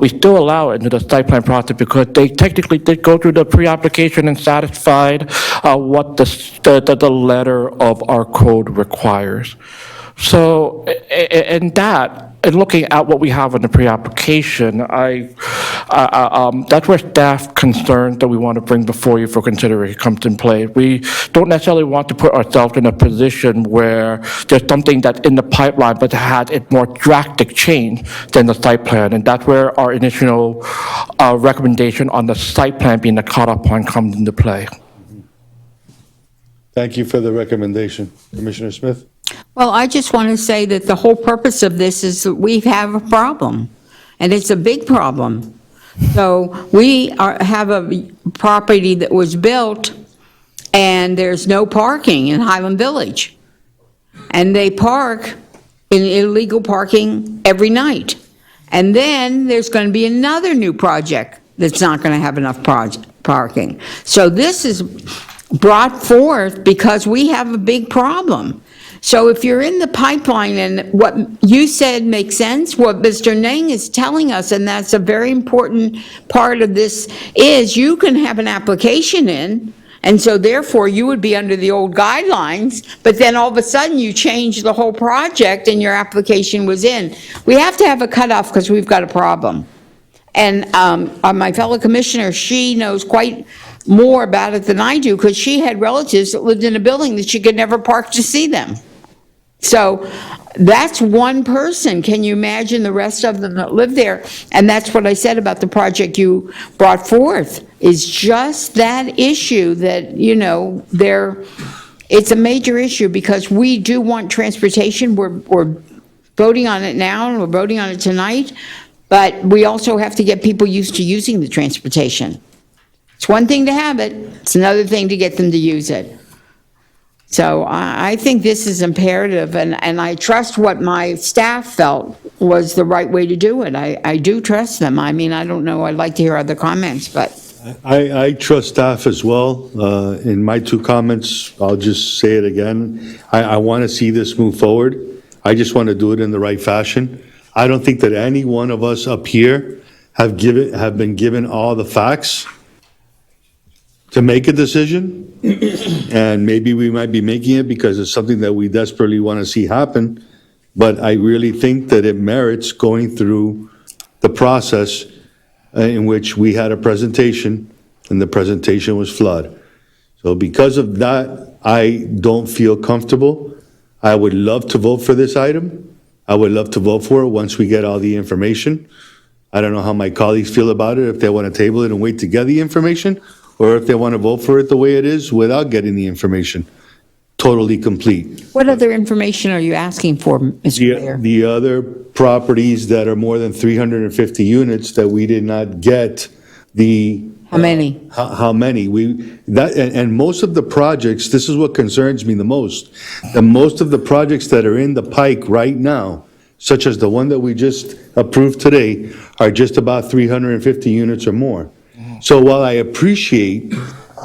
We still allow it into the site plan process because they technically did go through the pre-application and satisfied what the letter of our code requires. So, in that, and looking at what we have in the pre-application, that's where staff concerns that we want to bring before you for consideration comes in play. We don't necessarily want to put ourselves in a position where there's something that's in the pipeline but had a more drastic change than the site plan, and that's where our initial recommendation on the site plan being the cutoff point comes into play. Thank you for the recommendation. Commissioner Smith? Well, I just want to say that the whole purpose of this is that we have a problem, and it's a big problem. So we have a property that was built, and there's no parking in Highland Village. And they park in illegal parking every night. And then there's going to be another new project that's not going to have enough parking. So this is brought forth because we have a big problem. So if you're in the pipeline and what you said makes sense, what Mr. Nang is telling us, and that's a very important part of this, is you can have an application in, and so therefore you would be under the old guidelines, but then all of a sudden you change the whole project and your application was in. We have to have a cutoff because we've got a problem. And my fellow commissioner, she knows quite more about it than I do because she had relatives that lived in a building that she could never park to see them. So that's one person. Can you imagine the rest of them that live there? And that's what I said about the project you brought forth, is just that issue that, you know, it's a major issue because we do want transportation. We're voting on it now and we're voting on it tonight, but we also have to get people used to using the transportation. It's one thing to have it, it's another thing to get them to use it. So I think this is imperative, and I trust what my staff felt was the right way to do it. I do trust them. I mean, I don't know, I'd like to hear other comments, but. I trust staff as well. In my two comments, I'll just say it again. I want to see this move forward. I just want to do it in the right fashion. I don't think that any one of us up here have been given all the facts to make a decision, and maybe we might be making it because it's something that we desperately want to see happen, but I really think that it merits going through the process in which we had a presentation, and the presentation was flawed. So because of that, I don't feel comfortable I would love to vote for this item. I would love to vote for it once we get all the information. I don't know how my colleagues feel about it, if they want to table it and wait to get the information, or if they want to vote for it the way it is without getting the information totally complete. What other information are you asking for, Mr. Mayor? The other properties that are more than 350 units that we did not get the. How many? How many? And most of the projects, this is what concerns me the most, that most of the projects that are in the pike right now, such as the one that we just approved today, are just about 350 units or more. So while I appreciate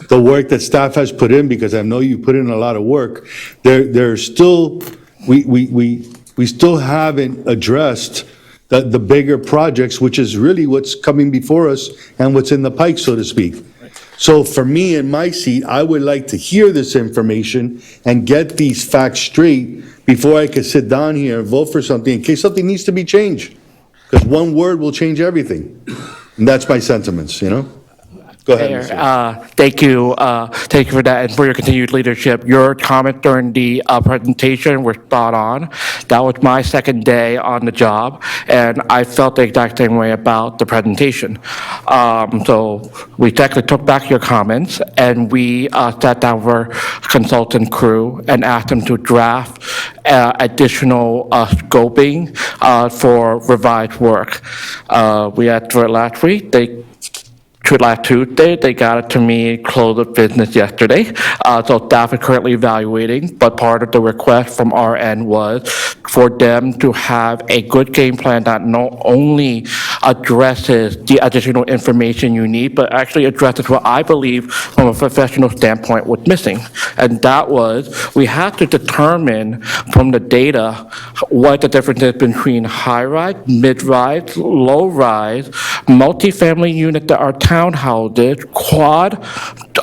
the work that staff has put in, because I know you put in a lot of work, there's still, we still haven't addressed the bigger projects, which is really what's coming before us and what's in the pike, so to speak. So for me, in my seat, I would like to hear this information and get these facts straight before I could sit down here and vote for something in case something needs to be changed. Because one word will change everything. And that's my sentiments, you know? Go ahead, Mayor, Mr. thank you for that and for your continued leadership. Your comment during the presentation were spot on. That was my second day on the job, and I felt the exact same way about the presentation. So we technically took back your comments, and we sat down with our consultant crew and asked them to draft additional scoping for revised work. We had for it last week. Last Tuesday, they got it to me close of business yesterday. So staff is currently evaluating, but part of the request from our end was for them to have a good game plan that not only addresses the additional information you need, but actually addresses what I believe from a professional standpoint was missing. And that was, we had to determine from the data what the difference is between high-rise, mid-rise, low-rise, multifamily units that are townhouses, quad,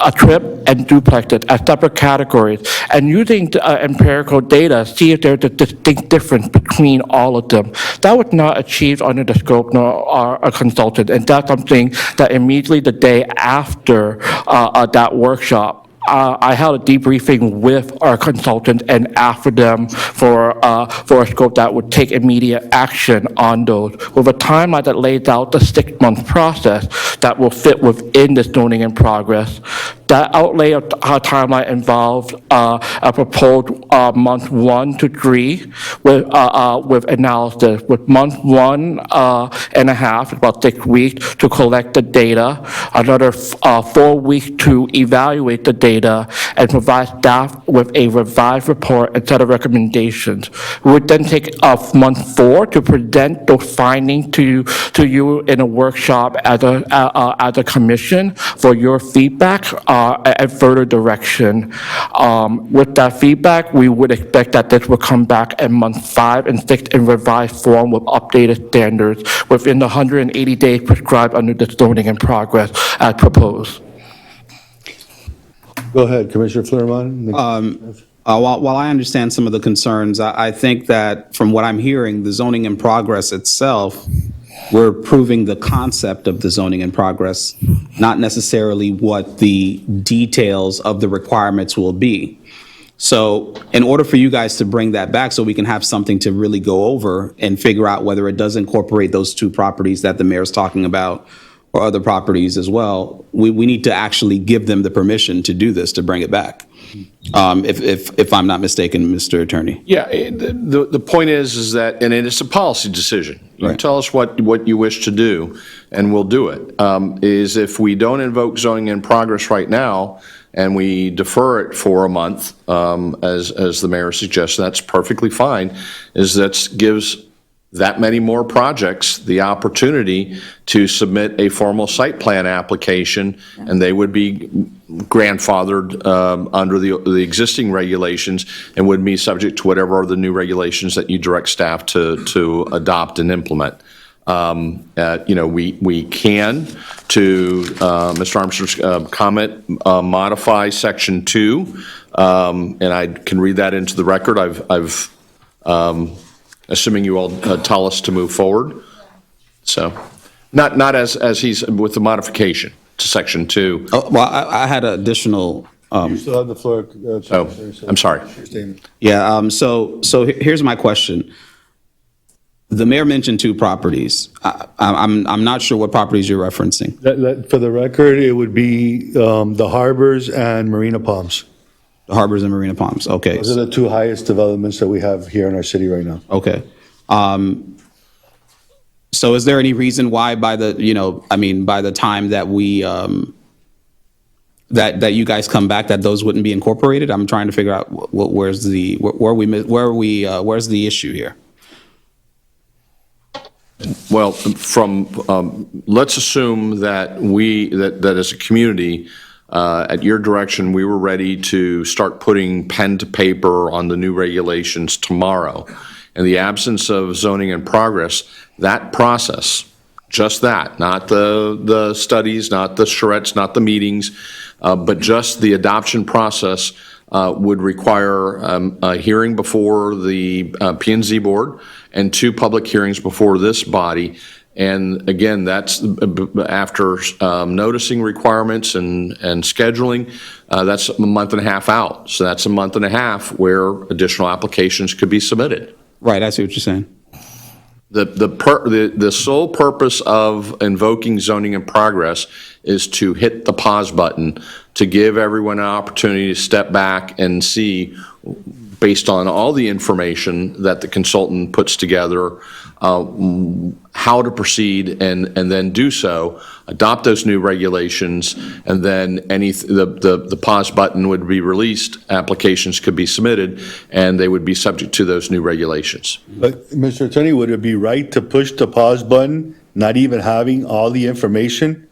a trip, and duplexes as separate categories, and using empirical data, see if there's a distinct difference between all of them. That was not achieved under the scope nor our consultant, and that's something that immediately the day after that workshop, I held a debriefing with our consultant and asked them for a scope that would take immediate action on those, with a timeline that lays out the 6-month process that will fit within the zoning in progress. That outlay of our timeline involved a proposed month 1 to 3 with analysis, with month 1 and a half, about 6 weeks, to collect the data, another 4 weeks to evaluate the data, and provide staff with a revised report and set of recommendations. We would then take month 4 to present those findings to you in a workshop as a commission for your feedback and further direction. With that feedback, we would expect that this will come back in month 5 and 6 in revised form with updated standards within the 180 days prescribed under the zoning in progress as proposed. Go ahead, Commissioner Fleury-Mond. While I understand some of the concerns, I think that from what I'm hearing, the zoning in progress itself, we're proving the concept of the zoning in progress, not necessarily what the details of the requirements will be. So in order for you guys to bring that back so we can have something to really go over and figure out whether it does incorporate those 2 properties that the mayor's talking about or other properties as well, we need to actually give them the permission to do this, to bring it back. If I'm not mistaken, Mr. Attorney. Yeah, the point is that, and it's a policy decision. You tell us what you wish to do, and we'll do it. Is if we don't invoke zoning in progress right now, and we defer it for a month, as the mayor suggests, that's perfectly fine, is that gives that many more projects the opportunity to submit a formal site plan application, and they would be grandfathered under the existing regulations and would be subject to whatever are the new regulations that you direct staff to adopt and implement. We can, to Mr. Armstrong's comment, modify Section 2, and I can read that into the record. I've assuming you all tell us to move forward. So, not as he's with the modification to Section 2. Oh, well, I had additional You still have the floor. Commissioner, so- I'm sorry. Your statement. Yeah, here's my question. The mayor mentioned two properties. I'm not sure what properties you're referencing. For the record, it would be the Harbors and Marina Palms. The Harbors and Marina Palms, okay. Those are the two highest developments that we have here in our city right now. Okay. So is there any reason why by the time that we, that you guys come back, that those wouldn't be incorporated? I'm trying to figure out where's the issue here? Well, let's assume that that as a community, at your direction, we were ready to start putting pen to paper on the new regulations tomorrow. In the absence of zoning in progress, that process, just that, not the studies, not the charrettes, not the meetings, but just the adoption process would require a hearing before the P&Z board and 2 public hearings before this body. And again, that's after noticing requirements and scheduling, that's a month and a half out. So that's a month and a half where additional applications could be submitted. Right, I see what you're saying. The sole purpose of invoking zoning in progress is to hit the pause button, to give everyone an opportunity to step back and see, based on all the information that the consultant puts together, how to proceed and then do so, adopt those new regulations, and then the pause button would be released, applications could be submitted, and they would be subject to those new regulations. But, Mr. Attorney, would it be right to push the pause button, not even having all the information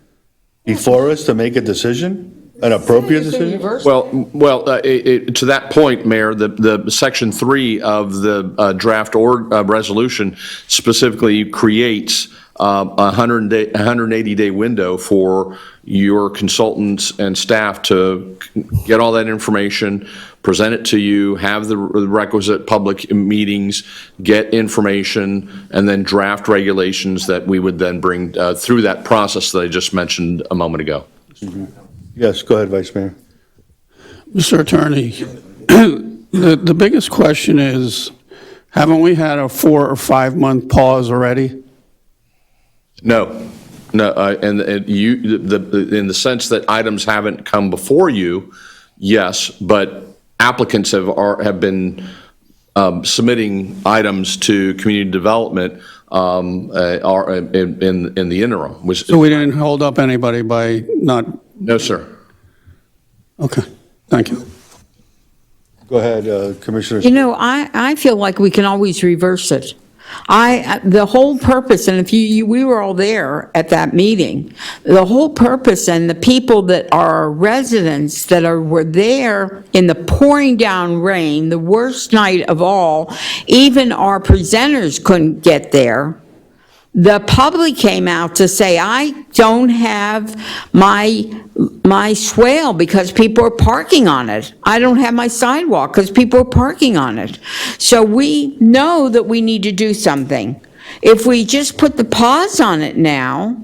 before us to make a decision? An appropriate decision? Well, to that point, Mayor, the Section 3 of the draft resolution specifically creates a 180-day window for your consultants and staff to get all that information, present it to you, have the requisite public meetings, get information, and then draft regulations that we would then bring through that process that I just mentioned a moment ago. Yes, go ahead, Vice Mayor. Mr. Attorney, the biggest question is, haven't we had a 4 or 5 month pause already? No, and in the sense that items haven't come before you, yes, but applicants have been submitting items to community development are in the interim. So we didn't hold up anybody by not? No, sir. Okay, thank you. Go ahead, Commissioner. You know, I feel like we can always reverse it. The whole purpose, and if we were all there at that meeting, the whole purpose and the people that are residents that were there in the pouring down rain, the worst night of all, even our presenters couldn't get there. The public came out to say, I don't have my swale because people are parking on it. I don't have my sidewalk because people are parking on it. So we know that we need to do something. If we just put the pause on it now,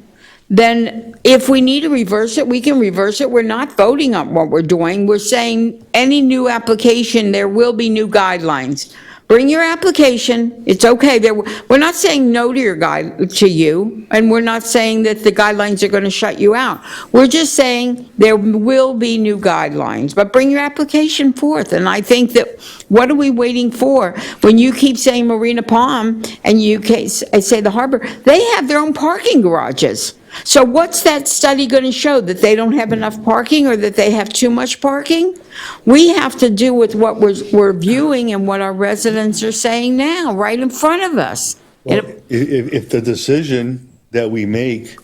then if we need to reverse it, we can reverse it. We're not voting on what we're doing. We're saying any new application, there will be new guidelines. Bring your application, it's okay. We're not saying no to you, and we're not saying that the guidelines are going to shut you out. We're just saying there will be new guidelines, but bring your application forth. And I think that, what are we waiting for? When you keep saying Marina Palm, and you say the Harbor, they have their own parking garages. So what's that study going to show? That they don't have enough parking or that they have too much parking? We have to do with what we're viewing and what our residents are saying now, right in front of us. Well, if the decision that we make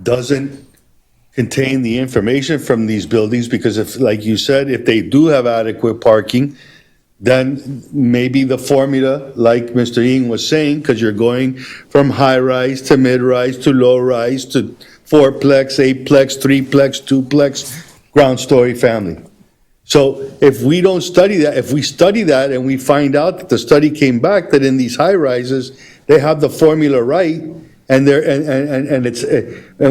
doesn't contain the information from these buildings, because if, like you said, if they do have adequate parking, then maybe the formula, like Mr. Ying was saying, because you're going from high-rise to mid-rise to low-rise to 4-plex, 8-plex, 3-plex, 2-plex, ground-story family. So if we don't study that, if we study that and we find out that the study came back that in these high-rises, they have the formula right, and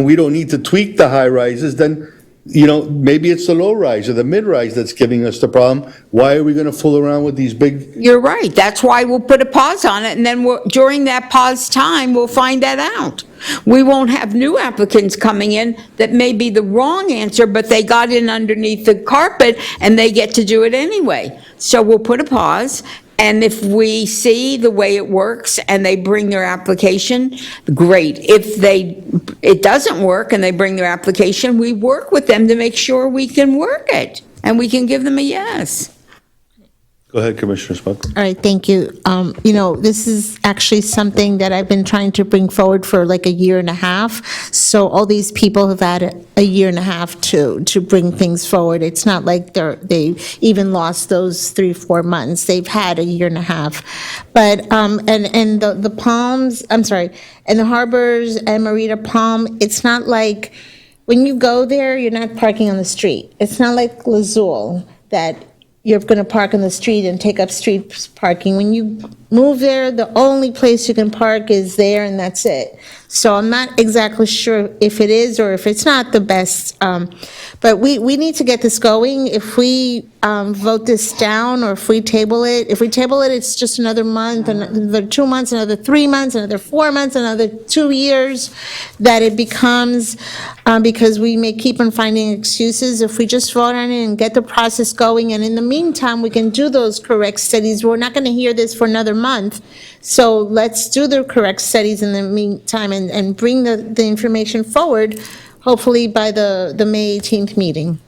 we don't need to tweak the high-rises, then maybe it's the low rise or the mid rise that's giving us the problem. Why are we going to fool around with these big? You're right. That's why we'll put a pause on it, and then during that pause time, we'll find that out. We won't have new applicants coming in that may be the wrong answer, but they got in underneath the carpet, and they get to do it anyway. So we'll put a pause, and if we see the way it works and they bring their application, great. If it doesn't work and they bring their application, we work with them to make sure we can work it, and we can give them a yes. Go ahead, Commissioner Smucker. All right, thank you. This is actually something that I've been trying to bring forward for like a year and a half. So all these people have had a year and a half to bring things forward. It's not like they even lost those 3-4 months. They've had a year and a half. But, and the Palms, I'm sorry, and the Harbors and Marita Palm, it's not like, when you go there, you're not parking on the street. It's not like Lazul that you're going to park on the street and take up street parking. When you move there, the only place you can park is there, and that's it. So I'm not exactly sure if it is or if it's not the best, but we need to get this going. If we vote this down, or if we table it, it's just another month, another 2 months, another 3 months, another 4 months, another 2 years, that it becomes, because we may keep on finding excuses. If we just vote on it and get the process going, and in the meantime, we can do those correct studies. We're not going to hear this for another month. So let's do the correct studies in the meantime and bring the information forward, hopefully by the May 18th meeting.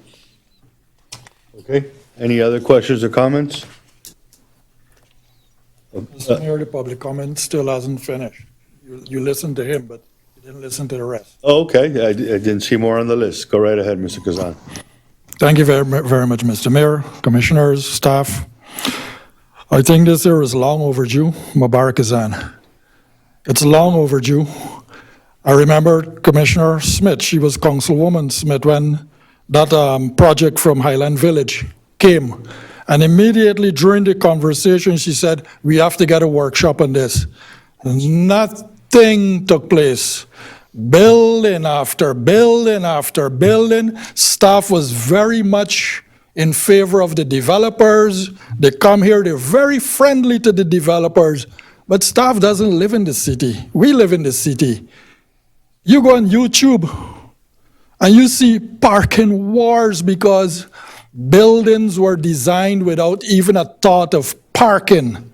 Okay. Any other questions or comments? Mr. Mayor, the public comment still hasn't finished. You listened to him, but you didn't listen to the rest. Oh, okay. I didn't see more on the list. Go right ahead, Mr. Kazan. Thank you very much, Mr. Mayor, commissioners, staff. I think this here is long overdue, Mubarak Kazan. It's long overdue. I remember Commissioner Smith, she was Councilwoman Smith, when that project from Highland Village came. And immediately during the conversation, she said, we have to get a workshop on this. Nothing took place. Building after building after building. Staff was very much in favor of the developers. They come here, they're very friendly to the developers, but staff doesn't live in the city. We live in the city. You go on YouTube and you see parking wars because buildings were designed without even a thought of parking.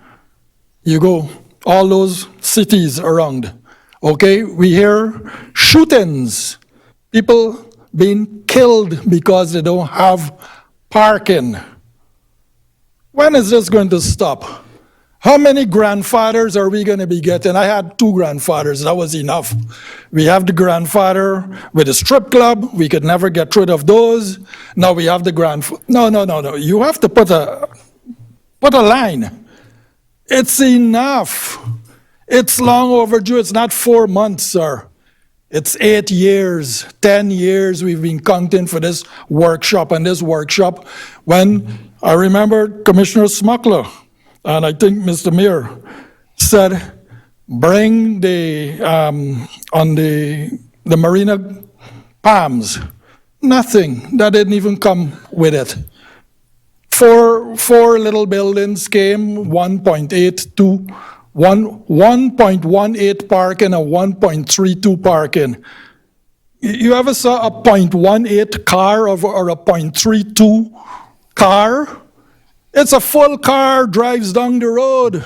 You go all those cities around, okay? We hear shootings, people being killed because they don't have parking. When is this going to stop? How many grandfathers are we going to be getting? I had 2 grandfathers, that was enough. We have the grandfather with a strip club, we could never get rid of those. Now we have the no. You have to put a line. It's enough. It's long overdue. It's not 4 months, sir. It's 8 years, 10 years we've been counting for this workshop. And this workshop, when I remember Commissioner Smuckler, and I think Mr. Mayor said, bring on the Marina Palms. Nothing. That didn't even come with it. Four little buildings came, 1.82. 1.18 parking and 1.32 parking. You ever saw a 0.18 car or a 0.32 car? It's a full car, drives down the road.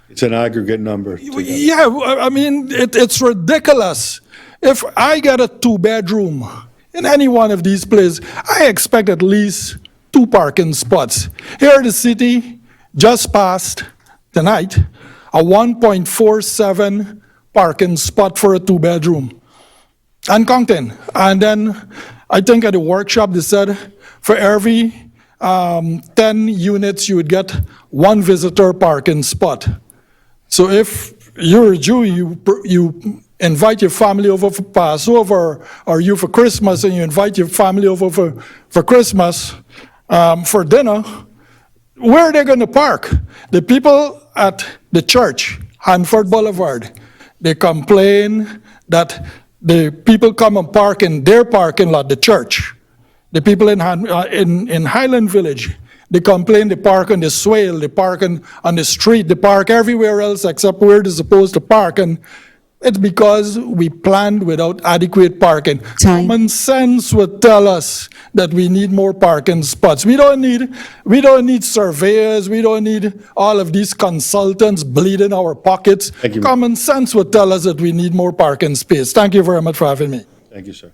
It's an aggregate number. Yeah, I mean, it's ridiculous. If I get a 2-bedroom in any one of these places, I expect at least 2 parking spots. Here in the city, just passed tonight, a 1.47 parking spot for a 2-bedroom. And counting. And then I think at the workshop they said for every 10 units you would get 1 visitor parking spot. So if you're a Jew, you invite your family over for Passover, or you for Christmas, and you invite your family over for Christmas for dinner, where are they going to park? The people at the church, Hanford Boulevard, they complain that the people come and park in their parking lot, the church. The people in Highland Village, they complain they park on the swale, they park on the street, they park everywhere else except where they're supposed to park. And it's because we planned without adequate parking. Common sense would tell us that we need more parking spots. We don't need surveyors, we don't need all of these consultants bleeding our pockets. Common sense would tell us that we need more parking space. Thank you very much for having me. Thank you, sir.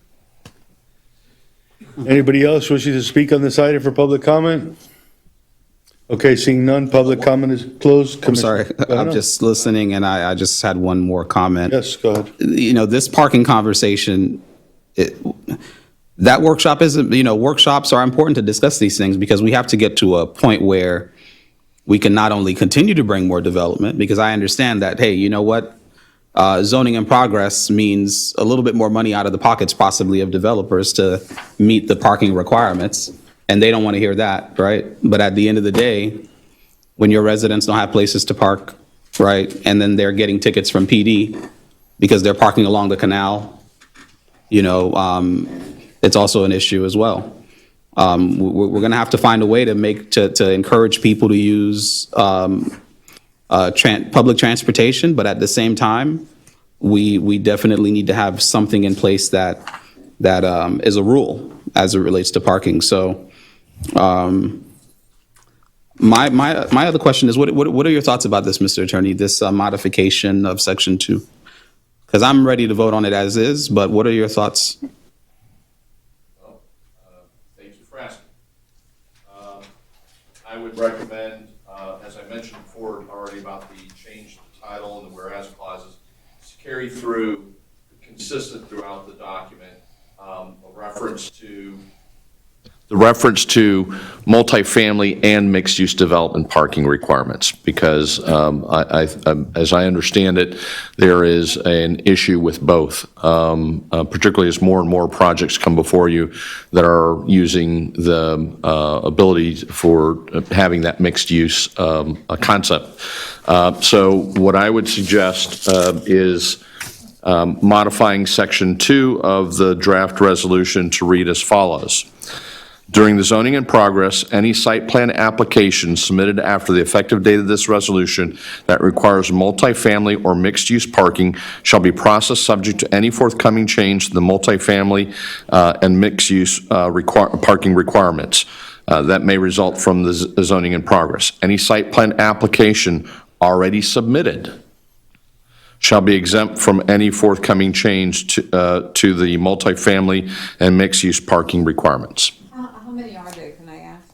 Anybody else wishing to speak on this item for public comment? Okay, seeing none, public comment is closed. I'm sorry, I'm just listening, and I just had one more comment. Yes, go ahead. You know, this parking conversation, that workshop isn't, workshops are important to discuss these things because we have to get to a point where we can not only continue to bring more development, because I understand that, hey, you know what? Zoning in progress means a little bit more money out of the pockets possibly of developers to meet the parking requirements. And they don't want to hear that, right? But at the end of the day, when your residents don't have places to park, right? And then they're getting tickets from PD because they're parking along the canal, it's also an issue as well. We're going to have to find a way to encourage people to use public transportation, but at the same time, we definitely need to have something in place that is a rule as it relates to parking. So my other question is, what are your thoughts about this, Mr. Attorney, this modification of Section 2? Because I'm ready to vote on it as is, but what are your thoughts? Thank you for asking. I would recommend, as I mentioned before already about the change the title and the whereas clauses, to carry through, consistent throughout the document, a reference to multifamily and mixed-use development parking requirements, because as I understand it, there is an issue with both, particularly as more and more projects come before you that are using the ability for having that mixed-use concept. So what I would suggest is modifying Section 2 of the draft resolution to read as follows. During the zoning in progress, any site plan application submitted after the effective date of this resolution that requires multifamily or mixed-use parking shall be processed subject to any forthcoming change to the multifamily and mixed-use parking requirements that may result from the zoning in progress. Any site plan application already submitted shall be exempt from any forthcoming change to the multifamily and mixed-use parking requirements. How many are there, can I ask,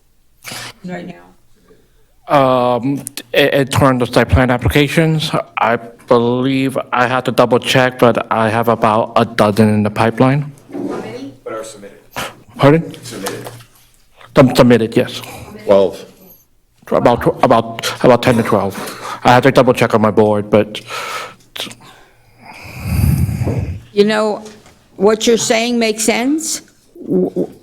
right now? In terms of site plan applications, I believe I have to double check, but I have about a dozen in the pipeline. How many? But are submitted. Pardon? Submitted. Submitted, yes. 12. About 10 to 12. I have to double check on my board, but What you're saying makes sense,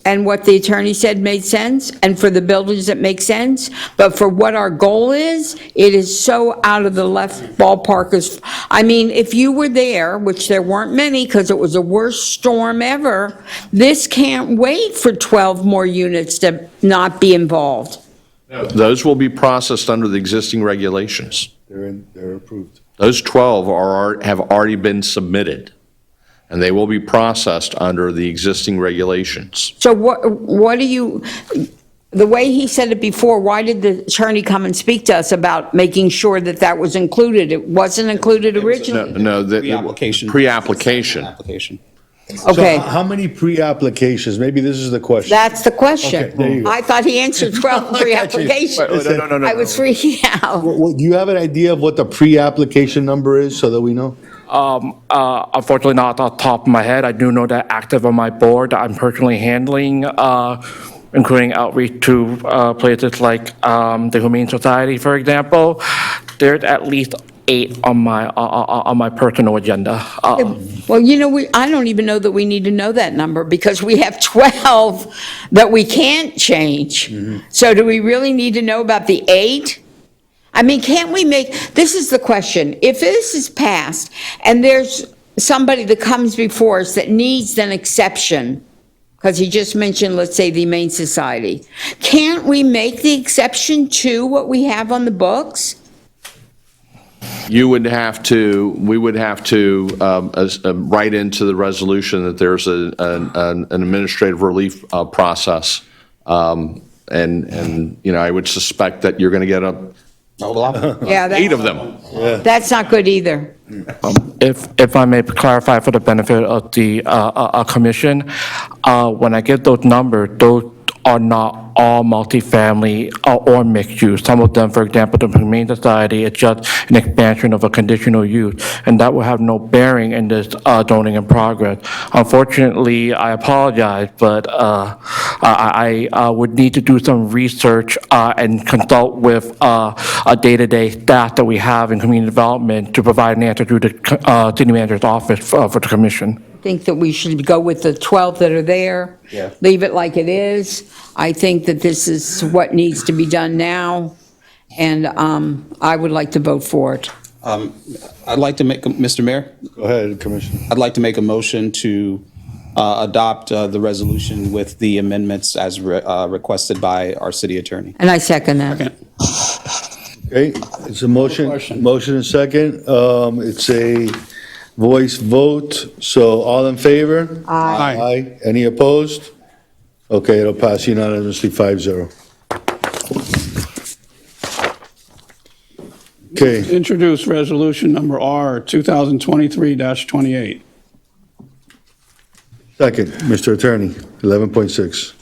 and what the attorney said made sense, and for the builders it makes sense, but for what our goal is, it is so out of the left ballpark. If you were there, which there weren't many because it was the worst storm ever, this can't wait for 12 more units to not be involved. Those will be processed under the existing regulations. They're approved. Those 12 have already been submitted, and they will be processed under the existing regulations. So what do you, the way he said it before, why did the attorney come and speak to us about making sure that that was included? It wasn't included originally? No, Pre-application. Pre-application. Okay. So how many pre-applications? Maybe this is the question. That's the question. Okay, there you go. I thought he answered 12 pre-applications. No. I was freaking out. Do you have an idea of what the pre-application number is so that we know? unfortunately not off the top of my head. I do know that active on my board that I'm personally handling, including outreach to places like the Humane Society, for example. There's at least 8 on my personal agenda. Well, I don't even know that we need to know that number because we have 12 that we can't change. Mm-hmm. So do we really need to know about the 8? I mean, can't we this is the question. If this is passed and there's somebody that comes before us that needs an exception, Because he just mentioned, let's say, the Humane Society. Can't we make the exception to what we have on the books? We would have to write into the resolution that there's an administrative relief process. And, you know, I would suspect that you're going to get Yeah, 8 of them. that's not good either. If I may clarify for the benefit of the commission, when I get those numbers, those are not all multifamily or mixed use. Some of them, for example, the Humane Society, it's just an expansion of a conditional use, and that will have no bearing in this zoning in progress. Unfortunately, I apologize, but I would need to do some research and consult with a day-to-day staff that we have in community development to provide an answer to the city manager's office for the commission. I think that we should go with the 12 that are there. Yeah. Leave it like it is. I think that this is what needs to be done now, and I would like to vote for it. I'd like to make, Mr. Mayor, Go ahead, Commissioner. I'd like to make a motion to adopt the resolution with the amendments as requested by our city attorney. And I second that. Okay, it's a motion and second. It's a voice vote, so all in favor? Aye. Aye. Any opposed? Okay, it'll pass unanimously 5-0. Okay, Introduce resolution number R 2023-28. second, Mr. Attorney, 11.6.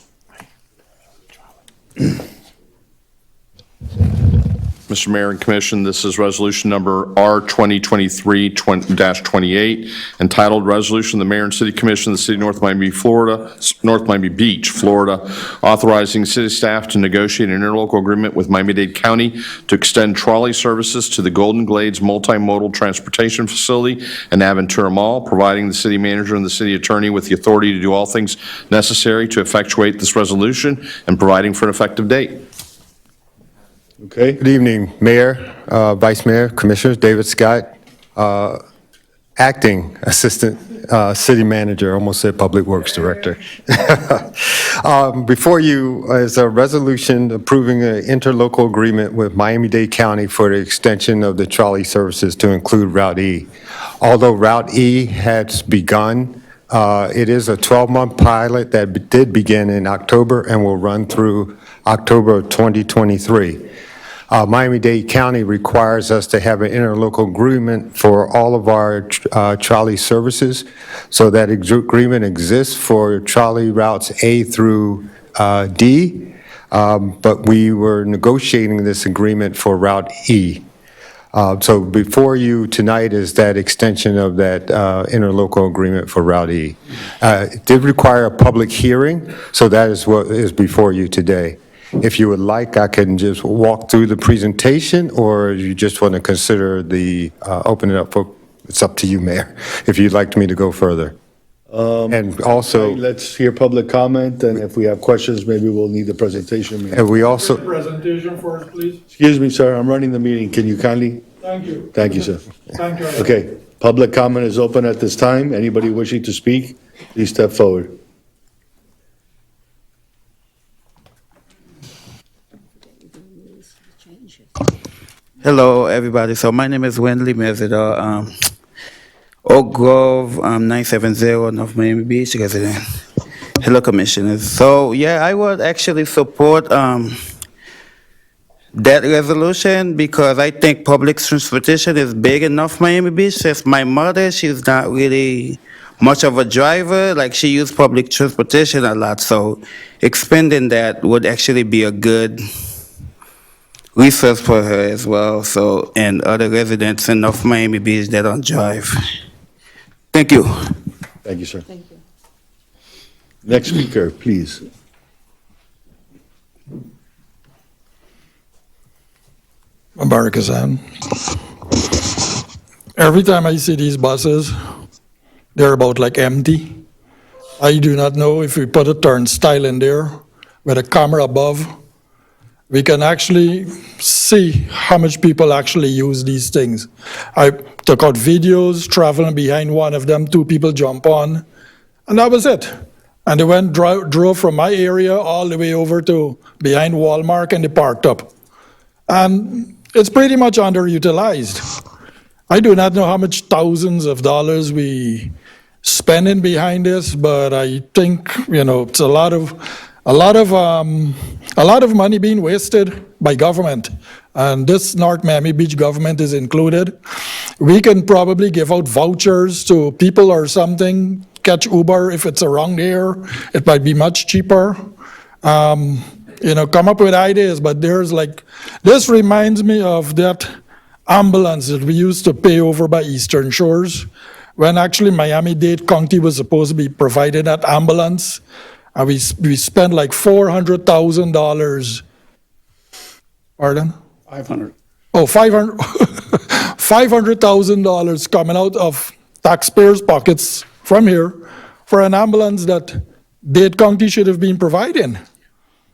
Mr. Mayor and Commission, this is resolution number R 2023-28, entitled Resolution of the Mayor and City Commission of the City of North Miami, Beach, Florida, authorizing city staff to negotiate an interlocal agreement with Miami-Dade County to extend trolley services to the Golden Glades Multimodal Transportation Facility and Aventura Mall, providing the city manager and the city attorney with the authority to do all things necessary to effectuate this resolution and providing for an effective date. Okay, Good evening, Mayor, Vice Mayor, Commissioners, David Scott, Acting Assistant City Manager, almost said Public Works Director. Before you is a resolution approving an interlocal agreement with Miami-Dade County for the extension of the trolley services to include Route E. Although Route E has begun, it is a 12-month pilot that did begin in October and will run through October of 2023. Miami-Dade County requires us to have an interlocal agreement for all of our trolley services. So that agreement exists for trolley routes A through D, but we were negotiating this agreement for Route E. So before you tonight is that extension of that interlocal agreement for Route E. It did require a public hearing, so that is what is before you today. If you would like, I can just walk through the presentation, or you just want to consider open it up for, it's up to you, Mayor, if you'd like me to go further. And also, let's hear public comment, and if we have questions, maybe we'll need the presentation. and we also, Presentation first, please. Excuse me, sir, I'm running the meeting. Can you kindly? Thank you. Thank you, sir. Thank you. Okay, public comment is open at this time. Anybody wishing to speak, please step forward. Hello, everybody. So my name is Wendley Mesidor, Oak Grove, 970 North Miami Beach resident. Hello, Commissioners. So yeah, I would actually support that resolution because I think public transportation is big in North Miami Beach. Since my mother, she's not really much of a driver, like she used public transportation a lot. So expanding that would actually be a good resource for her as well, so, and other residents in North Miami Beach that don't drive. Thank you. Thank you, sir. Thank you. Next speaker, please. Mubarak Hassan. Every time I see these buses, they're about like empty. I do not know if we put a turnstile in there with a camera above, we can actually see how much people actually use these things. I took out videos, traveling behind one of them, 2 people jump on, and that was it. And they drove from my area all the way over to behind Walmart, and they parked up. And it's pretty much underutilized. I do not know how much thousands of dollars we spending behind this, but I think, it's a lot of money being wasted by government. And this North Miami Beach government is included. We can probably give out vouchers to people or something, catch Uber if it's around here. It might be much cheaper. Come up with ideas, but this reminds me of that ambulance that we used to pay over by Eastern Shores, when actually Miami-Dade County was supposed to be providing that ambulance. And we spent like $400,000. Pardon? 500. Oh, $500,000 coming out of taxpayers' pockets from here for an ambulance that Dade County should have been providing.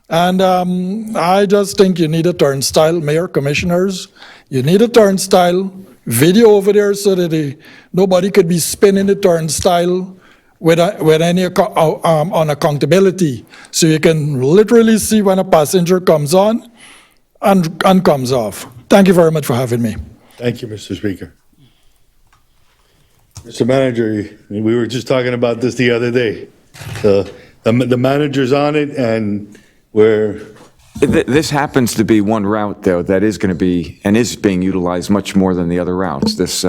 And I just think you need a turnstile, Mayor, Commissioners. You need a turnstile, video over there so that nobody could be spinning the turnstile with any on accountability. So you can literally see when a passenger comes on and comes off. Thank you very much for having me. Thank you, Mr. Speaker. Mr. Manager, we were just talking about this the other day. The manager's on it, and This happens to be one route, though, that is going to be, and is being utilized much more than the other routes, this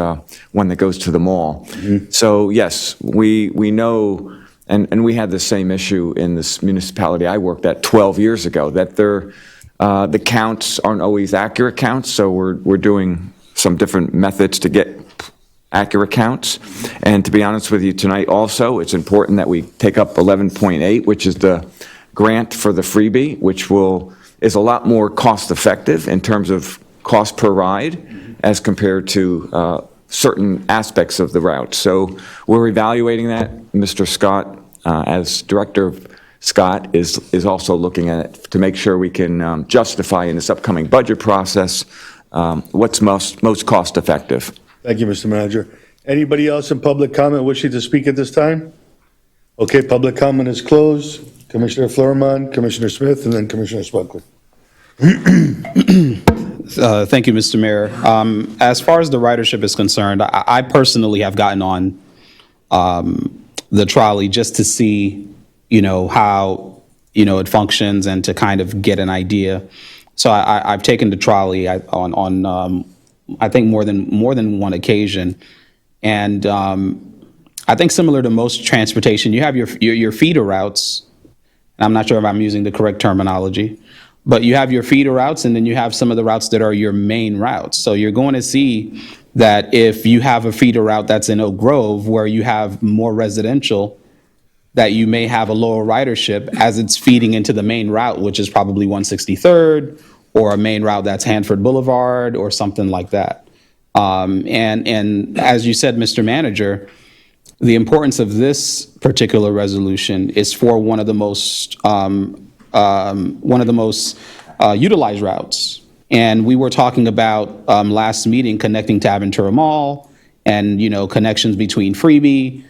one that goes to the mall. So, yes, we know, and we had the same issue in this municipality I worked at 12 years ago, that the counts aren't always accurate counts, so we're doing some different methods to get accurate counts. And to be honest with you, tonight also, it's important that we take up 11.8, which is the grant for the freebie, which is a lot more cost-effective in terms of cost per ride as compared to certain aspects of the route. So we're evaluating that. Mr. Scott, as Director Scott, is also looking at it to make sure we can justify in this upcoming budget process what's most cost-effective. Thank you, Mr. Manager. Anybody else in public comment wishing to speak at this time? Okay, public comment is closed. Commissioner Flourmont, Commissioner Smith, and then Commissioner Smuggler. Thank you, Mr. Mayor. As far as the ridership is concerned, I personally have gotten on the trolley just to see, how, it functions and to kind of get an idea. So I've taken the trolley on I think more than one occasion, and I think similar to most transportation, you have your feeder routes. And I'm not sure if I'm using the correct terminology, but you have your feeder routes, and then you have some of the routes that are your main routes. So you're going to see that if you have a feeder route that's in Oak Grove, where you have more residential, that you may have a lower ridership as it's feeding into the main route, which is probably 163rd, or a main route that's Hanford Boulevard, or something like that. And as you said, Mr. Manager, the importance of this particular resolution is for one of the most utilized routes. And we were talking about last meeting connecting to Aventura Mall, and connections between Freebie,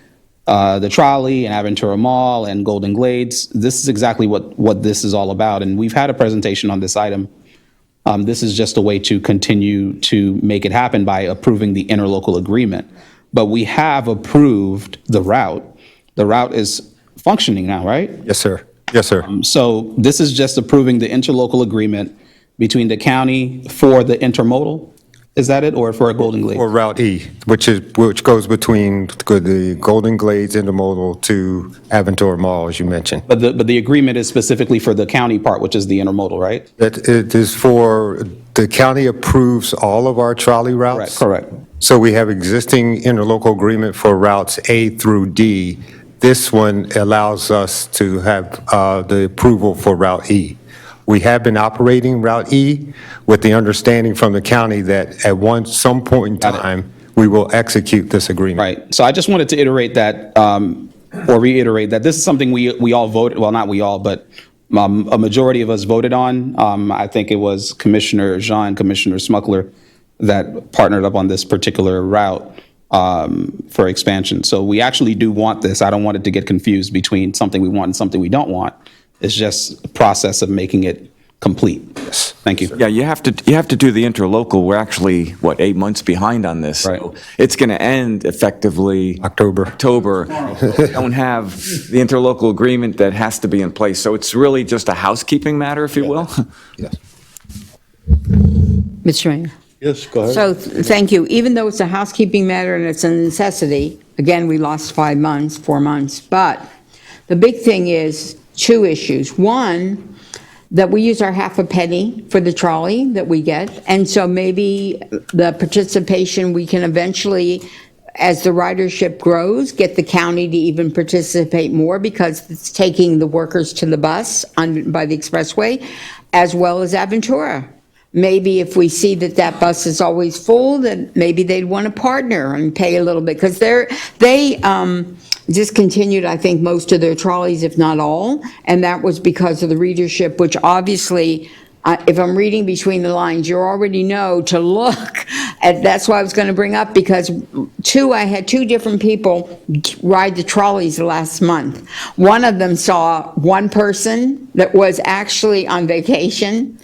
the trolley, and Aventura Mall and Golden Glades. This is exactly what this is all about. And we've had a presentation on this item. This is just a way to continue to make it happen by approving the interlocal agreement. But we have approved the route. The route is functioning now, right? Yes, sir. Yes, sir. So this is just approving the interlocal agreement between the county for the intermodal? Is that it, or for a Golden Glades? Or Route E, which goes between the Golden Glades intermodal to Aventura Mall, as you mentioned. But the agreement is specifically for the county part, which is the intermodal, right? It is for, the county approves all of our trolley routes. Correct. So we have existing interlocal agreement for routes A through D. This one allows us to have the approval for Route E. We have been operating Route E with the understanding from the county that at some point in time, we will execute this agreement. Right. So I just wanted to iterate that, or reiterate that this is something we all voted, well, not we all, but a majority of us voted on. I think it was Commissioner Jean, Commissioner Smuggler that partnered up on this particular route. for expansion. So we actually do want this. I don't want it to get confused between something we want and something we don't want. It's just a process of making it complete. Thank you. Yeah, you have to do the interlocal. We're actually, 8 months behind on this. Right. So it's going to end effectively October. We don't have the interlocal agreement that has to be in place. So it's really just a housekeeping matter, if you will. Yes. Mr. Mayor. Yes, go ahead. So, thank you. Even though it's a housekeeping matter and it's a necessity, again, we lost 4 months, but the big thing is 2 issues. One, that we use our half a penny for the trolley that we get, and so maybe the participation, we can eventually, as the ridership grows, get the county to even participate more because it's taking the workers to the bus by the expressway, as well as Aventura. Maybe if we see that that bus is always full, then maybe they'd want to partner and pay a little bit, because they discontinued, I think, most of their trolleys, if not all, and that was because of the readership, which obviously, if I'm reading between the lines, you already know to look at, that's why I was going to bring up, because I had 2 different people ride the trolleys last month. One of them saw one person that was actually on vacation,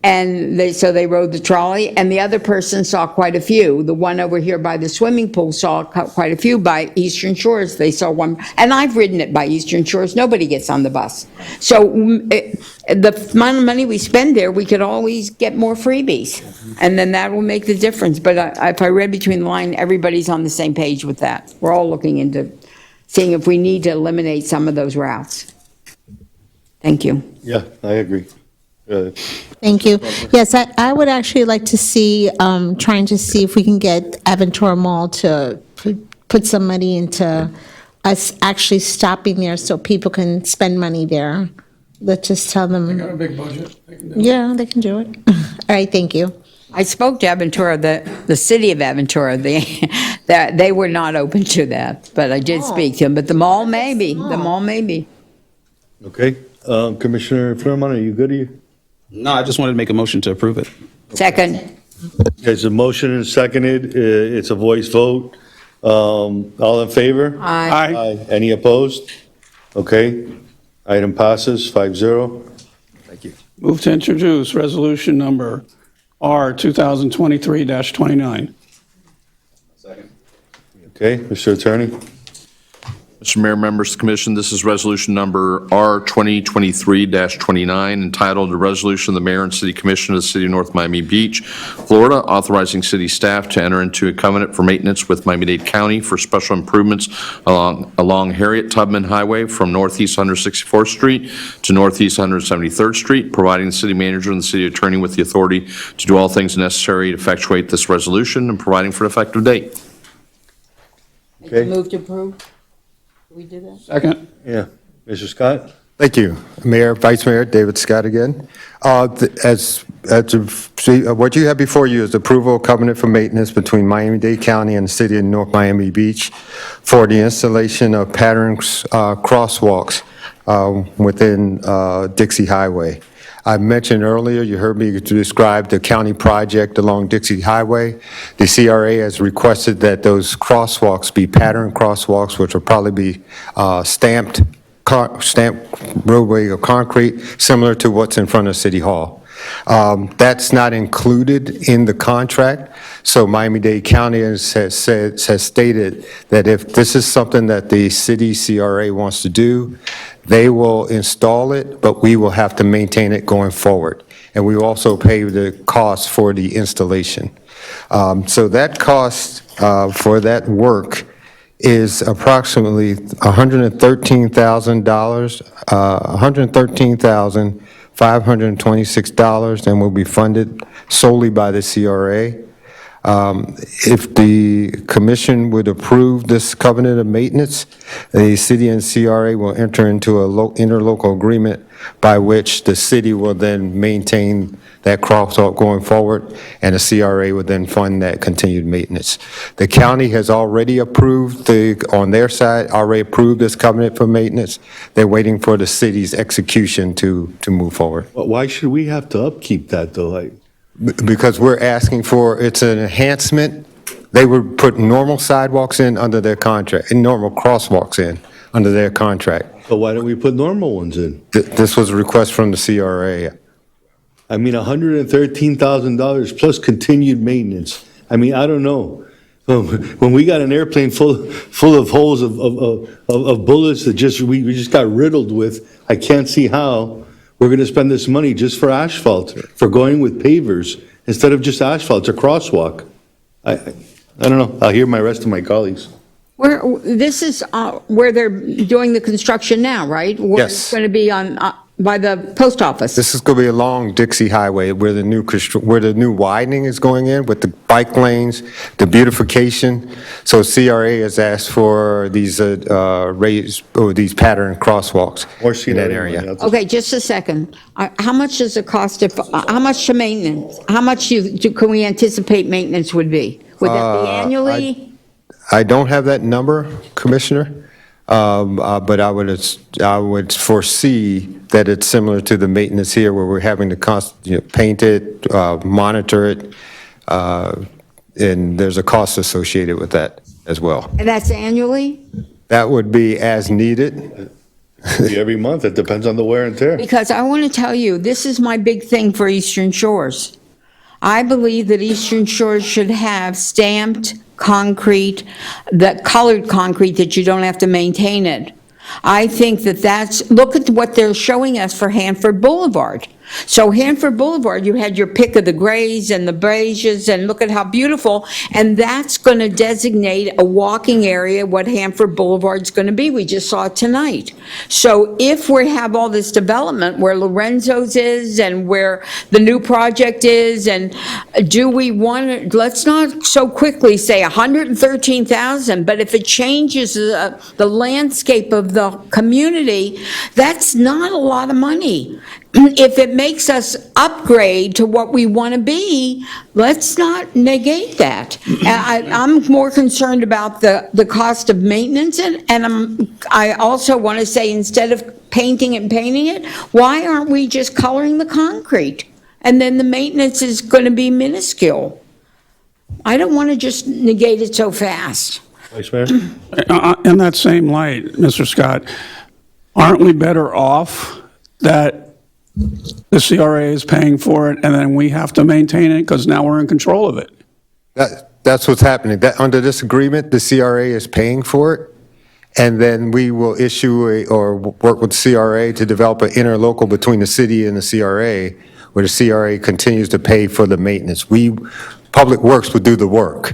and so they rode the trolley, and the other person saw quite a few. The one over here by the swimming pool saw quite a few. By Eastern Shores, they saw one, and I've ridden it by Eastern Shores. Nobody gets on the bus. So the amount of money we spend there, we could always get more freebies, and then that will make the difference. But if I read between the line, everybody's on the same page with that. We're all looking into seeing if we need to eliminate some of those routes. Thank you. Yeah, I agree. Thank you. Yes, I would actually like to see, trying to see if we can get Aventura Mall to put some money into us actually stopping there so people can spend money there. Let's just tell them. They got a big budget. They can do it. Yeah, they can do it. All right, thank you. I spoke to Aventura, the city of Aventura, they were not open to that, but I did speak to them, but the mall maybe, Okay, Commissioner Fleury, are you good? No, I just wanted to make a motion to approve it. Second. There's a motion and seconded, it's a voice vote. All in favor? Aye. Any opposed? Okay, item passes 5-0. Thank you. Move to introduce resolution number R 2023-29. Okay, Mr. Attorney? Mr. Mayor, members of the commission, this is resolution number R 2023-29, entitled "A Resolution of the Mayor and City Commission of the City of North Miami Beach, Florida, authorizing city staff to enter into a covenant for maintenance with Miami-Dade County for special improvements along Harriet Tubman Highway from northeast 164th Street to northeast 173rd Street, providing the city manager and the city attorney with the authority to do all things necessary to effectuate this resolution and providing for an effective date." Okay. Move to approve. We do that? Second. Yeah, Mr. Scott? Thank you, Mayor, Vice Mayor, David Scott again. What you have before you is approval of covenant for maintenance between Miami-Dade County and the city of North Miami Beach for the installation of pattern crosswalks within Dixie Highway. I mentioned earlier, you heard me describe the county project along Dixie Highway. The CRA has requested that those crosswalks be pattern crosswalks, which will probably be stamped roadway or concrete, similar to what's in front of City Hall. That's not included in the contract, so Miami-Dade County has stated that if this is something that the city CRA wants to do, they will install it, but we will have to maintain it going forward. And we will also pay the cost for the installation. So that cost for that work is approximately $113,000, $113,526, and will be funded solely by the CRA. If the commission would approve this covenant of maintenance, the city and CRA will enter into a interlocal agreement by which the city will then maintain that crosswalk going forward, and the CRA would then fund that continued maintenance. The county has already approved, on their side, already approved this covenant for maintenance. They're waiting for the city's execution to move forward. But why should we have to upkeep that, though? Because we're asking for, it's an enhancement They would put normal sidewalks in under their contract, and normal crosswalks in under their contract. So why don't we put normal ones in? This was a request from the CRA. I mean, $113,000 plus continued maintenance. I mean, I don't know. When we got an airplane full of holes of bullets that we just got riddled with, I can't see how we're going to spend this money just for asphalt, for going with pavers instead of just asphalt or crosswalk. I don't know. I'll hear my rest of my colleagues. This is where they're doing the construction now, right? Where Yes. It's going to be on, by the post office. This is going to be along Dixie Highway where the new widening is going in with the bike lanes, the beautification. So CRA has asked for these these pattern crosswalks in that area. Okay, just a second. How much does it cost how much to maintenance? How much can we anticipate maintenance would be? Would that be annually? I don't have that number, Commissioner, but I would foresee that it's similar to the maintenance here where we're having to paint it, monitor it, and there's a cost associated with that as well. And that's annually? That would be as needed. Every month, it depends on the wear and tear. Because I want to tell you, this is my big thing for Eastern Shores. I believe that Eastern Shores should have stamped concrete, that colored concrete that you don't have to maintain it. I think look at what they're showing us for Hanford Boulevard. So Hanford Boulevard, you had your pick of the grays and the beiges, and look at how beautiful, and that's going to designate a walking area, what Hanford Boulevard's going to be. We just saw it tonight. So if we have all this development where Lorenzo's is and where the new project is, and do we want to, let's not so quickly say 113,000, but if it changes the landscape of the community, that's not a lot of money. If it makes us upgrade to what we want to be, let's not negate that. I'm more concerned about the cost of maintenance, and I also want to say, instead of painting it, why aren't we just coloring the concrete? And then the maintenance is going to be minuscule. I don't want to just negate it so fast. Vice Mayor? In that same light, Mr. Scott, aren't we better off that the CRA is paying for it and then we have to maintain it because now we're in control of it? That's what's happening. Under this agreement, the CRA is paying for it, and then we will issue or work with CRA to develop an interlocal between the city and the CRA, where the CRA continues to pay for the maintenance. Public Works would do the work.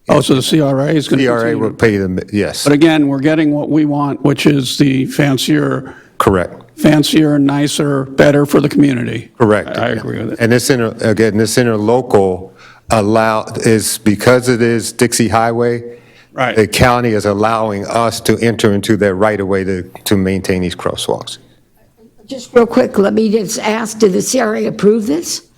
Oh, so the CRA is going to CRA will pay them, yes. But again, we're getting what we want, which is the fancier, nicer, better for the community. Correct. I agree with it. And this interlocal is because it is Dixie Highway. Right. The county is allowing us to enter into their right of way to maintain these crosswalks. Just real quick, let me just ask, did the CRA approve this?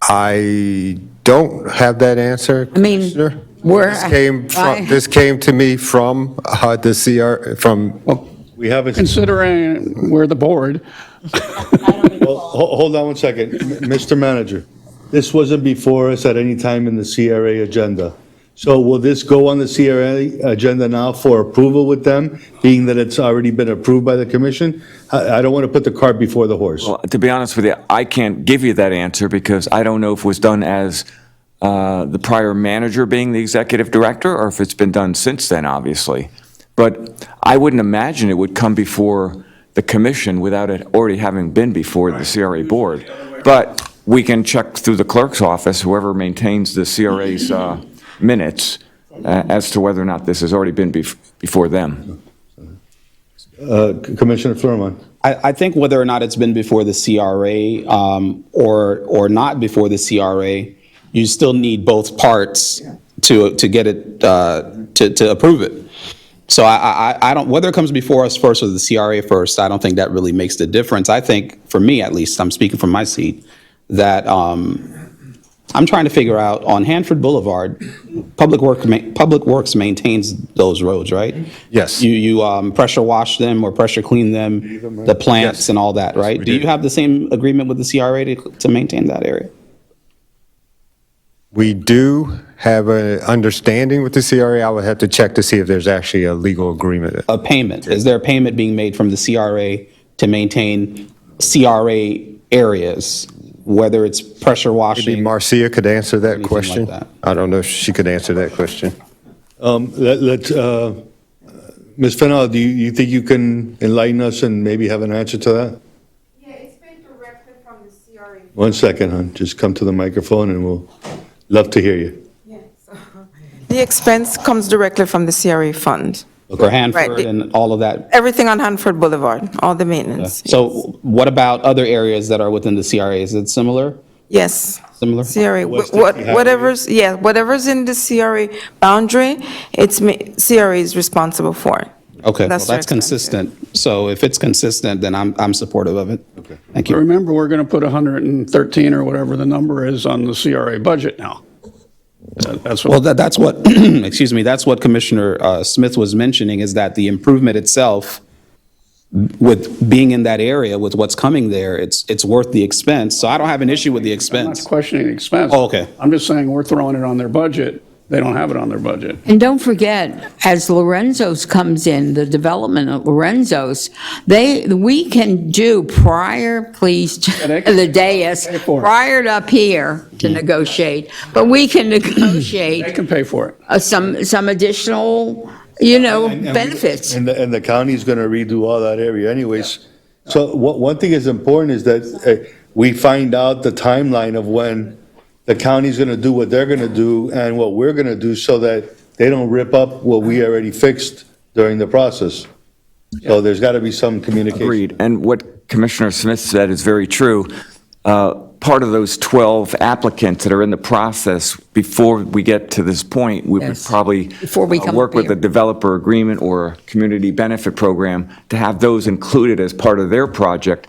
I don't have that answer, Commissioner. This came to me from the CRA, We haven't. Considering we're the board. Well, hold on one second. Mr. Manager, this wasn't before us at any time in the CRA agenda. So will this go on the CRA agenda now for approval with them, being that it's already been approved by the commission? I don't want to put the cart before the horse. Well, to be honest with you, I can't give you that answer because I don't know if it was done as the prior manager being the executive director or if it's been done since then, obviously. But I wouldn't imagine it would come before the commission without it already having been before the CRA board. But we can check through the clerk's office, whoever maintains the CRA's minutes, as to whether or not this has already been before them. Commissioner Flourmont. I think whether or not it's been before the CRA or not before the CRA, you still need both parts to get it to approve it. So I don't, whether it comes before us first or the CRA first, I don't think that really makes the difference. I think, for me at least, I'm speaking from my seat, that I'm trying to figure out, on Hanford Boulevard, Public Works maintains those roads, right? Yes. You pressure wash them or pressure clean them, the plants and all that, right? Do you have the same agreement with the CRA to maintain that area? We do, have an understanding with the CRA. I would have to check to see if there's actually a legal agreement. A payment, is there a payment being made from the CRA to maintain CRA areas, whether it's pressure Maybe washing? Marcia could answer that anything like question. that. I don't know if she could answer that question. Ms. Fennell, do you think you can enlighten us and maybe have an answer to that? Yeah, it's been directly from the CRA. One second, hon, just come to the microphone and we'll love to hear you. The expense comes directly from the CRA fund. For Hanford Right. and all of that? Everything on Hanford Boulevard, all the maintenance. So what about other areas that are within the CRA? Is it similar? Yes. Similar? CRA, West Dixie Highway. whatever's in the CRA boundary, CRA is responsible for it. Okay, well, That's their that's consistent. So if it's consistent, then I'm supportive of it. Okay. Thank you. Remember, we're going to put 113 or whatever the number is on the CRA budget now. That's Well, what, that's what, excuse me, that's what Commissioner Smith was mentioning, is that the improvement itself, with being in that area, with what's coming there, it's worth the expense. So I don't have an issue with the I'm not expense. questioning the expense. Oh, okay. I'm just saying we're throwing it on their budget. They don't have it on their budget. And don't forget, as Lorenzo's comes in, the development of Lorenzo's, we can do prior, please, to they can the dais, pay for it. prior to up here to negotiate, but we can They negotiate can pay for it. some additional, benefits. And the county's going to redo all that area anyways. So one thing is important is that we find out the timeline of when the county's going to do what they're going to do and what we're going to do so that they don't rip up what we already fixed during the process. So there's got to be some communication. Agreed. And what Commissioner Smith said is very true. Part of those 12 applicants that are in the process, before we get to this point, we would Yes. probably Before we come work up with here. a developer agreement or a community benefit program to have those included as part of their project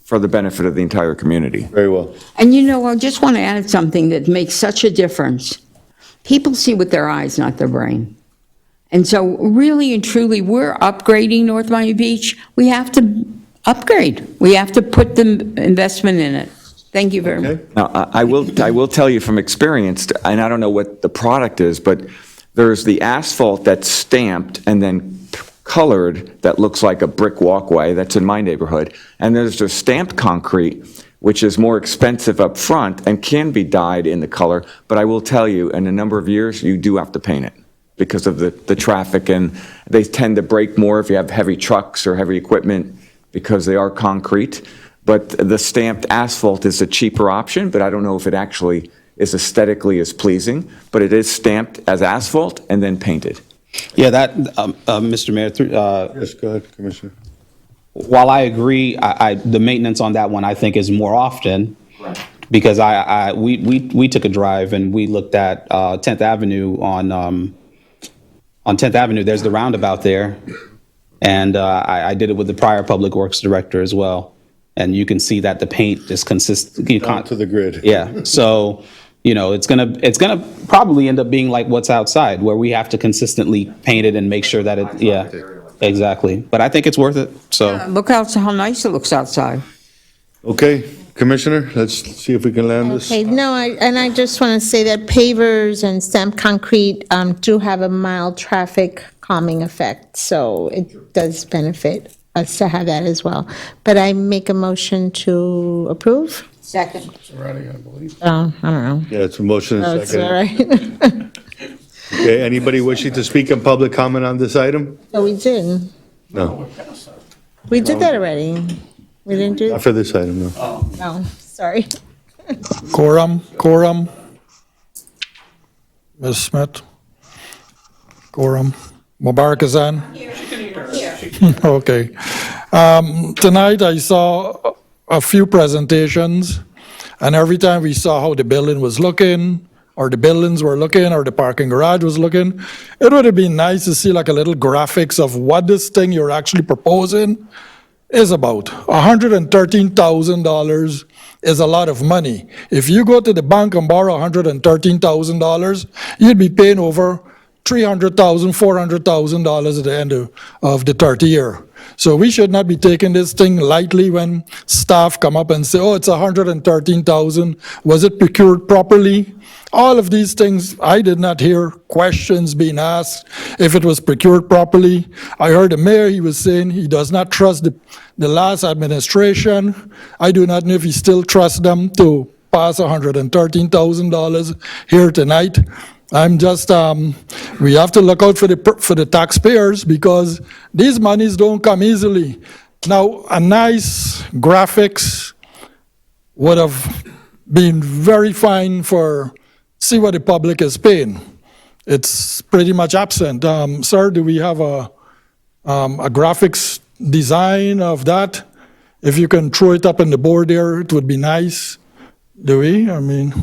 for the benefit of the entire community. Very well. And I just want to add something that makes such a difference. People see with their eyes, not their brain. And so really and truly, we're upgrading North Miami Beach. We have to upgrade. We have to put the investment in it. Thank you very much. Okay. Now, I will tell you from experience, and I don't know what the product is, but there's the asphalt that's stamped and then colored that looks like a brick walkway. That's in my neighborhood. And there's the stamped concrete, which is more expensive up front and can be dyed in the color. But I will tell you, in a number of years, you do have to paint it because of the traffic, and they tend to break more if you have heavy trucks or heavy equipment because they are concrete. But the stamped asphalt is a cheaper option, but I don't know if it actually is aesthetically as pleasing. But it is stamped as asphalt and then painted. Yeah, that, Mr. Mayor, Yes, go ahead, Commissioner. while I agree, the maintenance on that one, I think, is more often. Because we took a drive and we looked at 10th Avenue on 10th Avenue, there's the roundabout there. And I did it with the prior Public Works Director as well. And you can see that the paint is consistent. Down to the grid. Yeah, so, it's gonna probably end up being like what's outside, where we have to consistently paint it and make sure that it, yeah, exactly. But I think it's worth it, so. Look out how nice it looks outside. Okay, Commissioner, let's see if we can land this. Okay, no, I just want to say that pavers and stamped concrete do have a mild traffic calming effect, so it does benefit us to have that as well. But I make a motion to approve? Second. Already, I believe. Oh, I don't know. Yeah, it's a motion Oh, and it's second. all right. Okay, anybody wishing to speak in public comment on this item? Oh, we did. No, We did that already. We didn't do, not for this item, no. no, sorry. Quorum. Ms. Smith? Quorum. Mubarak Azan? Okay. Tonight, I saw a few presentations, and every time we saw how the building was looking, or the buildings were looking, or the parking garage was looking, it would have been nice to see like a little graphics of what this thing you're actually proposing is about. $113,000 is a lot of money. If you go to the bank and borrow $113,000, you'd be paying over $300,000, $400,000 at the end of the 30th year. So we should not be taking this thing lightly when staff come up and say, oh, it's 113,000. Was it procured properly? All of these things, I did not hear questions being asked if it was procured properly. I heard the mayor, he was saying he does not trust the last administration. I do not know if he still trusts them to pass $113,000 here tonight. I'm just, we have to look out for the taxpayers because these monies don't come easily. Now, a nice graphics would have been very fine for see what the public is paying. It's pretty much absent. Sir, do we have a graphics design of that? If you can throw it up on the board there, it would be nice. Do we? I mean,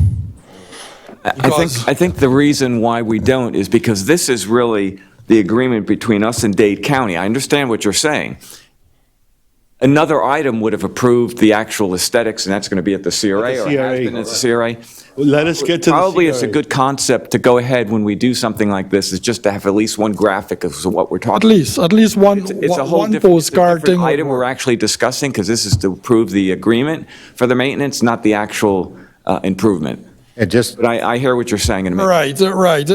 I think the reason why we don't is because this is really the agreement between us and Dade County. I understand what you're saying. Another item would have approved the actual aesthetics, and that's going to be at the CRA, or has been at the CRA. Let us get to the Probably it's a CRA. good concept to go ahead when we do something like this, is just to have at least one graphic of what we're at talking. least one, It's a whole one different, postcard thing. would item we're work. actually discussing, because this is to approve the agreement for the maintenance, not the actual improvement. And just, But I hear what you're saying. And Right, right.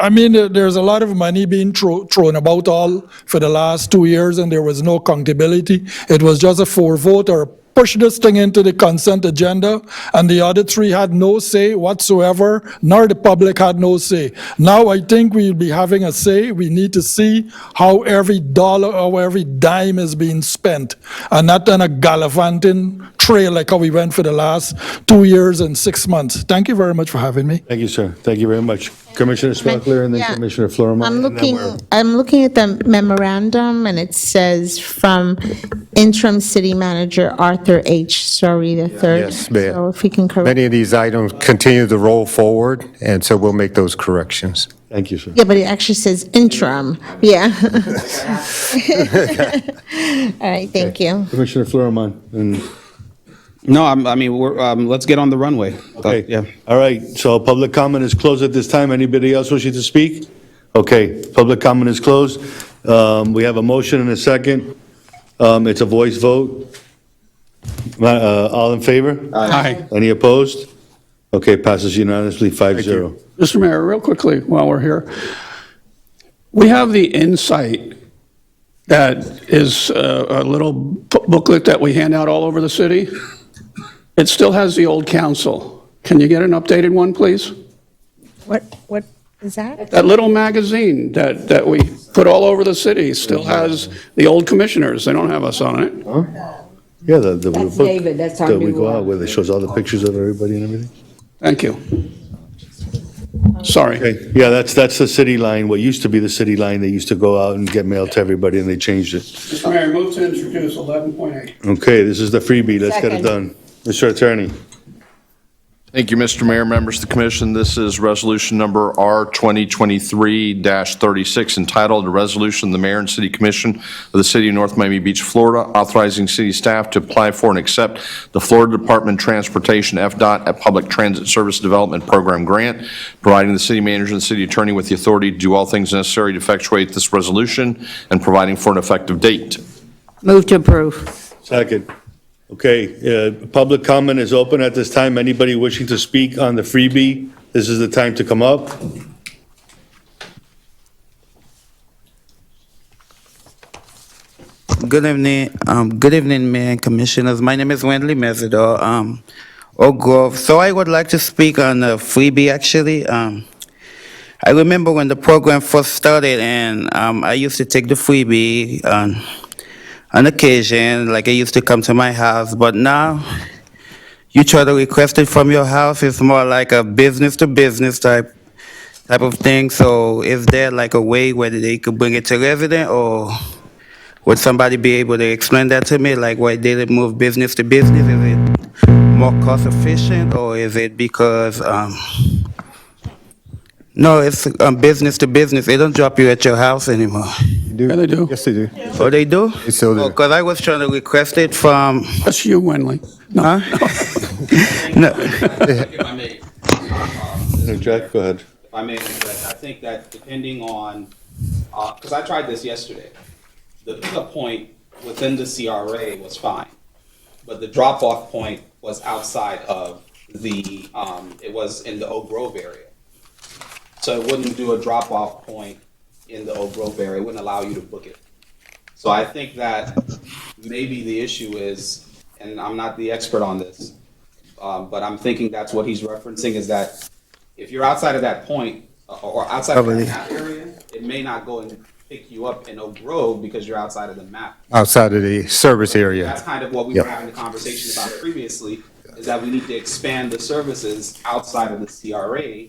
I mean, there's a lot of money being thrown about all for the last 2 years, and there was no accountability. It was just a 4-vote or push this thing into the consent agenda, and the other three had no say whatsoever, nor the public had no say. Now I think we'll be having a say. We need to see how every dollar or every dime is being spent, and not on a gallivanting trail like how we went for the last 2 years and 6 months. Thank you very much for having me. Thank you, sir. Thank you very much. Commissioner Sparkler and then Yeah. Commissioner Florimon. I'm looking at the memorandum, and it says from interim city manager Arthur H. Story III. Yes, ma'am. So if we can correct. many of these items continue to roll forward, and so we'll make those corrections. Thank you, sir. Yeah, but it actually says interim, yeah. All right, thank you. Commissioner Florimon. And No, I mean, let's get on the runway. Okay. Yeah. All right, so public comment is closed at this time. Anybody else wishing to speak? Okay, public comment is closed. We have a motion and a second. It's a voice vote. All in favor? Aye. Any opposed? Okay, passes unanimously, 5-0. Mr. Mayor, real quickly, while we're here, we have the Insight that is a little booklet that we hand out all over the city. It still has the old council. Can you get an updated one, please? What is that? That little magazine that we put all over the city still has the old commissioners. They don't have us on it. Yeah, the That's book David, that's our that we new go one. out with, it shows all the pictures of everybody and everything. Thank you. Sorry. Okay, yeah, that's the city line, what used to be the city line. They used to go out and get mail to everybody, and they changed it. Mr. Mayor, move to introduce 11.8. Okay, this is the freebie, let's get it Second. done. Mr. Attorney. Thank you, Mr. Mayor, members of the commission. This is resolution number R 2023-36, entitled "A Resolution of the Mayor and City Commission of the City of North Miami Beach, Florida, authorizing city staff to apply for and accept the Florida Department of Transportation FDOT at Public Transit Service Development Program grant, providing the city manager and the city attorney with the authority to do all things necessary to effectuate this resolution, and providing for an effective date." Move to approve. Second. Okay, public comment is open at this time. Anybody wishing to speak on the freebie, this is the time to come up. Good evening, Mayor and Commissioners. My name is Wendley Mesidor, Oak Grove. So I would like to speak on the freebie, actually. I remember when the program first started, and I used to take the freebie on occasion, like I used to come to my house, but now you try to request it from your house. It's more like a business-to-business type of thing. So is there like a way where they could bring it to resident, or would somebody be able to explain that to me, like why they didn't move business to business? Is it more cost efficient, or is it because, no, it's business to business. They don't drop you at your house anymore. Yeah, they do. Yes, they do. Oh, they do? They still do. Because I was trying to request it from, That's you, Wenley. huh? No. If I may, Jack, go ahead. I think that depending on, because I tried this yesterday, the pickup point within the CRA was fine, but the drop-off point was outside of the, it was in the Oak Grove area. So it wouldn't do a drop-off point in the Oak Grove area, it wouldn't allow you to book it. So I think that maybe the issue is, and I'm not the expert on this, but I'm thinking that's what he's referencing, is that if you're outside of that point, or outside of that map area, it may not go and pick you up in Oak Grove because you're outside of the map. Outside of the service area. That's kind of what we were having the conversation about previously, is that we need to expand the services outside of the CRA,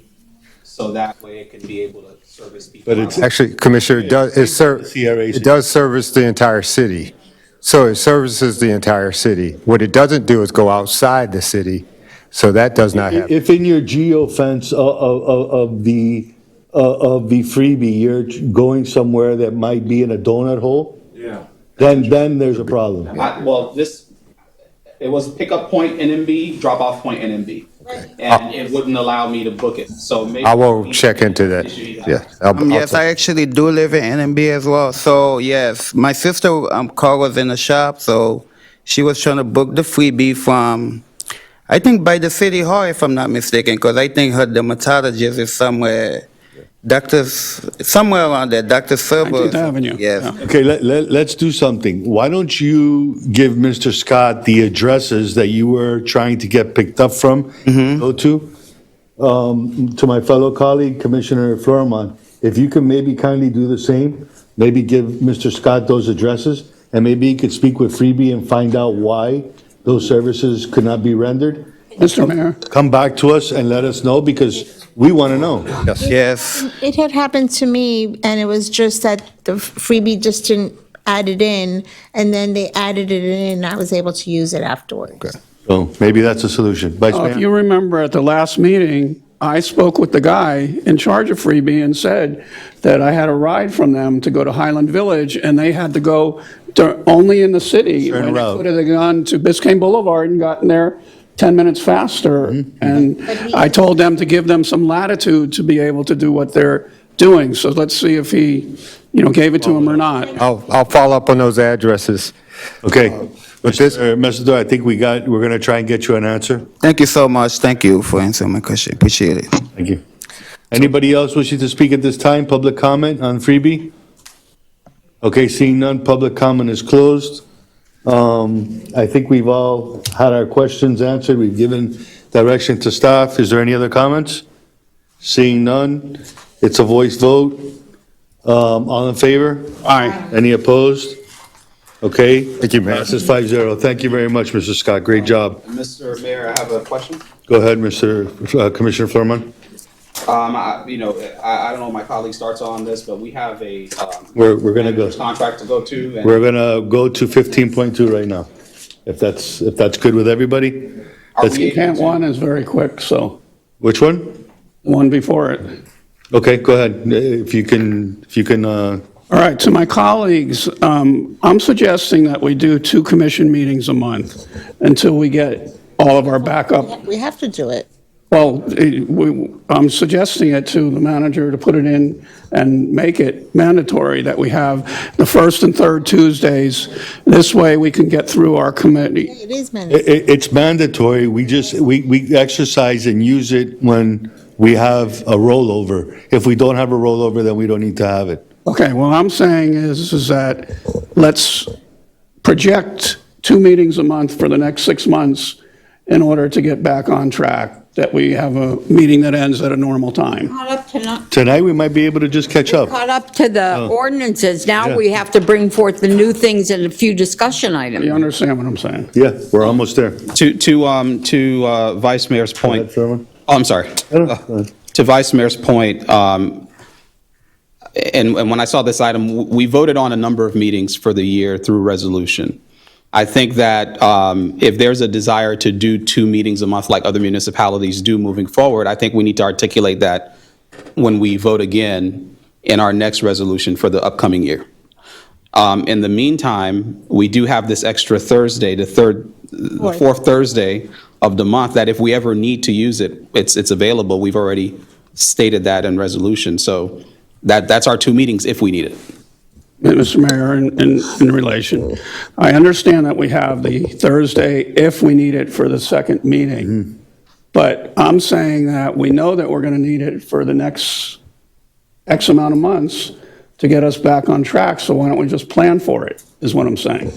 so that way it can be able to service people. But it's Actually, Commissioner, it does service the entire city. So it services the entire city. What it doesn't do is go outside the city, so that does not happen. If in your geofence of the freebie, you're going somewhere that might be in a donut hole, then there's a problem. Well, it was pickup point NMB, drop-off point NMB. And it wouldn't allow me to book it, so maybe. I will check into that. Yes. Yes, I actually do live in NMB as well. So yes, my sister car was in the shop, so she was trying to book the freebie from, I think by the city hall, if I'm not mistaken, because I think her dermatologist is somewhere, somewhere around there, Dr. Serber. 19th Avenue. Yes. Okay, let's do something. Why don't you give Mr. Scott the addresses that you were trying to get picked up from, go to? To my fellow colleague, Commissioner Florimon, if you could maybe kindly do the same, maybe give Mr. Scott those addresses, and maybe he could speak with Freebie and find out why those services could not be rendered. Mr. Mayor? Come back to us and let us know, because we want to know. Yes. It had happened to me, and it was just that the freebie just didn't add it in, and then they added it in, and I was able to use it afterwards. So maybe that's a solution. Vice If Mayor? you remember at the last meeting, I spoke with the guy in charge of Freebie and said that I had a ride from them to go to Highland Village, and they had to go only in the city. Turn When they around. could have gone to Biscayne Boulevard and gotten there 10 minutes faster. And I told them to give them some latitude to be able to do what they're doing. So let's see if he, gave it to him or not. I'll follow up on those addresses. Okay. Mr. Messidor, I think we're going to try and get you an answer. Thank you so much. Thank you for answering my question. Appreciate it. Thank you. Anybody else wishing to speak at this time? Public comment on freebie? Okay, seeing none, public comment is closed. I think we've all had our questions answered. We've given direction to staff. Is there any other comments? Seeing none, it's a voice vote. All in favor? Aye. Any opposed? Okay. Thank you, Mayor. Passes 5-0. Thank you very much, Mr. Scott. Great job. Mr. Mayor, I have a question. Go ahead, Commissioner Florimon. I don't know if my colleague starts on this, but we have a. We're gonna go. manager's Contract to go to. and- We're gonna go to 15.2 right now, if that's good with everybody. Let's- Can't one is very quick, so Which one? one before it. Okay, go ahead. If you can, All right, to my colleagues, I'm suggesting that we do 2 commission meetings a month until we get all of our backup. We have to do it. Well, I'm suggesting it to the manager to put it in and make it mandatory that we have the first and third Tuesdays. This way, we can get through our committee. It is mandatory. it's mandatory. We exercise and use it when we have a rollover. If we don't have a rollover, then we don't need to have it. Okay, what I'm saying is that let's project 2 meetings a month for the next 6 months in order to get back on track, that we have a meeting that ends at a normal time. Tonight, we might be able to just catch up. Caught up to the ordinances. Now Yeah. we have to bring forth the new things and a few discussion items. You understand what I'm saying? Yeah, we're almost there. To Vice Mayor's point. Go ahead, Florimon. Oh, I'm sorry. To Vice Mayor's point, and when I saw this item, we voted on a number of meetings for the year through resolution. I think that if there's a desire to do 2 meetings a month like other municipalities do moving forward, I think we need to articulate that when we vote again in our next resolution for the upcoming year. In the meantime, we do have this extra Thursday, the fourth Thursday of the month, that if we ever need to use it, it's available. We've already stated that in resolution. So that's our 2 meetings if we need it. Mr. Mayor, in relation, I understand that we have the Thursday if we need it for the second meeting, but I'm saying that we know that we're going to need it for the next X amount of months to get us back on track, so why don't we just plan for it, is what I'm saying.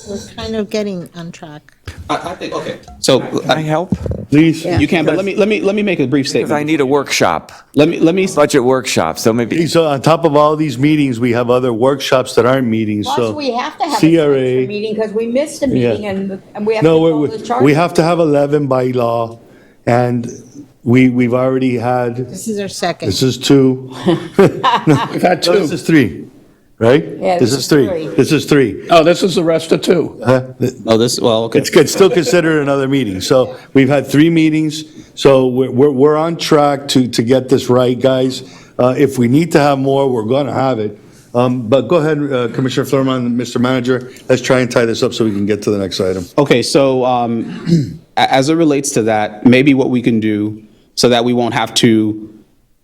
We're kind of getting on track. I think, okay. So, Can I help? Please. you can, but let me make a brief Because statement. I need a workshop, Let me, budget workshop, so maybe, So on top of all these meetings, we have other workshops that aren't meetings, so. Plus, we have to have a CRA. extra meeting because we missed a meeting and we have to No, call the charge. we have to have 11 by law, and we've already had, This is our second. this is 2. We've had No, this two. is 3, right? Yeah, This is 3. This is 3. Oh, this is the rest of two. oh, this, well, okay. It's still considered another meeting. So we've had 3 meetings, so we're on track to get this right, guys. If we need to have more, we're going to have it. But go ahead, Commissioner Florman, Mr. Manager, let's try and tie this up so we can get to the next item. Okay, so as it relates to that, maybe what we can do so that we won't have to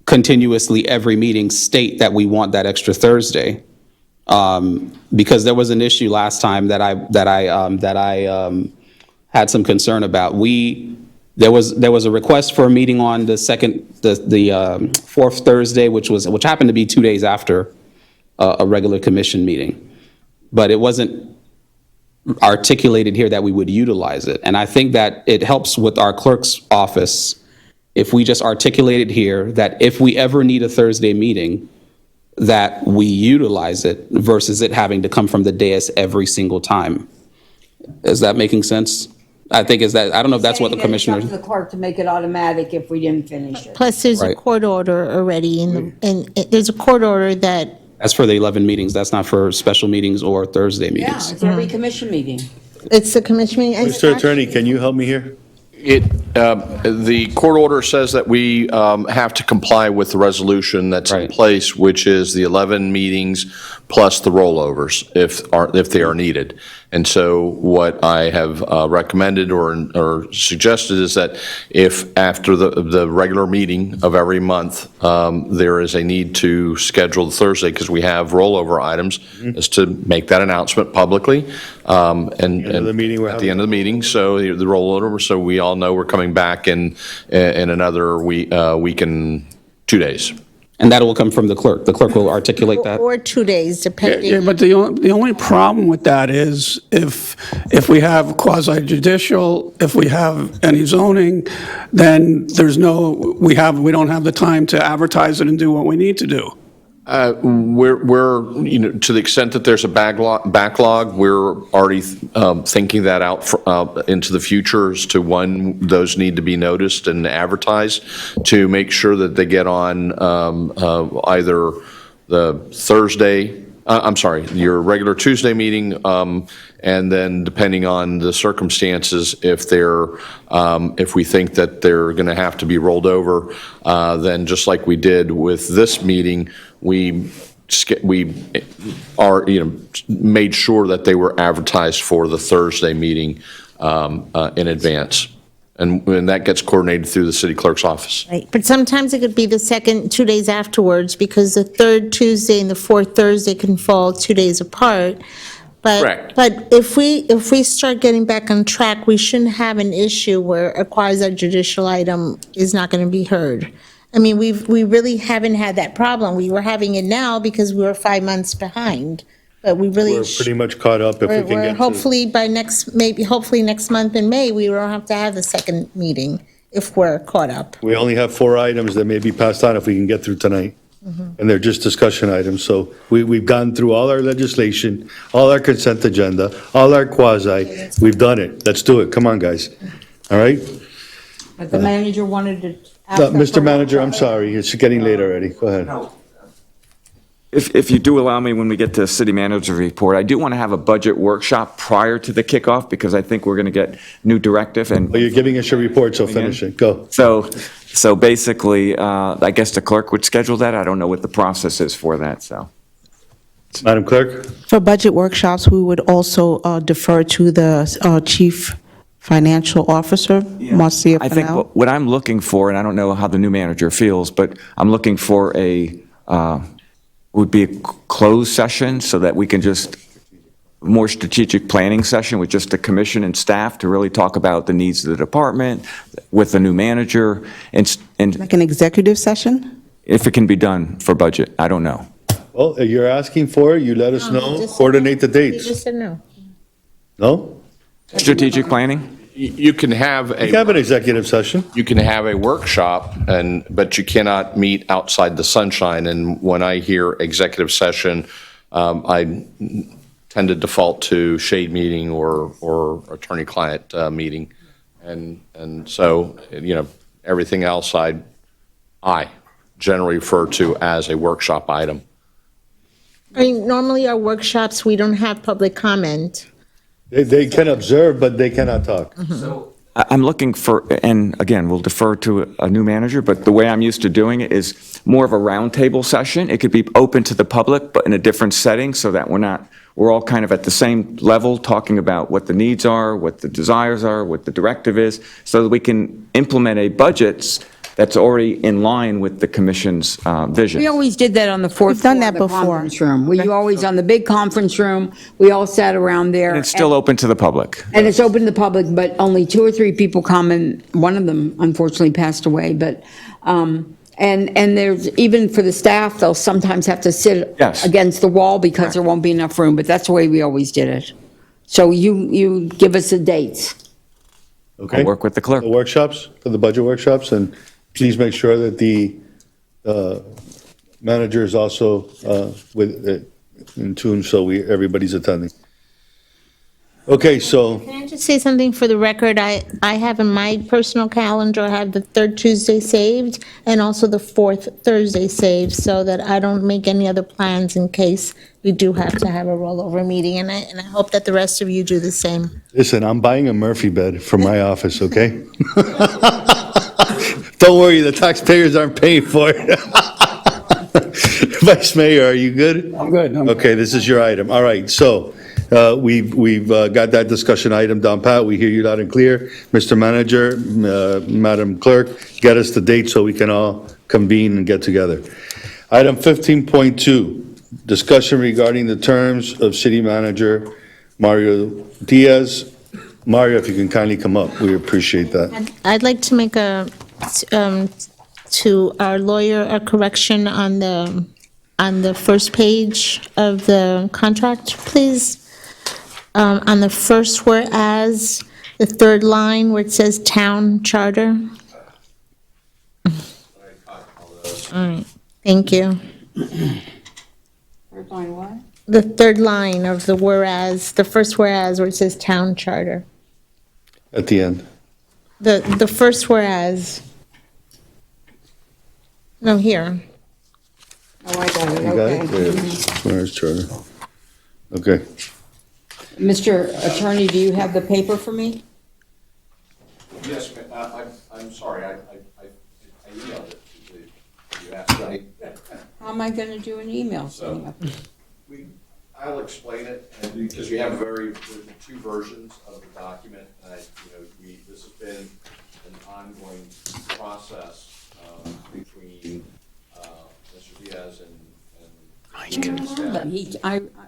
continuously every meeting state that we want that extra Thursday. Because there was an issue last time that I had some concern about. There was a request for a meeting on the fourth Thursday, which happened to be 2 days after a regular commission meeting. But it wasn't articulated here that we would utilize it. And I think that it helps with our clerk's office if we just articulate it here, that if we ever need a Thursday meeting, that we utilize it versus it having to come from the dais every single time. Is that making sense? I think I don't know if that's what the commissioner. Saying that it's up to the clerk to make it automatic if we didn't finish it. Plus, there's a Right. court order already, and there's a court order that, That's for the 11 meetings. That's not for special meetings or Thursday Yeah, meetings. it's every commission meeting. it's the commission meeting. and Mr. Attorney, can you help me here? The court order says that we have to comply with the resolution that's in Right. place, which is the 11 meetings plus the rollovers if they are needed. And so what I have recommended or suggested is that if after the regular meeting of every month, there is a need to schedule the Thursday because we have rollover items, is to make that announcement publicly. And End of the meeting, we're at the end of the meeting, so the rollover, so we all know we're coming back in another week and 2 days. And that will come from the clerk. The clerk will articulate that. Or 2 days, Yeah, depending. but the only problem with that is if we have quasi judicial, if we have any zoning, then we don't have the time to advertise it and do what we need to do. We're, to the extent that there's a backlog, we're already thinking that out into the future as to when those need to be noticed and advertised to make sure that they get on either the Thursday, your regular Tuesday meeting, and then depending on the circumstances, if we think that they're going to have to be rolled over, then just like we did with this meeting, we made sure that they were advertised for the Thursday meeting in advance. And that gets coordinated through the city clerk's office. Right, but sometimes it could be the second, 2 days afterwards, because the third Tuesday and the fourth Thursday can fall 2 days apart. Correct. But if we start getting back on track, we shouldn't have an issue where a quasi-judicial item is not going to be heard. I mean, we really haven't had that problem. We were having it now because we were 5 months behind, but we really. We're pretty much caught up if we can We're get to. hopefully hopefully next month in May, we won't have to have the second meeting if we're caught up. We only have 4 items that may be passed on if we can get through tonight. And they're just discussion items. So we've gone through all our legislation, all our consent agenda, all our quasi. We've done it. Let's do it. Come on, guys. All right? But the manager wanted to ask. that Mr. for- Manager, I'm sorry. It's getting late already. Go ahead. if you do allow me, when we get to the city manager report, I do want to have a budget workshop prior to the kickoff, because I think we're going to get new directive and. Well, you're giving us your report, so finish it. Go. So basically, I guess the clerk would schedule that. I don't know what the process is for that, so. Madam Clerk? For budget workshops, we would also defer to the Chief Financial Officer, Marcia I think Fennell. what I'm looking for, and I don't know how the new manager feels, but I'm looking for a would be a closed session so that we can just, more strategic planning session with just the commission and staff to really talk about the needs of the department with the new manager, and Like an executive session? if it can be done for budget, I don't know. Well, you're asking for it, you let us know, coordinate the You dates. just said no. No? Strategic planning? You can have You can have an executive session. You can have a workshop, but you cannot meet outside the sunshine. And when I hear executive session, I tend to default to shade meeting or attorney-client meeting. And so, everything else I generally refer to as a workshop item. I mean, normally our workshops, we don't have public comment. They can observe, but they cannot talk. I'm looking for, and again, we'll defer to a new manager, but the way I'm used to doing it is more of a roundtable session. It could be open to the public, but in a different setting, so that we're all kind of at the same level, talking about what the needs are, what the desires are, what the directive is, so that we can implement a budget that's already in line with the commission's vision. We always did that on the fourth We've done floor of that the before. conference room. We always, on the big conference room, we all sat around there. And it's still open to the public. And it's open to the public, but only 2 or 3 people come, and one of them unfortunately passed away, but, and there's, even for the staff, they'll sometimes have to sit Yes. against the wall because there won't be enough room, but that's the way we always did it. So you give us the dates. Okay? I'll work with the clerk. The workshops, for the budget workshops, and please make sure that the manager is also in tune, so everybody's attending. Okay, so, Can I just say something for the record? I have in my personal calendar, I have the third Tuesday saved and also the fourth Thursday saved, so that I don't make any other plans in case we do have to have a rollover meeting. And I hope that the rest of you do the same. listen, I'm buying a Murphy bed for my office, okay? Don't worry, the taxpayers aren't paying for it. Vice Mayor, are you good? I'm good. Okay, this is your item. All right, so we've got that discussion item down pat. We hear you loud and clear. Mr. Manager, Madam Clerk, get us the date so we can all convene and get together. Item 15.2, discussion regarding the terms of City Manager Mario Diaz. Mario, if you can kindly come up, we appreciate that. I'd like to make to our lawyer a correction on the first page of the contract, please. On the first whereas, the third line where it says town charter. All right, thank you. Third line what? The third line of the whereas, the first whereas where it says town charter. At the end. The first whereas. No, here. Oh, I got it, You got it? okay. Yeah, Where's charter? Okay. Mr. Attorney, do you have the paper for me? Yes, I'm sorry, I emailed it to you asked me. How am I going to do an email? So, I'll explain it, and because you have there's 2 versions of the document, this has been an ongoing process between Mr. Diaz and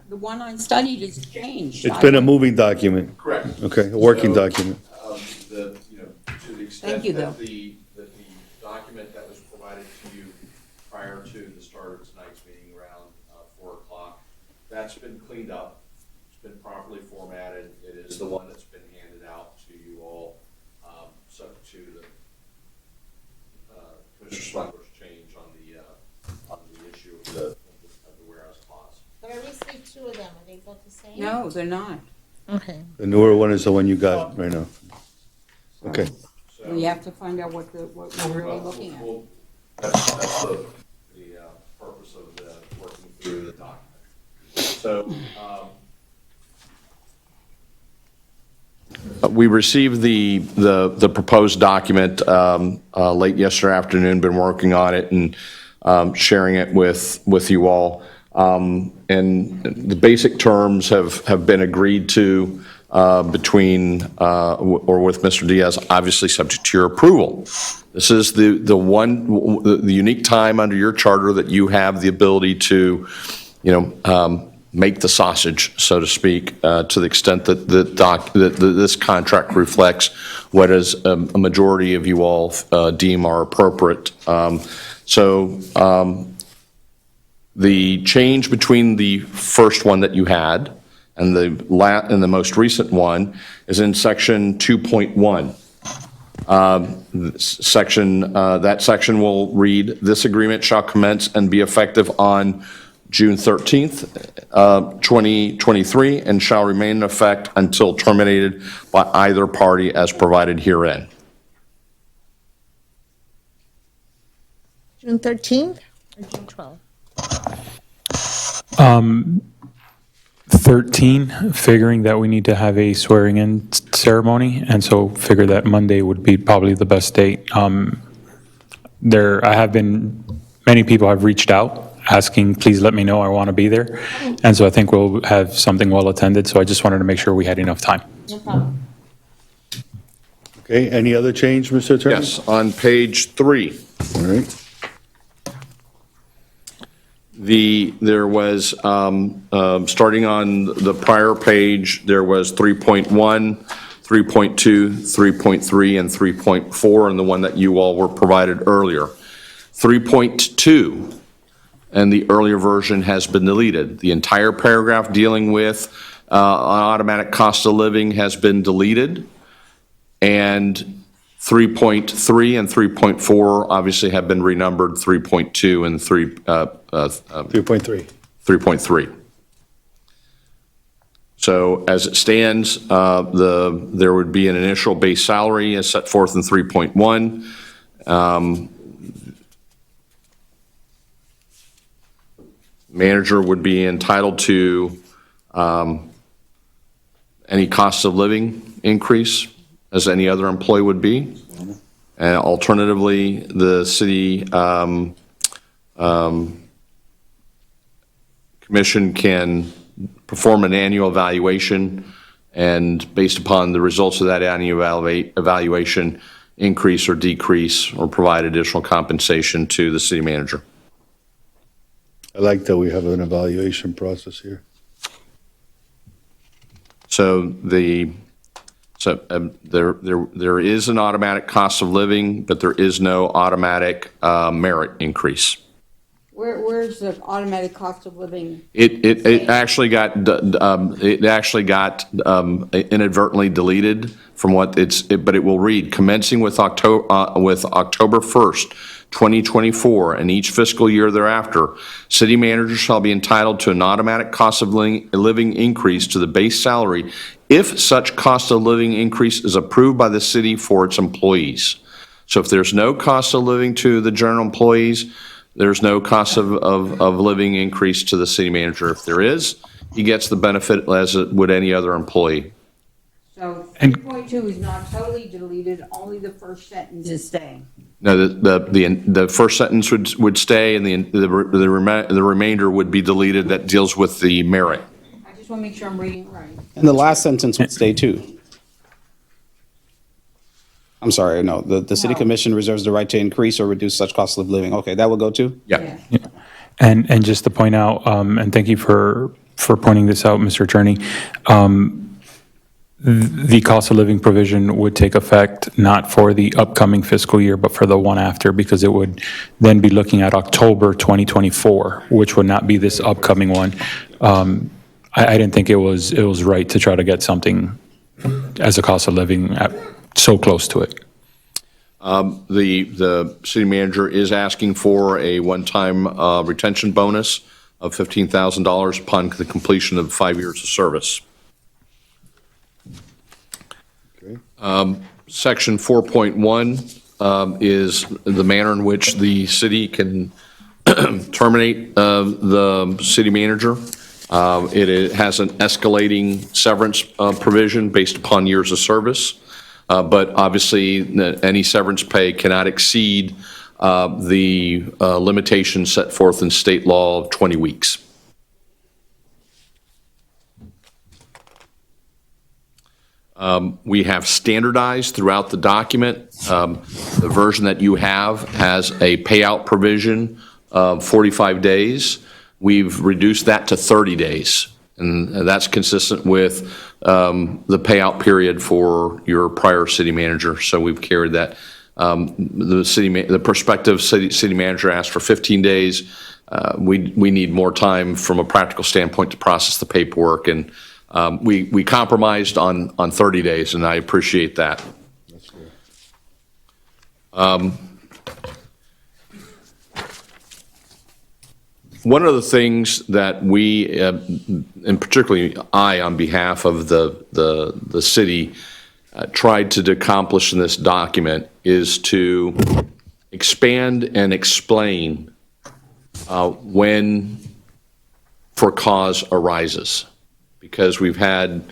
The one I studied has changed. It's been a moving document. Correct. Okay, a working document. To the Thank extent you, that though. the document that was provided to you prior to the start of tonight's meeting around 4 o'clock, that's been cleaned up. It's been properly formatted. It is the one that's been handed out to you all, subject to the Commissioner Spengler's change on the issue of the whereas clause. But I received 2 of them, are they both the same? No, they're not. Okay. The newer one is the one you got right now. Okay. We have to find out what we're really looking at. That's the purpose of working through the document. So, we received the proposed document late yesterday afternoon, been working on it and sharing it with you all. And the basic terms have been agreed to between, or with Mr. Diaz, obviously subject to your approval. This is the unique time under your charter that you have the ability to, make the sausage, so to speak, to the extent that this contract reflects what is a majority of you all deem are appropriate. The change between the first one that you had and the most recent one is in section 2.1. That section will read, "This agreement shall commence and be effective on June 13th, 2023, and shall remain in effect until terminated by either party as provided herein." June 13th or June 12th? 13, figuring that we need to have a swearing-in ceremony, and so figure that Monday would be probably the best date. Many people have reached out asking, please let me know, I want to be there. And so I think we'll have something well-attended, so I just wanted to make sure we had enough time. No problem. Okay, any other change, Mr. Attorney? Yes, on page 3. All right. There was, starting on the prior page, there was 3.1, 3.2, 3.3, and 3.4, and the one that you all were provided earlier. 3.2, and the earlier version has been deleted. The entire paragraph dealing with automatic cost of living has been deleted, and 3.3 and 3.4 obviously have been renumbered 3.2 and 3.3. 3.3. So as it stands, there would be an initial base salary as set forth in 3.1. Manager would be entitled to any cost of living increase as any other employee would be. And alternatively, the city commission can perform an annual evaluation, and based upon the results of that annual evaluation, increase or decrease or provide additional compensation to the city manager. I like that we have an evaluation process here. So there is an automatic cost of living, but there is no automatic merit increase. Where's the automatic cost of living? It actually got inadvertently deleted from what but it will read, commencing with October 1st, 2024, and each fiscal year thereafter, city manager shall be entitled to an automatic cost of living increase to the base salary if such cost of living increase is approved by the city for its employees. So if there's no cost of living to the general employees, there's no cost of living increase to the city manager. If there is, he gets the benefit as would any other employee. So 3.2 is not totally deleted, only the first sentence is staying. No, the first sentence would stay, and the remainder would be deleted. That deals with the merit. I just want to make sure I'm reading it right. And the last sentence would stay too. I'm sorry, no, the city commission reserves the right to increase or reduce such cost of living. Okay, that would go too? Yeah. And just to point out, and thank you for pointing this out, Mr. Attorney, the cost of living provision would take effect not for the upcoming fiscal year, but for the one after, because it would then be looking at October 2024, which would not be this upcoming one. I didn't think it was right to try to get something as a cost of living so close to it. The city manager is asking for a one-time retention bonus of $15,000 upon the completion of 5 years of service. Section 4.1 is the manner in which the city can terminate the city manager. It has an escalating severance provision based upon years of service, but obviously any severance pay cannot exceed the limitations set forth in state law of 20 weeks. We have standardized throughout the document. The version that you have has a payout provision of 45 days. We've reduced that to 30 days, and that's consistent with the payout period for your prior city manager. So we've carried that. The prospective city manager asked for 15 days. We need more time from a practical standpoint to process the paperwork, and we compromised on 30 days, and I appreciate that. One of the things that we, and particularly I, on behalf of the city, tried to accomplish in this document is to expand and explain when for cause arises, because we've had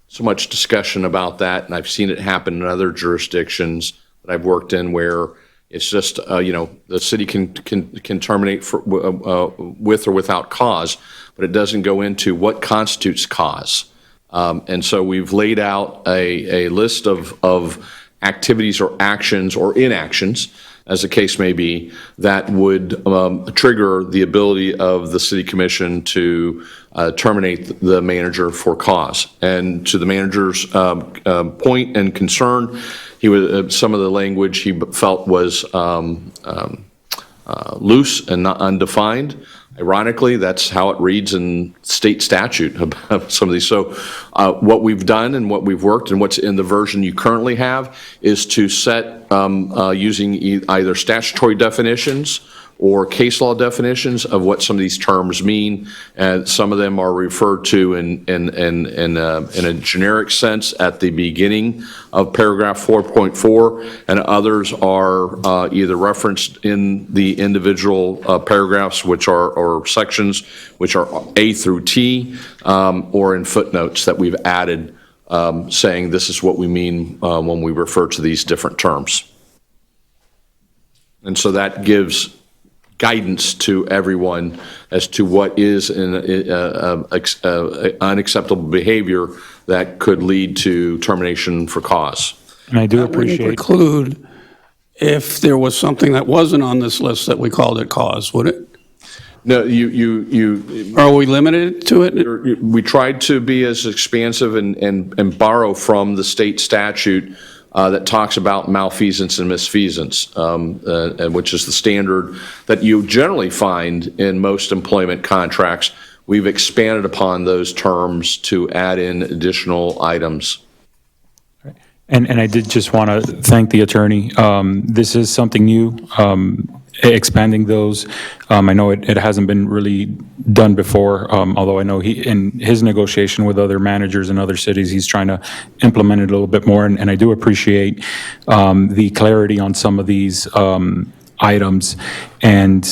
so much discussion about that, and I've seen it happen in other jurisdictions that I've worked in where it's just, the city can terminate with or without cause, but it doesn't go into what constitutes cause. And so we've laid out a list of activities or actions or inactions, as the case may be, that would trigger the ability of the city commission to terminate the manager for cause. And to the manager's point and concern, some of the language he felt was loose and not undefined. Ironically, that's how it reads in state statute about some of these. So what we've done and what we've worked and what's in the version you currently have is to set, using either statutory definitions or case law definitions of what some of these terms mean. And some of them are referred to in a generic sense at the beginning of paragraph 4.4, and others are either referenced in the individual paragraphs, which are, or sections, which are A through T, or in footnotes that we've added saying this is what we mean when we refer to these different terms. And so that gives guidance to everyone as to what is unacceptable behavior that could lead to termination for cause. And I do That wouldn't appreciate. preclude if there was something that wasn't on this list that we called it cause, would it? No, you. Are we limited to it? We tried to be as expansive and borrow from the state statute that talks about malfeasance and misfeasance, which is the standard that you generally find in most employment contracts. We've expanded upon those terms to add in additional items. And I did just want to thank the attorney. This is something new, expanding those. I know it hasn't been really done before, although I know in his negotiation with other managers in other cities, he's trying to implement it a little bit more. And I do appreciate the clarity on some of these items. And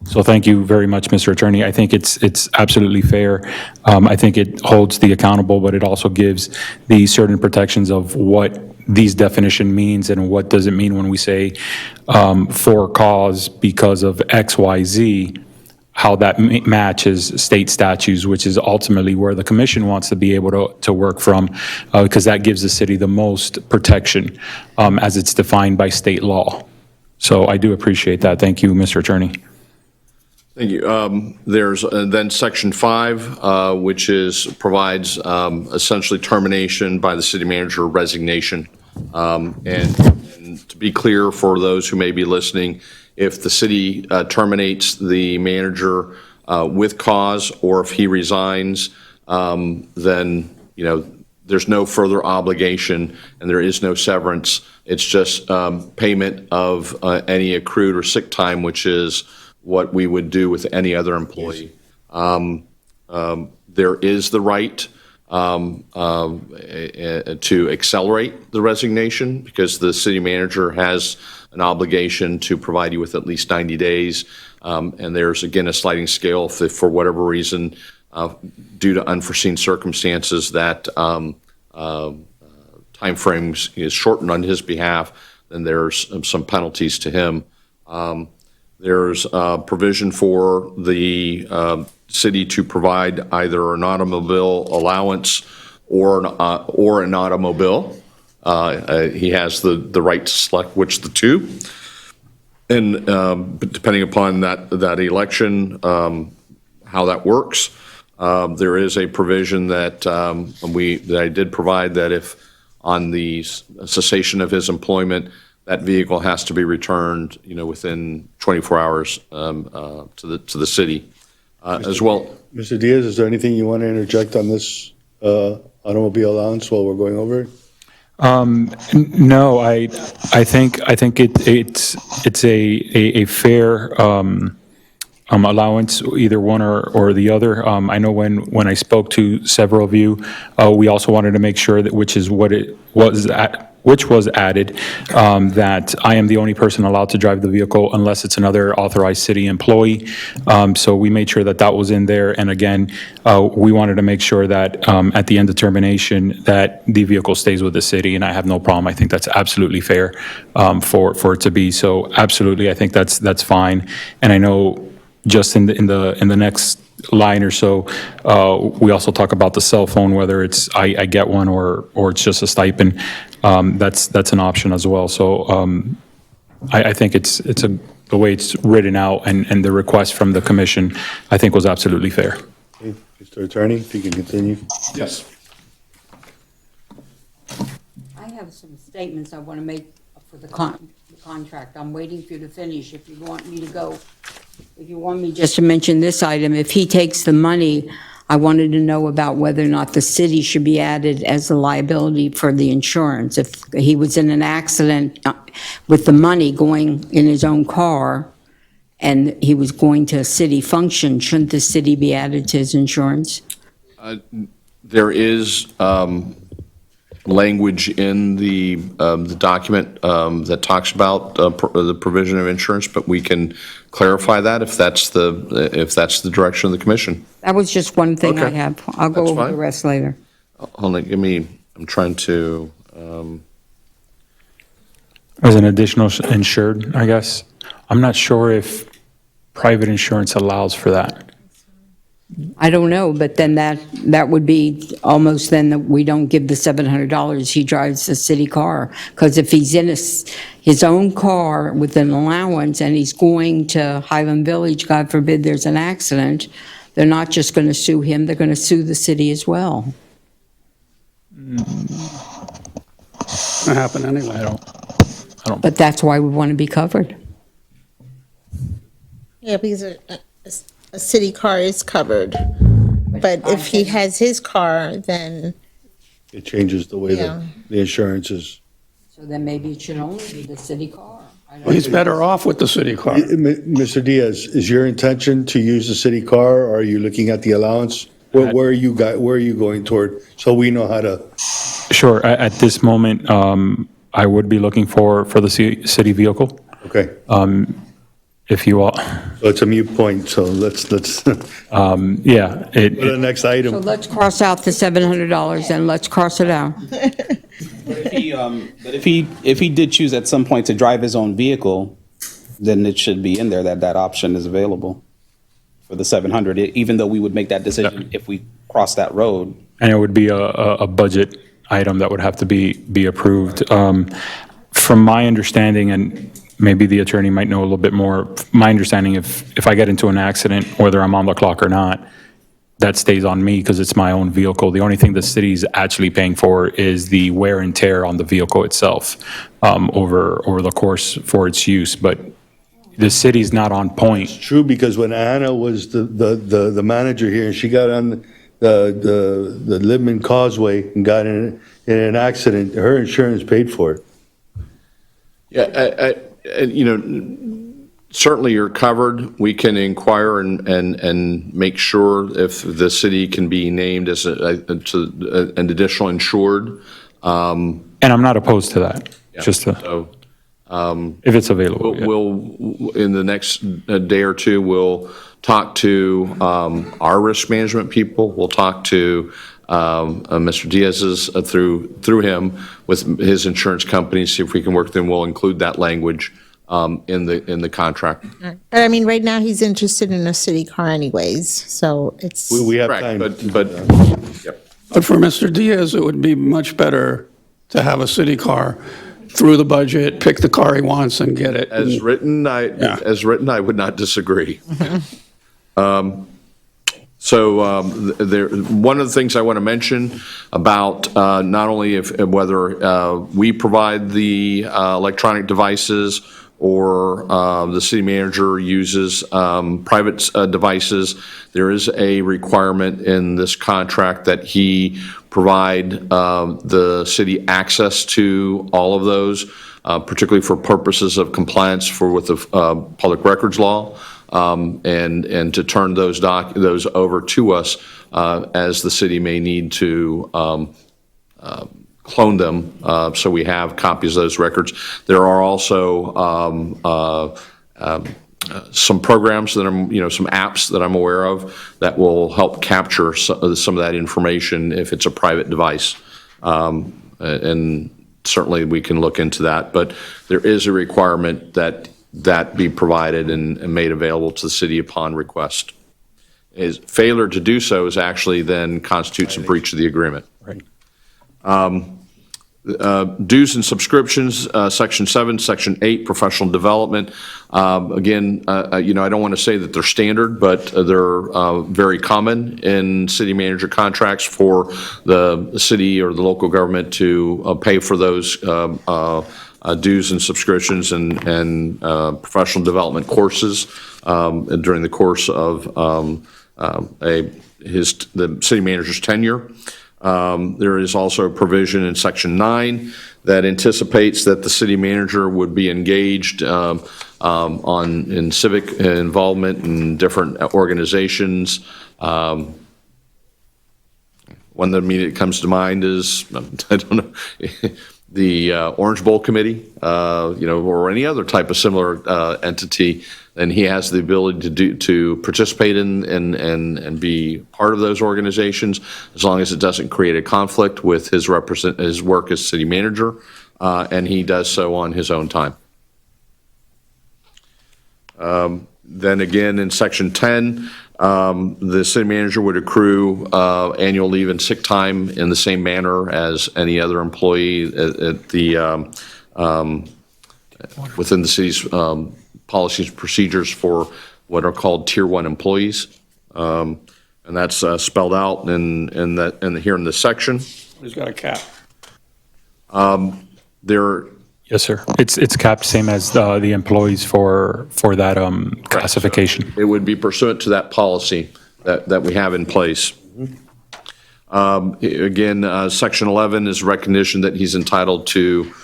so thank you very much, Mr. Attorney. I think it's absolutely fair. I think it holds the accountable, but it also gives the certain protections of what these definition means and what does it mean when we say for cause because of X, Y, Z, how that matches state statutes, which is ultimately where the commission wants to be able to work from, because that gives the city the most protection as it's defined by state law. So I do appreciate that. Thank you, Mr. Attorney. Thank you. There's then Section 5, which provides essentially termination by the city manager, resignation. And to be clear for those who may be listening, if the city terminates the manager with cause, or if he resigns, then there's no further obligation and there is no severance. It's just payment of any accrued or sick time, which is what we would do with any other employee. There is the right to accelerate the resignation because the city manager has an obligation to provide you with at least 90 days. And there's, again, a sliding scale if for whatever reason, due to unforeseen circumstances, that timeframes is shortened on his behalf, then there's some penalties to him. There's provision for the city to provide either an automobile allowance or an automobile. He has the right to select which of the two. And depending upon that election, how that works, there is a provision that I did provide that if on the cessation of his employment, that vehicle has to be returned, within 24 hours to the city as well. Mr. Diaz, is there anything you want to interject on this automobile allowance while we're going over it? No, I think it's a fair allowance, either one or the other. I know when I spoke to several of you, we also wanted to make sure that which was added, that I am the only person allowed to drive the vehicle unless it's another authorized city employee. So we made sure that was in there. And again, we wanted to make sure that at the end of termination, that the vehicle stays with the city, and I have no problem. I think that's absolutely fair for it to be. So absolutely, I think that's fine. And I know just in the next line or so, we also talk about the cell phone, whether it's I get one or it's just a stipend. That's an option as well. So I think the way it's written out and the request from the commission, I think was absolutely fair. Okay. Mr. Attorney, if you can continue. Yes. I have some statements I want to make for the contract. I'm waiting for you to finish. If you want me just to mention this item, if he takes the money, I wanted to know about whether or not the city should be added as a liability for the insurance. If he was in an accident with the money going in his own car and he was going to a city function, shouldn't the city be added to his insurance? There is language in the document that talks about the provision of insurance, but we can clarify that if that's the direction of the commission. That was just one thing I Okay. have. I'll go That's over the fine. rest later. Hold on, I'm trying to, As an additional insured, I guess. I'm not sure if private insurance allows for that. I don't know, but then that would be almost then that we don't give the $700. He drives a city car. Because if he's in his own car with an allowance and he's going to Highland Village, God forbid there's an accident, they're not just going to sue him, they're going to sue the city as well. That happened anyway. But that's why we want to be covered. Yeah, because a city car is covered. But if he has his car, then, It changes the way Yeah. the insurance is. So then maybe it should only be the city car. Well, he's better off with the city car. Mr. Diaz, is your intention to use the city car, or are you looking at the allowance? Where are you going toward, so we know how to? Sure, at this moment, I would be looking for the city vehicle. Okay. If you all, So it's a mute point, so let's, yeah. go to the next So item. let's cross out the $700 and let's cross it out. But if he did choose at some point to drive his own vehicle, then it should be in there that option is available for the 700, even though we would make that decision if we cross that road. And it would be a budget item that would have to be approved. From my understanding, and maybe the attorney might know a little bit more, my understanding, if I get into an accident, whether I'm on the clock or not, that stays on me because it's my own vehicle. The only thing the city's actually paying for is the wear and tear on the vehicle itself over the course for its use. But the city's not on point. True, because when Anna was the manager here, and she got on the Lippman Causeway and got in an accident, her insurance paid for it. Yeah, certainly you're covered. We can inquire and make sure if the city can be named as an additional insured. And I'm not opposed to that, just to, So, if it's available. yeah. we'll, in the next day or two, we'll talk to our risk management people. We'll talk to Mr. Diaz's through him with his insurance company, see if we can work them. We'll include that language in the contract. but I mean, right now, he's interested in a city car anyways, so it's. We have Correct, time. but, yep. But for Mr. Diaz, it would be much better to have a city car through the budget, pick the car he wants and get it. As written, I would not disagree. One of the things I want to mention about not only whether we provide the electronic devices or the city manager uses private devices, there is a requirement in this contract that he provide the city access to all of those, particularly for purposes of compliance with the public records law. And to turn those over to us as the city may need to clone them, so we have copies of those records. There are also some programs that some apps that I'm aware of that will help capture some of that information if it's a private device. And certainly we can look into that, but there is a requirement that be provided and made available to the city upon request. Failure to do so is actually then constitutes a breach of the agreement. Right. Dues and subscriptions, Section 7, Section 8, professional development. Again, I don't want to say that they're standard, but they're very common in city manager contracts for the city or the local government to pay for those dues and subscriptions and professional development courses during the course of the city manager's tenure. There is also a provision in Section 9 that anticipates that the city manager would be engaged in civic involvement in different organizations. One that immediately comes to mind is, I don't know, the Orange Bowl Committee, or any other type of similar entity, then he has the ability to participate in and be part of those organizations, as long as it doesn't create a conflict with his work as city manager, and he does so on his own time. Then again, in Section 10, the city manager would accrue annual leave and sick time in the same manner as any other employee at the within the city's policies and procedures for what are called Tier 1 employees, and that's spelled out here in this section. He's got a cap. Yes, sir. It's capped same as the employees for that classification. It would be pursuant to that policy that we have in place. Again, Section 11 is recognition that he's entitled to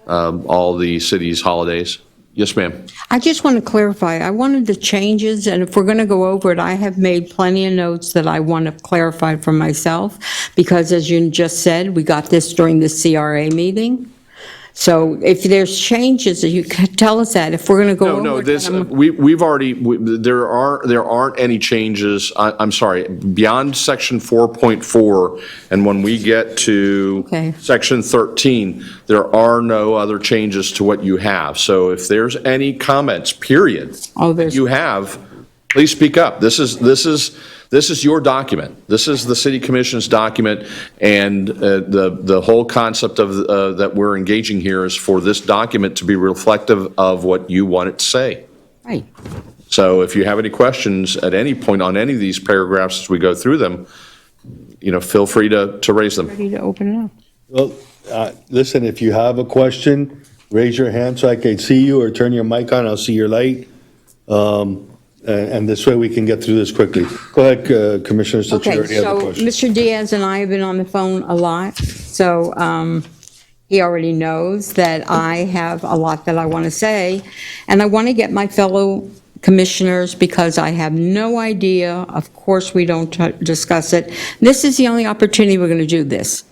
all the city's holidays. Yes, ma'am. I just want to clarify, I wanted the changes, and if we're going to go over it, I have made plenty of notes that I want to clarify for myself, because as you just said, we got this during the CRA meeting. So if there's changes, you can tell us that. If we're going to go over No, it, this, then I'm- we've already, there aren't any changes, I'm sorry, beyond Section 4.4, and when we get to Okay. Section 13, there are no other changes to what you have. So if there's any comments, period, that you have, please speak up. This is your document. This is the city commission's document, and the whole concept of that we're engaging here is for this document to be reflective of what you want it to say. Right. So if you have any questions at any point on any of these paragraphs as we go through them, feel free to raise them. Ready to open it up. Well, listen, if you have a question, raise your hand so I can see you, or turn your mic on, I'll see your light. And this way we can get through this quickly. Go ahead, Commissioner, since you Okay, already have the so question. Mr. Diaz and I have been on the phone a lot, so he already knows that I have a lot that I want to say, and I want to get my fellow commissioners, because I have no idea, of course we don't discuss it. This is the only opportunity we're going to do this.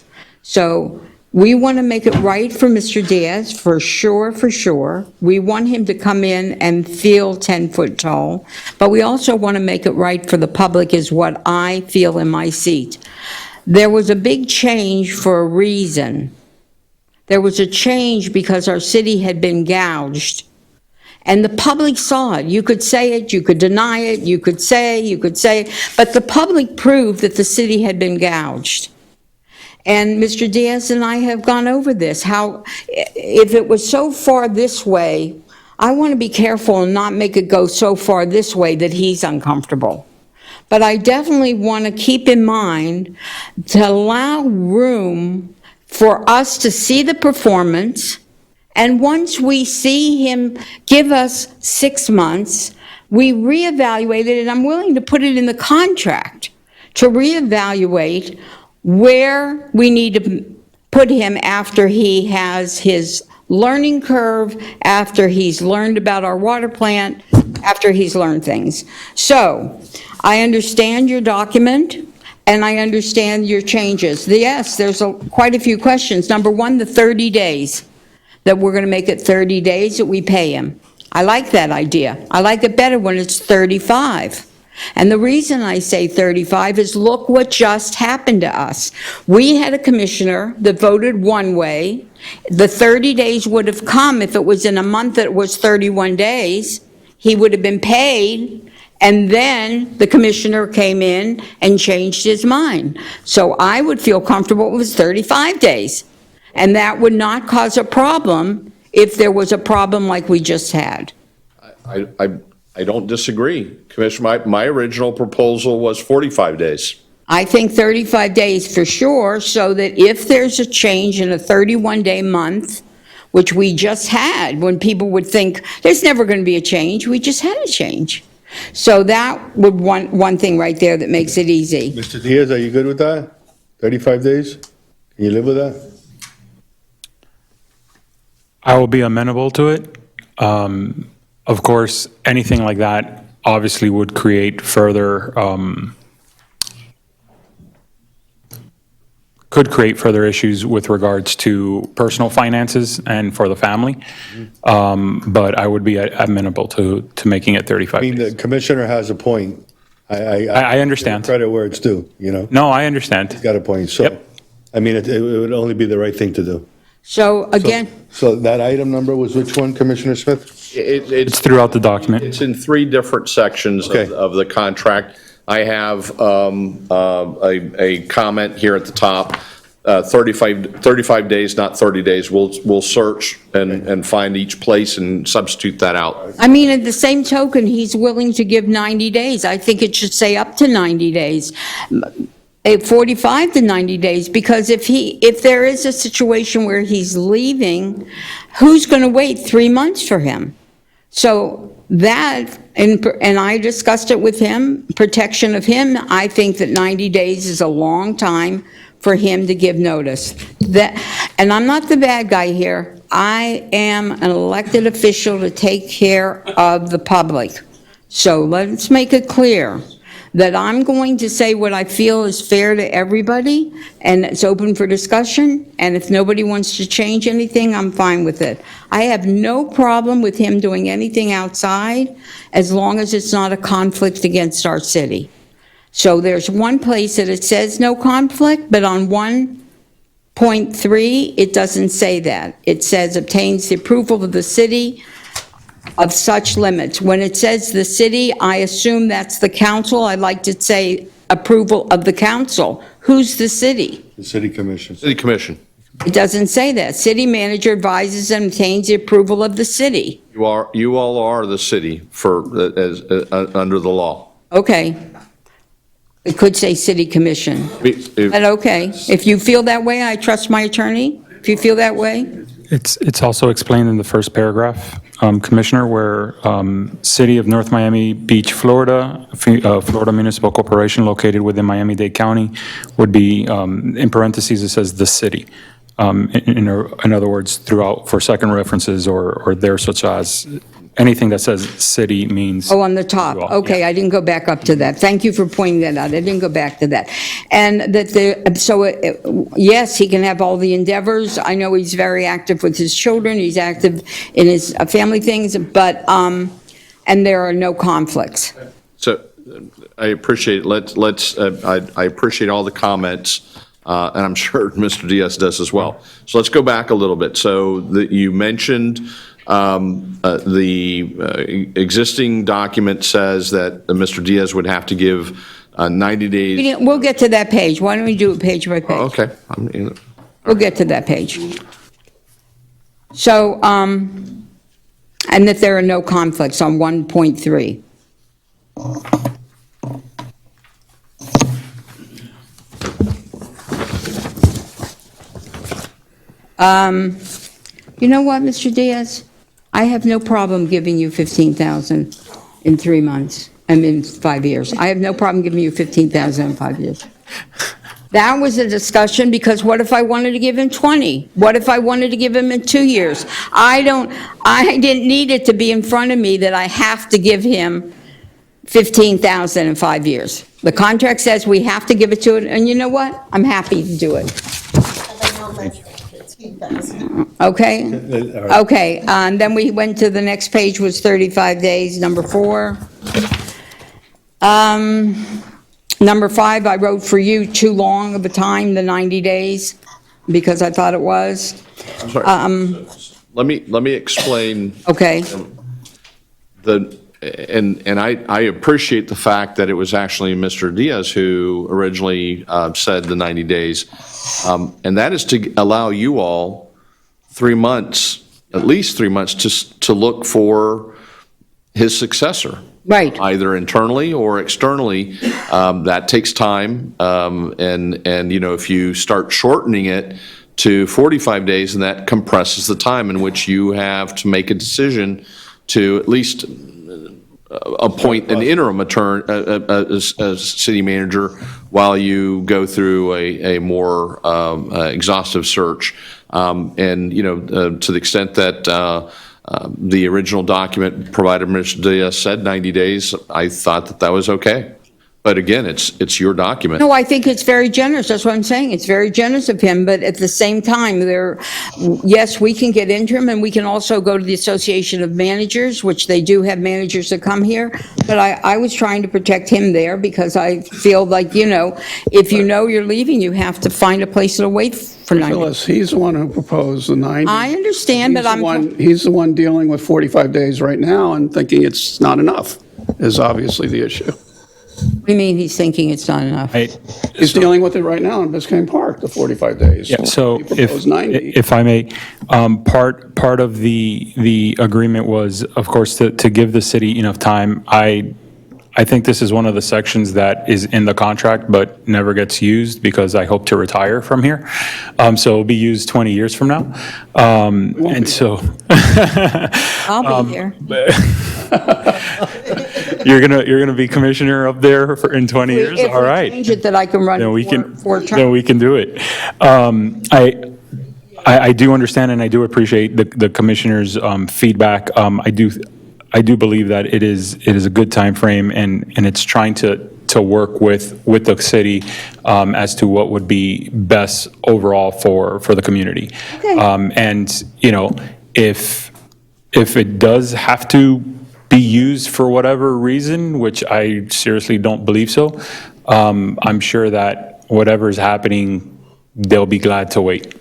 So we want to make it right for Mr. Diaz, for sure, for sure. We want him to come in and feel 10 foot tall, but we also want to make it right for the public, is what I feel in my seat. There was a big change for a reason. There was a change because our city had been gouged, and the public saw it. You could say it, you could deny it, you could say, but the public proved that the city had been gouged. And Mr. Diaz and I have gone over this, how, if it was so far this way, I want to be careful and not make it go so far this way that he's uncomfortable. But I definitely want to keep in mind to allow room for us to see the performance, and once we see him give us 6 months, we reevaluate it, and I'm willing to put it in the contract to reevaluate where we need to put him after he has his learning curve, after he's learned about our water plant, after he's learned things. So, I understand your document, and I understand your changes. Yes, there's quite a few questions. Number one, the 30 days, that we're going to make it 30 days that we pay him. I like that idea. I like it better when it's 35. And the reason I say 35 is look what just happened to us. We had a commissioner that voted one way. The 30 days would have come if it was in a month that was 31 days. He would have been paid, and then the commissioner came in and changed his mind. So I would feel comfortable if it was 35 days. And that would not cause a problem if there was a problem like we just had. I don't disagree. Commissioner, my original proposal was 45 days. I think 35 days for sure, so that if there's a change in a 31-day month, which we just had, when people would think, there's never going to be a change, we just had a change. So that would one thing right there that makes it easy. Mr. Diaz, are you good with that? 35 days? Can you live with that? I will be amenable to it. Of course, anything like that obviously would create further, could create further issues with regards to personal finances and for the family. But I would be amenable to making it 35 I mean, days. the commissioner has a point. I understand. Credit where it's due, you know? No, I understand. He's got a point. So, I mean, it would only be the right thing to do. So again, So that item number was which one, Commissioner Smith? It's throughout the document. It's in 3 different sections of the contract. I have a comment here at the top, 35 days, not 30 days. We'll search and find each place and substitute that out. I mean, at the same token, he's willing to give 90 days. I think it should say up to 90 days. 45 to 90 days, because if there is a situation where he's leaving, who's going to wait 3 months for him? So that, and I discussed it with him, protection of him, I think that 90 days is a long time for him to give notice. And I'm not the bad guy here. I am an elected official to take care of the public. So let's make it clear that I'm going to say what I feel is fair to everybody, and it's open for discussion, and if nobody wants to change anything, I'm fine with it. I have no problem with him doing anything outside, as long as it's not a conflict against our city. So there's one place that it says no conflict, but on 1.3, it doesn't say that. It says obtains the approval of the city of such limits. When it says the city, I assume that's the council. I'd like to say approval of the council. Who's the city? The city commission. City Commission. It doesn't say that. City manager advises and obtains the approval of the city. You all are the city under the law. Okay. It could say city commission. But okay, if you feel that way, I trust my attorney. If you feel that way. It's also explained in the first paragraph, Commissioner, where City of North Miami Beach, Florida, Florida Municipal Corporation located within Miami-Dade County would be, in parentheses, it says the city. In other words, throughout, for second references or there such as, anything that says city means. Oh, on the top. Okay, I didn't go back up to that. Thank you for pointing that out. I didn't go back to that. And that yes, he can have all the endeavors. I know he's very active with his children. He's active in his family things, but, and there are no conflicts. So I appreciate it. I appreciate all the comments, and I'm sure Mr. Diaz does as well. So let's go back a little bit. So you mentioned the existing document says that Mr. Diaz would have to give 90 days. We'll get to that page. Why don't we do it page by page? Okay. We'll get to that page. So, and that there are no conflicts on 1.3. You know what, Mr. Diaz? I have no problem giving you 15,000 in 3 months, I mean, 5 years. I have no problem giving you 15,000 in 5 years. That was a discussion, because what if I wanted to give him 20? What if I wanted to give him in 2 years? I didn't need it to be in front of me that I have to give him 15,000 in 5 years. The contract says we have to give it to it, and you know what? I'm happy to do it. Okay? Okay, and then we went to the next page, was 35 days, number 4. Number 5, I wrote for you too long of a time, the 90 days, because I thought it was. I'm sorry. Let me explain. Okay. I appreciate the fact that it was actually Mr. Diaz who originally said the 90 days. And that is to allow you all 3 months, at least 3 months, to look for his successor. Right. Either internally or externally. That takes time. And you know, if you start shortening it to 45 days, and that compresses the time in which you have to make a decision to at least appoint an interim city manager while you go through a more exhaustive search. And, you know, to the extent that the original document provided Mr. Diaz said 90 days, I thought that was okay. But again, it's your document. No, I think it's very generous. That's what I'm saying. It's very generous of him, but at the same time, yes, we can get interim, and we can also go to the Association of Managers, which they do have managers that come here. But I was trying to protect him there, because I feel like, you know, if you know you're leaving, you have to find a place to wait for 90. Phyllis, he's the one who proposed the 90. I understand, but He's the one dealing with 45 days right now and thinking it's not enough, is obviously the issue. What do you mean he's thinking it's not enough? He's dealing with it right now in Biscayne Park, the 45 days. Yeah, so He proposed 90. if I may, part of the agreement was, of course, to give the city enough time. I think this is one of the sections that is in the contract but never gets used, because I hope to retire from here. So it'll be used 20 years from now. And so. I'll be here. You're gonna be commissioner up there in 20 years? If All we right. change it, that I can run Then we four can, terms. then we can do it. I do understand, and I do appreciate the commissioner's feedback. I do believe that it is a good time frame, and it's trying to work with the city as to what would be best overall for the community. Okay. And, you know, if it does have to be used for whatever reason, which I seriously don't believe so, I'm sure that whatever's happening, they'll be glad to wait.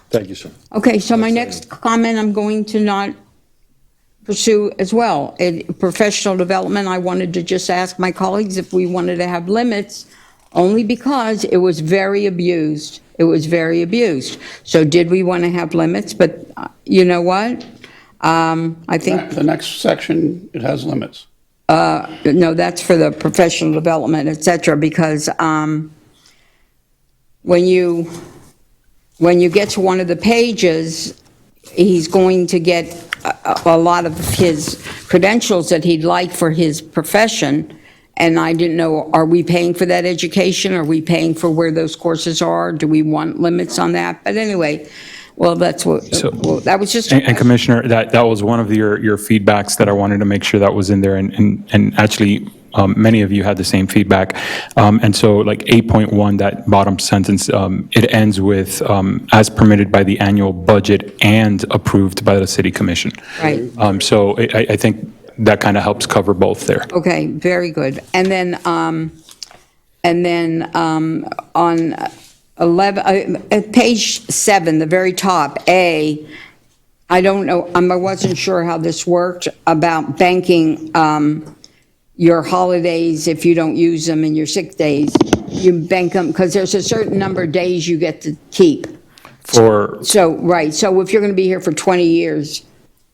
Thank you, sir. Okay, so my next comment, I'm going to not pursue as well. In professional development, I wanted to just ask my colleagues if we wanted to have limits, only because it was very abused. It was very abused. So did we want to have limits? But you know what? I think. The next section, it has limits. No, that's for the professional development, et cetera, because when you get to one of the pages, he's going to get a lot of his credentials that he'd like for his profession, and I didn't know, are we paying for that education? Are we paying for where those courses are? Do we want limits on that? But anyway, well, that's what, well, that was just. And Commissioner, that was one of your feedbacks that I wanted to make sure that was in there, and actually, many of you had the same feedback. And so like 8.1, that bottom sentence, it ends with, as permitted by the annual budget and approved by the city commission. Right. So I think that kind of helps cover both there. Okay, very good. And then on 11, at page 7, the very top, A, I don't know, I wasn't sure how this worked about banking your holidays, if you don't use them, and your sick days, you bank them, because there's a certain number of days you get to keep. For, So, right, so if you're going to be here for 20 years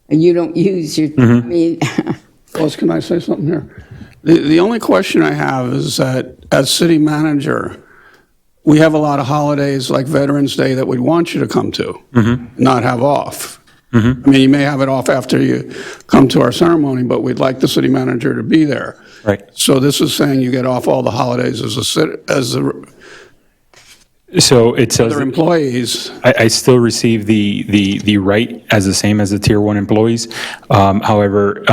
and you don't use your, I mean, Phyllis, can I say something here? The only question I have is that, as city manager, we have a lot of holidays like Veterans Day that we'd want you to come to, not have off. I mean, you may have it off after you come to our ceremony, but we'd like the city manager to be there. Right. So this is saying you get off all the holidays as so it says. other employees. I still receive the right as the same as the Tier 1 employees. However,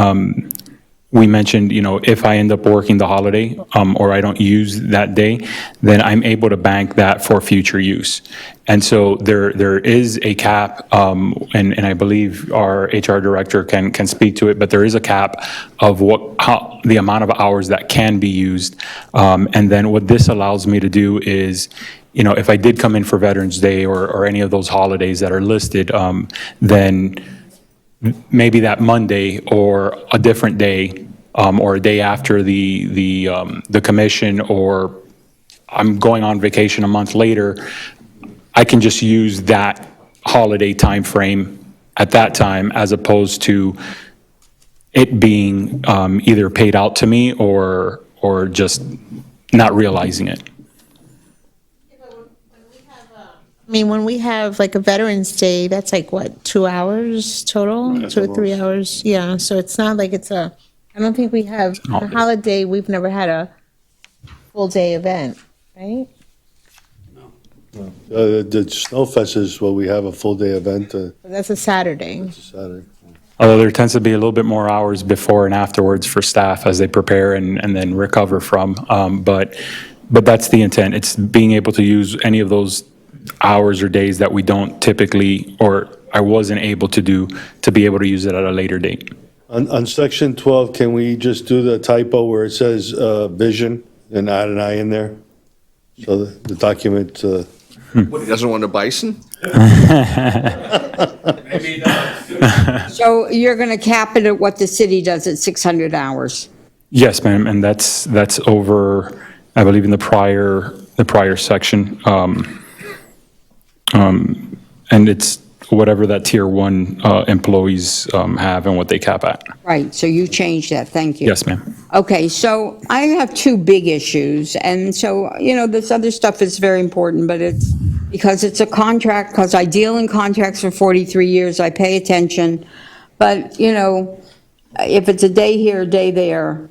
we mentioned, if I end up working the holiday, or I don't use that day, then I'm able to bank that for future use. And so there is a cap, and I believe our HR director can speak to it, but there is a cap of the amount of hours that can be used. And then what this allows me to do is, if I did come in for Veterans Day or any of those holidays that are listed, then maybe that Monday or a different day, or a day after the commission, or I'm going on vacation a month later, I can just use that holiday time frame at that time, as opposed to it being either paid out to me or just not realizing it. I mean, when we have like a Veterans Day, that's like what, 2 hours total? 2 or 3 hours? Yeah, so it's not like I don't think we have a holiday, we've never had a full day event, right? The Snowfest is, we have a full-day event, That's a Saturday. Saturday. Although there tends to be a little bit more hours before and afterwards for staff as they prepare and then recover from. But that's the intent. It's being able to use any of those hours or days that we don't typically, or I wasn't able to do, to be able to use it at a later date. On section 12, can we just do the typo where it says vision and add an I in there? So the document, What, he doesn't want a bison? so you're going to cap it at what the city does at 600 hours? Yes, ma'am, and that's over, I believe, in the prior section. And it's whatever that Tier 1 employees have and what they cap at. Right, so you changed that, thank you. Yes, ma'am. Okay, so I have two big issues, and so, this other stuff is very important, but it's, because it's a contract, because I deal in contracts for 43 years, I pay attention, but, if it's a day here, a day there,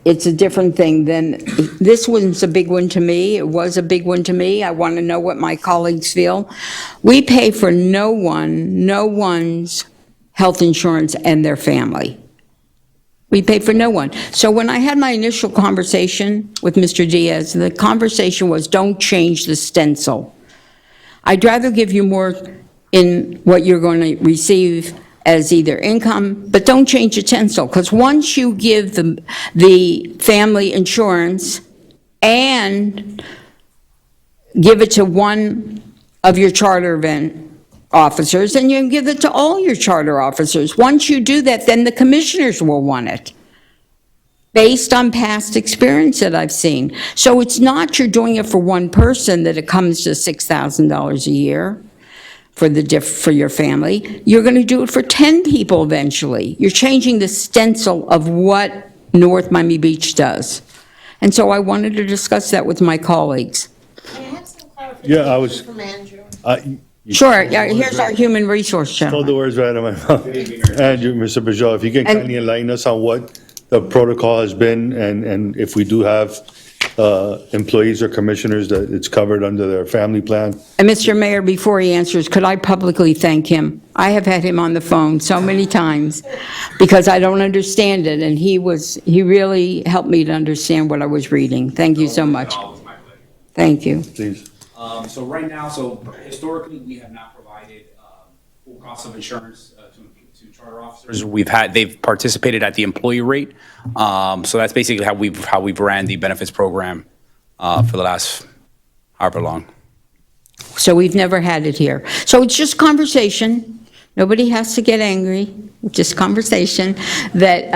it's a different thing. Then this one's a big one to me. It was a big one to me. I want to know what my colleagues feel. We pay for no one's health insurance and their family. We pay for no one. So when I had my initial conversation with Mr. Diaz, the conversation was, don't change the stencil. I'd rather give you more in what you're going to receive as either income, but don't change the stencil, because once you give the family insurance and give it to one of your charter event officers, and you can give it to all your charter officers. Once you do that, then the commissioners will want it, based on past experience that I've seen. So it's not you're doing it for one person that it comes to $6,000 a year for your family. You're going to do it for 10 people eventually. You're changing the stencil of what North Miami Beach does. And so I wanted to discuss that with my colleagues. yeah, I was, Sure, yeah, here's our human resource told gentleman. the words right out of my mouth. Andrew, Mr. Peugeot, if you can And- kindly enlighten us on what the protocol has been, and if we do have employees or commissioners that it's covered under their family plan. And Mr. Mayor, before he answers, could I publicly thank him? I have had him on the phone so many times because I don't understand it, and he really helped me to understand what I was reading. Thank you so much. Thank you. Please. So right now, historically, we have not provided full cost of insurance to charter officers. They've participated at the employee rate. So that's basically how we've ran the benefits program for the last however long. So we've never had it here. So it's just conversation, nobody has to get angry, just conversation, that,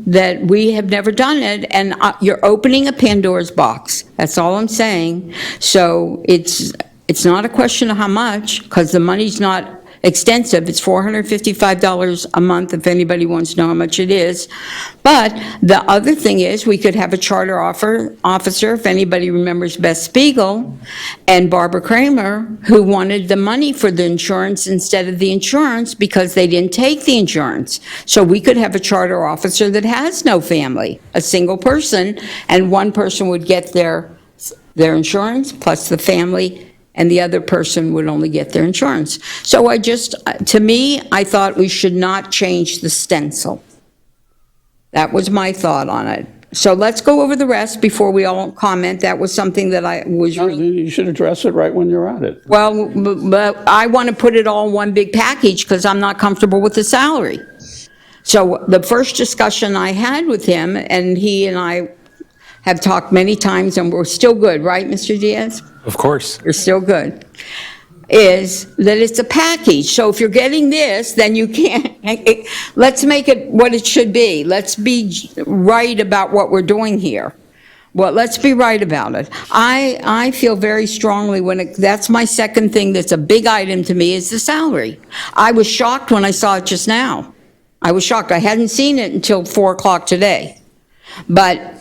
that we have never done it, and you're opening a Pandora's box. That's all I'm saying. So it's not a question of how much, because the money's not extensive. It's $455 a month, if anybody wants to know how much it is. But the other thing is, we could have a charter officer, if anybody remembers Beth Spiegel and Barbara Kramer, who wanted the money for the insurance instead of the insurance because they didn't take the insurance. So we could have a charter officer that has no family, a single person, and one person would get their insurance plus the family, and the other person would only get their insurance. So to me, I thought we should not change the stencil. That was my thought on it. So let's go over the rest before we all comment. That was something that I was... You should address it right when you're at it. Well, but I want to put it all in one big package because I'm not comfortable with the salary. So the first discussion I had with him, and he and I have talked many times, and we're still good, right, Mr. Diaz? Of course. We're still good, is that it's a package. So if you're getting this, then you can't, let's make it what it should be. Let's be right about what we're doing here. Well, let's be right about it. I feel very strongly that's my second thing that's a big item to me is the salary. I was shocked when I saw it just now. I was shocked. I hadn't seen it until 4 o'clock today. But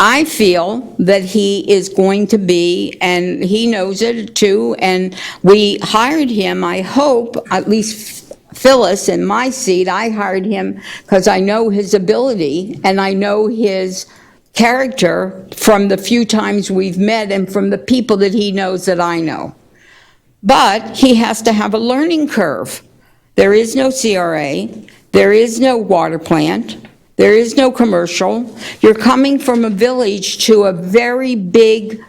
I feel that he is going to be, and he knows it too, and we hired him, I hope, at least Phyllis in my seat, I hired him because I know his ability and I know his character from the few times we've met and from the people that he knows that I know. But he has to have a learning curve. There is no CRA, there is no water plant, there is no commercial. You're coming from a village to a very big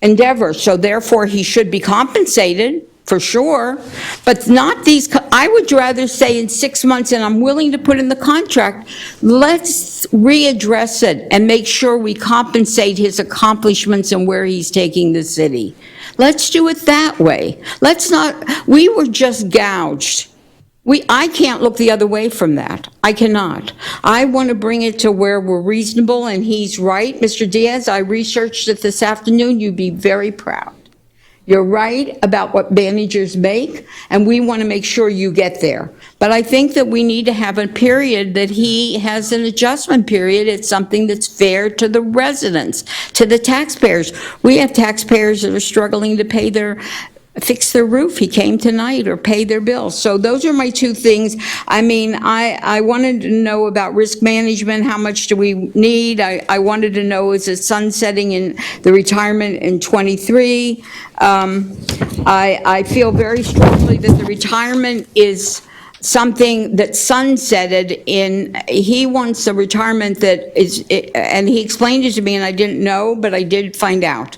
endeavor, so therefore he should be compensated, for sure, but not these, I would rather say in 6 months, and I'm willing to put in the contract, let's readdress it and make sure we compensate his accomplishments and where he's taking the city. Let's do it that way. Let's not, we were just gouged. I can't look the other way from that. I cannot. I want to bring it to where we're reasonable, and he's right. Mr. Diaz, I researched it this afternoon. You'd be very proud. You're right about what managers make, and we want to make sure you get there. But I think that we need to have a period that he has an adjustment period. It's something that's fair to the residents, to the taxpayers. We have taxpayers that are struggling to fix their roof, he came tonight, or pay their bills. So those are my two things. I mean, I wanted to know about risk management, how much do we need? I wanted to know, is it sunsetting in the retirement in 23? I feel very strongly that the retirement is something that sunsetted in, he wants a retirement that is, and he explained it to me and I didn't know, but I did find out.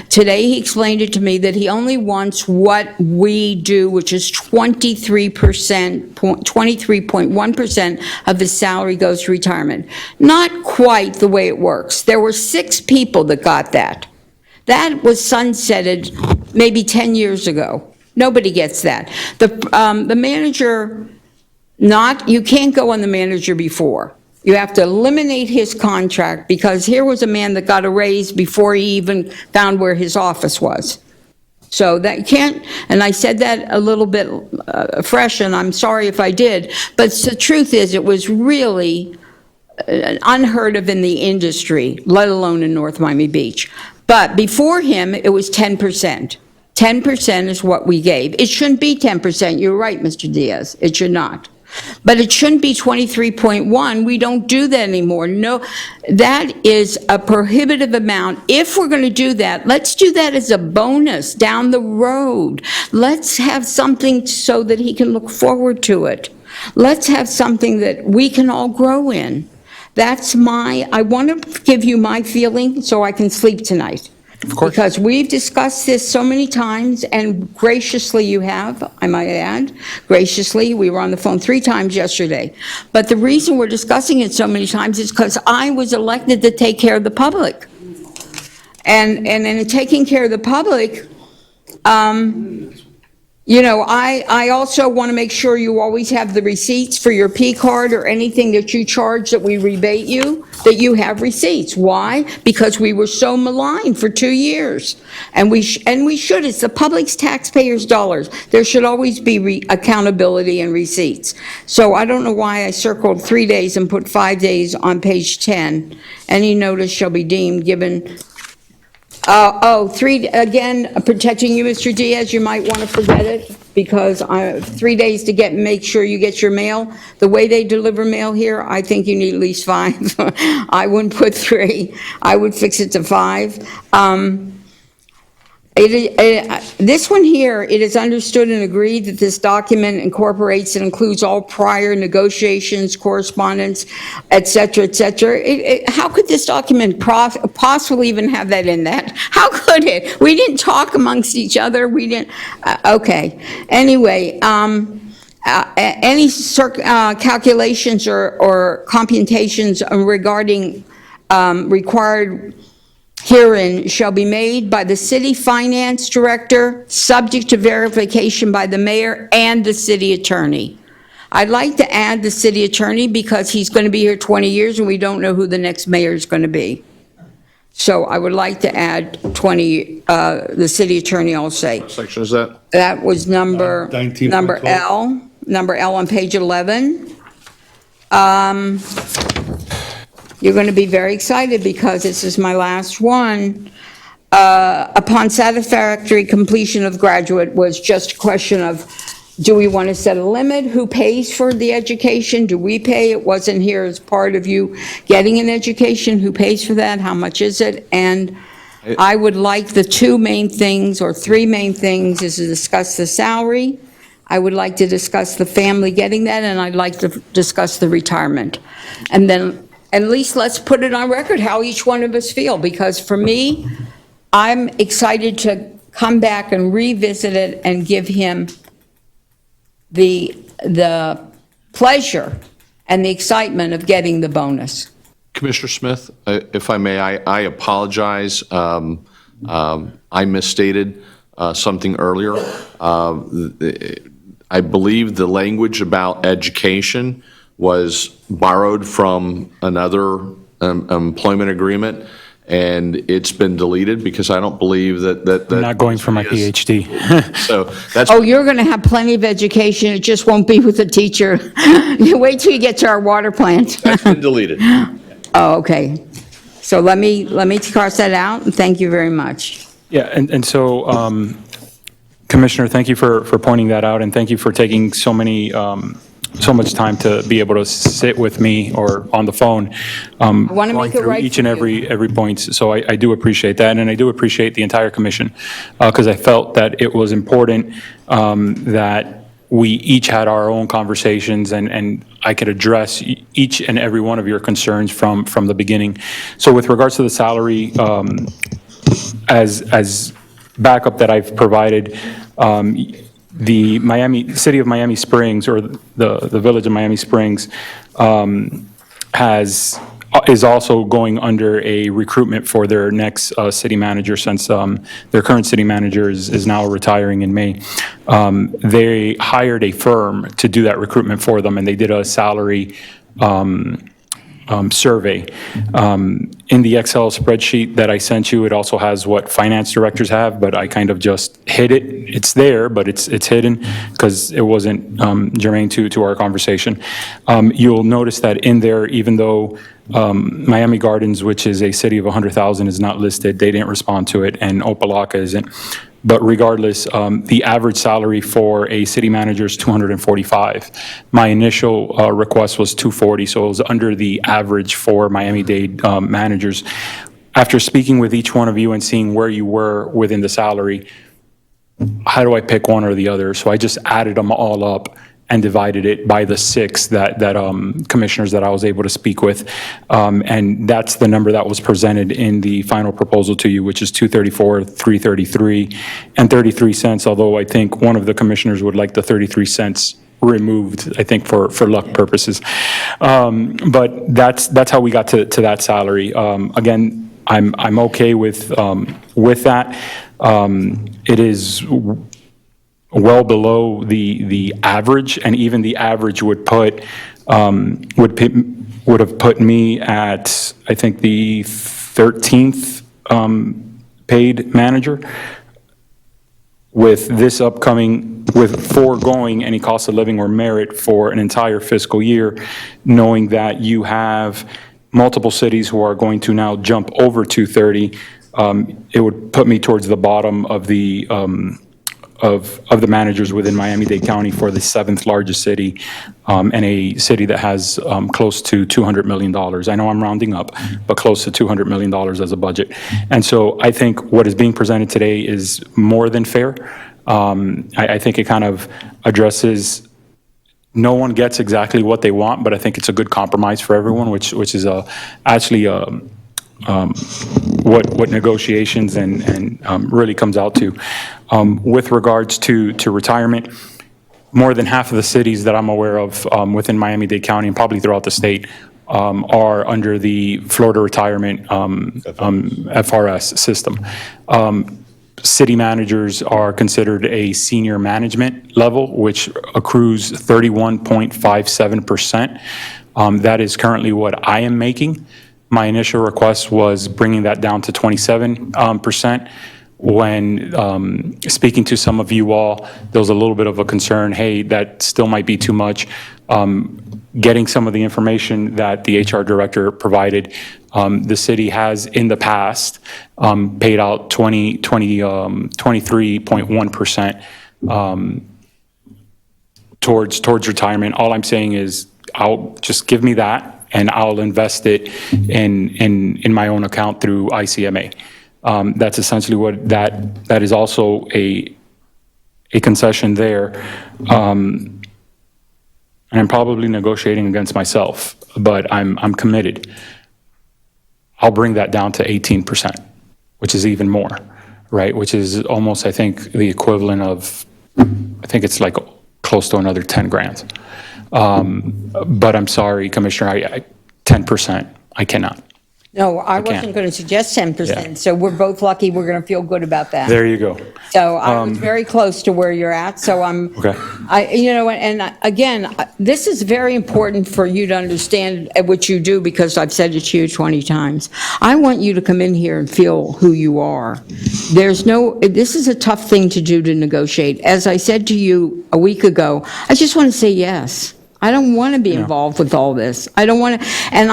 Today he explained it to me that he only wants what we do, which is 23.1% of his salary goes to retirement. Not quite the way it works. There were 6 people that got that. That was sunsetted maybe 10 years ago. Nobody gets that. The manager, you can't go on the manager before. You have to eliminate his contract, because here was a man that got a raise before he even found where his office was. So that can't, and I said that a little bit fresh, and I'm sorry if I did, but the truth is it was really unheard of in the industry, let alone in North Miami Beach. But before him, it was 10%. 10% is what we gave. It shouldn't be 10%. You're right, Mr. Diaz. It should not. But it shouldn't be 23.1. We don't do that anymore. No, that is a prohibitive amount. If we're going to do that, let's do that as a bonus down the road. Let's have something so that he can look forward to it. Let's have something that we can all grow in. I want to give you my feeling so I can sleep tonight. Of course. Because we've discussed this so many times, and graciously you have, I might add, graciously, we were on the phone 3 times yesterday. But the reason we're discussing it so many times is because I was elected to take care of the public. And in taking care of the public, You know, I also want to make sure you always have the receipts for your P card or anything that you charge that we rebate you, that you have receipts. Why? Because we were so maligned for 2 years. And we should, it's the public's taxpayers' dollars. There should always be accountability and receipts. So I don't know why I circled 3 days and put 5 days on page 10. Any notice shall be deemed given. Again, protecting you, Mr. Diaz, you might want to forget it, because 3 days to make sure you get your mail. The way they deliver mail here, I think you need at least 5. I wouldn't put 3. I would fix it to 5. This one here, it is understood and agreed that this document incorporates and includes all prior negotiations, correspondence, et cetera, et cetera. How could this document possibly even have that in that? How could it? We didn't talk amongst each other. We didn't, okay. Anyway, any calculations or computations regarding required herein shall be made by the city finance director, subject to verification by the mayor and the city attorney. I'd like to add the city attorney because he's going to be here 20 years and we don't know who the next mayor is going to be. So I would like to add the city attorney, I'll say. What section is that? That was number 19.12. Number L on page 11. You're going to be very excited because this is my last one. Upon satisfactory completion of graduate was just a question of, do we want to set a limit? Who pays for the education? Do we pay? It wasn't here as part of you getting an education. Who pays for that? How much is it? And I would like the 2 main things or 3 main things is to discuss the salary. I would like to discuss the family getting that, and I'd like to discuss the retirement. And then at least let's put it on record how each one of us feel, because for me, I'm excited to come back and revisit it and give him the pleasure and the excitement of getting the bonus. Commissioner Smith, if I may, I apologize. I misstated something earlier. I believe the language about education was borrowed from another employment agreement, and it's been deleted because I don't believe that. I'm not going for my PhD. So that's. Oh, you're going to have plenty of education. It just won't be with a teacher. You wait till you get to our water plant. That's been deleted. Oh, okay. So let me cross that out, and thank you very much. Yeah, and so, Commissioner, thank you for pointing that out, and thank you for taking so much time to be able to sit with me or on the phone. wanna going make it through right each for and every point. So I do appreciate that, and I do appreciate the entire commission, because I felt that it was important that we each had our own conversations, and I could address each and every one of your concerns from the beginning. So with regards to the salary, as backup that I've provided, the city of Miami Springs, or the village of Miami Springs, is also going under a recruitment for their next city manager, since their current city manager is now retiring in May. They hired a firm to do that recruitment for them, and they did a salary survey. In the Excel spreadsheet that I sent you, it also has what finance directors have, but I kind of just hid it. It's there, but it's hidden because it wasn't germane to our conversation. You'll notice that in there, even though Miami Gardens, which is a city of 100,000, is not listed, they didn't respond to it, and Opa-locka isn't. But regardless, the average salary for a city manager is $245. My initial request was $240, so it was under the average for Miami-Dade managers. After speaking with each one of you and seeing where you were within the salary, how do I pick one or the other? So I just added them all up and divided it by the 6 that commissioners that I was able to speak with. And that's the number that was presented in the final proposal to you, which is $234, $333, and 33 cents, although I think one of the commissioners would like the 33 cents removed, I think for luck purposes. But that's how we got to that salary. Again, I'm okay with that. It is well below the average, and even the average would have put me at, I think, the 13th paid manager. With this upcoming, with foregoing any cost of living or merit for an entire fiscal year, knowing that you have multiple cities who are going to now jump over 230, it would put me towards the bottom of the managers within Miami-Dade County for the 7th largest city, and a city that has close to $200 million. I know I'm rounding up, but close to $200 million as a budget. And so I think what is being presented today is more than fair. I think it kind of addresses, no one gets exactly what they want, but I think it's a good compromise for everyone, which is actually what negotiations and really comes out to. With regards to retirement, more than half of the cities that I'm aware of within Miami-Dade County and probably throughout the state are under the Florida retirement FRS system. City managers are considered a senior management level, which accrues 31.57%. That is currently what I am making. My initial request was bringing that down to 27%. When speaking to some of you all, there was a little bit of a concern, hey, that still might be too much. Getting some of the information that the HR director provided, the city has in the past paid out 23.1% towards retirement. All I'm saying is, I'll just give me that, and I'll invest it in my own account through ICMA. That's essentially what that is also a concession there. And I'm probably negotiating against myself, but I'm committed. I'll bring that down to 18%, which is even more, right? Which is almost, I think, the equivalent of, I think it's like close to another 10 grand. But I'm sorry, Commissioner, 10%, I cannot. No, I wasn't going to suggest 10%, so we're both lucky we're going to feel good about that. There you go. So I was very close to where you're at, so Okay. Again, this is very important for you to understand what you do, because I've said it to you 20 times. I want you to come in here and feel who you are. This is a tough thing to do, to negotiate. As I said to you a week ago, I just want to say yes. I don't want to be involved with all this. I don't want to, and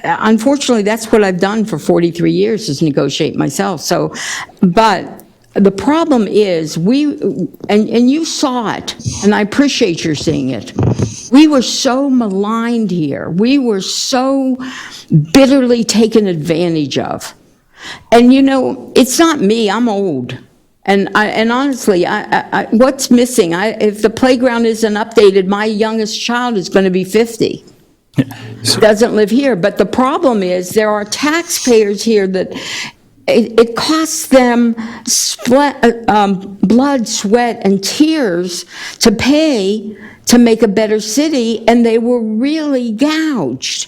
unfortunately, that's what I've done for 43 years, is negotiate myself. So, but the problem is, and you saw it, and I appreciate your seeing it. We were so maligned here. We were so bitterly taken advantage of. And it's not me, I'm old. And honestly, what's missing? If the playground isn't updated, my youngest child is going to be 50. Doesn't live here. But the problem is, there are taxpayers here that it costs them blood, sweat, and tears to pay to make a better city, and they were really gouged.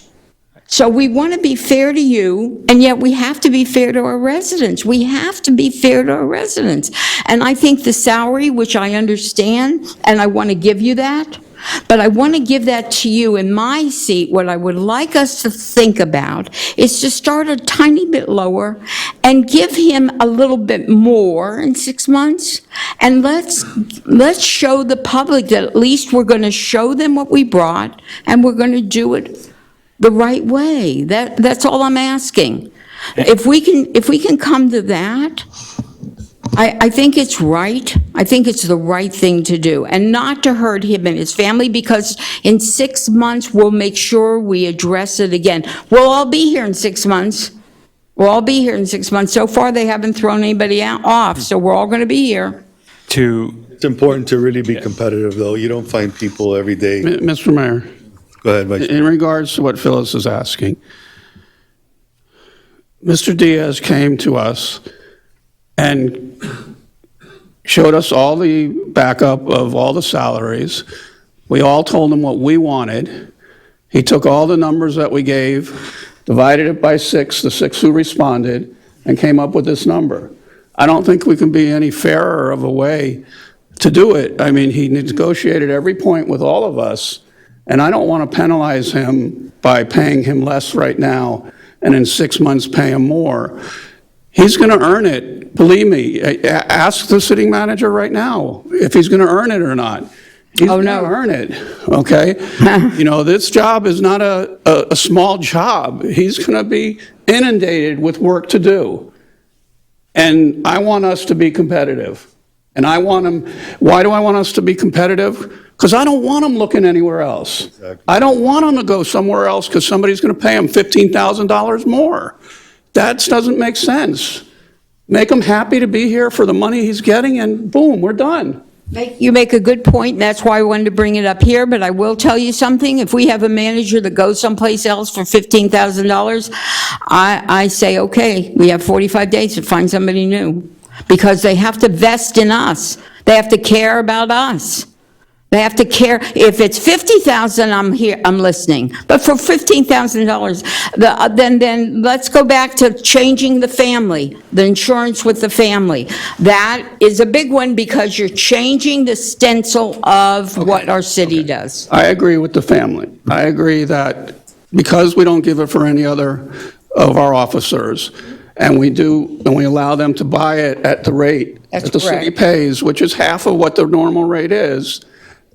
So we want to be fair to you, and yet we have to be fair to our residents. We have to be fair to our residents. And I think the salary, which I understand, and I want to give you that, but I want to give that to you in my seat. What I would like us to think about is to start a tiny bit lower and give him a little bit more in 6 months. And let's show the public that at least we're going to show them what we brought, and we're going to do it the right way. That's all I'm asking. If we can come to that, I think it's right. I think it's the right thing to do, and not to hurt him and his family, because in 6 months, we'll make sure we address it again. We'll all be here in 6 months. We'll all be here in 6 months. So far, they haven't thrown anybody off, so we're all going to be here. It's important to really be competitive, though. You don't find people every day. Mr. Mayor. Go ahead, Vice Chair. In regards to what Phyllis is asking, Mr. Diaz came to us and showed us all the backup of all the salaries. We all told him what we wanted. He took all the numbers that we gave, divided it by 6, the 6 who responded, and came up with this number. I don't think we can be any fairer of a way to do it. I mean, he negotiated every point with all of us, and I don't want to penalize him by paying him less right now and in 6 months pay him more. He's going to earn it, believe me. Ask the city manager right now if he's going to earn it or not. He's going to earn it, okay? You know, this job is not a small job. He's going to be inundated with work to do. And I want us to be competitive. And I want him, why do I want us to be competitive? Because I don't want him looking anywhere else. Exactly. I don't want him to go somewhere else because somebody's going to pay him $15,000 more. That doesn't make sense. Make him happy to be here for the money he's getting, and boom, we're done. You make a good point, and that's why I wanted to bring it up here, but I will tell you something. If we have a manager that goes someplace else for $15,000, I say, okay, we have 45 days to find somebody new, because they have to vest in us. They have to care about us. They have to care. If it's $50,000, I'm here, I'm listening. But for $15,000, then let's go back to changing the family, the insurance with the family. That is a big one because you're changing the stencil of what our city does. I agree with the family. I agree that because we don't give it for any other of our officers, and we allow them to buy it at the rate that the city pays, which is half of what the normal rate is,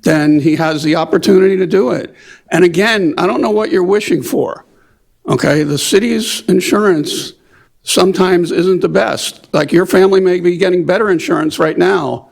then he has the opportunity to do it. And again, I don't know what you're wishing for, okay? The city's insurance sometimes isn't the best. Like, your family may be getting better insurance right now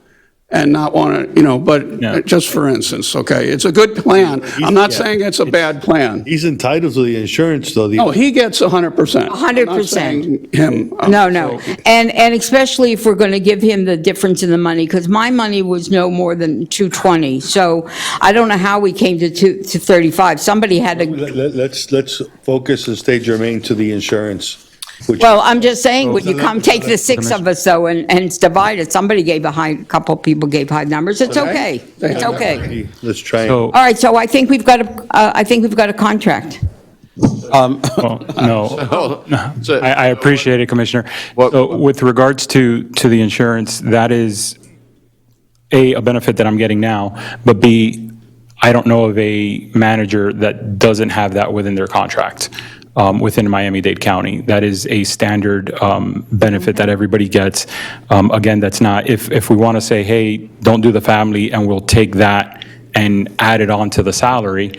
and not want to, you know, but just for instance, okay? It's a good plan. I'm not saying it's a bad plan. He's entitled to the insurance, though. No, he gets 100%. 100%. I'm not saying him. No. And especially if we're going to give him the difference in the money, because my money was no more than $220. So I don't know how we came to 35. Somebody had to. Let's focus and stay germane to the insurance. Well, I'm just saying, when you come take the six of us though and it's divided, somebody gave a couple people gave high numbers. It's okay. It's okay. Let's try. All right, so I think we've got a contract. No, I appreciate it, Commissioner. So with regards to the insurance, that is A, a benefit that I'm getting now, but B, I don't know of a manager that doesn't have that within their contract. Within Miami-Dade County. That is a standard benefit that everybody gets. Again, that's not, if we want to say, hey, don't do the family and we'll take that and add it on to the salary,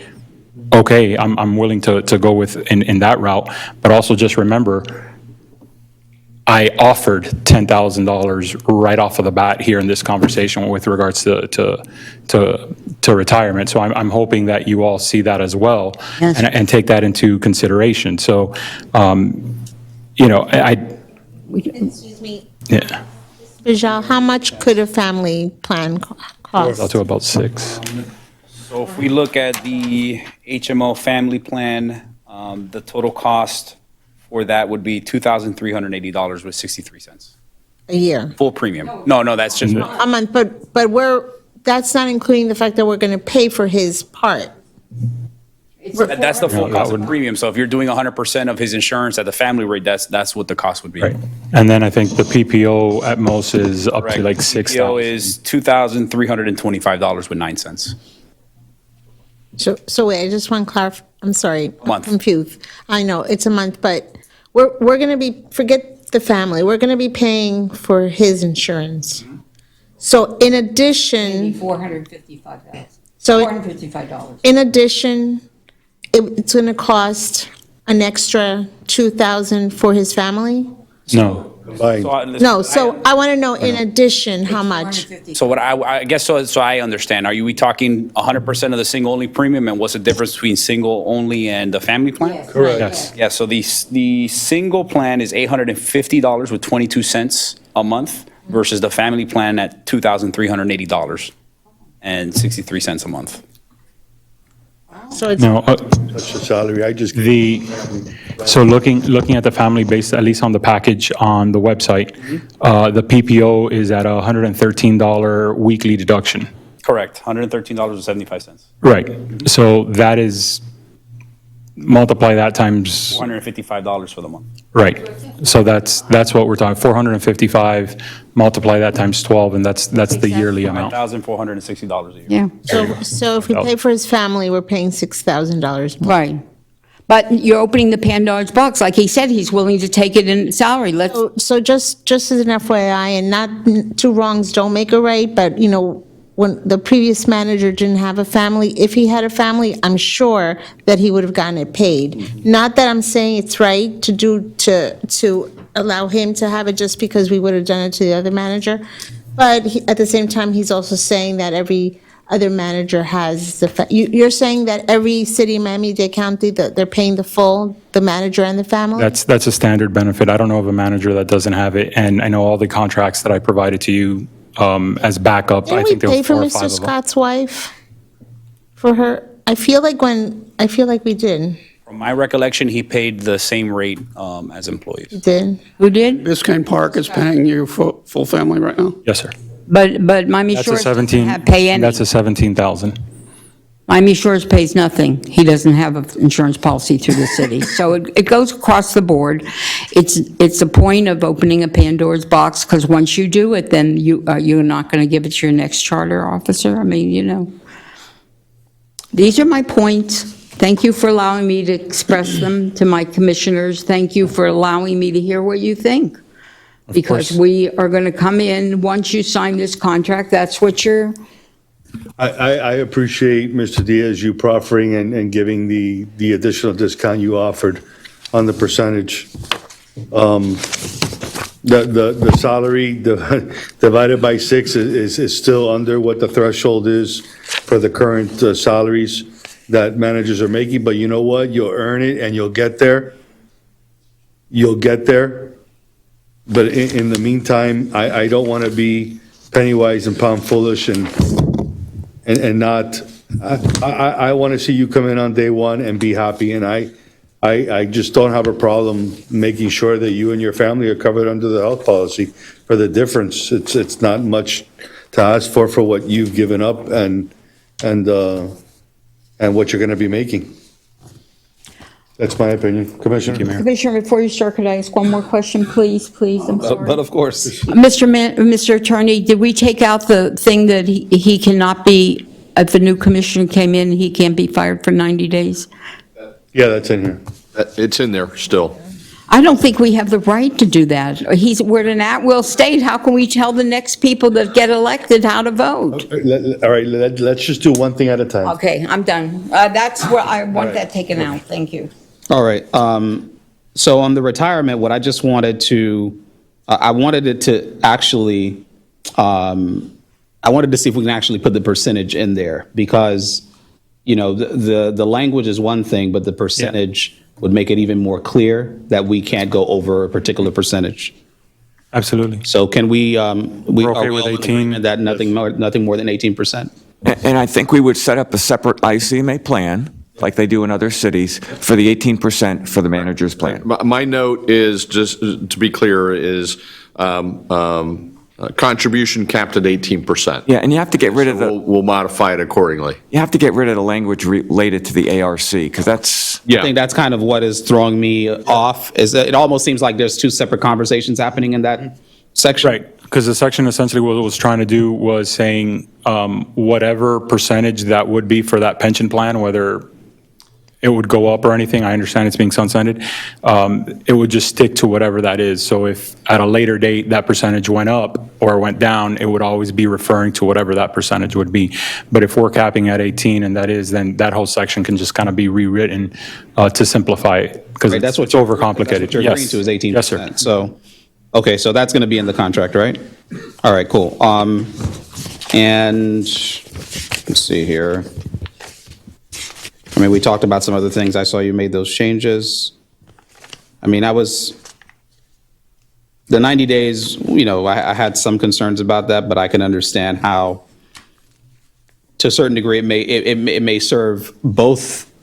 okay, I'm willing to go with in that route. But also just remember, I offered $10,000 right off of the bat here in this conversation with regards to retirement. So I'm hoping that you all see that as well and take that into consideration. So, you know, Excuse me, yeah, Bijal, how much could a family plan cost? up to about 6. So if we look at the HMO family plan, the total cost for that would be $2,380 with 63 cents. A year? Full premium. No, that's just. A month, but that's not including the fact that we're going to pay for his part. That's the full cost of premium. So if you're doing 100% of his insurance at the family rate, that's what the cost would be. Right. And then I think the PPO at most is up to like $6,000. PPO is $2,325 with 9 cents. So wait, I just want to clarify, I'm sorry. Month. I'm confused. I know, it's a month, but we're going to be, forget the family, we're going to be paying for his insurance. So in addition. $455. So $455. in addition, it's going to cost an extra $2,000 for his family? No. No, so I want to know in addition, how much? So what I guess, so I understand. Are we talking 100% of the single-only premium, and what's the difference between single-only and the family plan? Correct. Yes. Yeah, so the single plan is $850 with 22 cents a month versus the family plan at $2,380 and 63 cents a month. So it's. No, That's the salary. I just. So looking at the family base, at least on the package on the website, the PPO is at a $113 weekly deduction. Correct, $113.75. Right. So that is multiply that times, $455 for the month. right. So that's what we're talking, 455, multiply that times 12, and that's the yearly amount. $1,460 a year. Yeah, So if we pay for his family, we're paying $6,000 more. right. But you're opening the Pandora's box. Like he said, he's willing to take it in salary. Let's, So just as an FYI, and not, two wrongs don't make a right, but, you know, when the previous manager didn't have a family, if he had a family, I'm sure that he would have gotten it paid. Not that I'm saying it's right to allow him to have it just because we would have done it to the other manager, but at the same time, he's also saying that every other manager has you're saying that every city in Miami-Dade County, that they're paying the manager and the family? That's a standard benefit. I don't know of a manager that doesn't have it, and I know all the contracts that I provided to you as backup, I Didn't we think there pay was for 4 or 5 Mr. of them. Scott's wife? For her, I feel like we did. From my recollection, he paid the same rate as employees. We did. who did? Biscayne Park is paying you full family right now? Yes, sir. But Miami That's a Shores doesn't 17, pay any. that's a 17,000. Miami Shores pays nothing. He doesn't have an insurance policy through the city. So it goes across the board. It's a point of opening a Pandora's box, because once you do it, then you're not going to give it to your next charter officer. I mean, you know. These are my points. Thank you for allowing me to express them to my commissioners. Thank you for allowing me to hear what you think. Because we are going to come in, once you sign this contract, that's what you're, I appreciate, Mr. Diaz, you proffering and giving the additional discount you offered on the percentage. The salary divided by 6 is still under what the threshold is for the current salaries that managers are making, but you know what? You'll earn it and you'll get there. You'll get there. But in the meantime, I don't want to be penny wise and pound foolish and not, I want to see you come in on day one and be happy. And I just don't have a problem making sure that you and your family are covered under the health policy. For the difference, it's not much to ask for what you've given up and what you're going to be making. That's my opinion. Commissioner? Commissioner, before you start, could I ask one more question, please? Please, I'm sorry. But of course. Mr. Attorney, did we take out the thing that he cannot be, if the new commissioner came in, he can't be fired for 90 days? Yeah, that's in here. It's in there still. I don't think we have the right to do that. We're an at-will state. How can we tell the next people that get elected how to vote? All right, let's just do one thing at a time. Okay, I'm done. That's where I want that taken out. Thank you. All right. So on the retirement, what I just wanted to, I wanted it to actually, I wanted to see if we can actually put the percentage in there, because, you know, the language is one thing, but the percentage would make it even more clear that we can't go over a particular percentage. Absolutely. So can we, We're okay with 18? that nothing more than 18%? And I think we would set up a separate ICMA plan, like they do in other cities, for the 18% for the manager's plan. My note is, just to be clear, is contribution capped at 18%. Yeah, and you have to get rid of the, We'll modify it accordingly. you have to get rid of the language related to the ARC, because that's, I think that's kind of what is throwing me off, is that it almost seems like there's two separate conversations happening in that section. Right, because the section essentially what it was trying to do was saying whatever percentage that would be for that pension plan, whether it would go up or anything, I understand it's being sunsetted, it would just stick to whatever that is. So if at a later date that percentage went up or went down, it would always be referring to whatever that percentage would be. But if we're capping at 18 and that is, then that whole section can just kind of be rewritten to simplip it, because That's it's what overcomplicated. you're agreeing Yes. to is 18%. Yes, sir. So, okay, so that's going to be in the contract, right? All right, cool. And let's see here. I mean, we talked about some other things. I saw you made those changes. I mean, the 90 days, you know, I had some concerns about that, but I can understand how, to a certain degree, it may serve both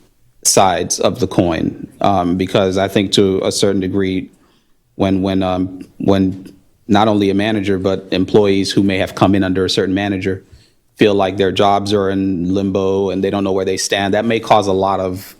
sides of the coin, because I think to a certain degree, when not only a manager, but employees who may have come in under a certain manager feel like their jobs are in limbo and they don't know where they stand, that may cause a lot of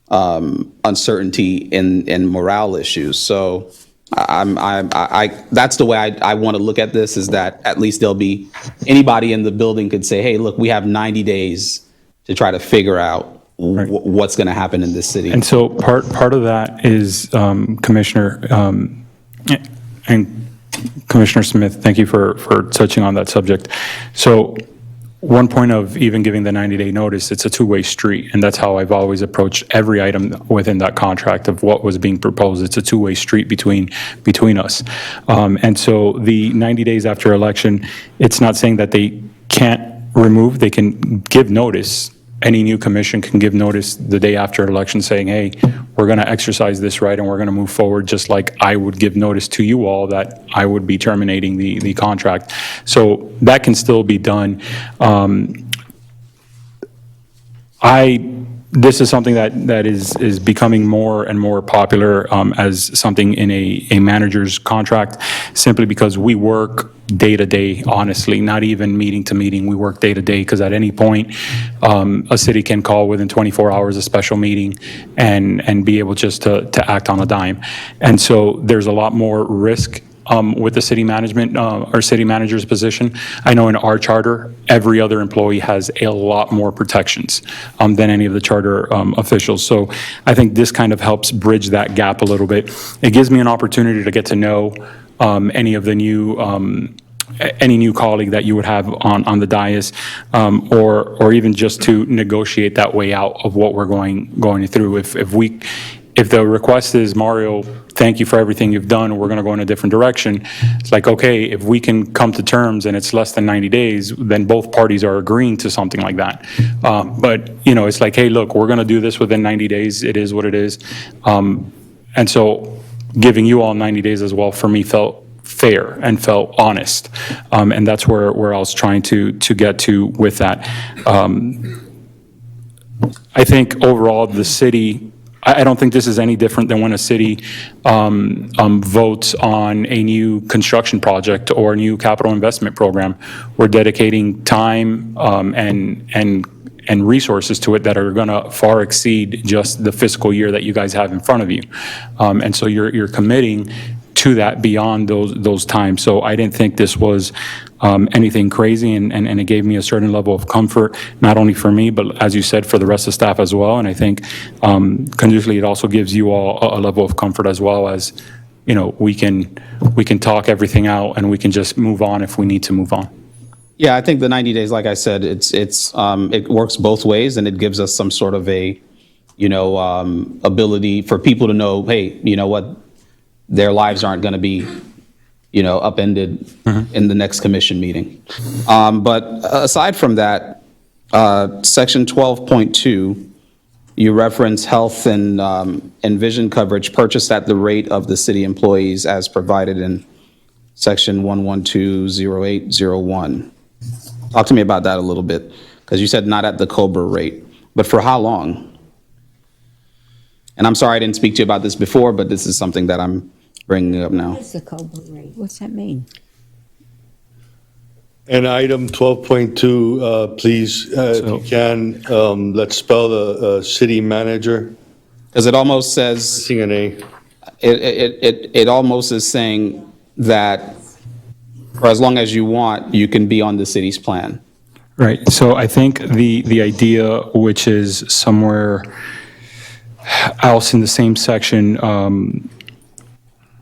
uncertainty in morale issues. So that's the way I want to look at this, is that at least there'll be, anybody in the building could say, hey, look, we have 90 days to try to figure out what's going to happen in this city. And so part of that is, Commissioner, and Commissioner Smith, thank you for touching on that subject. So one point of even giving the 90-day notice, it's a two-way street, and that's how I've always approached every item within that contract of what was being proposed. It's a two-way street between us. And so the 90 days after election, it's not saying that they can't remove, they can give notice. Any new commission can give notice the day after election saying, hey, we're going to exercise this right and we're going to move forward, just like I would give notice to you all that I would be terminating the contract. So that can still be done. This is something that is becoming more and more popular as something in a manager's contract, simply because we work day to day, honestly, not even meeting to meeting. We work day to day because at any point, a city can call within 24 hours a special meeting and be able just to act on a dime. And so there's a lot more risk with the city management or city manager's position. I know in our charter, every other employee has a lot more protections than any of the charter officials. So I think this kind of helps bridge that gap a little bit. It gives me an opportunity to get to know any of the new any new colleague that you would have on the dais, or even just to negotiate that way out of what we're going through. If the request is, Mario, thank you for everything you've done, we're going to go in a different direction, it's like, okay, if we can come to terms and it's less than 90 days, then both parties are agreeing to something like that. But, it's like, hey, look, we're going to do this within 90 days. It is what it is. And so giving you all 90 days as well, for me, felt fair and felt honest. And that's where I was trying to get to with that. I think overall, the city, I don't think this is any different than when a city votes on a new construction project or a new capital investment program. We're dedicating time and resources to it that are going to far exceed just the fiscal year that you guys have in front of you. And so you're committing to that beyond those times. So I didn't think this was anything crazy, and it gave me a certain level of comfort, not only for me, but as you said, for the rest of the staff as well. And I think conducially, it also gives you all a level of comfort as well, as, we can talk everything out and we can just move on if we need to move on. Yeah, I think the 90 days, like I said, it works both ways, and it gives us some sort of a, ability for people to know, hey, you know what, their lives aren't going to be, upended in the next commission meeting. But aside from that, section 12.2, you reference health and vision coverage purchased at the rate of the city employees as provided in section 1120801. Talk to me about that a little bit, because you said not at the COBRA rate, but for how long? And I'm sorry I didn't speak to you about this before, but this is something that I'm bringing up now. What's the COBRA rate? What's that mean? And item 12.2, please, if you can, let's spell the city manager. Because it almost says, Missing an A. it almost is saying that for as long as you want, you can be on the city's plan. Right. So I think the idea, which is somewhere else in the same section,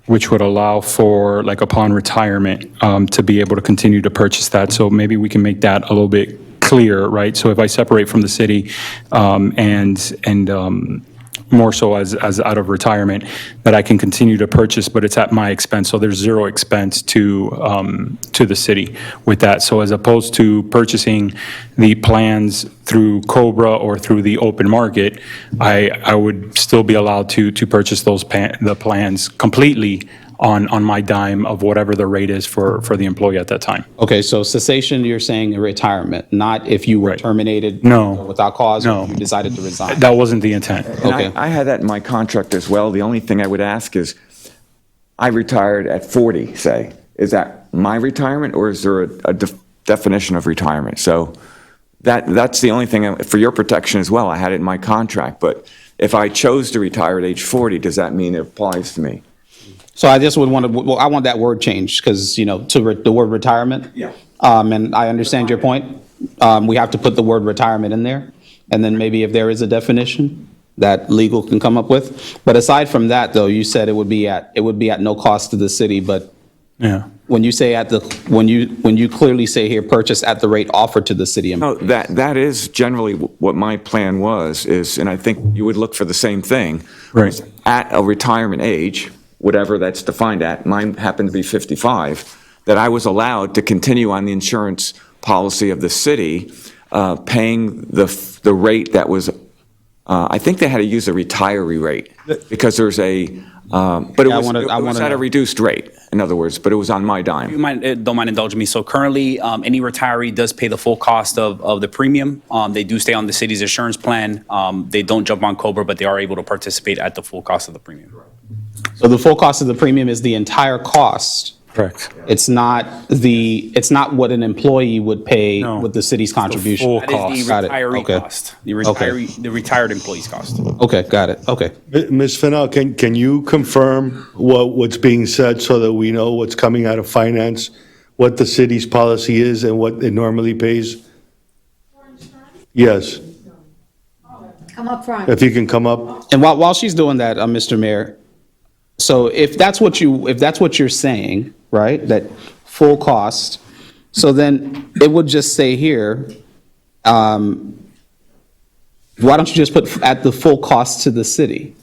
which would allow for, like, upon retirement, to be able to continue to purchase that. So maybe we can make that a little bit clearer, right? So if I separate from the city and more so as out of retirement, that I can continue to purchase, but it's at my expense. So there's zero expense to the city with that. So as opposed to purchasing the plans through COBRA or through the open market, I would still be allowed to purchase the plans completely on my dime of whatever the rate is for the employee at that time. Okay, so cessation, you're saying retirement, not if you were terminated without cause or if you decided to resign. That wasn't the intent. And I had that in my contract as well. The only thing I would ask is, I retired at 40, say. Is that my retirement, or is there a definition of retirement? So that's the only thing, for your protection as well. I had it in my contract, but if I chose to retire at age 40, does that mean it applies to me? So I just would want to, well, I want that word changed because, the word retirement. Yeah. And I understand your point. We have to put the word retirement in there. And then maybe if there is a definition that legal can come up with. But aside from that, though, you said it would be at no cost to the city, but Yeah. when you say when you clearly say here, purchase at the rate offered to the city. No, that is generally what my plan was, and I think you would look for the same thing. Right. At a retirement age, whatever that's defined at, mine happened to be 55, that I was allowed to continue on the insurance policy of the city, paying the rate that was, I think they had to use a retiree rate, because there's but it was at a reduced rate, in other words, but it was on my dime. Don't mind indulging me. So currently, any retiree does pay the full cost of the premium. They do stay on the city's insurance plan. They don't jump on COBRA, but they are able to participate at the full cost of the premium. So the full cost of the premium is the entire cost. Correct. It's not what an employee would pay with the city's contribution. full That is the Got it. retiree Okay. cost, the retired employee's cost. Okay, got it. Okay. Ms. Fennell, can you confirm what's being said so that we know what's coming out of finance, what the city's policy is and what it normally pays? Yes, Come up front. if you can come up. And while she's doing that, Mr. Mayor, so if that's what you're saying, right, that full cost, so then it would just say here, why don't you just put at the full cost to the city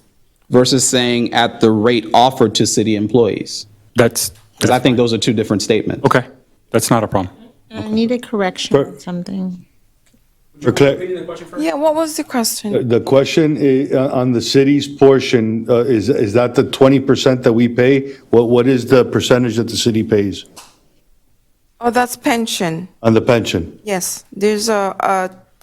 versus saying at the rate offered to city employees? That's Because I think those are two different statements. okay. That's not a problem. I need a correction on something. For clar- Yeah, what was the question? The question on the city's portion, is that the 20% that we pay? What is the percentage that the city pays Oh, that's pension. on the pension? Yes,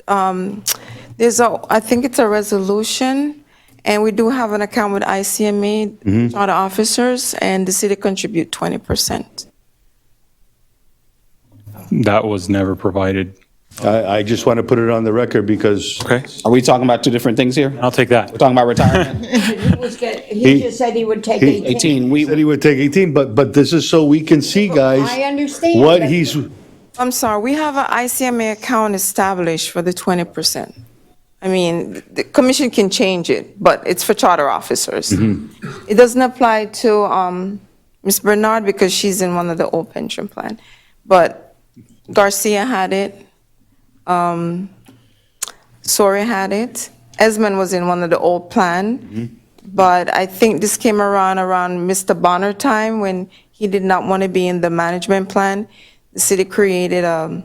I think it's a resolution, and we do have an account with ICMA, charter officers, and the city contribute 20%. That was never provided. I just want to put it on the record because Okay. Are we talking about two different things here? I'll take that. We're talking about retirement? He just said he would take 18. 18, he said he would take 18, but this is so we can see, guys, I understand. what but- he's, I'm sorry, we have an ICMA account established for the 20%. I mean, the commission can change it, but it's for charter officers. It doesn't apply to Ms. Bernard because she's in one of the old pension plan. But Garcia had it. Sori had it. Esmond was in one of the old plan. But I think this came around Mr. Bonner time when he did not want to be in the management plan. The city created an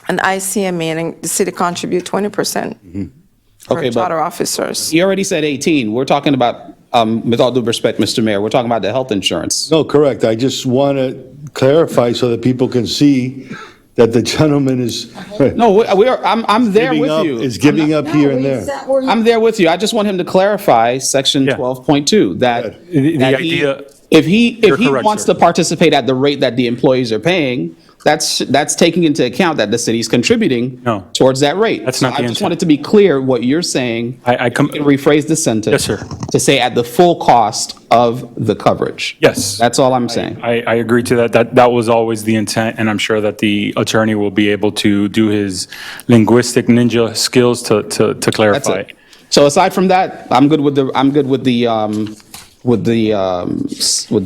ICMA and the city contribute 20% for Okay, but- charter officers. You already said 18. We're talking about, with all due respect, Mr. Mayor, we're talking about the health insurance. no, correct. I just want to clarify so that people can see that the gentleman is No, I'm there giving with up, you. is giving up here and there. I'm there with you. I just want him to clarify section Yeah. 12.2, that The that he- idea, if he You're correct, wants sir. to participate at the rate that the employees are paying, that's taking into account that the city's contributing No. towards that rate. That's So not the I just intent. wanted to be clear what you're saying. I You can rephrase the sentence. Yes, sir. To say at the full cost of the coverage. yes. That's all I'm saying. I agree to that. That was always the intent, and I'm sure that the attorney will be able to do his linguistic ninja skills to That's clarify. it. So aside from that, I'm good with the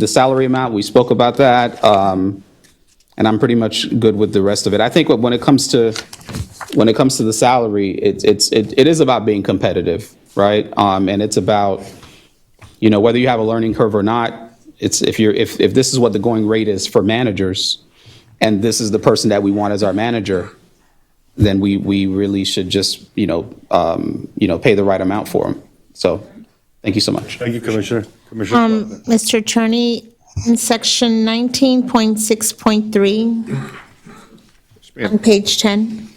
salary amount. We spoke about that. And I'm pretty much good with the rest of it. I think when it comes to the salary, it is about being competitive, right? And it's about, whether you have a learning curve or not, it's if this is what the going rate is for managers, and this is the person that we want as our manager, then we really should just, pay the right amount for them. So, thank you so much. Thank you, Commissioner. Commissioner Faulkner. Mr. Attorney, in section 19.6.3, on page 10.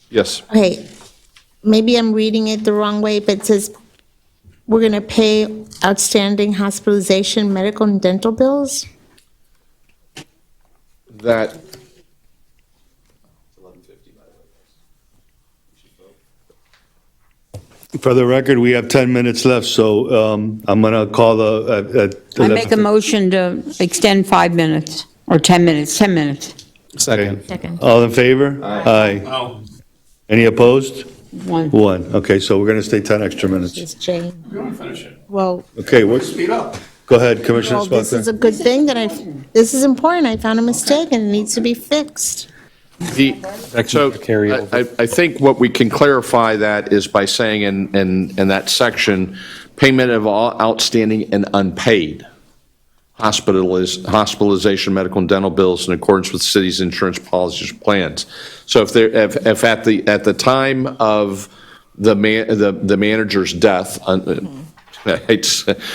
Yes. Okay, maybe I'm reading it the wrong way, but it says we're going to pay outstanding hospitalization, medical, and dental bills? That, For the record, we have 10 minutes left, so I'm going to call I make a motion to extend 5 minutes, or 10 minutes, 10 minutes. Second. All in favor? Aye. Any opposed? One. One. Okay, so we're going to stay 10 extra minutes. It's Jane. Well, Okay, speed up. Go ahead, Commissioner well, this Spotler. is a good thing that this is important. I found a mistake and it needs to be fixed. So I think what we can clarify that is by saying in that section, payment of all outstanding and unpaid hospitalization, medical and dental bills in accordance with the city's insurance policies and plans. So if at the time of the manager's death,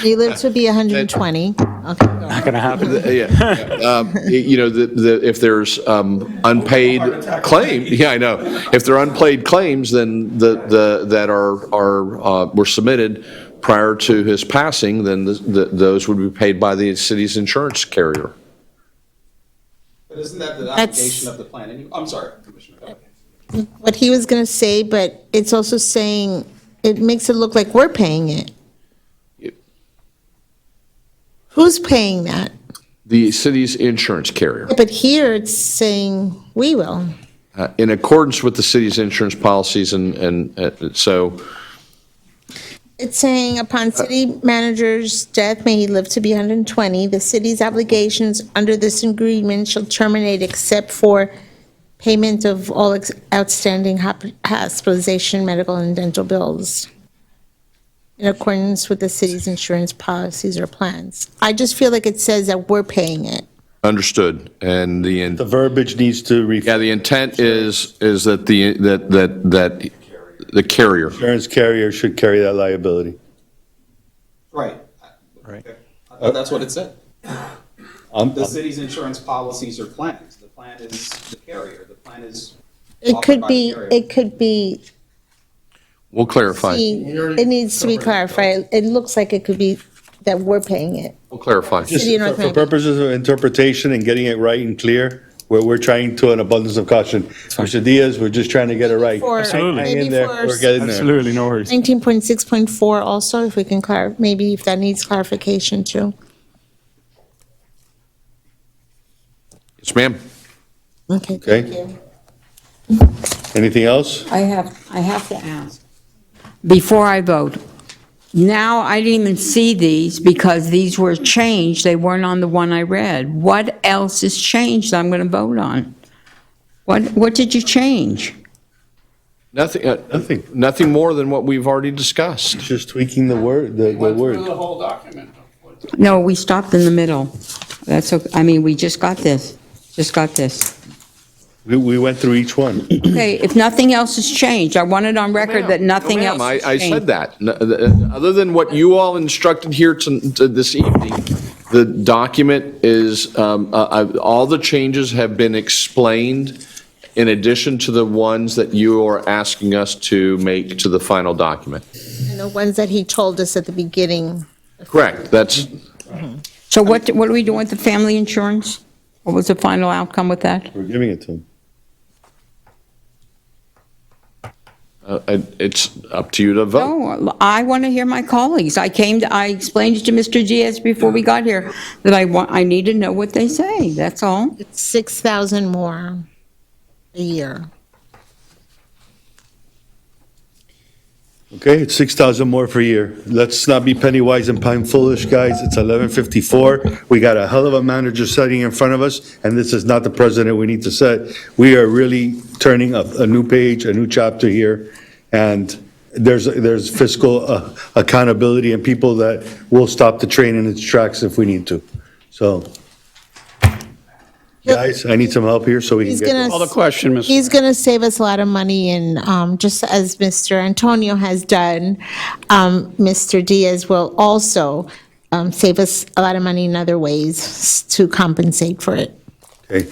He lives to be 120. Okay, go on. Not going to happen. if there's unpaid claim, I know. If there are unpaid claims, then that were submitted prior to his passing, then those would be paid by the city's insurance carrier. But isn't that the That's- obligation of the plan? I'm sorry, Commissioner. What he was going to say, but it's also saying, it makes it look like we're paying it. Who's paying that? The city's insurance carrier. But here it's saying we will. In accordance with the city's insurance policies and so, It's saying upon city manager's death, may he live to be 120, the city's obligations under this agreement shall terminate except for payment of all outstanding hospitalization, medical, and dental bills in accordance with the city's insurance policies or plans. I just feel like it says that we're paying it. understood, and The verbiage needs to reflect. the intent is that the carrier. Insurance carrier should carry that liability. Right. I thought that's what it said. I'm- The city's insurance policies or plans. The plan is the carrier. The plan is. It offered could by the be, carrier. it could be, We'll clarify. it needs to be clarified. It looks like it could be that we're paying it. We'll clarify. Just City of North for Miami. purposes of interpretation and getting it right and clear, we're trying to an abundance of caution. Mr. Diaz, we're just trying to get it right. For- Hang maybe in there, for- we're getting there. Absolutely, no worries. 19.6.4 also, if we can maybe if that needs clarification too. Yes, ma'am. Okay, Okay. thank you. Anything else? I have to ask, before I vote, now I didn't even see these because these were changed, they weren't on the one I read. What else is changed I'm going to vote on? What did you change? Nothing. Nothing. Nothing more than what we've already discussed. Just tweaking the word, the word. whole document. No, we stopped in the middle. That's, I mean, we just got this. We went through each one. Okay, if nothing else has changed, I want it on record that nothing No, else ma'am, has I changed. said that. Other than what you all instructed here to this evening, the document is, all the changes have been explained in addition to the ones that you are asking us to make to the final document. And the ones that he told us at the beginning. Correct. That's, So what are we doing with the family insurance? What was the final outcome with that? We're giving it to him. it's up to you to vote. No, I want to hear my colleagues. I explained it to Mr. Diaz before we got here, that I need to know what they say, that's all. It's 6,000 more a year. Okay, it's 6,000 more per year. Let's not be penny wise and pound foolish, guys. It's 11:54. We got a hell of a manager sitting in front of us, and this is not the president we need to set. We are really turning a new page, a new chapter here, and there's fiscal accountability and people that will stop the train in its tracks if we need to. So, guys, I need some help here so we can He's get gonna going. Call the question, Ms. He's going to save us a lot of money, and just as Mr. Antonio has done, Mr. Diaz will also save us a lot of money in other ways to compensate for it. Okay.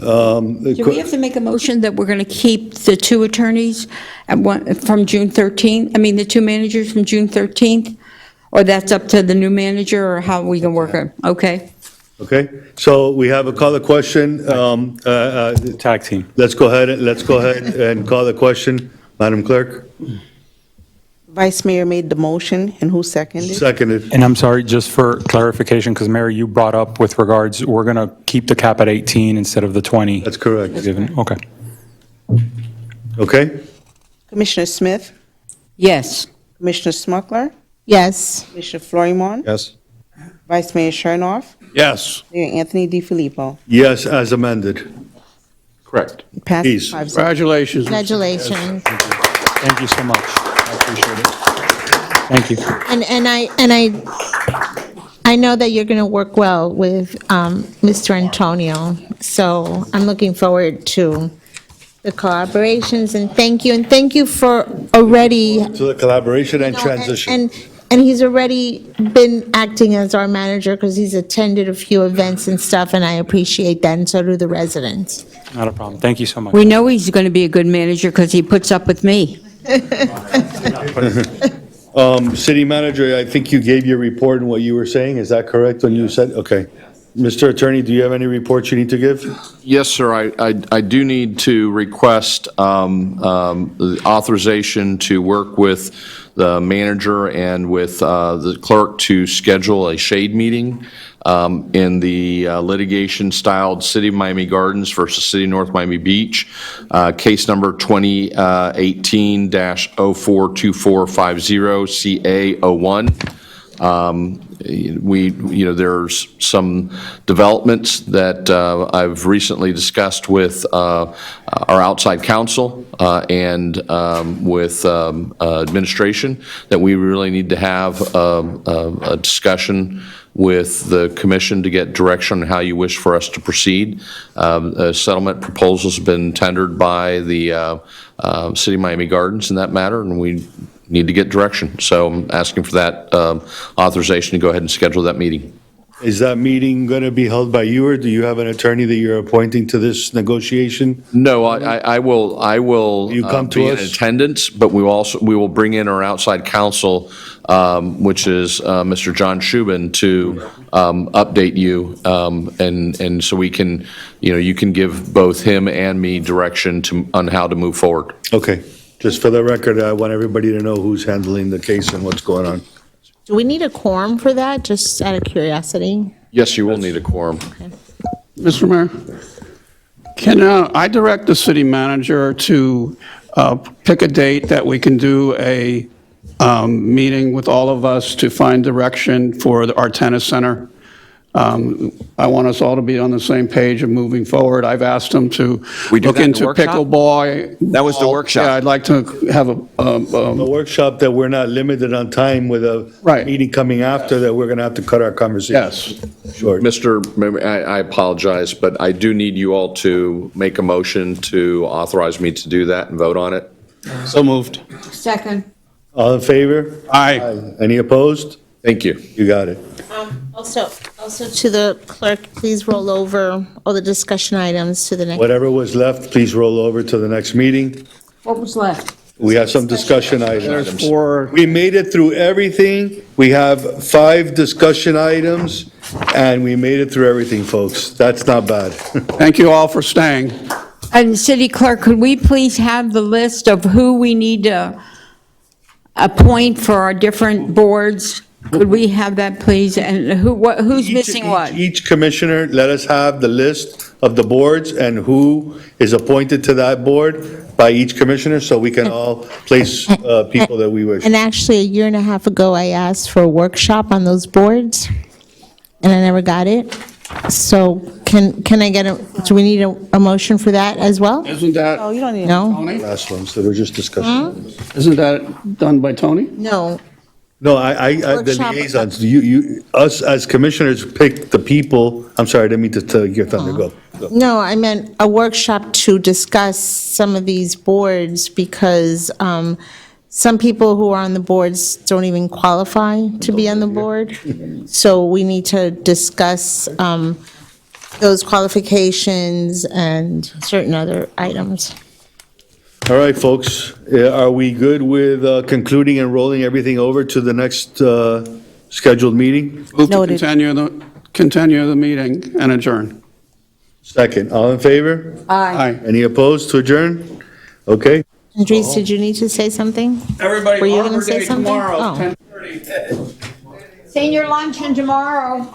Do we have to make a motion that we're going to keep the two attorneys from June 13th? I mean, the two managers from June 13th? Or that's up to the new manager, or how we can work it? Okay. Okay, so we have a call the question. Tag team. Let's go ahead and call the question. Madam Clerk? Vice Mayor made the motion, and who seconded? Seconded. And I'm sorry, just for clarification, because Mayor, you brought up with regards, we're going to keep the cap at 18 instead of the 20. That's correct. Okay. Okay? Commissioner Smith? Yes. Commissioner Smuckler? Yes. Commissioner Florimon? Yes. Vice Mayor Chernoff? Yes. Mayor Anthony DiFilippo? Yes, as amended. Correct. Passes Peace. 5-0. Congratulations. Congratulations. Thank you so much. I appreciate it. Thank you. And I know that you're going to work well with Mr. Antonio, so I'm looking forward to the collaborations, and thank you for already To the collaboration and transition. And he's already been acting as our manager because he's attended a few events and stuff, and I appreciate that, and so do the residents. Not a problem. Thank you so much. We know he's going to be a good manager because he puts up with me. City Manager, I think you gave your report and what you were saying. Is that correct when you said? Okay. Mr. Attorney, do you have any reports you need to give? Yes, sir. I do need to request the authorization to work with the manager and with the clerk to schedule a shade meeting in the litigation styled City of Miami Gardens versus City of North Miami Beach, case number 2018-042450 CA01. There's some developments that I've recently discussed with our outside counsel and with administration that we really need to have a discussion with the commission to get direction on how you wish for us to proceed. A settlement proposal's been tendered by the City of Miami Gardens in that matter, and we need to get direction. So I'm asking for that authorization to go ahead and schedule that meeting. Is that meeting going to be held by you, or do you have an attorney that you're appointing to this negotiation? No, I will You come to be in us? attendance, but we will bring in our outside counsel, which is Mr. John Shubin, to update you, and so we can, you can give both him and me direction on how to move forward. Okay. Just for the record, I want everybody to know who's handling the case and what's going on. Do we need a quorum for that, just out of curiosity? Yes, you will need a quorum. Mr. Mayor, can I direct the city manager to pick a date that we can do a meeting with all of us to find direction for our tennis center? I want us all to be on the same page of moving forward. I've asked them to We do look that in the into workshop? pickleball. That was the workshop. Yeah, I'd like to have A workshop that we're not limited on time with a Right. meeting coming after that we're going to have to cut our conversation. yes. Short. Mr. Mayor, I apologize, but I do need you all to make a motion to authorize me to do that and vote on it. So moved. Second. All in favor? Aye. Any opposed? Thank you. You got it. Also to the clerk, please roll over all the discussion items to the next. Whatever was left, please roll over to the next meeting. What was left? We have some discussion There's items. 4. We made it through everything. We have 5 discussion items, and we made it through everything, folks. That's not bad. Thank you all for staying. And City Clerk, could we please have the list of who we need to appoint for our different boards? Could we have that, please? And who's missing what? Each commissioner, let us have the list of the boards and who is appointed to that board by each commissioner, so we can all place people that we wish. And actually, a year and a half ago, I asked for a workshop on those boards, and I never got it. So can I get do we need a motion for that as well? Isn't that, Oh, you don't need. No? Tony? Last ones that were just discussion. Isn't that done by Tony? No. No, the Workshop. liaisons, us as commissioners pick the people, I'm sorry, I didn't mean to tell your thunder, go. No, I meant a workshop to discuss some of these boards because some people who are on the boards don't even qualify to be on the board. So we need to discuss those qualifications and certain other items. All right, folks, are we good with concluding and rolling everything over to the next scheduled meeting? Move to Noted. continue the meeting and adjourn. Second, all in favor? Aye. Any opposed to adjourn? Okay, Andres, did you need to say something? Everybody, Were you gonna Arbor say Day something? tomorrow, Oh. 10:30. Senior luncheon tomorrow.